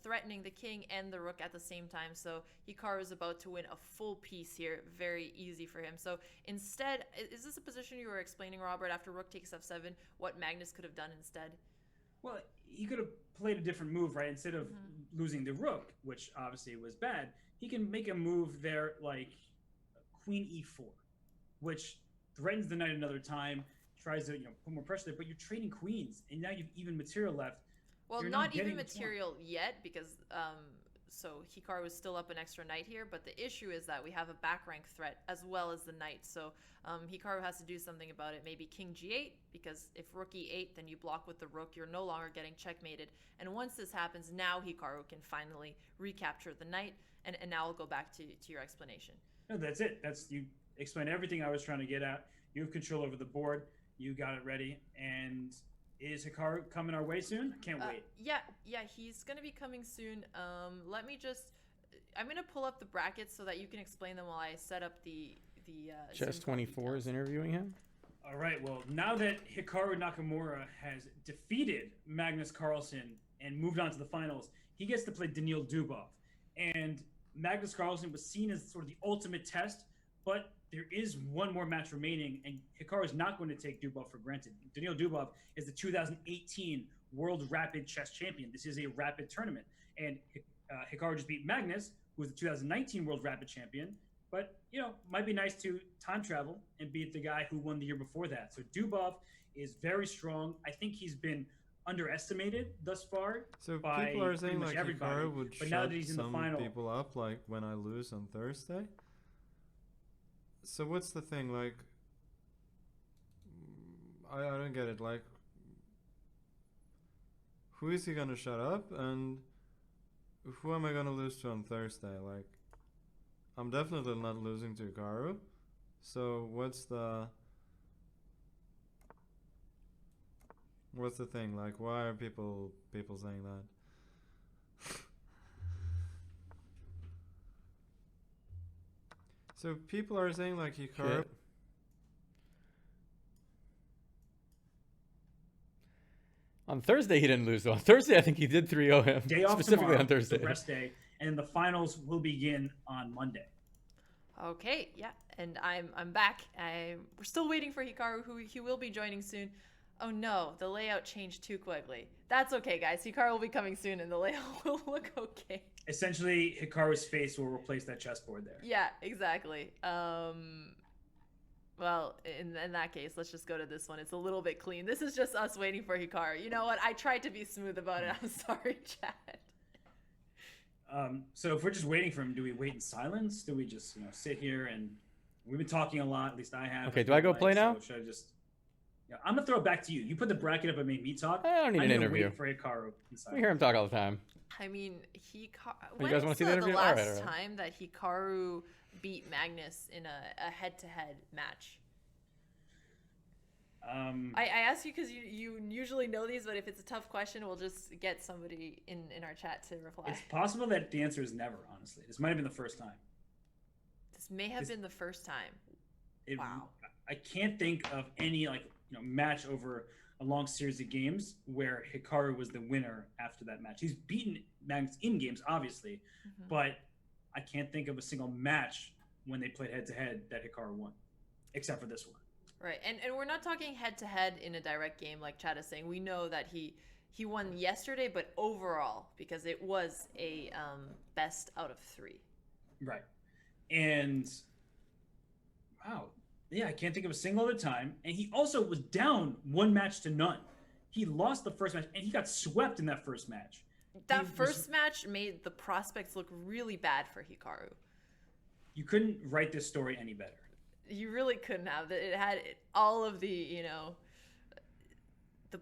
threatening the king and the rook at the same time. So Hikaru is about to win a full piece here. Very easy for him. So instead, is this a position you were explaining, Robert, after rook takes f7, what Magnus could have done instead? Well, he could have played a different move, right? Instead of losing the rook, which obviously was bad, he can make a move there like queen e4, which threatens the knight another time, tries to put more pressure there, but you're trading queens, and now you've even material left. Well, You're not even getting the pawn. material yet, because so Hikaru is still up an extra knight here, but the issue is that we have a back rank threat as well as the knight. So Hikaru has to do something about it. Maybe king g8, because if rook e8, then you block with the rook. You're no longer getting checkmated. And once this happens, now Hikaru can finally recapture the knight. And now I'll go back to your explanation. No, that's it. You explained everything I was trying to get at. You have control over the board. You got it ready. And is Hikaru coming our way soon? I can't wait. Yeah, he's going to be coming soon. Let me just... I'm going to pull up the brackets so that you can explain them while I set up the Chess 24 is interviewing him. All right, well, now that Hikaru Nakamura has defeated Magnus Carlsen and moved on to the finals, he gets to play Daniil Dubov. And Magnus Carlsen was seen as sort of the ultimate test, but there is one more match remaining, and Hikaru is not going to take Dubov for granted. Daniil Dubov is the 2018 World Rapid Chess Champion. This is a rapid tournament, and Hikaru just beat Magnus, who was the 2019 World Rapid Champion. But, might be nice to time travel and beat the guy who won the year before that. So Dubov is very strong. I think he's been underestimated thus far. So by people are saying like everybody. Hikaru would But shut now that he's in the some final, people up, like when I lose on Thursday. So what's the thing? Like, I don't get it. Like, who is he gonna shut up, and who am I gonna lose to on Thursday? Like, I'm definitely not losing to Hikaru. So what's the thing? Like, why are people saying that? So people are saying like Hikaru. Shit. On Thursday he didn't lose though. On Thursday I think he did 3-0 him. day off specifically tomorrow, on Thursday. the rest day, and the finals will begin on Monday. Okay, yeah, and I'm back. We're still waiting for Hikaru, who he will be joining soon. Oh no, the layout changed too quickly. That's okay, guys. Hikaru will be coming soon, and the layout will look okay. Essentially, Hikaru's face will replace that chessboard there. Yeah, exactly. Well, in that case, let's just go to this one. It's a little bit clean. This is just us waiting for Hikaru. You know what? I tried to be smooth about it. I'm sorry, Chad. So if we're just waiting for him, do we wait in silence? Do we just sit here and we've been talking a lot? At least I have. Okay, do I go play now? So should I just? I'm gonna throw it back to you. You put the bracket up and made me talk. I don't need an interview. Wait for Hikaru in silence. We hear him talk all the time. I mean, You when guys is wanna see the interview? the last All right. time that Hikaru beat Magnus in a head-to-head match? I ask you because you usually know these, but if it's a tough question, we'll just get somebody in our chat to reply. It's possible that the answer is never. Honestly, this might have been the first time. This may have been the first time. Wow. I can't think of any match over a long series of games where Hikaru was the winner after that match. He's beaten Magnus in games, obviously, but I can't think of a single match when they played head-to-head that Hikaru won, except for this one. Right, and we're not talking head-to-head in a direct game like Chad is saying. We know that he won yesterday, but overall, because it was a best out of 3. Right, and wow. Yeah, I can't think of a single other time. And he also was down 1-0. He lost the first match, and he got swept in that first match. That first match made the prospects look really bad for Hikaru. You couldn't write this story any better. You really couldn't have. It had all of the,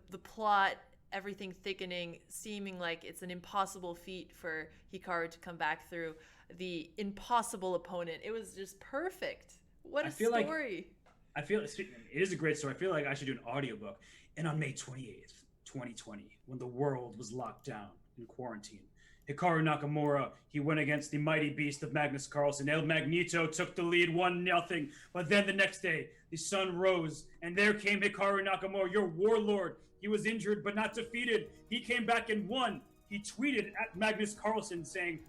the plot, everything thickening, seeming like it's an impossible feat for Hikaru to come back through. The impossible opponent. It was just perfect. What a story. I feel it is a great story. I feel like I should do an audiobook. And on May 28th, 2020, when the world was locked down in quarantine, Hikaru Nakamura, he went against the mighty beast of Magnus Carlsen. El Magneto took the lead 1-0. But then the next day, the sun rose, and there came Hikaru Nakamura, your warlord. He was injured but not defeated. He came back and won. He tweeted at Magnus Carlsen saying,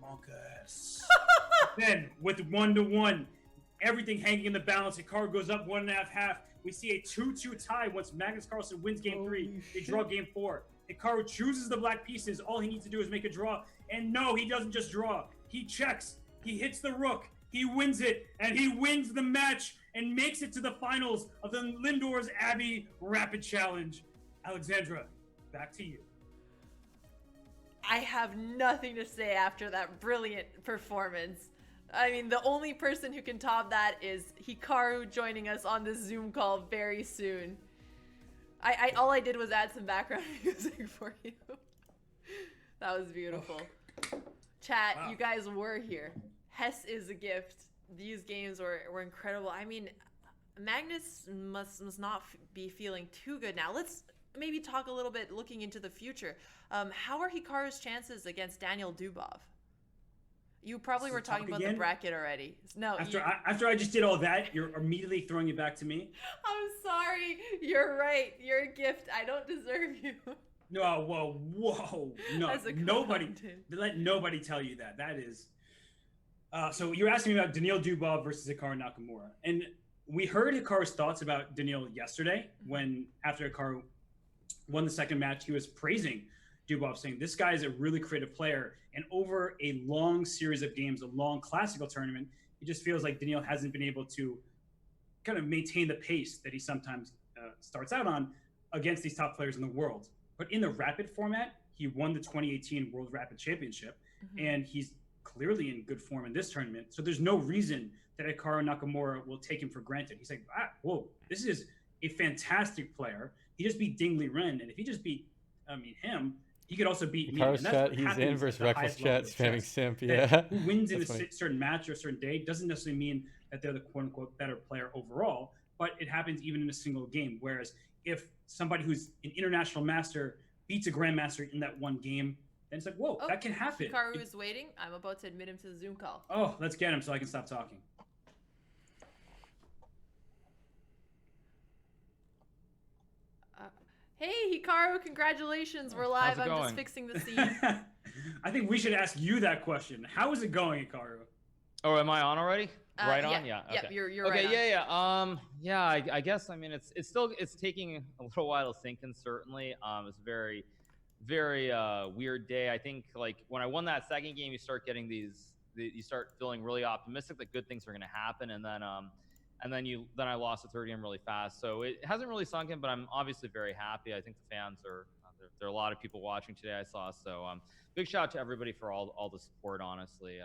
Monkus. Then, with 1-1, everything hanging in the balance, Hikaru goes up 1.5. We see a 2-2 tie once Magnus Carlsen wins game 3. They draw game 4. Hikaru chooses the black pieces. All he needs to do is make a draw. And no, he doesn't just draw. He checks. He hits the rook. He wins it. And he wins the match and makes it to the finals of the Lindor's Abbey Rapid Challenge. Alexandra, back to you. I have nothing to say after that brilliant performance. I mean, the only person who can top that is Hikaru joining us on this Zoom call very soon. All I did was add some background music for you. That was beautiful. Chat, wow. You guys were here. Hess is a gift. These games were incredible. I mean, Magnus must not be feeling too good now. Let's maybe talk a little bit looking into the future. How are Hikaru's chances against Daniel Dubov? You probably were talking about the bracket already. No. After I just did all that, you're immediately throwing it back to me? I'm sorry. You're right. You're a gift. I don't deserve you. No, whoa. No, let nobody tell you that. That is... so you're asking me about Daniil Dubov versus Hikaru Nakamura. And we heard Hikaru's thoughts about Daniil yesterday when, after Hikaru won the second match, he was praising Dubov, saying this guy is a really creative player. And over a long series of games, a long classical tournament, it just feels like Daniil hasn't been able to kind of maintain the pace that he sometimes starts out on against these top players in the world. But in the rapid format, he won the 2018 World Rapid Championship, and he's clearly in good form in this tournament. So there's no reason that Hikaru Nakamura will take him for granted. He's like, whoa, this is a fantastic player. He just beat Ding Liren, and if he just beat him, he could also beat me. Hikaru's chat, he's in versus Reckful's chat, spamming simp, yeah. Who wins in a certain match or a certain day doesn't necessarily mean that they're the quote-unquote better player overall, but it happens even in a single game. Whereas if somebody who's an international master beats a grandmaster in that one game, then it's like, whoa, that can happen. Hikaru is waiting. I'm about to admit him to the Zoom call. Oh, let's get him so I can stop talking. Hey, Hikaru, congratulations. We're live. I'm just fixing the scene. I think we should ask you that question. How is it going, Hikaru? Oh, am I on already? Right on? Yeah. Okay. Yep, you're okay, right on. yeah. I guess, I mean, it's taking a little while to sink in, certainly. It's a very, very weird day. I think, like, when I won that second game, you start getting you start feeling really optimistic that good things are going to happen. And then I lost the third game really fast. So it hasn't really sunk in, but I'm obviously very happy. I think the fans are, there are a lot of people watching today, I saw. So big shout out to everybody for all the support, honestly.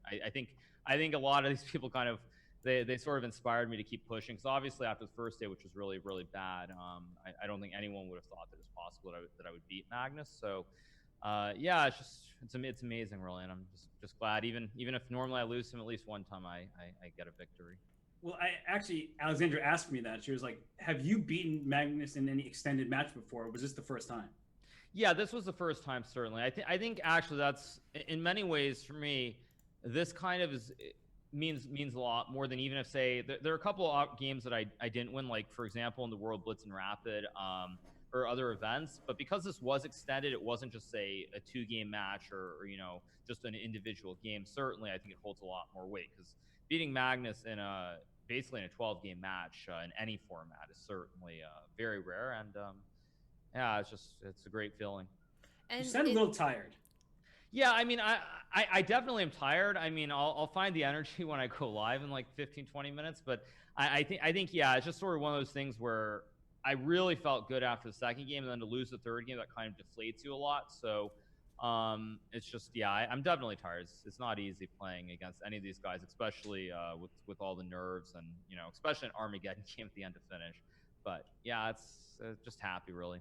I think a lot of these people kind of, they sort of inspired me to keep pushing. So obviously after the first day, which was really, really bad, I don't think anyone would have thought that it was possible that I would beat Magnus. So yeah, it's amazing, really. And I'm just glad, even if normally I lose him at least one time, I get a victory. Well, Alexandra asked me that. She was like, "Have you beaten Magnus in any extended match before? Or was this the first time?" Yeah, this was the first time, certainly. I think actually that's in many ways for me, this kind of means a lot more than even if say there are a couple of games that I didn't win, like for example in the World Blitz and Rapid, or other events. But because this was extended, it wasn't just say a 2-game match or just an individual game. Certainly, I think it holds a lot more weight because beating Magnus in a basically in a 12-game match in any format is certainly very rare. And yeah, it's a great feeling. You And sound a little tired. Yeah, I mean, I definitely am tired. I mean, I'll find the energy when I go live in like 15, 20 minutes. But I think yeah, it's just sort of one of those things where I really felt good after the second game, and then to lose the third game, that kind of deflates you a lot. So it's just yeah, I'm definitely tired. It's not easy playing against any of these guys, especially with all the nerves and especially an Armageddon game at the end to finish. But yeah, it's just happy really.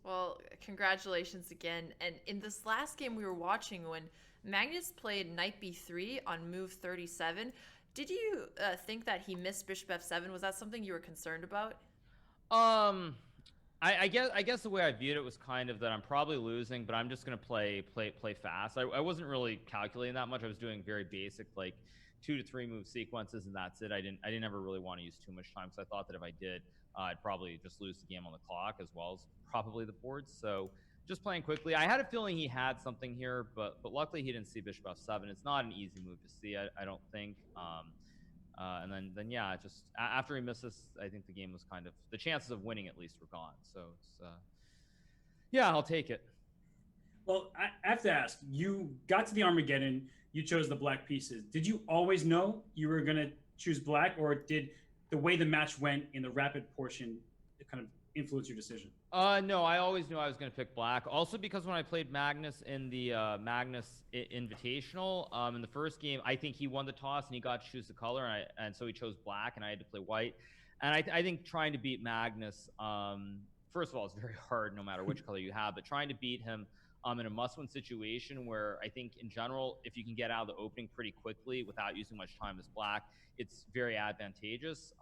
well, congratulations again. And in this last game we were watching, when Magnus played Knight B3 on move 37, did you think that he missed Bishop F7? Was that something you were concerned about? Um, I guess the way I viewed it was kind of that I'm probably losing, but I'm just gonna play fast. I wasn't really calculating that much. I was doing very basic like 2 to 3 move sequences, and that's it. I didn't ever really want to use too much time because I thought that if I did, I'd probably just lose the game on the clock as well as probably the boards. So just playing quickly. I had a feeling he had something here, but luckily he didn't see Bishop F7. It's not an easy move to see. I don't think. And then yeah, just after he misses, I think the game was kind of the chances of winning at least were gone. So it's yeah, I'll take it. Well, I have to ask. You got to the Armageddon. You chose the black pieces. Did you always know you were gonna choose black, or did the way the match went in the rapid portion kind of influence your decision? No, I always knew I was going to pick black. Also, because when I played Magnus in the Magnus Invitational in the first game, I think he won the toss and he got to choose the color, and so he chose black, and I had to play white. And I think trying to beat Magnus, first of all, it's very hard no matter which color you have, but trying to beat him in a must-win situation where I think in general, if you can get out of the opening pretty quickly without using much time as black, it's very advantageous.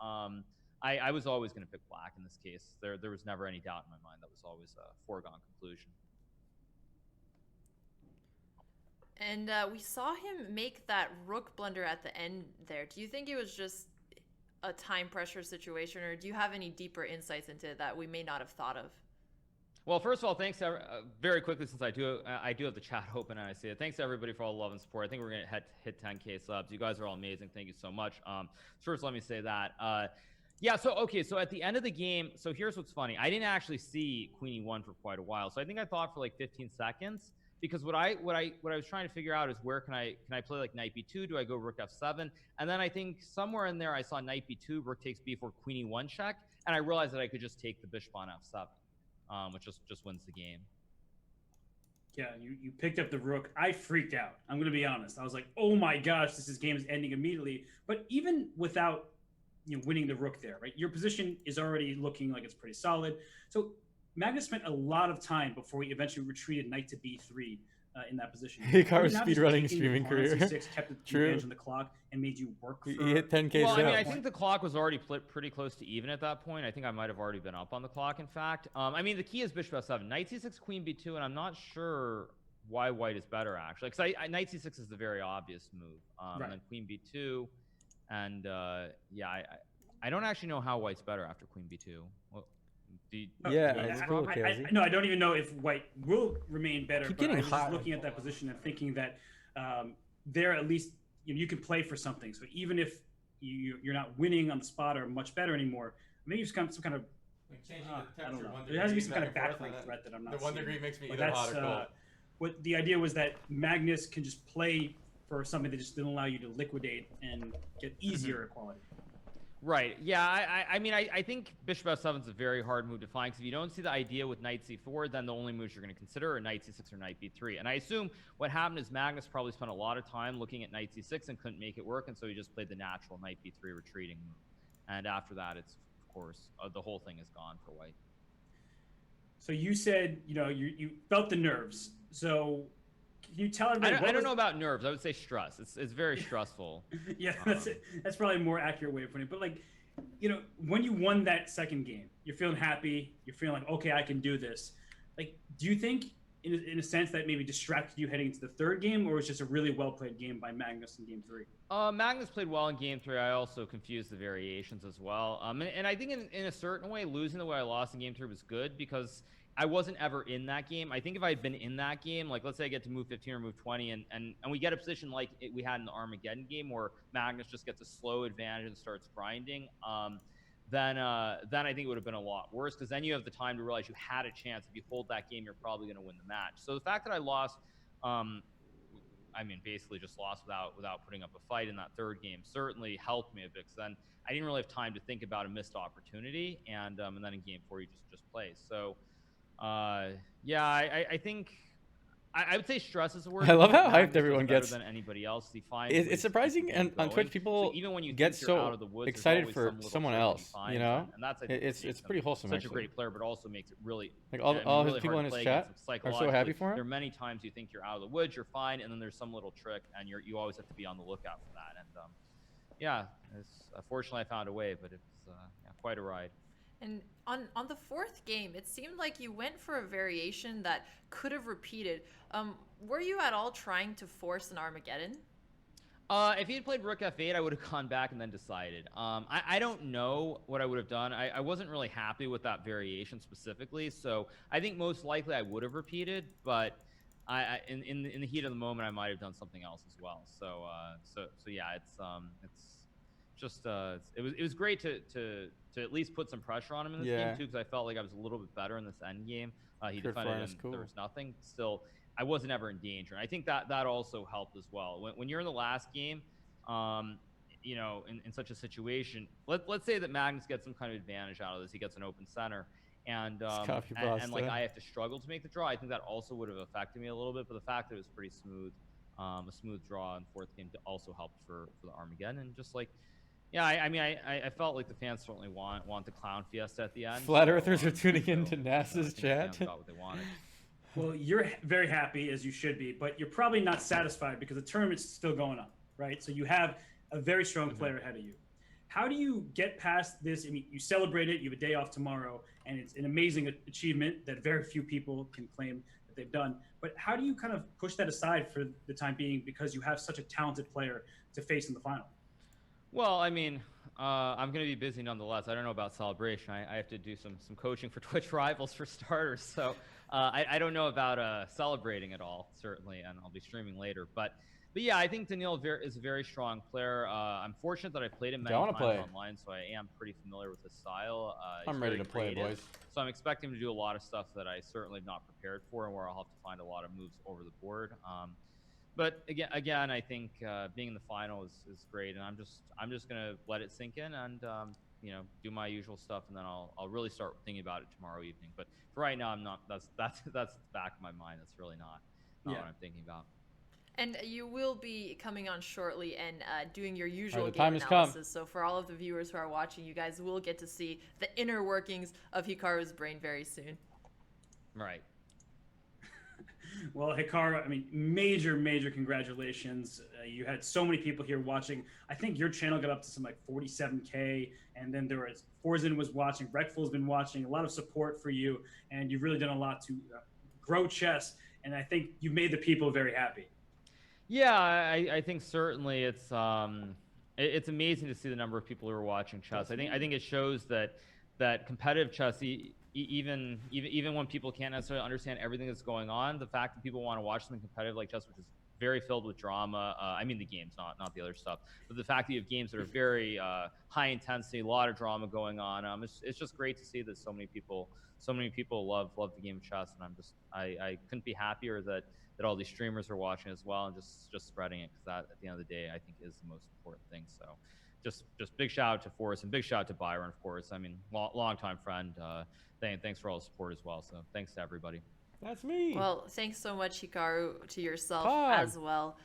I was always going to pick black in this case. There was never any doubt in my mind. That was always a foregone conclusion. And we saw him make that rook blunder at the end there. Do you think it was just a time pressure situation, or do you have any deeper insights into it that we may not have thought of? Well, first of all, thanks very quickly, since I do have the chat open and I see it. Thanks to everybody for all the love and support. I think we're going to hit 10K subs. You guys are all amazing. Thank you so much. First, let me say that. Yeah, so at the end of the game, so here's what's funny. I didn't actually see Queen E1 for quite a while. So I think I thought for like 15 seconds, because what I was trying to figure out is where can I play like Knight B2? Do I go Rook F7? And then I think somewhere in there I saw Knight B2, Rook takes B4, Queen E1 check, and I realized that I could just take the bishop on F7, which just wins the game. Yeah, you picked up the rook. I freaked out. I'm going to be honest. I was like, oh my gosh, this game is ending immediately. But even without winning the rook there, right? Your position is already looking like it's pretty solid. So Magnus spent a lot of time before he eventually retreated knight to b3 in that position. Hikaru's speedrunning streaming career. Kept the advantage on the clock and made you work for. He hit 10K. Well, I mean, I think the clock was already pretty close to even at that point. I think I might have already been up on the clock. In fact, I mean, the key is bishop f7, knight c6, queen b2, and I'm not sure why white is better actually, because knight c6 is the very obvious move, right. And then queen b2, and yeah, I don't actually know how white's better after queen b2. Well, it's cool, no, I don't even know if white will remain better. Keep but getting I was hot. just looking at that position and thinking that there at least you can play for something. So even if you're not winning on the spot or much better anymore, maybe some kind of I don't know. There has to be some kind of backline threat that I'm not. The 1 seeing. degree makes me But either hot or cold. What the idea was that Magnus can just play for something that just didn't allow you to liquidate and get easier equality. Right. Yeah. I mean, I think bishop f7 is a very hard move to find, because if you don't see the idea with knight c4, then the only moves you're going to consider are knight c6 or knight b3. And I assume what happened is Magnus probably spent a lot of time looking at knight c6 and couldn't make it work, and so he just played the natural knight b3 retreating move. And after that, it's of course the whole thing is gone for white. So you said you felt the nerves. So you tell everybody? I don't know about nerves. I would say stress. It's very stressful. Yeah, that's probably a more accurate way of putting it. But like, when you won that second game, you're feeling happy. You're feeling like, okay, I can do this. Like, do you think, in a sense, that maybe distracted you heading into the third game, or was just a really well played game by Magnus in game 3? Magnus played well in game 3. I also confused the variations as well. And I think in a certain way, losing the way I lost in game 3 was good because I wasn't ever in that game. I think if I had been in that game, like let's say I get to move 15 or move 20, and we get a position like we had in the Armageddon game where Magnus just gets a slow advantage and starts grinding, then I think it would have been a lot worse because then you have the time to realize you had a chance. If you hold that game, you're probably going to win the match. So the fact that I lost, basically just lost without putting up a fight in that third game certainly helped me a bit because then I didn't really have time to think about a missed opportunity, and then in game 4 you just play. So I think I would say stress is the word. I love how Magnus hyped everyone does better gets. than anybody else. He finds It's ways to surprising, keep the and game on Twitch going. people So even when you get think you're out so of the woods, there's excited always for some little someone trick else. you find, You know, and that's I think what it's makes pretty him wholesome. such actually. a great player, but also makes it really Like all really his people hard in to his play chat against him are so psychologically. happy for There are him. many times you think you're out of the woods, you're fine, and then there's some little trick, and you always have to be on the lookout for that. And fortunately I found a way, but it's quite a ride. And on the fourth game, it seemed like you went for a variation that could have repeated. Were you at all trying to force an Armageddon? If he had played Rook F8, I would have gone back and then decided. I don't know what I would have done. I wasn't really happy with that variation specifically, so I think most likely I would have repeated, but in the heat of the moment, I might have done something else as well. So yeah, it was great to at least put some pressure on him in this game too, because I felt like I was a little bit better in this end game. He defended and there was nothing. Still, I wasn't ever in danger, and I think that also helped as well. When you're in the last game, in such a situation, let's say that Magnus gets some kind of advantage out of this. He gets an open center, and like I have to struggle to make the draw. I think that also would have affected me a little bit. But the fact that it was pretty smooth, a smooth draw in fourth game also helped for the Armageddon. And just like, yeah, I felt like the fans certainly want the clown fiesta at the end. Flat Earthers are tuning into NASA's chat. Got what they wanted. Well, you're very happy, as you should be, but you're probably not satisfied because the tournament's still going on, right? So you have a very strong player ahead of you. How do you get past this? I mean, you celebrate it, you have a day off tomorrow, and it's an amazing achievement that very few people can claim that they've done. But how do you kind of push that aside for the time being because you have such a talented player to face in the final? Well, I mean, I'm going to be busy nonetheless. I don't know about celebration. I have to do some coaching for Twitch Rivals for starters. So I don't know about celebrating at all, certainly, and I'll be streaming later. But yeah, I think Daniil is a very strong player. I'm fortunate that I've played him many times online, so I am pretty familiar with his style. I'm ready to play, boys. So I'm expecting him to do a lot of stuff that I certainly have not prepared for, and where I'll have to find a lot of moves over the board. But again, I think being in the final is great, and I'm just gonna let it sink in and do my usual stuff, and then I'll really start thinking about it tomorrow evening. But for right now, I'm not. That's the back of my mind. That's really not what I'm thinking about. And you will be coming on shortly and doing your usual the game time has analysis. come. So for all of the viewers who are watching, you guys will get to see the inner workings of Hikaru's brain very soon. Right. Well, Hikaru, I mean, major congratulations. You had so many people here watching. I think your channel got up to some like 47K, and then there was Forzen was watching, Reckful's been watching, a lot of support for you, and you've really done a lot to grow chess, and I think you've made the people very happy. Yeah, I think certainly it's amazing to see the number of people who are watching chess. I think it shows that competitive chess, even when people can't necessarily understand everything that's going on, the fact that people want to watch something competitive like chess, which is very filled with drama. I mean the games, not the other stuff, but the fact that you have games that are very high intensity, a lot of drama going on. It's just great to see that so many people love the game of chess, and I couldn't be happier that all these streamers are watching as well and just spreading it, because that at the end of the day I think is the most important thing. So just big shout out to Forrest and big shout out to Byron, of course. I mean, long-time friend. Thanks for all the support as well. So thanks to everybody. That's me. Well, thanks so much, Hikaru, to yourself as well.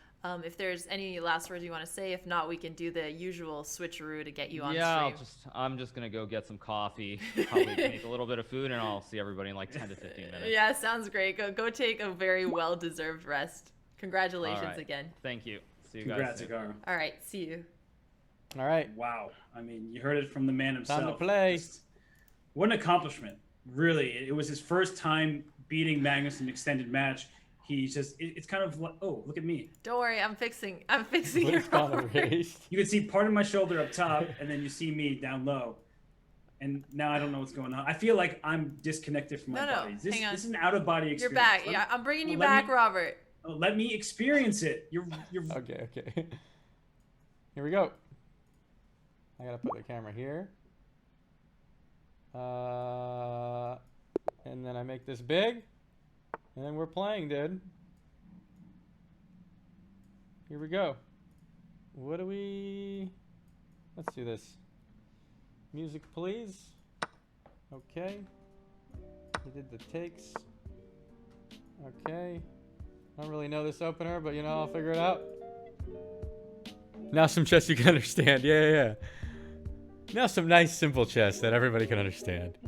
If there's any last words you want to say, if not, we can do the usual switcheroo to get you on stream. Yeah, I'm just gonna go get some coffee, probably make a little bit of food, and I'll see everybody in like 10 to 15 minutes. Yeah, sounds great. Go take a very well-deserved rest. Congratulations All right. again. Thank you. See you Congrats, guys soon. Hikaru. All right, see you. All right. Wow. I mean, you heard it from the man himself. Time to play. Just, what an accomplishment. Really. It was his first time beating Magnus in an extended match. He's just, it's kind of like, oh, look at me. Don't worry, I'm fixing your Lift's got armor. erased. You can see part of my shoulder up top, and then you see me down low. And now I don't know what's going on. I feel like I'm disconnected from my No, body. This hang on. is an out-of-body experience. You're back. Let Yeah, me- I'm bringing you let back, me- Robert. Let me experience it. You're Okay. Here we go. I gotta put the camera here. And then I make this big. And then we're playing, dude. Here we go. What do we... Let's do this. Music, please. Okay. We did the takes. Okay. I don't really know this opener, but you know, I'll figure it out. Now some chess you can understand. Yeah. Now some nice, simple chess that everybody can understand.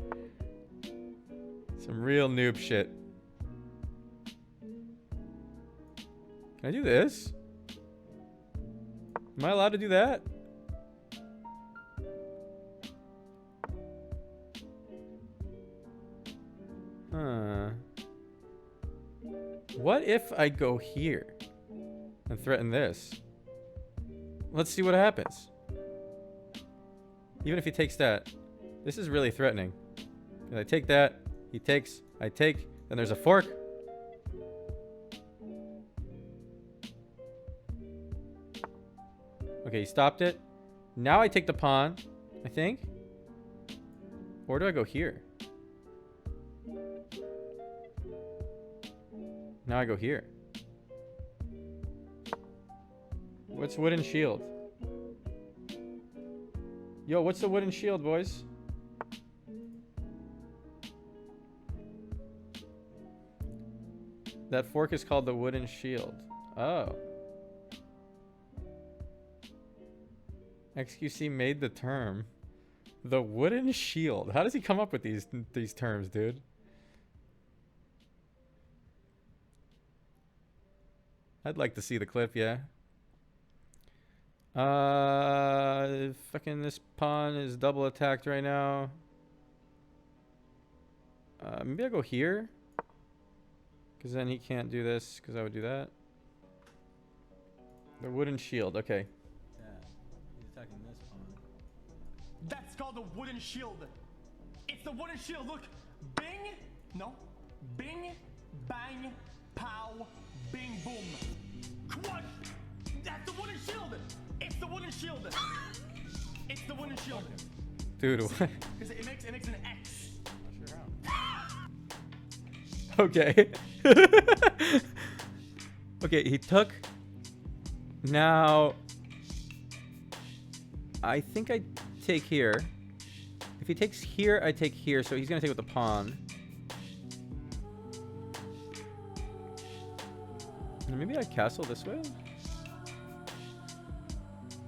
Some real noob shit. Can I do this? Am I allowed to do that? Huh. What if I go here and threaten this? Let's see what happens. Even if he takes that, this is really threatening. I take that, he takes, I take, then there's a fork. Okay, he stopped it. Now I take the pawn, I think. Or do I go here? Now I go here. What's wooden shield? Yo, what's the wooden shield, boys? That fork is called the wooden shield. Oh. XQC made the term. The wooden shield. How does he come up with these terms, dude? I'd like to see the clip, yeah. Fucking this pawn is double attacked right now. Maybe I go here. Because then he can't do this, because I would do that. The wooden shield, okay. Yeah, he's attacking this pawn. That's called the wooden shield. It's the wooden shield. Look. Bing. No. Bing. Bang. Pow. Bing. Boom. What? That's the wooden shield. It's the wooden shield. It's the wooden shield. Dude, what? Because it makes an X. Not sure how. Okay. Okay, he took. Now, I think I take here. If he takes here, I take here. So he's gonna take with the pawn. And maybe I castle this way.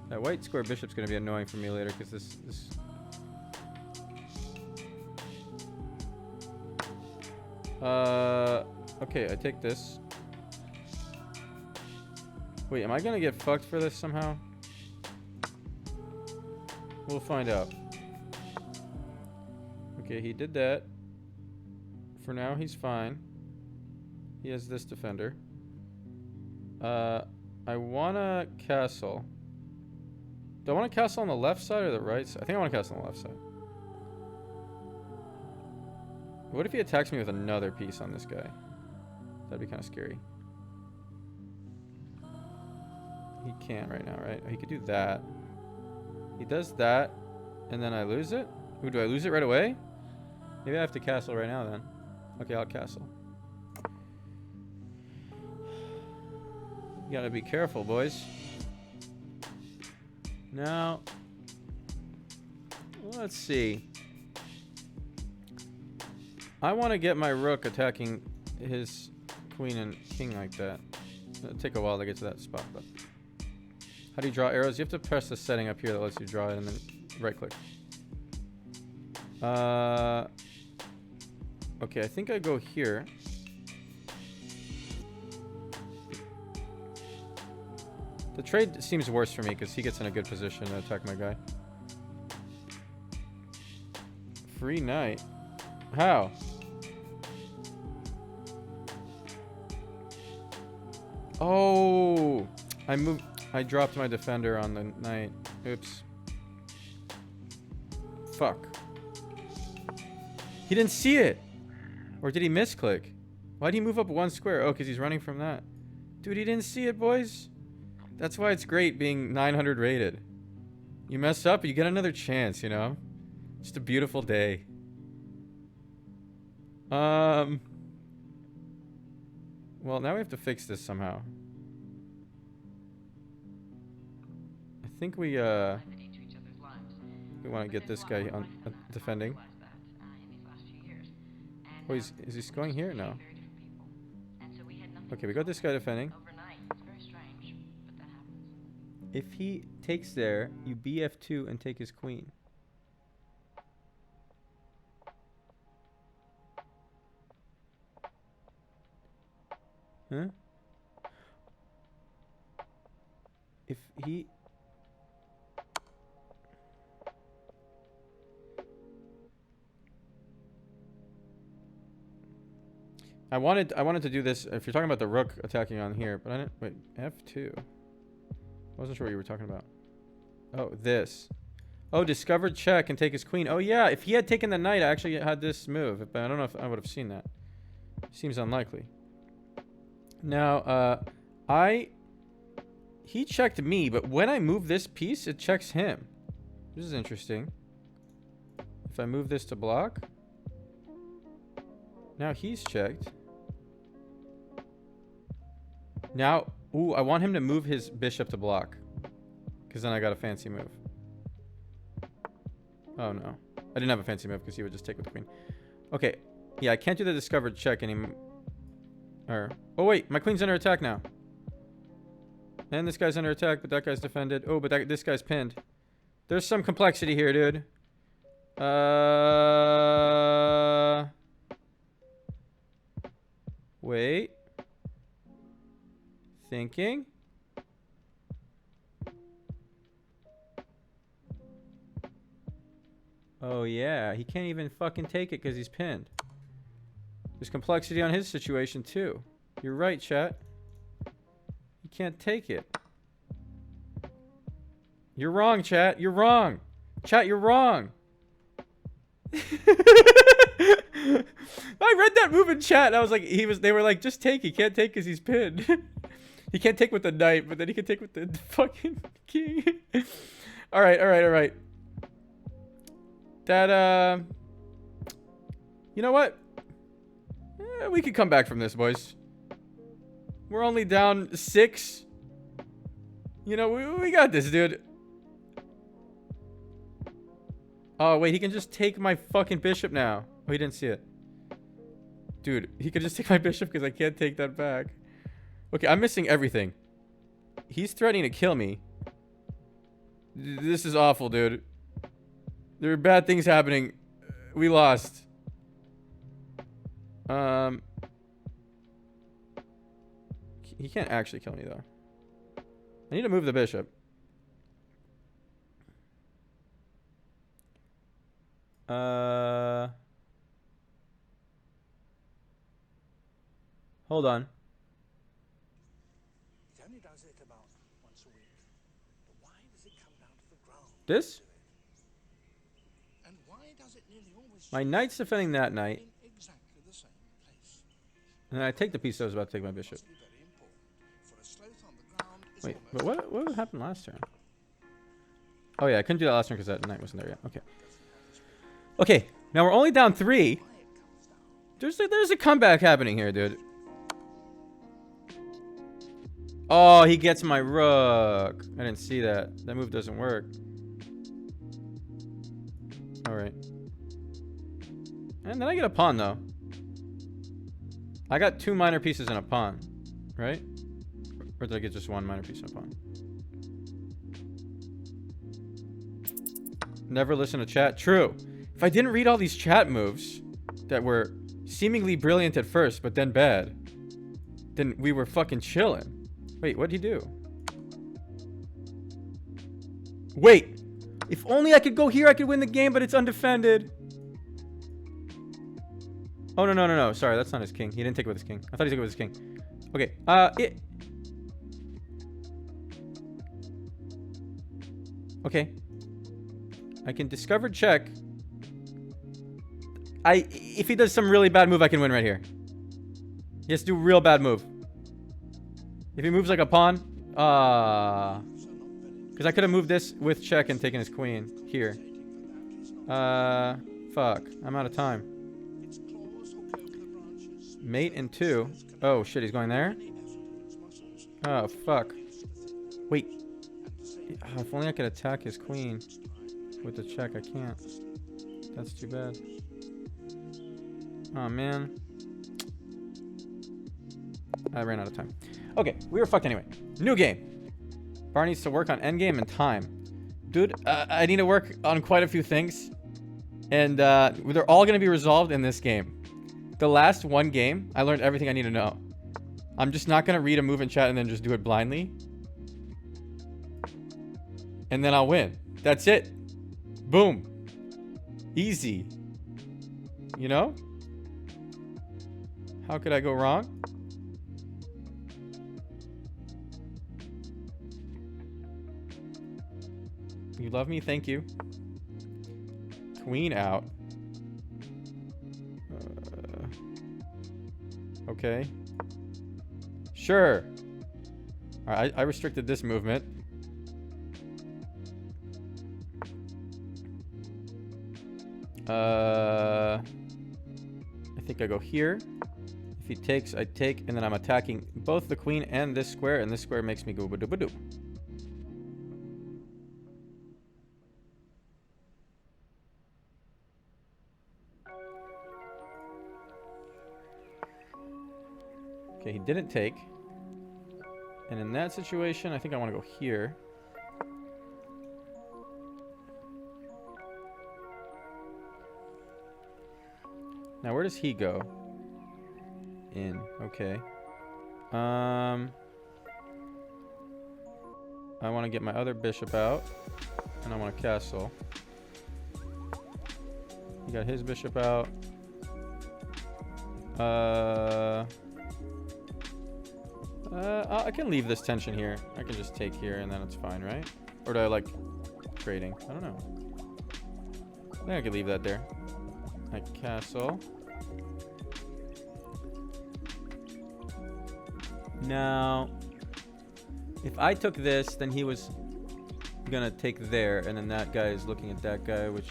That white square bishop's gonna be annoying for me later because this. Okay, I take this. Wait, am I gonna get fucked for this somehow? We'll find out. Okay, he did that. For now, he's fine. He has this defender. I wanna castle. Do I want to castle on the left side or the right side? I think I want to castle on the left side. What if he attacks me with another piece on this guy? That'd be kind of scary. He can't right now, right? He could do that. He does that, and then I lose it? Ooh, do I lose it right away? Maybe I have to castle right now then. Okay, I'll castle. You gotta be careful, boys. Now, let's see. I want to get my rook attacking his queen and king like that. It'll take a while to get to that spot, but how do you draw arrows? You have to press the setting up here that lets you draw it and then right click. Okay, I think I go here. The trade seems worse for me because he gets in a good position to attack my guy. Free knight. How? Oh, I dropped my defender on the knight. Oops. Fuck. He didn't see it. Or did he misclick? Why'd he move up one square? Oh, because he's running from that. Dude, he didn't see it, boys. That's why it's great being 900 rated. You mess up, you get another chance, you know? Just a beautiful day. Well, now we have to fix this somehow. I think we want to get this guy on defending. Oh, is he going here? No. Okay, we got this guy defending. If he takes there, you BF2 and take his queen. Huh? If he... I wanted to do this if you're talking about the rook attacking on here, but I didn't. Wait, F2. I wasn't sure what you were talking about. Oh, this. Oh, discovered check and take his queen. Oh yeah, if he had taken the knight, I actually had this move, but I don't know if I would have seen that. Seems unlikely. Now, he checked me, but when I move this piece, it checks him. This is interesting. If I move this to block, now he's checked. Now, ooh, I want him to move his bishop to block, because then I got a fancy move. Oh no, I didn't have a fancy move because he would just take with the queen. Okay, yeah, I can't do the discovered check anymore. Oh wait, my queen's under attack now. And this guy's under attack, but that guy's defended. Oh, but this guy's pinned. There's some complexity here, dude. Wait. Thinking. Oh yeah, he can't even fucking take it because he's pinned. There's complexity on his situation too. You're right, chat. He can't take it. You're wrong, chat. You're wrong. Chat, you're wrong. I read that move in chat and I was like, they were like, just take. He can't take because he's pinned. He can't take with the knight, but then he can take with the fucking king. All right. That, you know what? We could come back from this, boys. We're only down 6. You know, we got this, dude. Oh, wait, he can just take my fucking bishop now. Oh, he didn't see it. Dude, he could just take my bishop because I can't take that back. Okay, I'm missing everything. He's threatening to kill me. This is awful, dude. There are bad things happening. We lost. He can't actually kill me, though. I need to move the bishop. Hold on. It only does it about once a week. But why does it come down to the ground? This? And why does it nearly always My knight's defending that knight. in exactly the same place? And I take the piece that was about to take my bishop. Must be very important. For a sloth on the ground is Wait, almost but what happened last turn? Oh yeah, I couldn't do that last turn because that knight wasn't there yet. Okay. Okay, now we're only down 3. There's a comeback happening here, dude. Oh, he gets my rook. I didn't see that. That move doesn't work. Alright. And then I get a pawn, though. I got 2 minor pieces and a pawn. Right? Or did I get just 1 minor piece and a pawn? Never listen to chat. True. If I didn't read all these chat moves that were seemingly brilliant at first, but then bad, then we were fucking chilling. Wait, what'd he do? Wait. If only I could go here, I could win the game, but it's undefended. Oh, no. Sorry, that's not his king. He didn't take it with his king. I thought he took it with his king. Okay. Okay. I can discover check. If he does some really bad move, I can win right here. He has to do a real bad move. If he moves like a pawn, because I could have moved this with check and taken his queen here. Fuck. I'm out of time. Mate in 2. Oh shit, he's going there. Oh fuck. Wait. If only I could attack his queen with the check. I can't. That's too bad. Oh man. I ran out of time. Okay, we were fucked anyway. New game. Bar needs to work on endgame and time. Dude, I need to work on quite a few things. And they're all going to be resolved in this game. The last one game, I learned everything I need to know. I'm just not going to read a move in chat and then just do it blindly. And then I'll win. That's it. Boom. Easy. You know? How could I go wrong? You love me? Thank you. Queen out. Okay. Sure. Alright, I restricted this movement. I think I go here. If he takes, I take, and then I'm attacking both the queen and this square makes me go ba-doo-ba-doo. Okay, he didn't take. And in that situation, I think I want to go here. Now, where does he go? In. Okay. I want to get my other bishop out. And I want a castle. He got his bishop out. I can leave this tension here. I can just take here and then it's fine, right? Or do I like trading? I don't know. I think I could leave that there. Like castle. Now, if I took this, then he was gonna take there, and then that guy is looking at that guy, which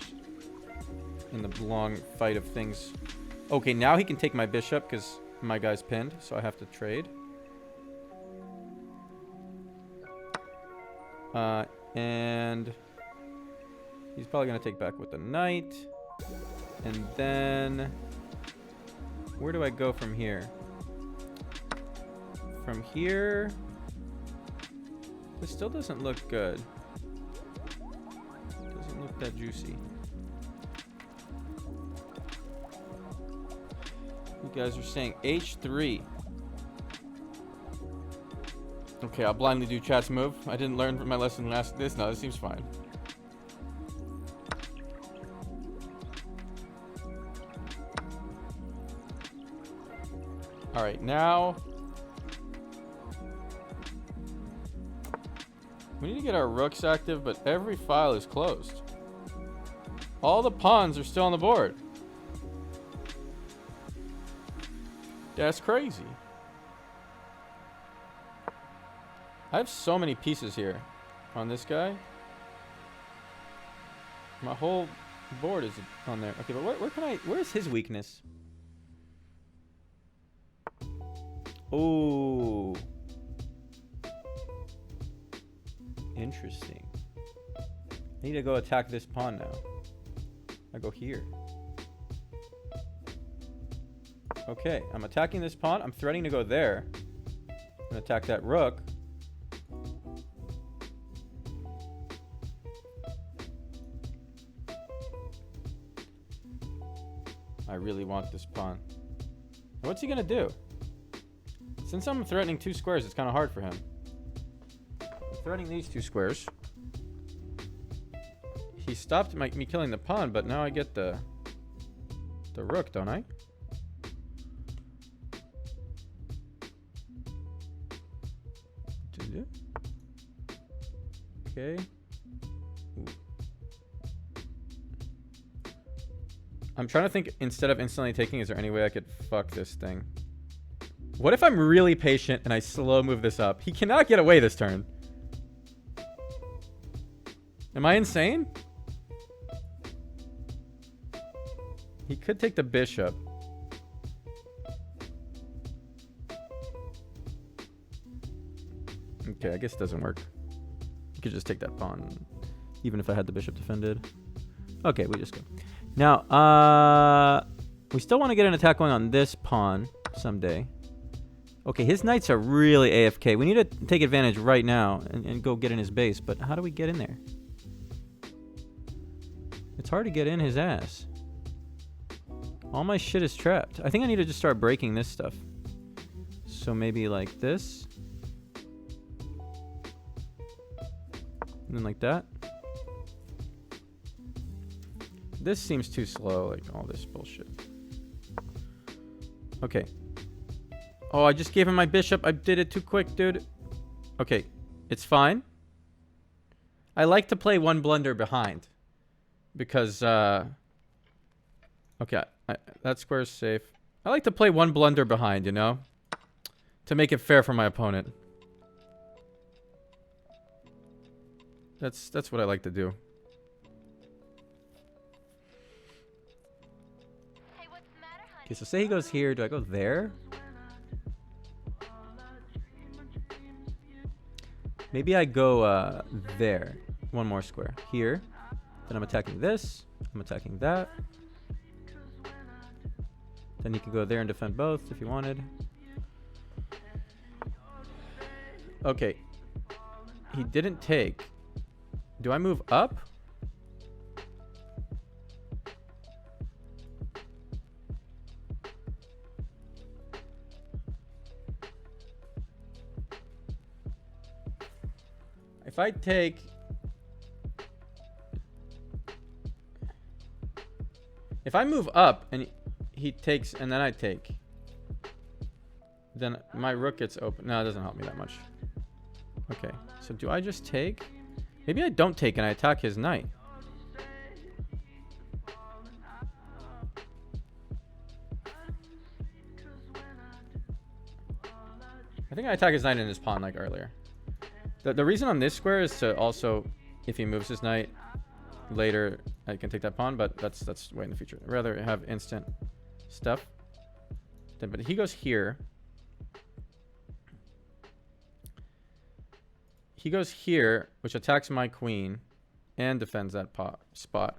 in the long fight of things. Okay, now he can take my bishop because my guy's pinned, so I have to trade. And he's probably gonna take back with the knight. And then where do I go from here? From here, this still doesn't look good. Doesn't look that juicy. You guys are saying H3. Okay, I'll blindly do chat's move. I didn't learn from my lesson last. This seems fine. All right, now we need to get our rooks active, but every file is closed. All the pawns are still on the board. That's crazy. I have so many pieces here on this guy. My whole board is on there. Okay, but where's his weakness? Oh. Interesting. I need to go attack this pawn now. I go here. Okay, I'm attacking this pawn. I'm threatening to go there. I'm gonna attack that rook. I really want this pawn. What's he gonna do? Since I'm threatening 2 squares, it's kind of hard for him. I'm threatening these 2 squares. stopped me killing the pawn, but now I get the rook, don't I? Okay. Ooh. I'm trying to think, instead of instantly taking, is there any way I could fuck this thing? What if I'm really patient and I slow move this up? He cannot get away this turn. Am I insane? He could take the bishop. Okay, I guess it doesn't work. You could just take that pawn, even if I had the bishop defended. Okay, we just go. Now, we still want to get an attack going on this pawn someday. Okay, his knights are really AFK. We need to take advantage right now and go get in his base. But how do we get in there? It's hard to get in his ass. All my shit is trapped. I think I need to just start breaking this stuff. So maybe like this. And then like that. This seems too slow, like all this bullshit. Okay. Oh, I just gave him my bishop. I did it too quick, dude. Okay, it's fine. I like to play one blunder behind. Because, okay, that square's safe. I like to play one blunder behind, you know? To make it fair for my opponent. That's what I like to do. Okay, so say he goes here. Do I go there? Maybe I go there. One more square. Here. Then I'm attacking this. I'm attacking that. Then he could go there and defend both if he wanted. Okay. He didn't take. Do I move up? If I take... If I move up and he takes and then I take, then my rook gets open. No, it doesn't help me that much. Okay, so do I just take? Maybe I don't take and I attack his knight. I think I attack his knight and his pawn like earlier. The reason on this square is to also, if he moves his knight later, I can take that pawn, but that's way in the future. I'd rather have instant stuff. Then, but he goes here. He goes here, which attacks my queen and defends that spot,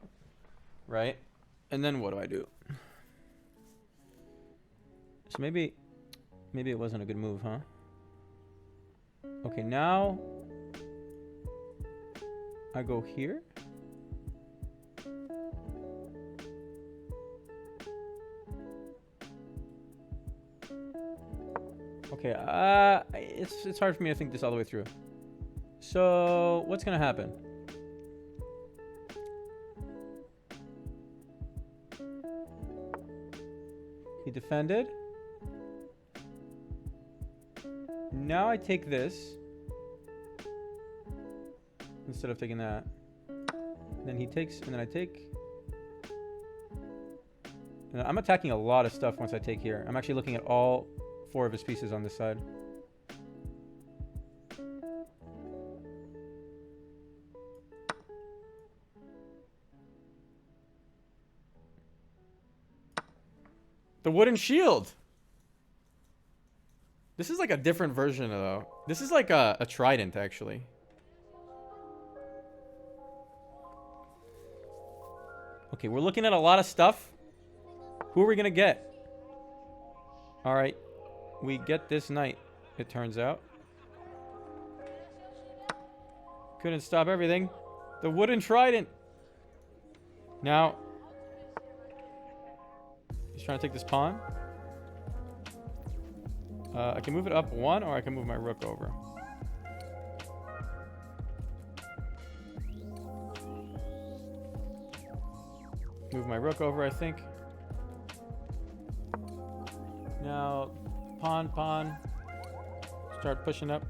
right? And then what do I do? So maybe it wasn't a good move, huh? Okay, now I go here. Okay, it's hard for me to think this all the way through. So, what's gonna happen? He defended. Now I take this instead of taking that. Then he takes, and then I take. And I'm attacking a lot of stuff once I take here. I'm actually looking at all 4 of his pieces on this side. The wooden shield. This is like a different version though. This is like a trident actually. Okay, we're looking at a lot of stuff. Who are we gonna get? All right, we get this knight, it turns out. Couldn't stop everything. The wooden trident. Now, he's trying to take this pawn. I can move it up 1, or I can move my rook over. Move my rook over, I think. Now, pawn. Start pushing up.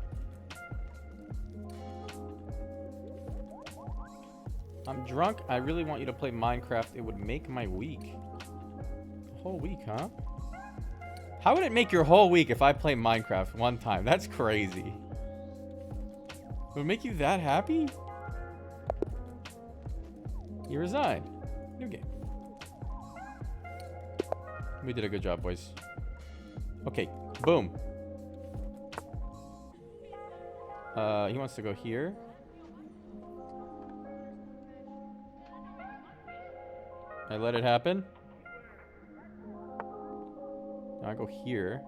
I'm drunk. I really want you to play Minecraft. It would make my week. A whole week, huh? How would it make your whole week if I play Minecraft one time? That's crazy. It would make you that happy? You resigned. New game. We did a good job, boys. Okay, boom. He wants to go here. I let it happen. Now I go here.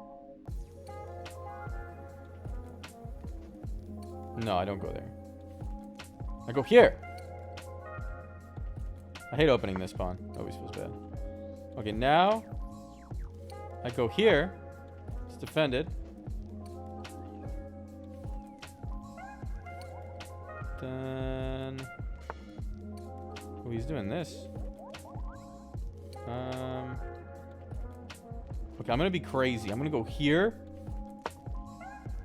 No, I don't go there. I go here. I hate opening this pawn. Always feels bad. Okay, now I go here. It's defended. Then... Oh, he's doing this. Okay, I'm gonna be crazy. I'm gonna go here.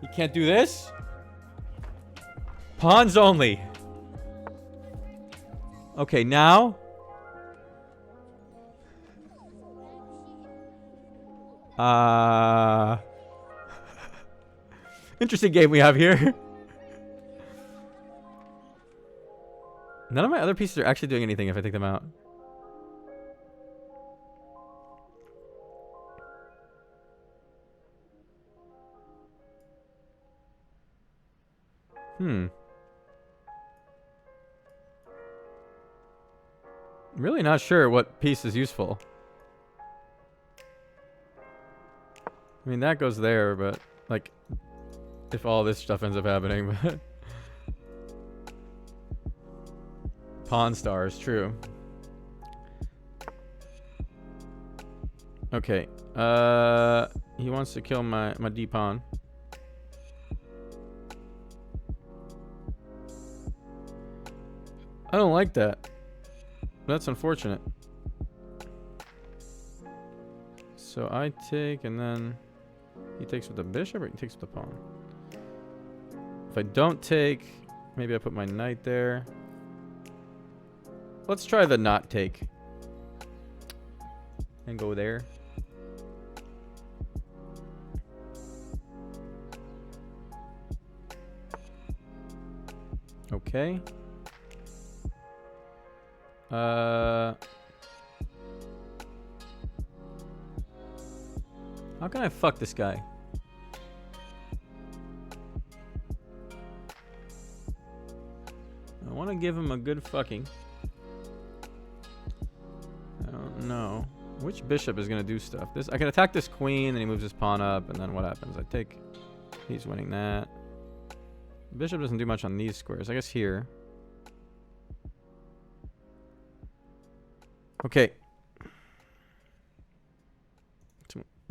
You can't do this. Pawns only. Okay, now. Interesting game we have here. None of my other pieces are actually doing anything if I take them out. Really not sure what piece is useful. I mean, that goes there, but, like, if all this stuff ends up happening, but... Pawn stars, true. Okay, he wants to kill my d-pawn. I don't like that. That's unfortunate. So I take, and then he takes with the bishop, or he takes with the pawn. If I don't take, maybe I put my knight there. Let's try the not take. And go there. Okay. How can I fuck this guy? I want to give him a good fucking. I don't know. Which bishop is going to do stuff? This I can attack this queen, and he moves his pawn up, and then what happens? I take... He's winning that. Bishop doesn't do much on these squares. I guess here. Okay.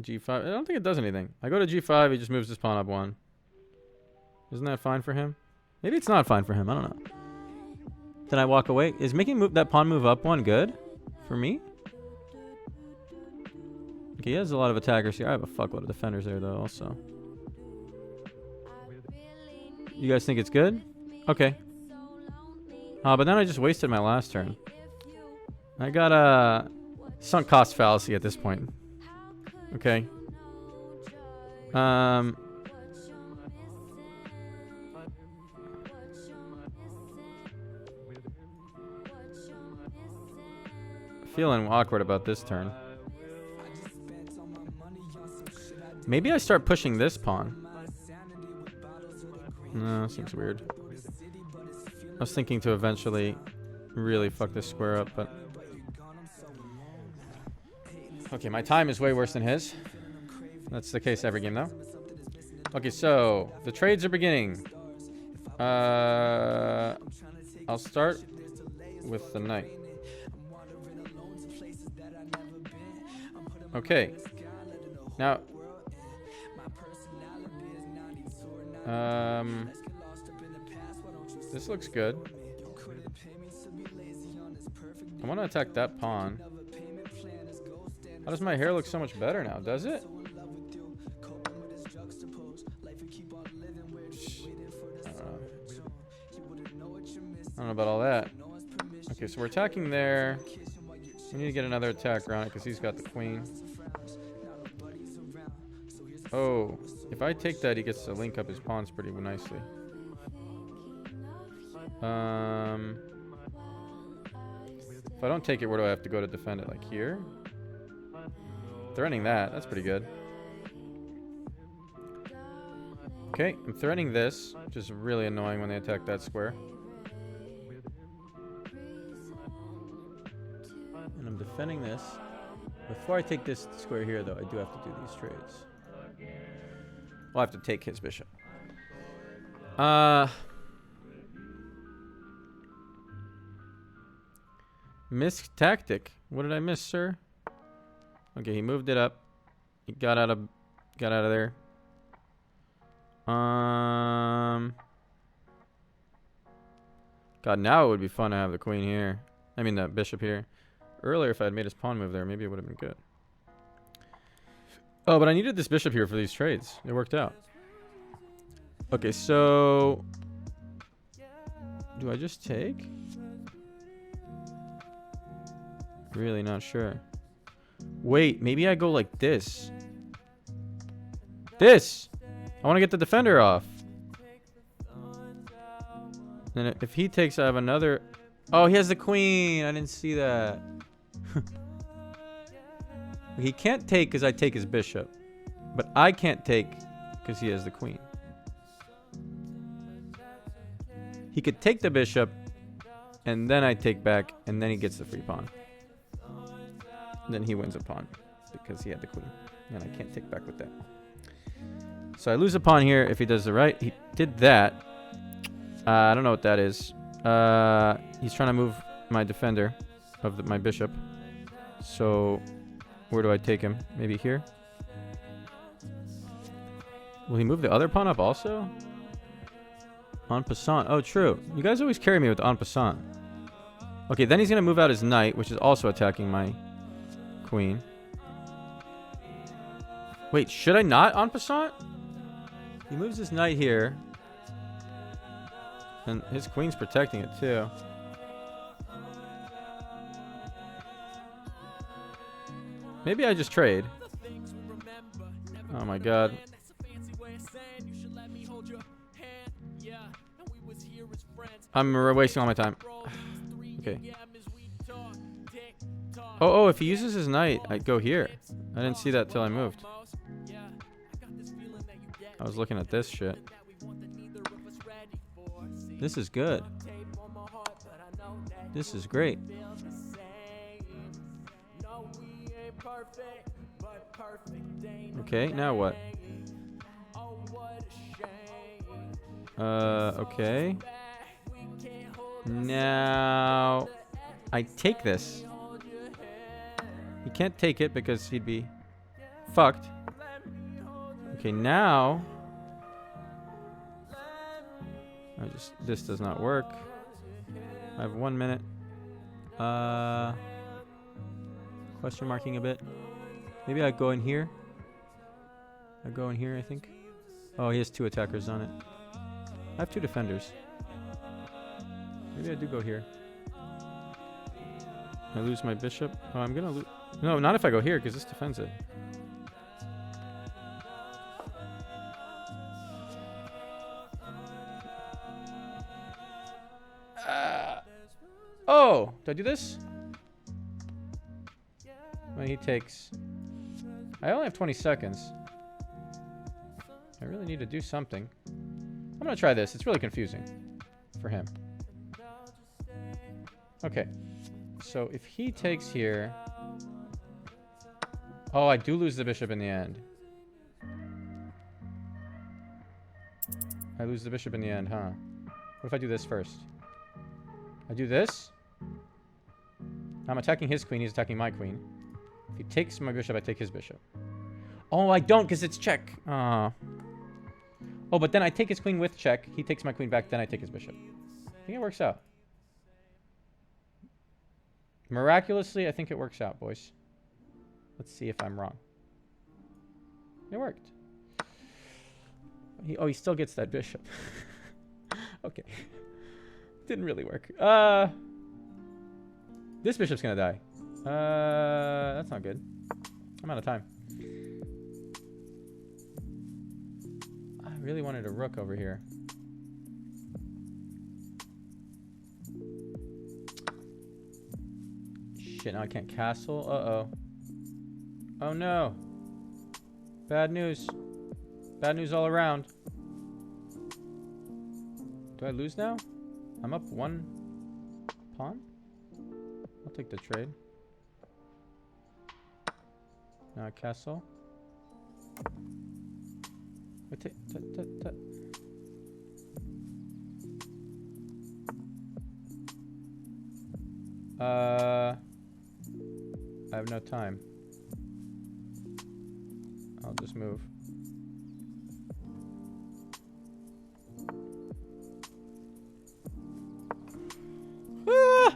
G5. I don't think it does anything. I go to G5. He just moves his pawn up one. Isn't that fine for him? Maybe it's not fine for him. I don't know. Then I walk away. Is making that pawn move up one good for me? Okay, he has a lot of attackers here. I have a fuckload of defenders there, though, also. You guys think it's good? Okay. But then I just wasted my last turn. I got a sunk cost fallacy at this point. Okay. Feeling awkward about this turn. Maybe I start pushing this pawn. No, seems weird. I was thinking to eventually really fuck this square up, but... Okay, my time is way worse than his. That's the case every game, though. Okay, so the trades are beginning. I'll start with the knight. Okay. Now, this looks good. I want to attack that pawn. How does my hair look so much better now? Does it? I don't know about all that. Okay, so we're attacking there. We need to get another attack around it because he's got the queen. Oh, if I take that, he gets to link up his pawns pretty nicely. If I don't take it, where do I have to go to defend it? Like here? Threatening that. That's pretty good. Okay, I'm threatening this, which is really annoying when they attack that square. And I'm defending this. Before I take this square here, though, I do have to do these trades. I'll have to take his bishop. Missed tactic. What did I miss, sir? Okay, he moved it up. He got out of there. God, now it would be fun to have the queen here. I mean, the bishop here. Earlier, if I had made his pawn move there, maybe it would have been good. Oh, but I needed this bishop here for these trades. It worked out. Okay, so... do I just take? Really not sure. Wait, maybe I go like this. This! I want to get the defender off. And if he takes, I have another... oh, he has the queen! I didn't see that. He can't take because I take his bishop. But I can't take because he has the queen. He could take the bishop, and then I take back, and then he gets the free pawn. Then he wins a pawn because he had the queen. And I can't take back with that. So I lose a pawn here if he does the right. He did that. I don't know what that is. He's trying to move my defender of my bishop. So where do I take him? Maybe here? Will he move the other pawn up also? En passant. Oh, true. You guys always carry me with en passant. Okay, then he's going to move out his knight, which is also attacking my queen. Wait, should I not en passant? He moves his knight here. And his queen's protecting it too. Maybe I just trade. Oh my god. I'm wasting all my time. Okay. Oh, if he uses his knight, I go here. I didn't see that till I moved. I was looking at this shit. This is good. This is great. Okay, now what? Okay. Now I take this. He can't take it because he'd be fucked. Okay, now this does not work. I have 1 minute. Question marking a bit. Maybe I go in here. I go in here, I think. Oh, he has 2 attackers on it. I have 2 defenders. Maybe I do go here. I lose my bishop. Oh, I'm gonna lose. No, not if I go here, because this defends it. Oh, did I do this? Well, he takes. I only have 20 seconds. I really need to do something. I'm gonna try this. It's really confusing for him. Okay. So if he takes here... oh, I do lose the bishop in the end. I lose the bishop in the end, huh? What if I do this first? I do this. I'm attacking his queen. He's attacking my queen. If he takes my bishop, I take his bishop. Oh, I don't because it's check. Oh, but then I take his queen with check. He takes my queen back. Then I take his bishop. I think it works out. Miraculously, I think it works out, boys. Let's see if I'm wrong. It worked. He still gets that bishop. Okay. Didn't really work. This bishop's gonna die. That's not good. I'm out of time. I really wanted a rook over here. Shit, now I can't castle. Uh-oh. Oh no. Bad news. Bad news all around. Do I lose now? I'm up 1 pawn? I'll take the trade. Now I castle. Wait, I have no time. I'll just move. Ah!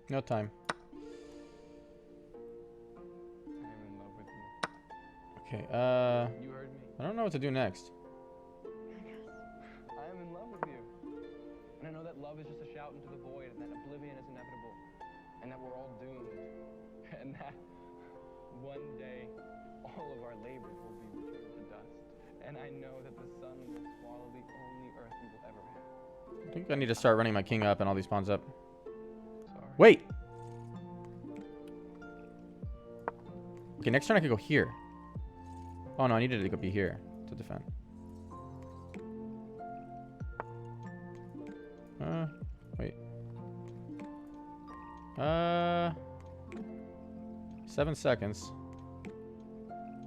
No time. I am in love with you. Okay, You heard me. I don't know what to do next. I am in love with you. And I know that love is just a shout into the void, and that oblivion is inevitable, and that we're all doomed, and that one day all of our labors will be returned to dust. And I know that the sun will swallow the only earth we will ever have. I think I need to start running my king up and all these pawns up. Sorry. Wait! Okay, next turn I could go here. Oh no, I needed to go be here to defend. Wait. 7 seconds.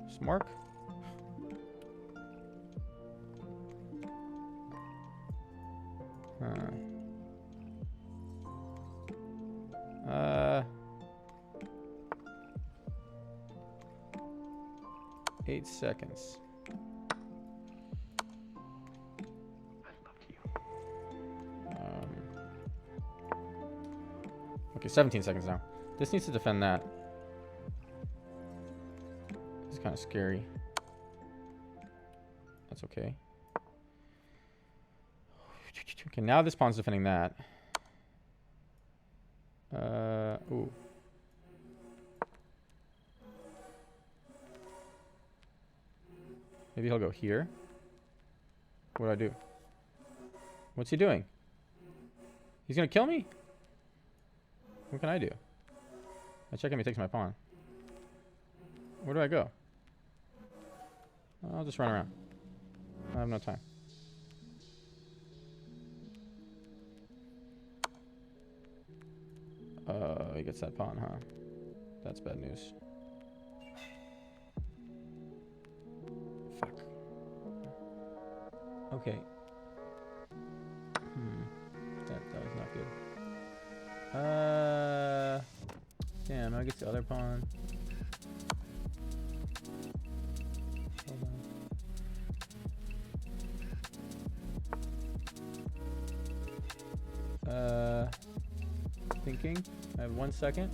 Smork? Huh. 8 seconds. I love you. Okay, 17 seconds now. This needs to defend that. It's kind of scary. That's okay. Okay, now this pawn's defending that. Ooh. Maybe he'll go here. What do I do? What's he doing? He's gonna kill me? What can I do? I check him, he takes my pawn. Where do I go? I'll just run around. I have no time. He gets that pawn, huh? That's bad news. Fuck. Okay. That was not good. Damn, I get the other pawn. Hold on. Thinking. I have 1 second.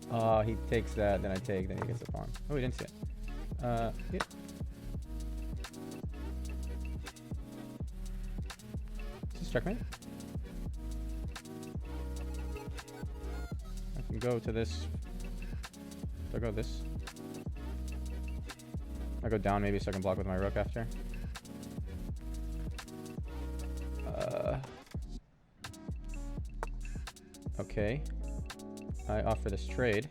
Oh, he takes that, then I take, then he gets the pawn. Oh, he didn't see it. Yeah. Is this checkmate? I can go to this. Do I go this? I go down maybe so I can block with my rook after. Okay. I offer this trade.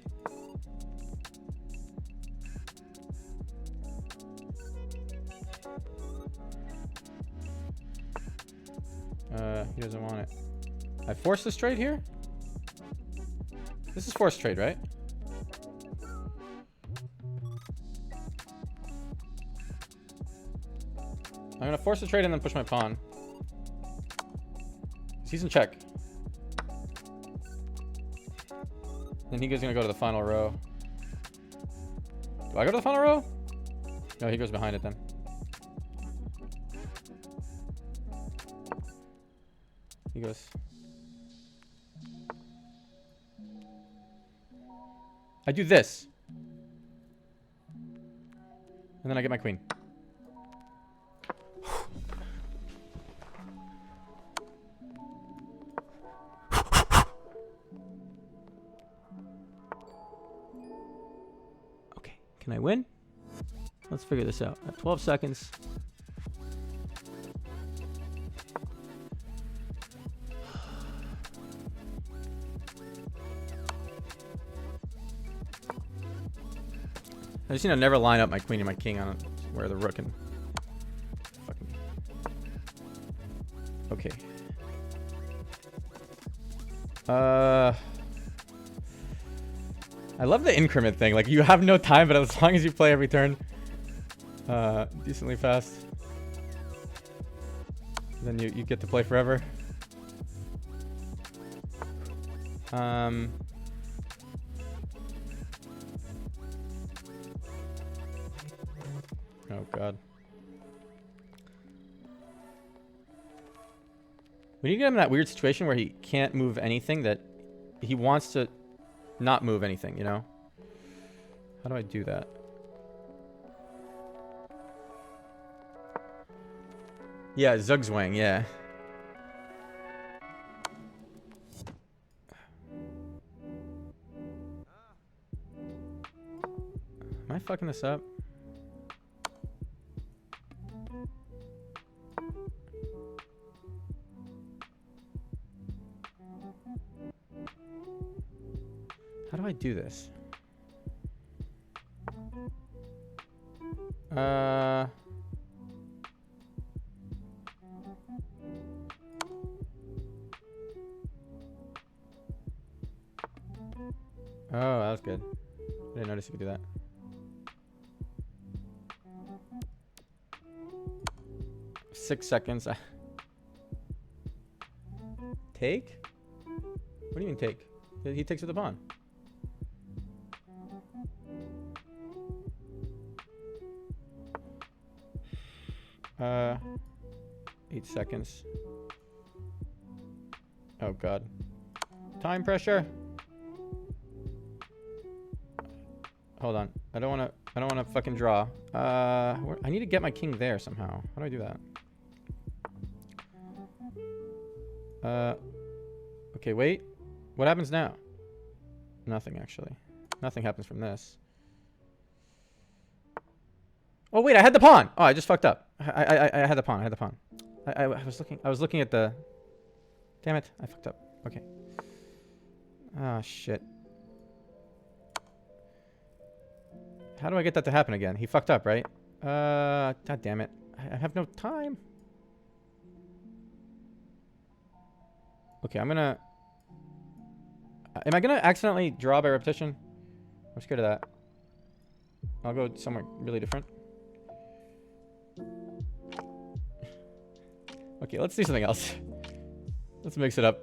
He doesn't want it. I force this trade here? This is forced trade, right? I'm gonna force the trade and then push my pawn. He's in check. Then he's gonna go to the final row. Do I go to the final row? No, he goes behind it then. He goes. I do this. And then I get my queen. Okay, can I win? Let's figure this out. I have 12 seconds. I just need to never line up my queen and my king on where the rook can fucking. Okay. I love the increment thing. Like, you have no time, but as long as you play every turn decently fast, then you get to play forever. Oh god. When you get him in that weird situation where he can't move anything, that he wants to not move anything, you know? How do I do that? Yeah, Zugzwang, yeah. Am I fucking this up? How do I do this? Oh, that was good. I didn't notice you could do that. Six seconds. Take? What do you mean take? He takes with the pawn. 8 seconds. Oh god. Time pressure. Hold on. I don't wanna fucking draw. I need to get my king there somehow. How do I do that? Okay, wait. What happens now? Nothing, actually. Nothing happens from this. Oh wait, I had the pawn. Oh, I just fucked up. I had the pawn. I had the pawn. I was looking at the. Damn it! I fucked up. Okay. Ah, shit. How do I get that to happen again? He fucked up, right? God damn it! I have no time. Okay, I'm gonna. Am I gonna accidentally draw by repetition? I'm scared of that. I'll go somewhere really different. Okay, let's do something else. Let's mix it up.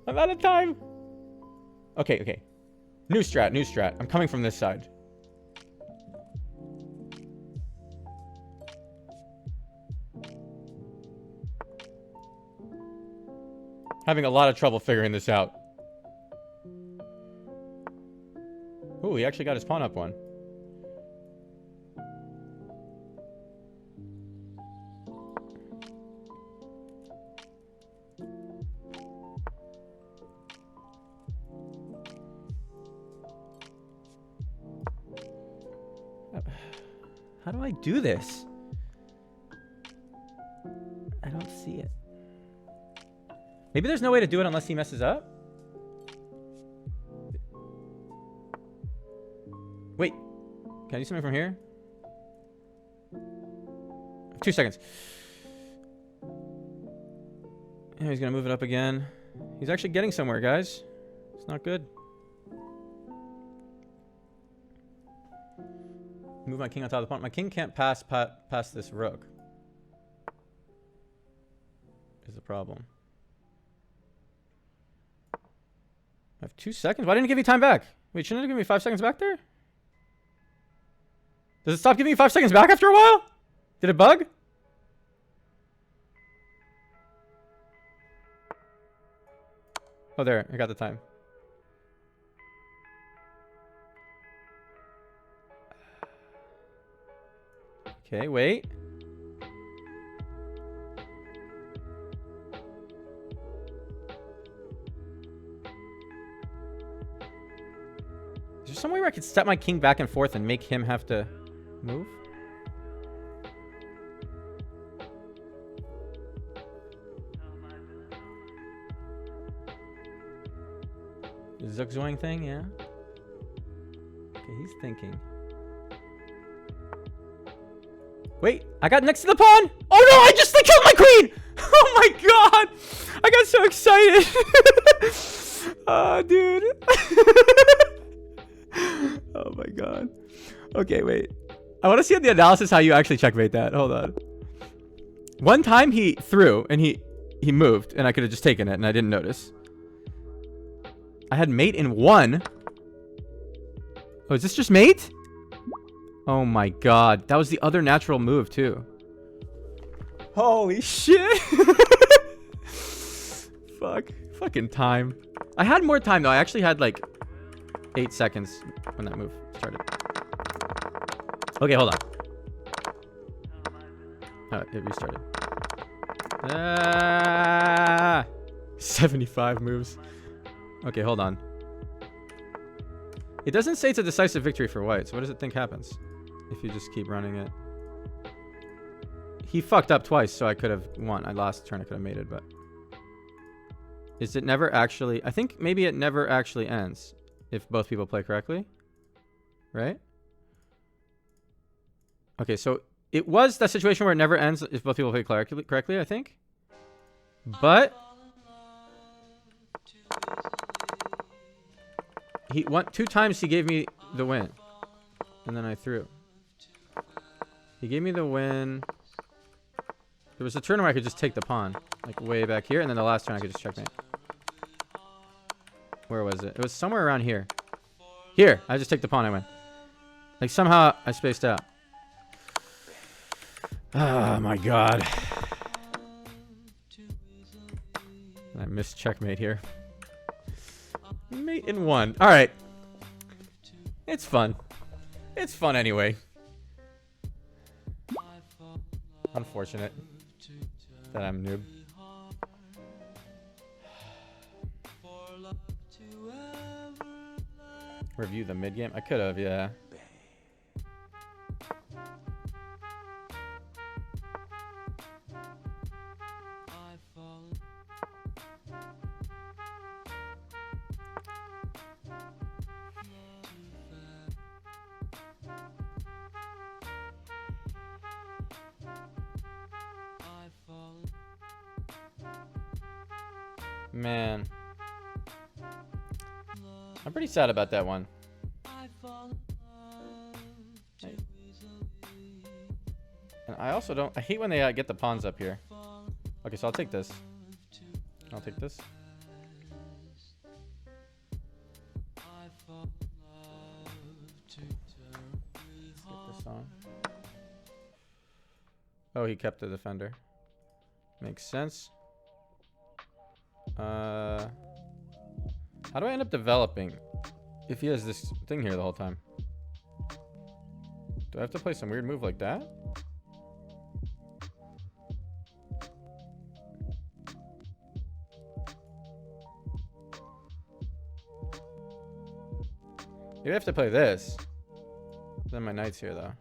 I'm out of time. Okay, okay. New strat, new strat. I'm coming from this side. Having a lot of trouble figuring this out. Oh, he actually got his pawn up one. How do I do this? I don't see it. Maybe there's no way to do it unless he messes up? Wait. Can I do something from here? 2 seconds. Yeah, he's gonna move it up again. He's actually getting somewhere, guys. It's not good. Move my king on top of the pawn. My king can't pass this rook. Is the problem. I have 2 seconds. Why didn't it give me time back? Wait, shouldn't it give me 5 seconds back there? Does it stop giving me 5 seconds back after a while? Did it bug? Oh, there. I got the time. Okay, wait. Is there some way where I could step my king back and forth and make him have to move? The zugzwang thing, yeah. Okay, he's thinking. Wait, I got next to the pawn. Oh no, I just killed my queen. Oh my god. I got so excited. Oh, dude. Oh my god. Okay, wait. I want to see in the analysis how you actually checkmate that. Hold on. One time he threw and he moved and I could have just taken it and I didn't notice. I had mate in 1. Oh, is this just mate? Oh my god. That was the other natural move too. Holy shit. Fuck. Fucking time. I had more time though. I actually had like 8 seconds when that move started. Okay, hold on. Oh, it restarted. 75 moves. Okay, hold on. It doesn't say it's a decisive victory for white, so what does it think happens if you just keep running it? He fucked up twice, so I could have won. I lost turn, I could have mated, but... Is it never actually... I think maybe it never actually ends if both people play correctly. Right? Okay, so it was that situation where it never ends if both people play correctly, I think. But... He won 2 times. He gave me the win, and then I threw. He gave me the win. There was a turn where I could just take the pawn, like way back here, and then the last turn I could just checkmate. Where was it? It was somewhere around here. Here, I just take the pawn. I win. Like somehow I spaced out. Oh my god! I missed checkmate here. Mate in 1. All right. It's fun. It's fun anyway. Unfortunate that I'm noob. Review the mid game. I could have, yeah. Man, I'm pretty sad about that one. And I also don't... I hate when they get the pawns up here. Okay, so I'll take this. I'll take this. Get this on. Oh, he kept the defender. Makes sense. How do I end up developing? If he has this thing here the whole time. Do I have to play some weird move like that? Maybe I have to play this. Then my knight's here though.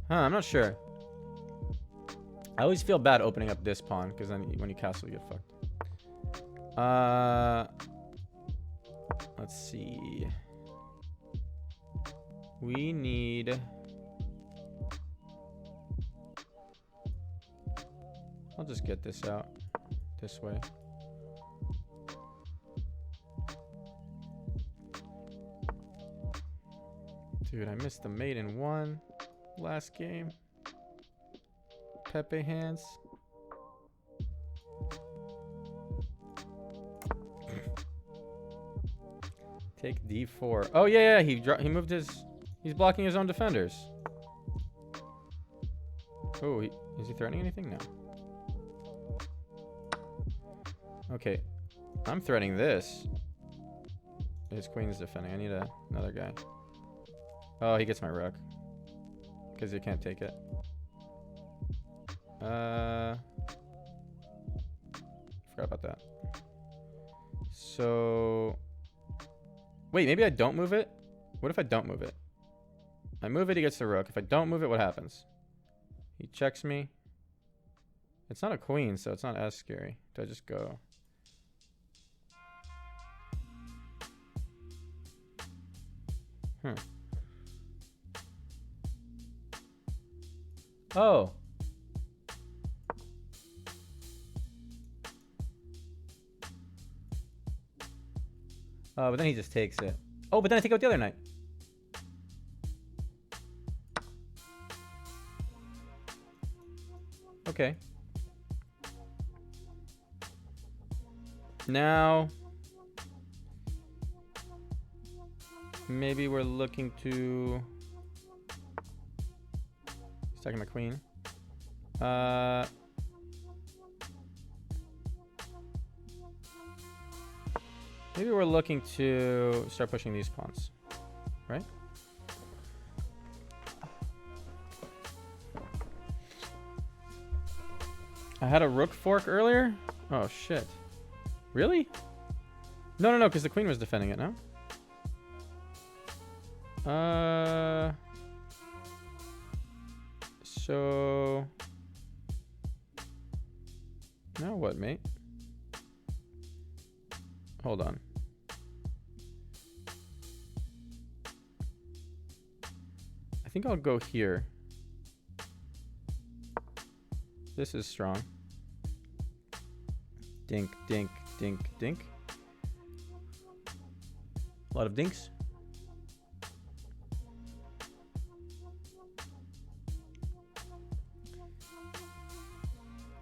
I'm not sure. I always feel bad opening up this pawn because then when you castle, you get fucked. Let's see. We need. I'll just get this out this way. Dude, I missed the mate in one last game. Pepe hands. Take d4. Oh yeah, he moved his. He's blocking his own defenders. Oh, is he threatening anything? No. Okay, I'm threatening this. His queen's defending. I need another guy. Oh, he gets my rook because he can't take it. Forgot about that. So, wait, maybe I don't move it? What if I don't move it? I move it, he gets the rook. If I don't move it, what happens? He checks me. It's not a queen, so it's not as scary. Do I just go? Oh. But then he just takes it. Oh, but then I take out the other knight. Okay. Now, maybe we're looking to... Stacking my queen. Maybe we're looking to start pushing these pawns, right? I had a rook fork earlier? Oh, shit. Really? No, because the queen was defending it, no? So... Now what, mate? Hold on. I think I'll go here. This is strong. Dink, dink, dink, dink. A lot of dinks.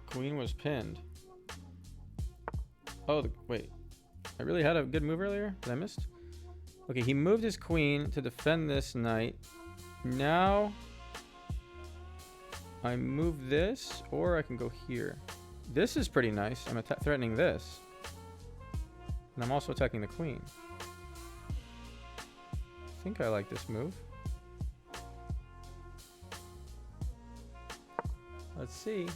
Queen was pinned. Oh, wait. I really had a good move earlier that I missed? Okay, he moved his queen to defend this knight. Now I move this, or I can go here. This is pretty nice. I'm threatening this. And I'm also attacking the queen. I think I like this move. Let's see.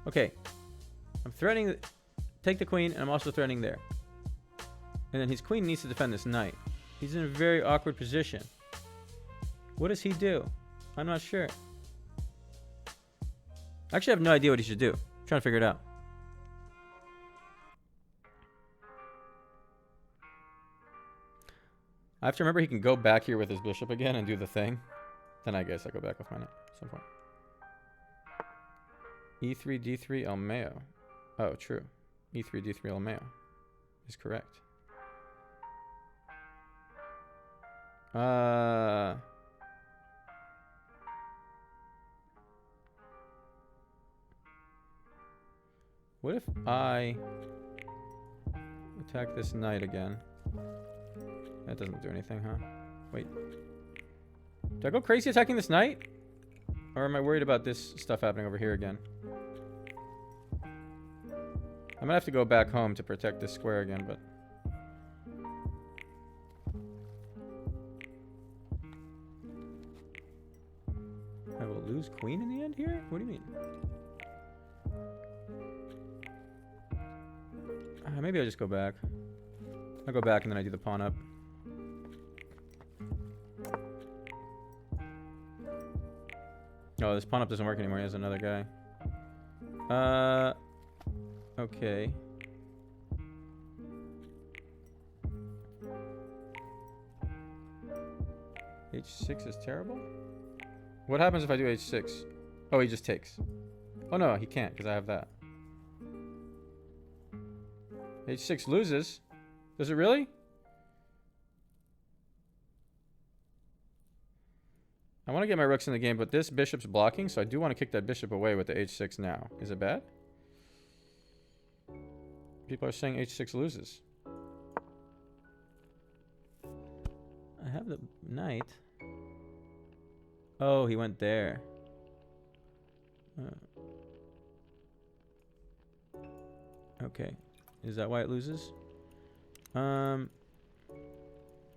Okay. I'm threatening... Take the queen, and I'm also threatening there. And then his queen needs to defend this knight. He's in a very awkward position. What does he do? I'm not sure. Actually, I have no idea what he should do. I'm trying to figure it out. I have to remember he can go back here with his bishop again and do the thing. Then I guess I go back with my knight at some point. E3, D3, El Mayo. Oh, true. E3, D3, El Mayo is correct. What if I attack this knight again? That doesn't do anything, huh? Wait. Do I go crazy attacking this knight? Or am I worried about this stuff happening over here again? I might have to go back home to protect this square again, but... I will lose queen in the end here? What do you mean? Maybe I'll just go back. I'll go back and then I do the pawn up. Oh, this pawn up doesn't work anymore. He has another guy. Okay. H6 is terrible? What happens if I do H6? Oh, he just takes. Oh no, he can't because I have that. H6 loses. Does it really? I want to get my rooks in the game, but this bishop's blocking, so I do want to kick that bishop away with the H6 now. Is it bad? People are saying H6 loses. I have the knight. Oh, he went there. Okay. Is that why it loses?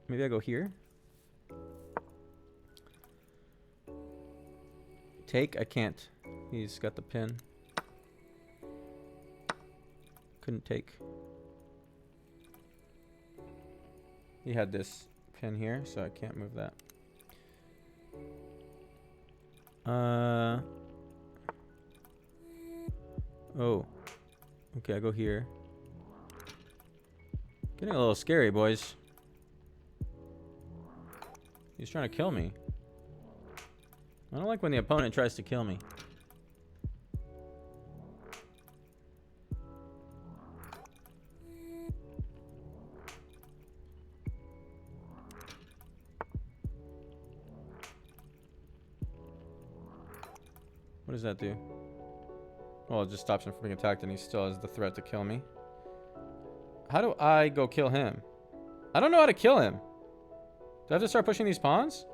Maybe I go here. Take? I can't. He's got the pin. Couldn't take. He had this pin here, so I can't move that. Oh. Okay, I go here. Getting a little scary, boys. He's trying to kill me. I don't like when the opponent tries to kill me. What does that do? Well, it just stops him from being attacked and he still has the threat to kill me. How do I go kill him? I don't know how to kill him. Do I have to start pushing these pawns?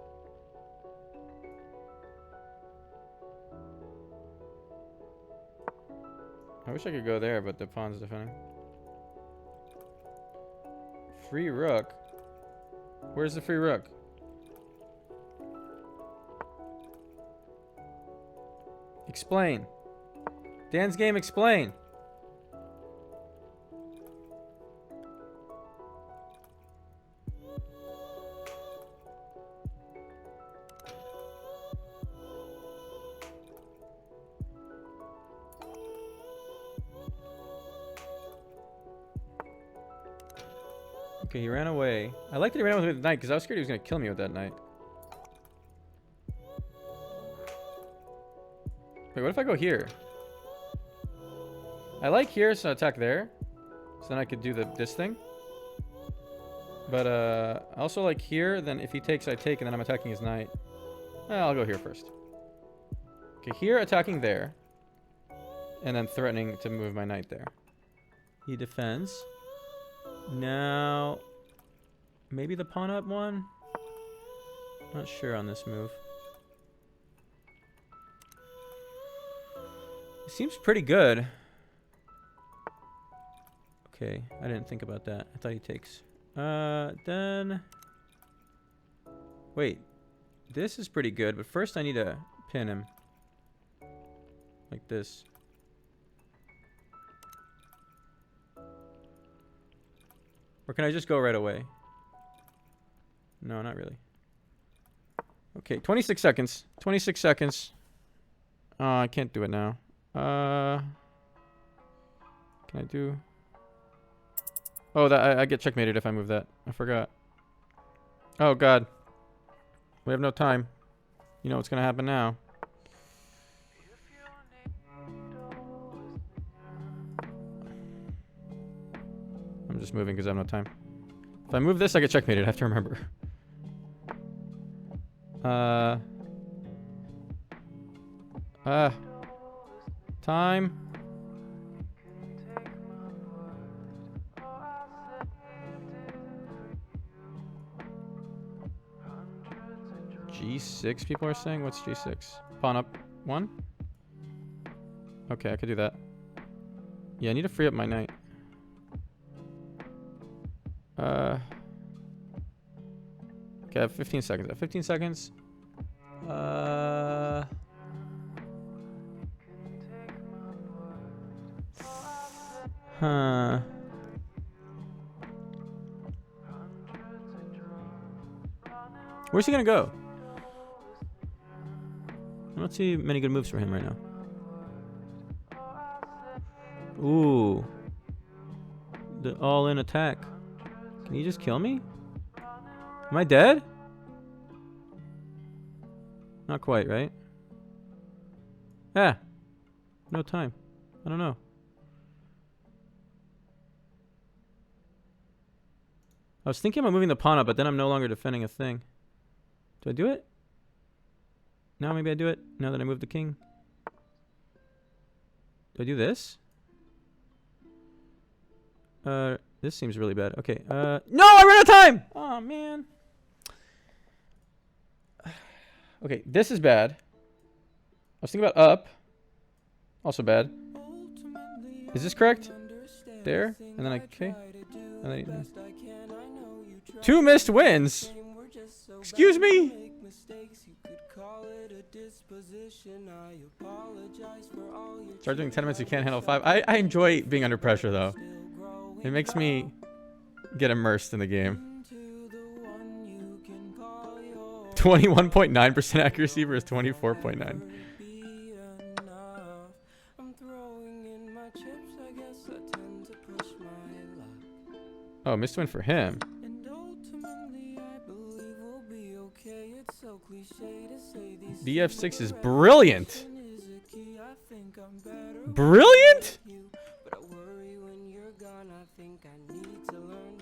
I wish I could go there, but the pawn's defending. Free rook? Where's the free rook? Explain. Dan's game, explain. Okay, he ran away. I like that he ran away with the knight because I was scared he was going to kill me with that knight. Wait, what if I go here? I like here, so I attack there. So then I could do this thing. But I also like here, then if he takes, I take, and then I'm attacking his knight. I'll go here first. Okay, here attacking there. And then threatening to move my knight there. He defends. Now, maybe the pawn up one? Not sure on this move. It seems pretty good. Okay, I didn't think about that. I thought he takes. Then... Wait. This is pretty good, but first I need to pin him. Like this. Or can I just go right away? No, not really. Okay, 26 seconds. 26 seconds. Oh, I can't do it now. Can I do... Oh, that I get checkmated if I move that. I forgot. Oh, God. We have no time. You know what's going to happen now. I'm just moving because I have no time. If I move this, I get checkmated. I have to remember. Time. G6 people are saying? What's G6? Pawn up 1? Okay, I could do that. Yeah, I need to free up my knight. Okay, I have 15 seconds. I have 15 seconds. Huh. Where's he gonna go? I don't see many good moves from him right now. Ooh. The all-in attack. Can you just kill me? Am I dead? Not quite, right? Ah. No time. I don't know. I was thinking about moving the pawn up, but then I'm no longer defending a thing. Do I do it? No, maybe I do it now that I moved the king. Do I do this? This seems really bad. Okay, no, I ran out of time! Oh, man. Okay, this is bad. I was thinking about up. Also bad. Is this correct? There, and then okay. And then 2 missed wins? Excuse me? Start doing 10 minutes, you can't handle 5. I enjoy being under pressure, though. It makes me get immersed in the game. 21.9% accuracy versus 24.9. Oh, missed win for him. BF6 is brilliant. Brilliant?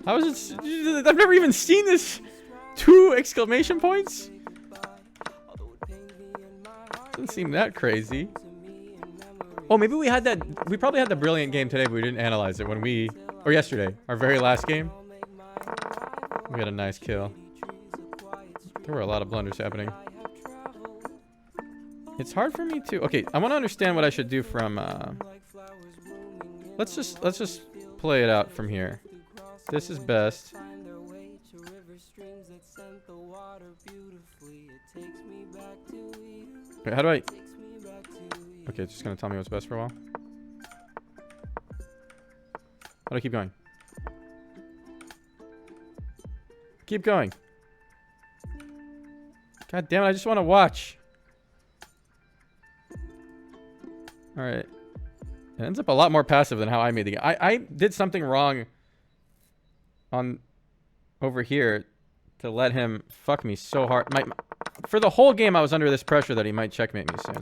How is it? I've never even seen this. 2 exclamation points? Doesn't seem that crazy. Oh, maybe we had that. We probably had the brilliant game today, but we didn't analyze it when we. Or yesterday, our very last game. We had a nice kill. There were a lot of blunders happening. It's hard for me to. Okay, I want to understand what I should do from. Let's just play it out from here. This is best. Wait, how do I? Okay, it's just gonna tell me what's best for a while. How do I keep going? Keep going. God damn it, I just want to watch. Alright. It ends up a lot more passive than how I made the game. I did something wrong on over here to let him fuck me so hard. For the whole game, I was under this pressure that he might checkmate me soon.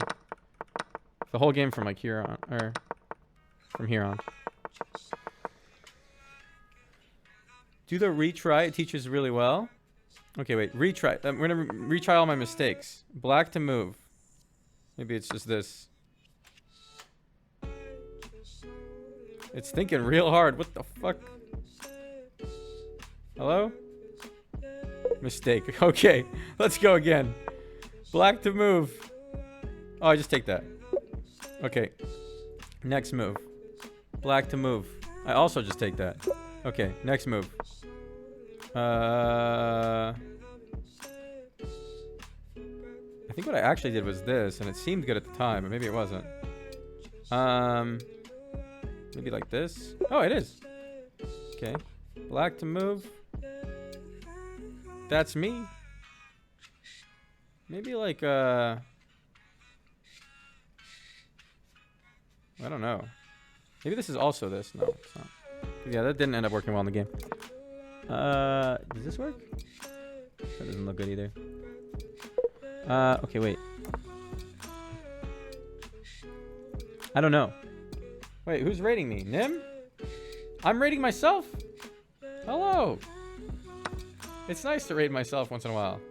The whole game from like here on, or from here on. Do the retry. It teaches really well. Okay, wait. Retry. We're gonna retry all my mistakes. Black to move. Maybe it's just this. It's thinking real hard. What the fuck? Hello? Mistake. Okay, let's go again. Black to move. Oh, I just take that. Okay. Next move. Black to move. I also just take that. Okay, next move. I think what I actually did was this, and it seemed good at the time, but maybe it wasn't. Maybe like this. Oh, it is. Okay. Black to move. That's me. Maybe like, I don't know. Maybe this is also this. No, it's not. Yeah, that didn't end up working well in the game. Does this work? That doesn't look good either. Okay, wait. I don't know. Wait, who's rating me? Nim? I'm rating myself? Hello. It's nice to rate myself once in a while.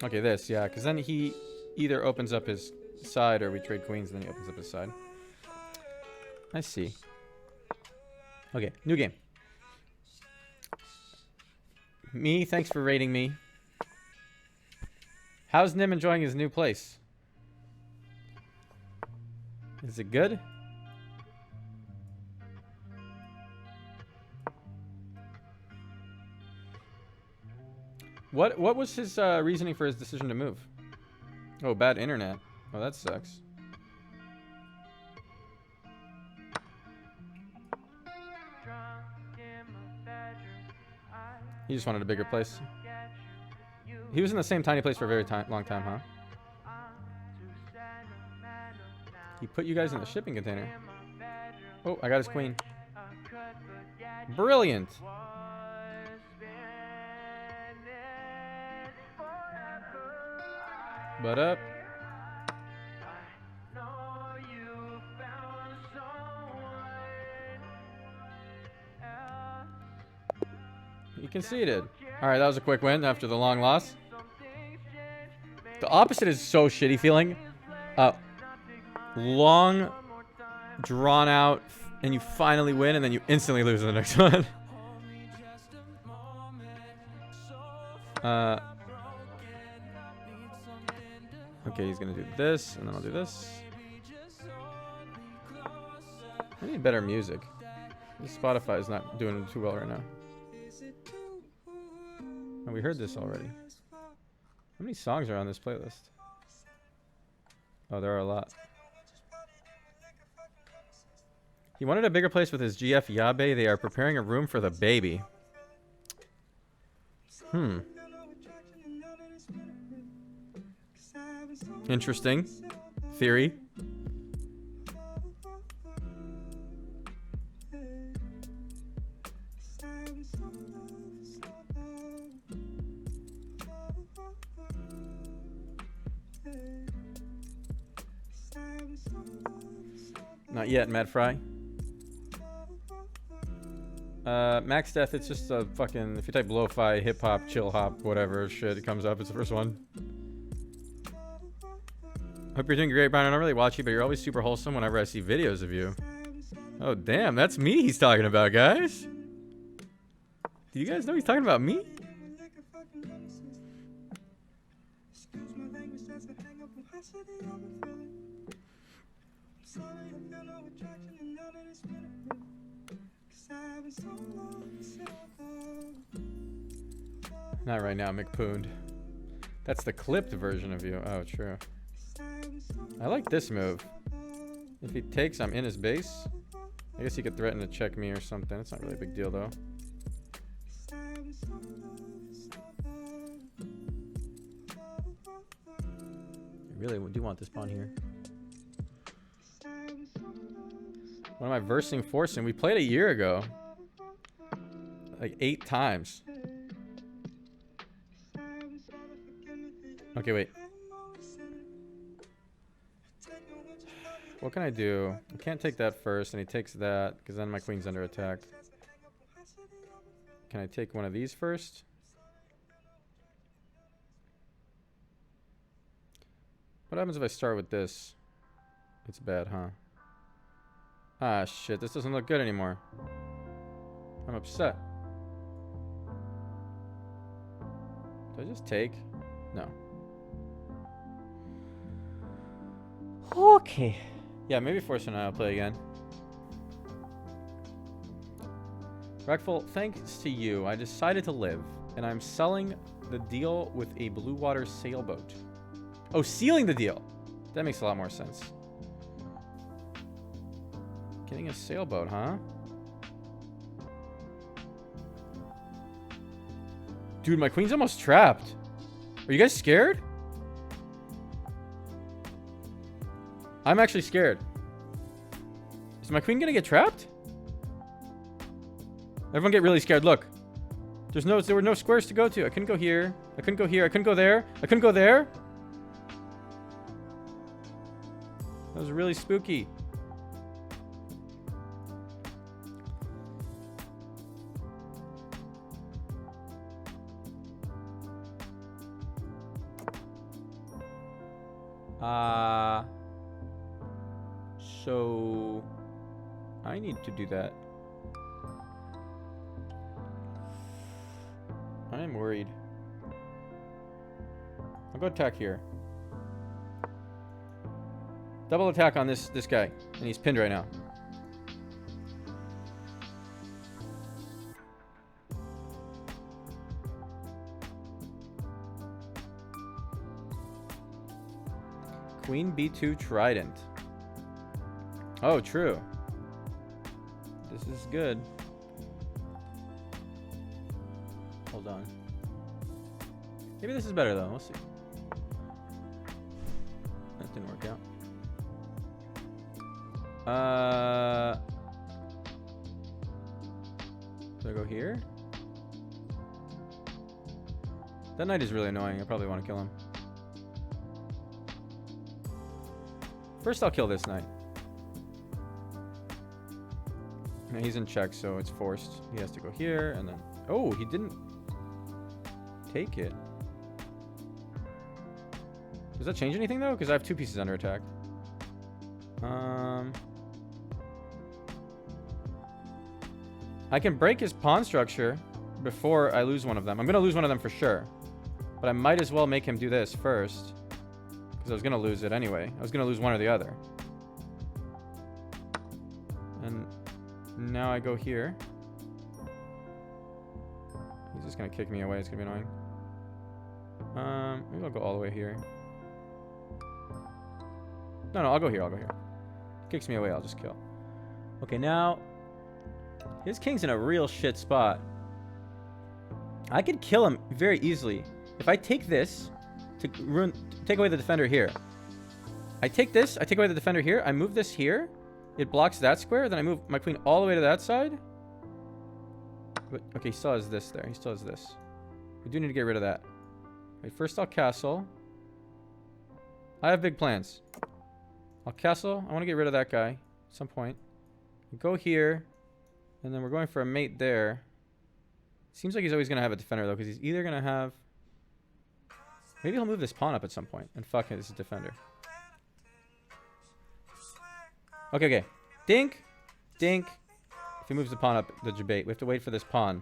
Okay, this, yeah, because then he either opens up his side or we trade queens and then he opens up his side. I see. Okay, new game. Me, thanks for rating me. How's Nim enjoying his new place? Is it good? What was his reasoning for his decision to move? Oh, bad internet. Oh, that sucks. He just wanted a bigger place. He was in the same tiny place for a very long time, huh? He put you guys in the shipping container. Oh, I got his queen. Brilliant. But up. You conceded. Alright, that was a quick win after the long loss. The opposite is so shitty feeling. Long, drawn out, and you finally win, and then you instantly lose the next one. Okay, he's gonna do this, and then I'll do this. I need better music. Spotify is not doing too well right now. And we heard this already. How many songs are on this playlist? Oh, there are a lot. He wanted a bigger place with his GF Yabe. They are preparing a room for the baby. Interesting theory. Not yet, Matt Fry. Max Death, it's just a fucking, if you type lo-fi, hip-hop, chill-hop, whatever shit, it comes up. It's the first one. Hope you're doing great, Brian. I don't really watch you, but you're always super wholesome whenever I see videos of you. Oh, damn, that's me he's talking about, guys. Do you guys know he's talking about me? Not right now, McPooned. That's the clipped version of you. Oh, true. I like this move. If he takes, I'm in his base. I guess he could threaten to check me or something. It's not really a big deal, though. I really do want this pawn here. What am I versing, forcing? We played a year ago. Like 8 times. Okay, wait. What can I do? I can't take that first, and he takes that, because then my queen's under attack. Can I take one of these first? What happens if I start with this? It's bad, huh? Ah, shit. This doesn't look good anymore. I'm upset. Do I just take? No. Okay. Yeah, maybe Force and I'll play again. Reckful, thanks to you, I decided to live, and I'm selling the deal with a blue water sailboat. Oh, sealing the deal. That makes a lot more sense. Getting a sailboat, huh? Dude, my queen's almost trapped. Are you guys scared? I'm actually scared. Is my queen gonna get trapped? Everyone get really scared. Look. There were no squares to go to. I couldn't go here. I couldn't go here. I couldn't go there. I couldn't go there. That was really spooky. So I need to do that. I am worried. go attack here. Double attack on this guy, and he's pinned right now. Queen B2 Trident. Oh, true. This is good. Hold on. Maybe this is better though. We'll see. That didn't work out. Do I go here? That knight is really annoying. I probably want to kill him. First, I'll kill this knight. No, he's in check, so it's forced. He has to go here, and then... Oh, he didn't take it. Does that change anything, though? Because I have 2 pieces under attack. I can break his pawn structure before I lose one of them. I'm going to lose one of them for sure. But I might as well make him do this first. Because I was going to lose it anyway. I was going to lose one or the other. And now I go here. He's just going to kick me away. It's going to be annoying. Maybe I'll go all the way here. No, I'll go here. I'll go here. Kicks me away. I'll just kill. Okay, now... His king's in a real shit spot. I could kill him very easily. If I take this to take away the defender here. I take this, I take away the defender here. I move this here. It blocks that square. Then I move my queen all the way to that side. But, okay, he still has this there. He still has this. We do need to get rid of that. Wait, first I'll castle. I have big plans. I'll castle. I want to get rid of that guy at some point. Go here. And then we're going for a mate there. Seems like he's always going to have a defender, though, because he's either going to have... Maybe he'll move this pawn up at some point. And fuck it, this is a defender. Okay, okay. Dink. Dink. If he moves the pawn up, the debate. We have to wait for this pawn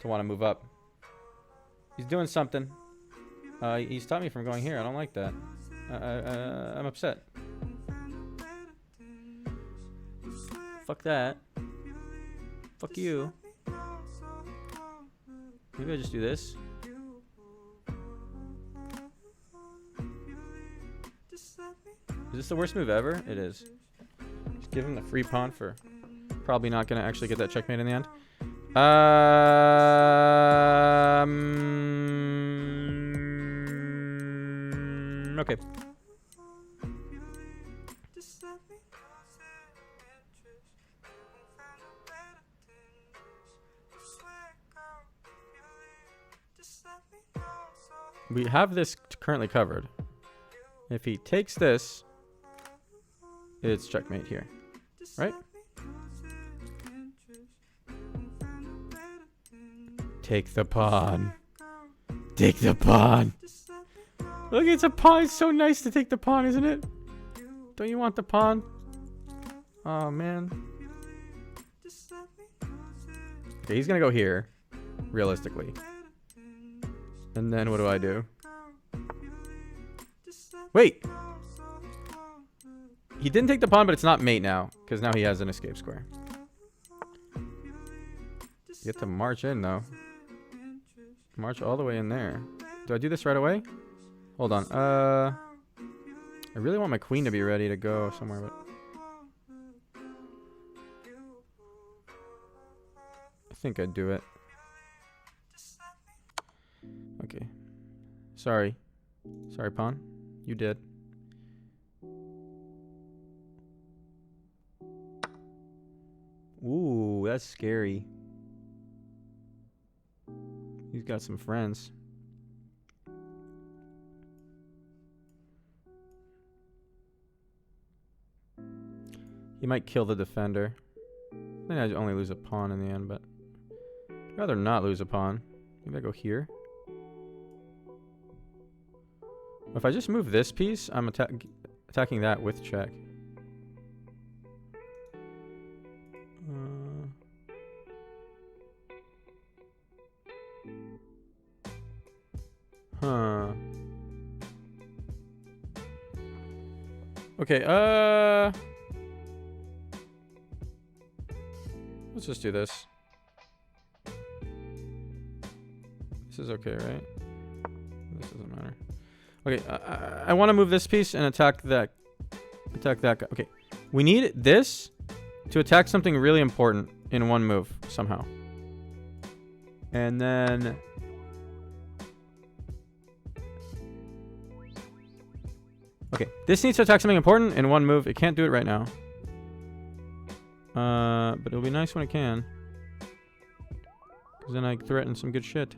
to want to move up. He's doing something. He stopped me from going here. I don't like that. I'm upset. Fuck that. Fuck you. Maybe I just do this. Is this the worst move ever? It is. Just give him the free pawn for probably not going to actually get that checkmate in the end. Okay. We have this currently covered. If he takes this, it's checkmate here. Right? Take the pawn. Take the pawn. Look, it's a pawn. It's so nice to take the pawn, isn't it? Don't you want the pawn? Oh, man. Okay, he's going to go here. Realistically. And then what do I do? Wait! He didn't take the pawn, but it's not mate now. Because now he has an escape square. You get to march in, though. March all the way in there. Do I do this right away? Hold on. I really want my queen to be ready to go somewhere, but... I think I'd do it. Okay. Sorry. Sorry, pawn. You did. Ooh, that's scary. He's got some friends. He might kill the defender. I think I only lose a pawn in the end, but I'd rather not lose a pawn. Maybe I go here. If I just move this piece, I'm attacking that with check. Huh. Okay, let's just do this. This is okay, right? This doesn't matter. Okay, I want to move this piece and attack that guy. Okay, we need this to attack something really important in one move somehow. And then okay, this needs to attack something important in one move. It can't do it right now. But it'll be nice when it can. Because then I threaten some good shit.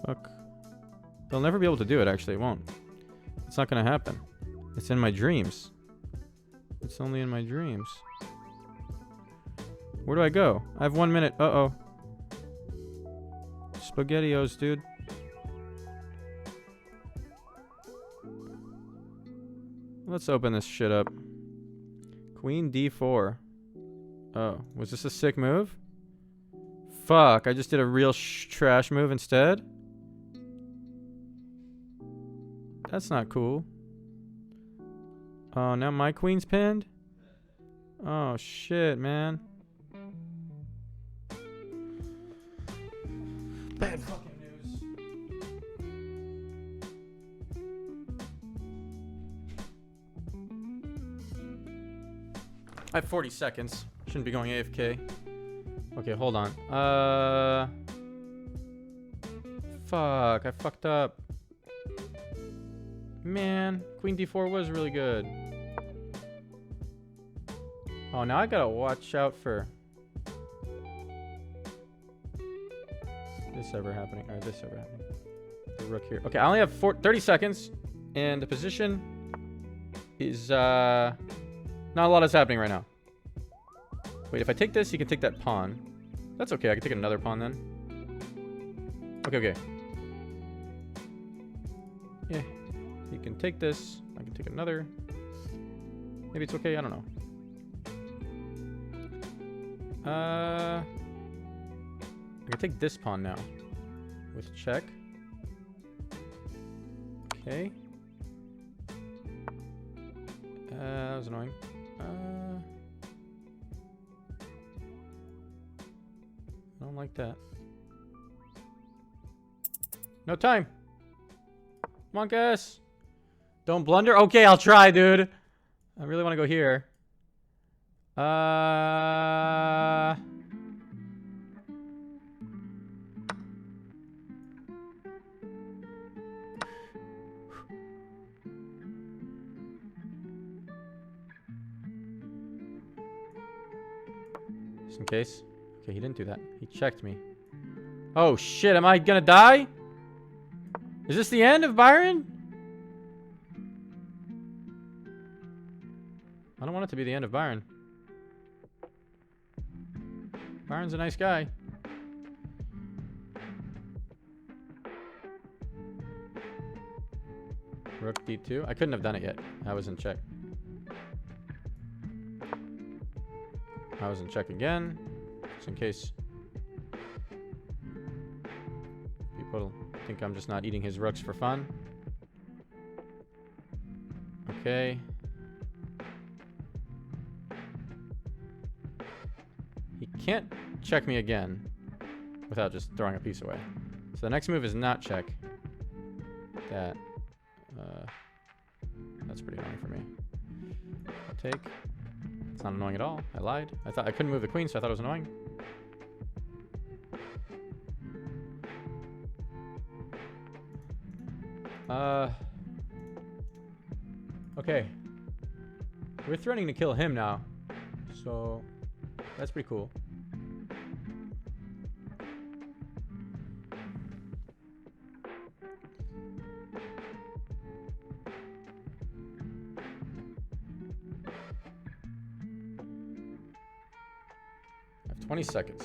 Fuck. They'll never be able to do it, actually. It won't. It's not gonna happen. It's in my dreams. It's only in my dreams. Where do I go? I have 1 minute. Uh-oh. SpaghettiOs, dude. Let's open this shit up. Queen D4. Oh, was this a sick move? Fuck, I just did a real trash move instead? That's not cool. Oh, now my queen's pinned? Oh, shit, man. Bad fucking news. I have 40 seconds. Shouldn't be going AFK. Okay, hold on. Fuck, I fucked up. Man, Queen D4 was really good. Oh, now I gotta watch out for this ever happening. Or this ever happening. The rook here. Okay, I only have 30 seconds. And the position is, not a lot is happening right now. Wait, if I take this, you can take that pawn. That's okay, I can take another pawn then. Okay, okay. Yeah. You can take this. I can take another. Maybe it's okay, I don't know. I can take this pawn now. With check. Okay. That was annoying. I don't like that. No time. Monkus. Don't blunder. Okay, I'll try, dude. I really want to go here. Just in case. Okay, he didn't do that. He checked me. Oh shit, am I gonna die? Is this the end of Byron? I don't want it to be the end of Byron. Byron's a nice guy. Rook D2. I couldn't have done it yet. I was in check. I was in check again. Just in case people think I'm just not eating his rooks for fun. Okay. He can't check me again without just throwing a piece away. So the next move is not check. That. That's pretty annoying for me. I'll take. It's not annoying at all. I lied. I thought I couldn't move the queen, so I thought it was annoying. Okay. We're threatening to kill him now. So, that's pretty cool. I have 20 seconds.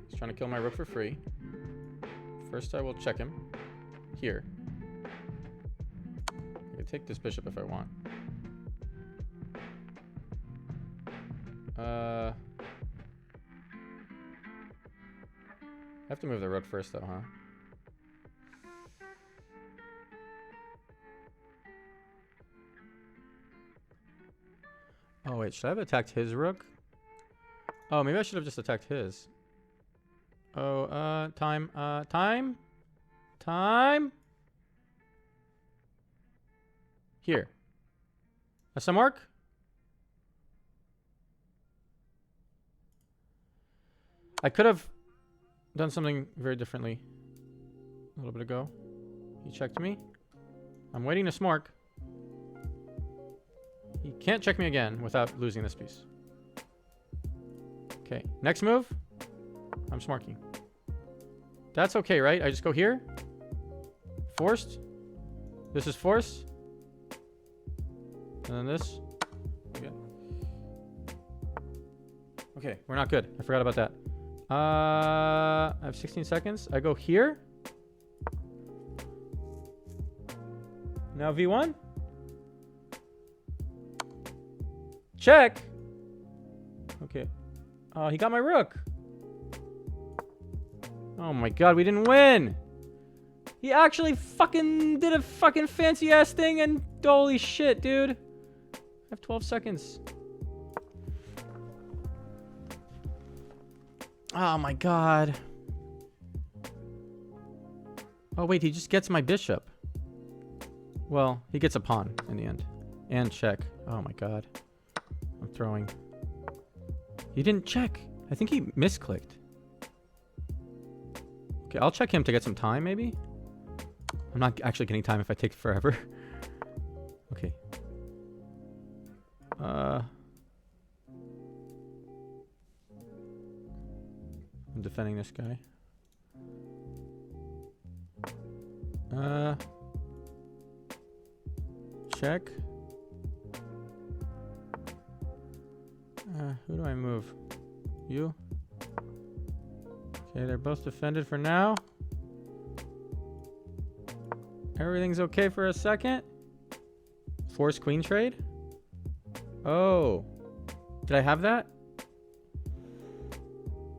He's trying to kill my rook for free. First, I will check him. Here. I can take this bishop if I want. I have to move the rook first though, huh? wait, should I have attacked his rook? Oh, maybe I should have just attacked his. Oh, time. Time. Here. Some mark? I could have done something very differently a little bit ago. He checked me. I'm waiting to smork. He can't check me again without losing this piece. Okay, next move. I'm smorking. That's okay, right? I just go here. Forced. This is forced. And then this. Okay, we're not good. I forgot about that. I have 16 seconds. I go here. Now V1. Check. Okay. Oh, he got my rook. Oh my god, we didn't win. He actually fucking did a fucking fancy ass thing and holy shit, dude. I have 12 seconds. Oh my god. Oh wait, he just gets my bishop. Well, he gets a pawn in the end. And check. Oh my god. I'm throwing. He didn't check. I think he misclicked. Okay, I'll check him to get some time maybe. I'm not actually getting time if I take forever. Okay. I'm defending this guy. Check. Who do I move? You? Okay, they're both defended for now. Everything's okay for a second. Force queen trade? Oh. Did I have that?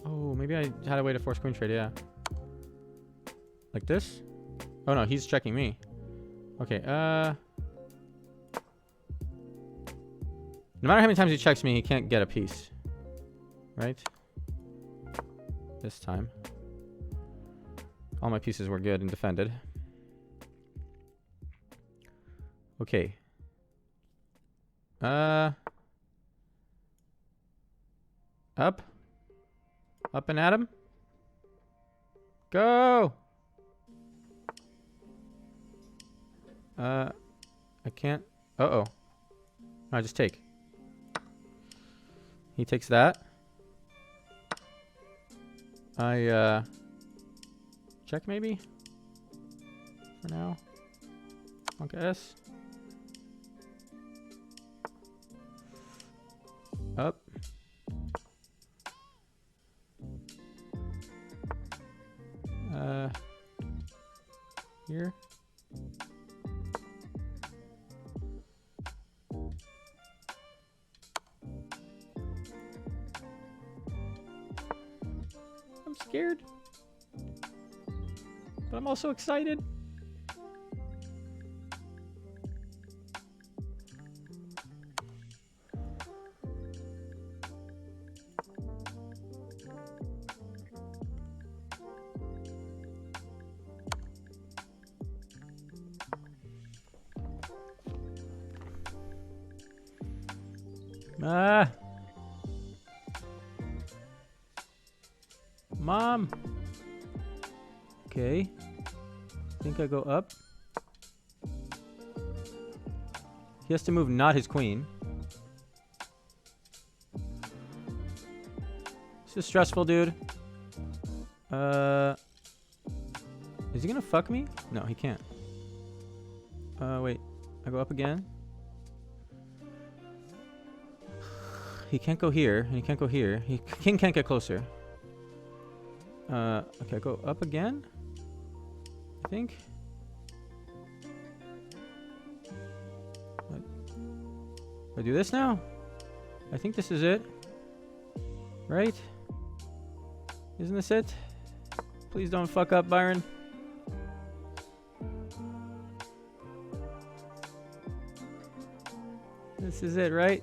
Oh, maybe I had a way to force queen trade, yeah. Like this? Oh no, he's checking me. Okay, no matter how many times he checks me, he can't get a piece. Right? This time. All my pieces were good and defended. Okay. Up. Up and at him. Go! I can't. Uh-oh. I just take. He takes that. I, check maybe? For now. Monk S. Up. Here. I'm scared. But I'm also excited. Mom. Okay. I think I go up. He has to move not his queen. This is stressful, dude. Is he gonna fuck me? No, he can't. Wait. I go up again. He can't go here, and he can't go here. King can't get closer. Okay, I go up again. I think. I do this now? I think this is it. Right? Isn't this it? Please don't fuck up, Byron. This is it, right?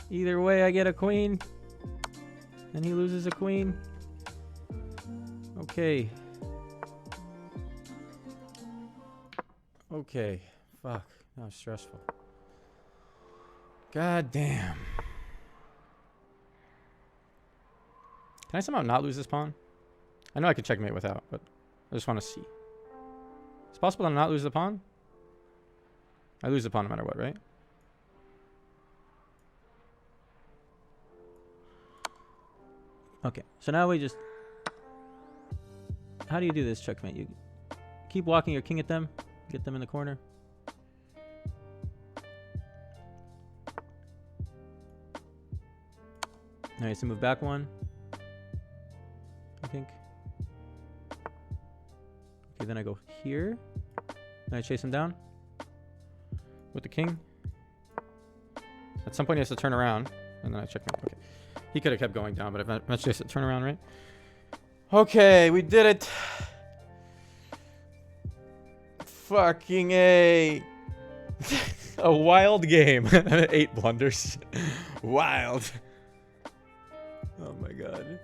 Either way, I get a queen. And he loses a queen. Okay. Okay. Fuck. That was stressful. God damn. Can I somehow not lose this pawn? I know I could checkmate without, but I just want to see. It's possible to not lose the pawn? I lose the pawn no matter what, right? Okay, so now we just... How do you do this checkmate? You keep walking your king at them, get them in the corner. Now to move back one, I think. Okay, then I go here. Then I chase him down with the king. At some point he has to turn around, and then I check him. Okay, he could have kept going down, but eventually he has to turn around, right? Okay, we did it. Fucking A. A wild game. 8 blunders. Wild. Oh my god.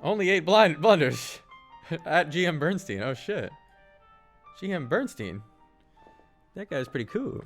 Only 8 blunders. At GM Bernstein. Oh shit. GM Bernstein. That guy's pretty cool.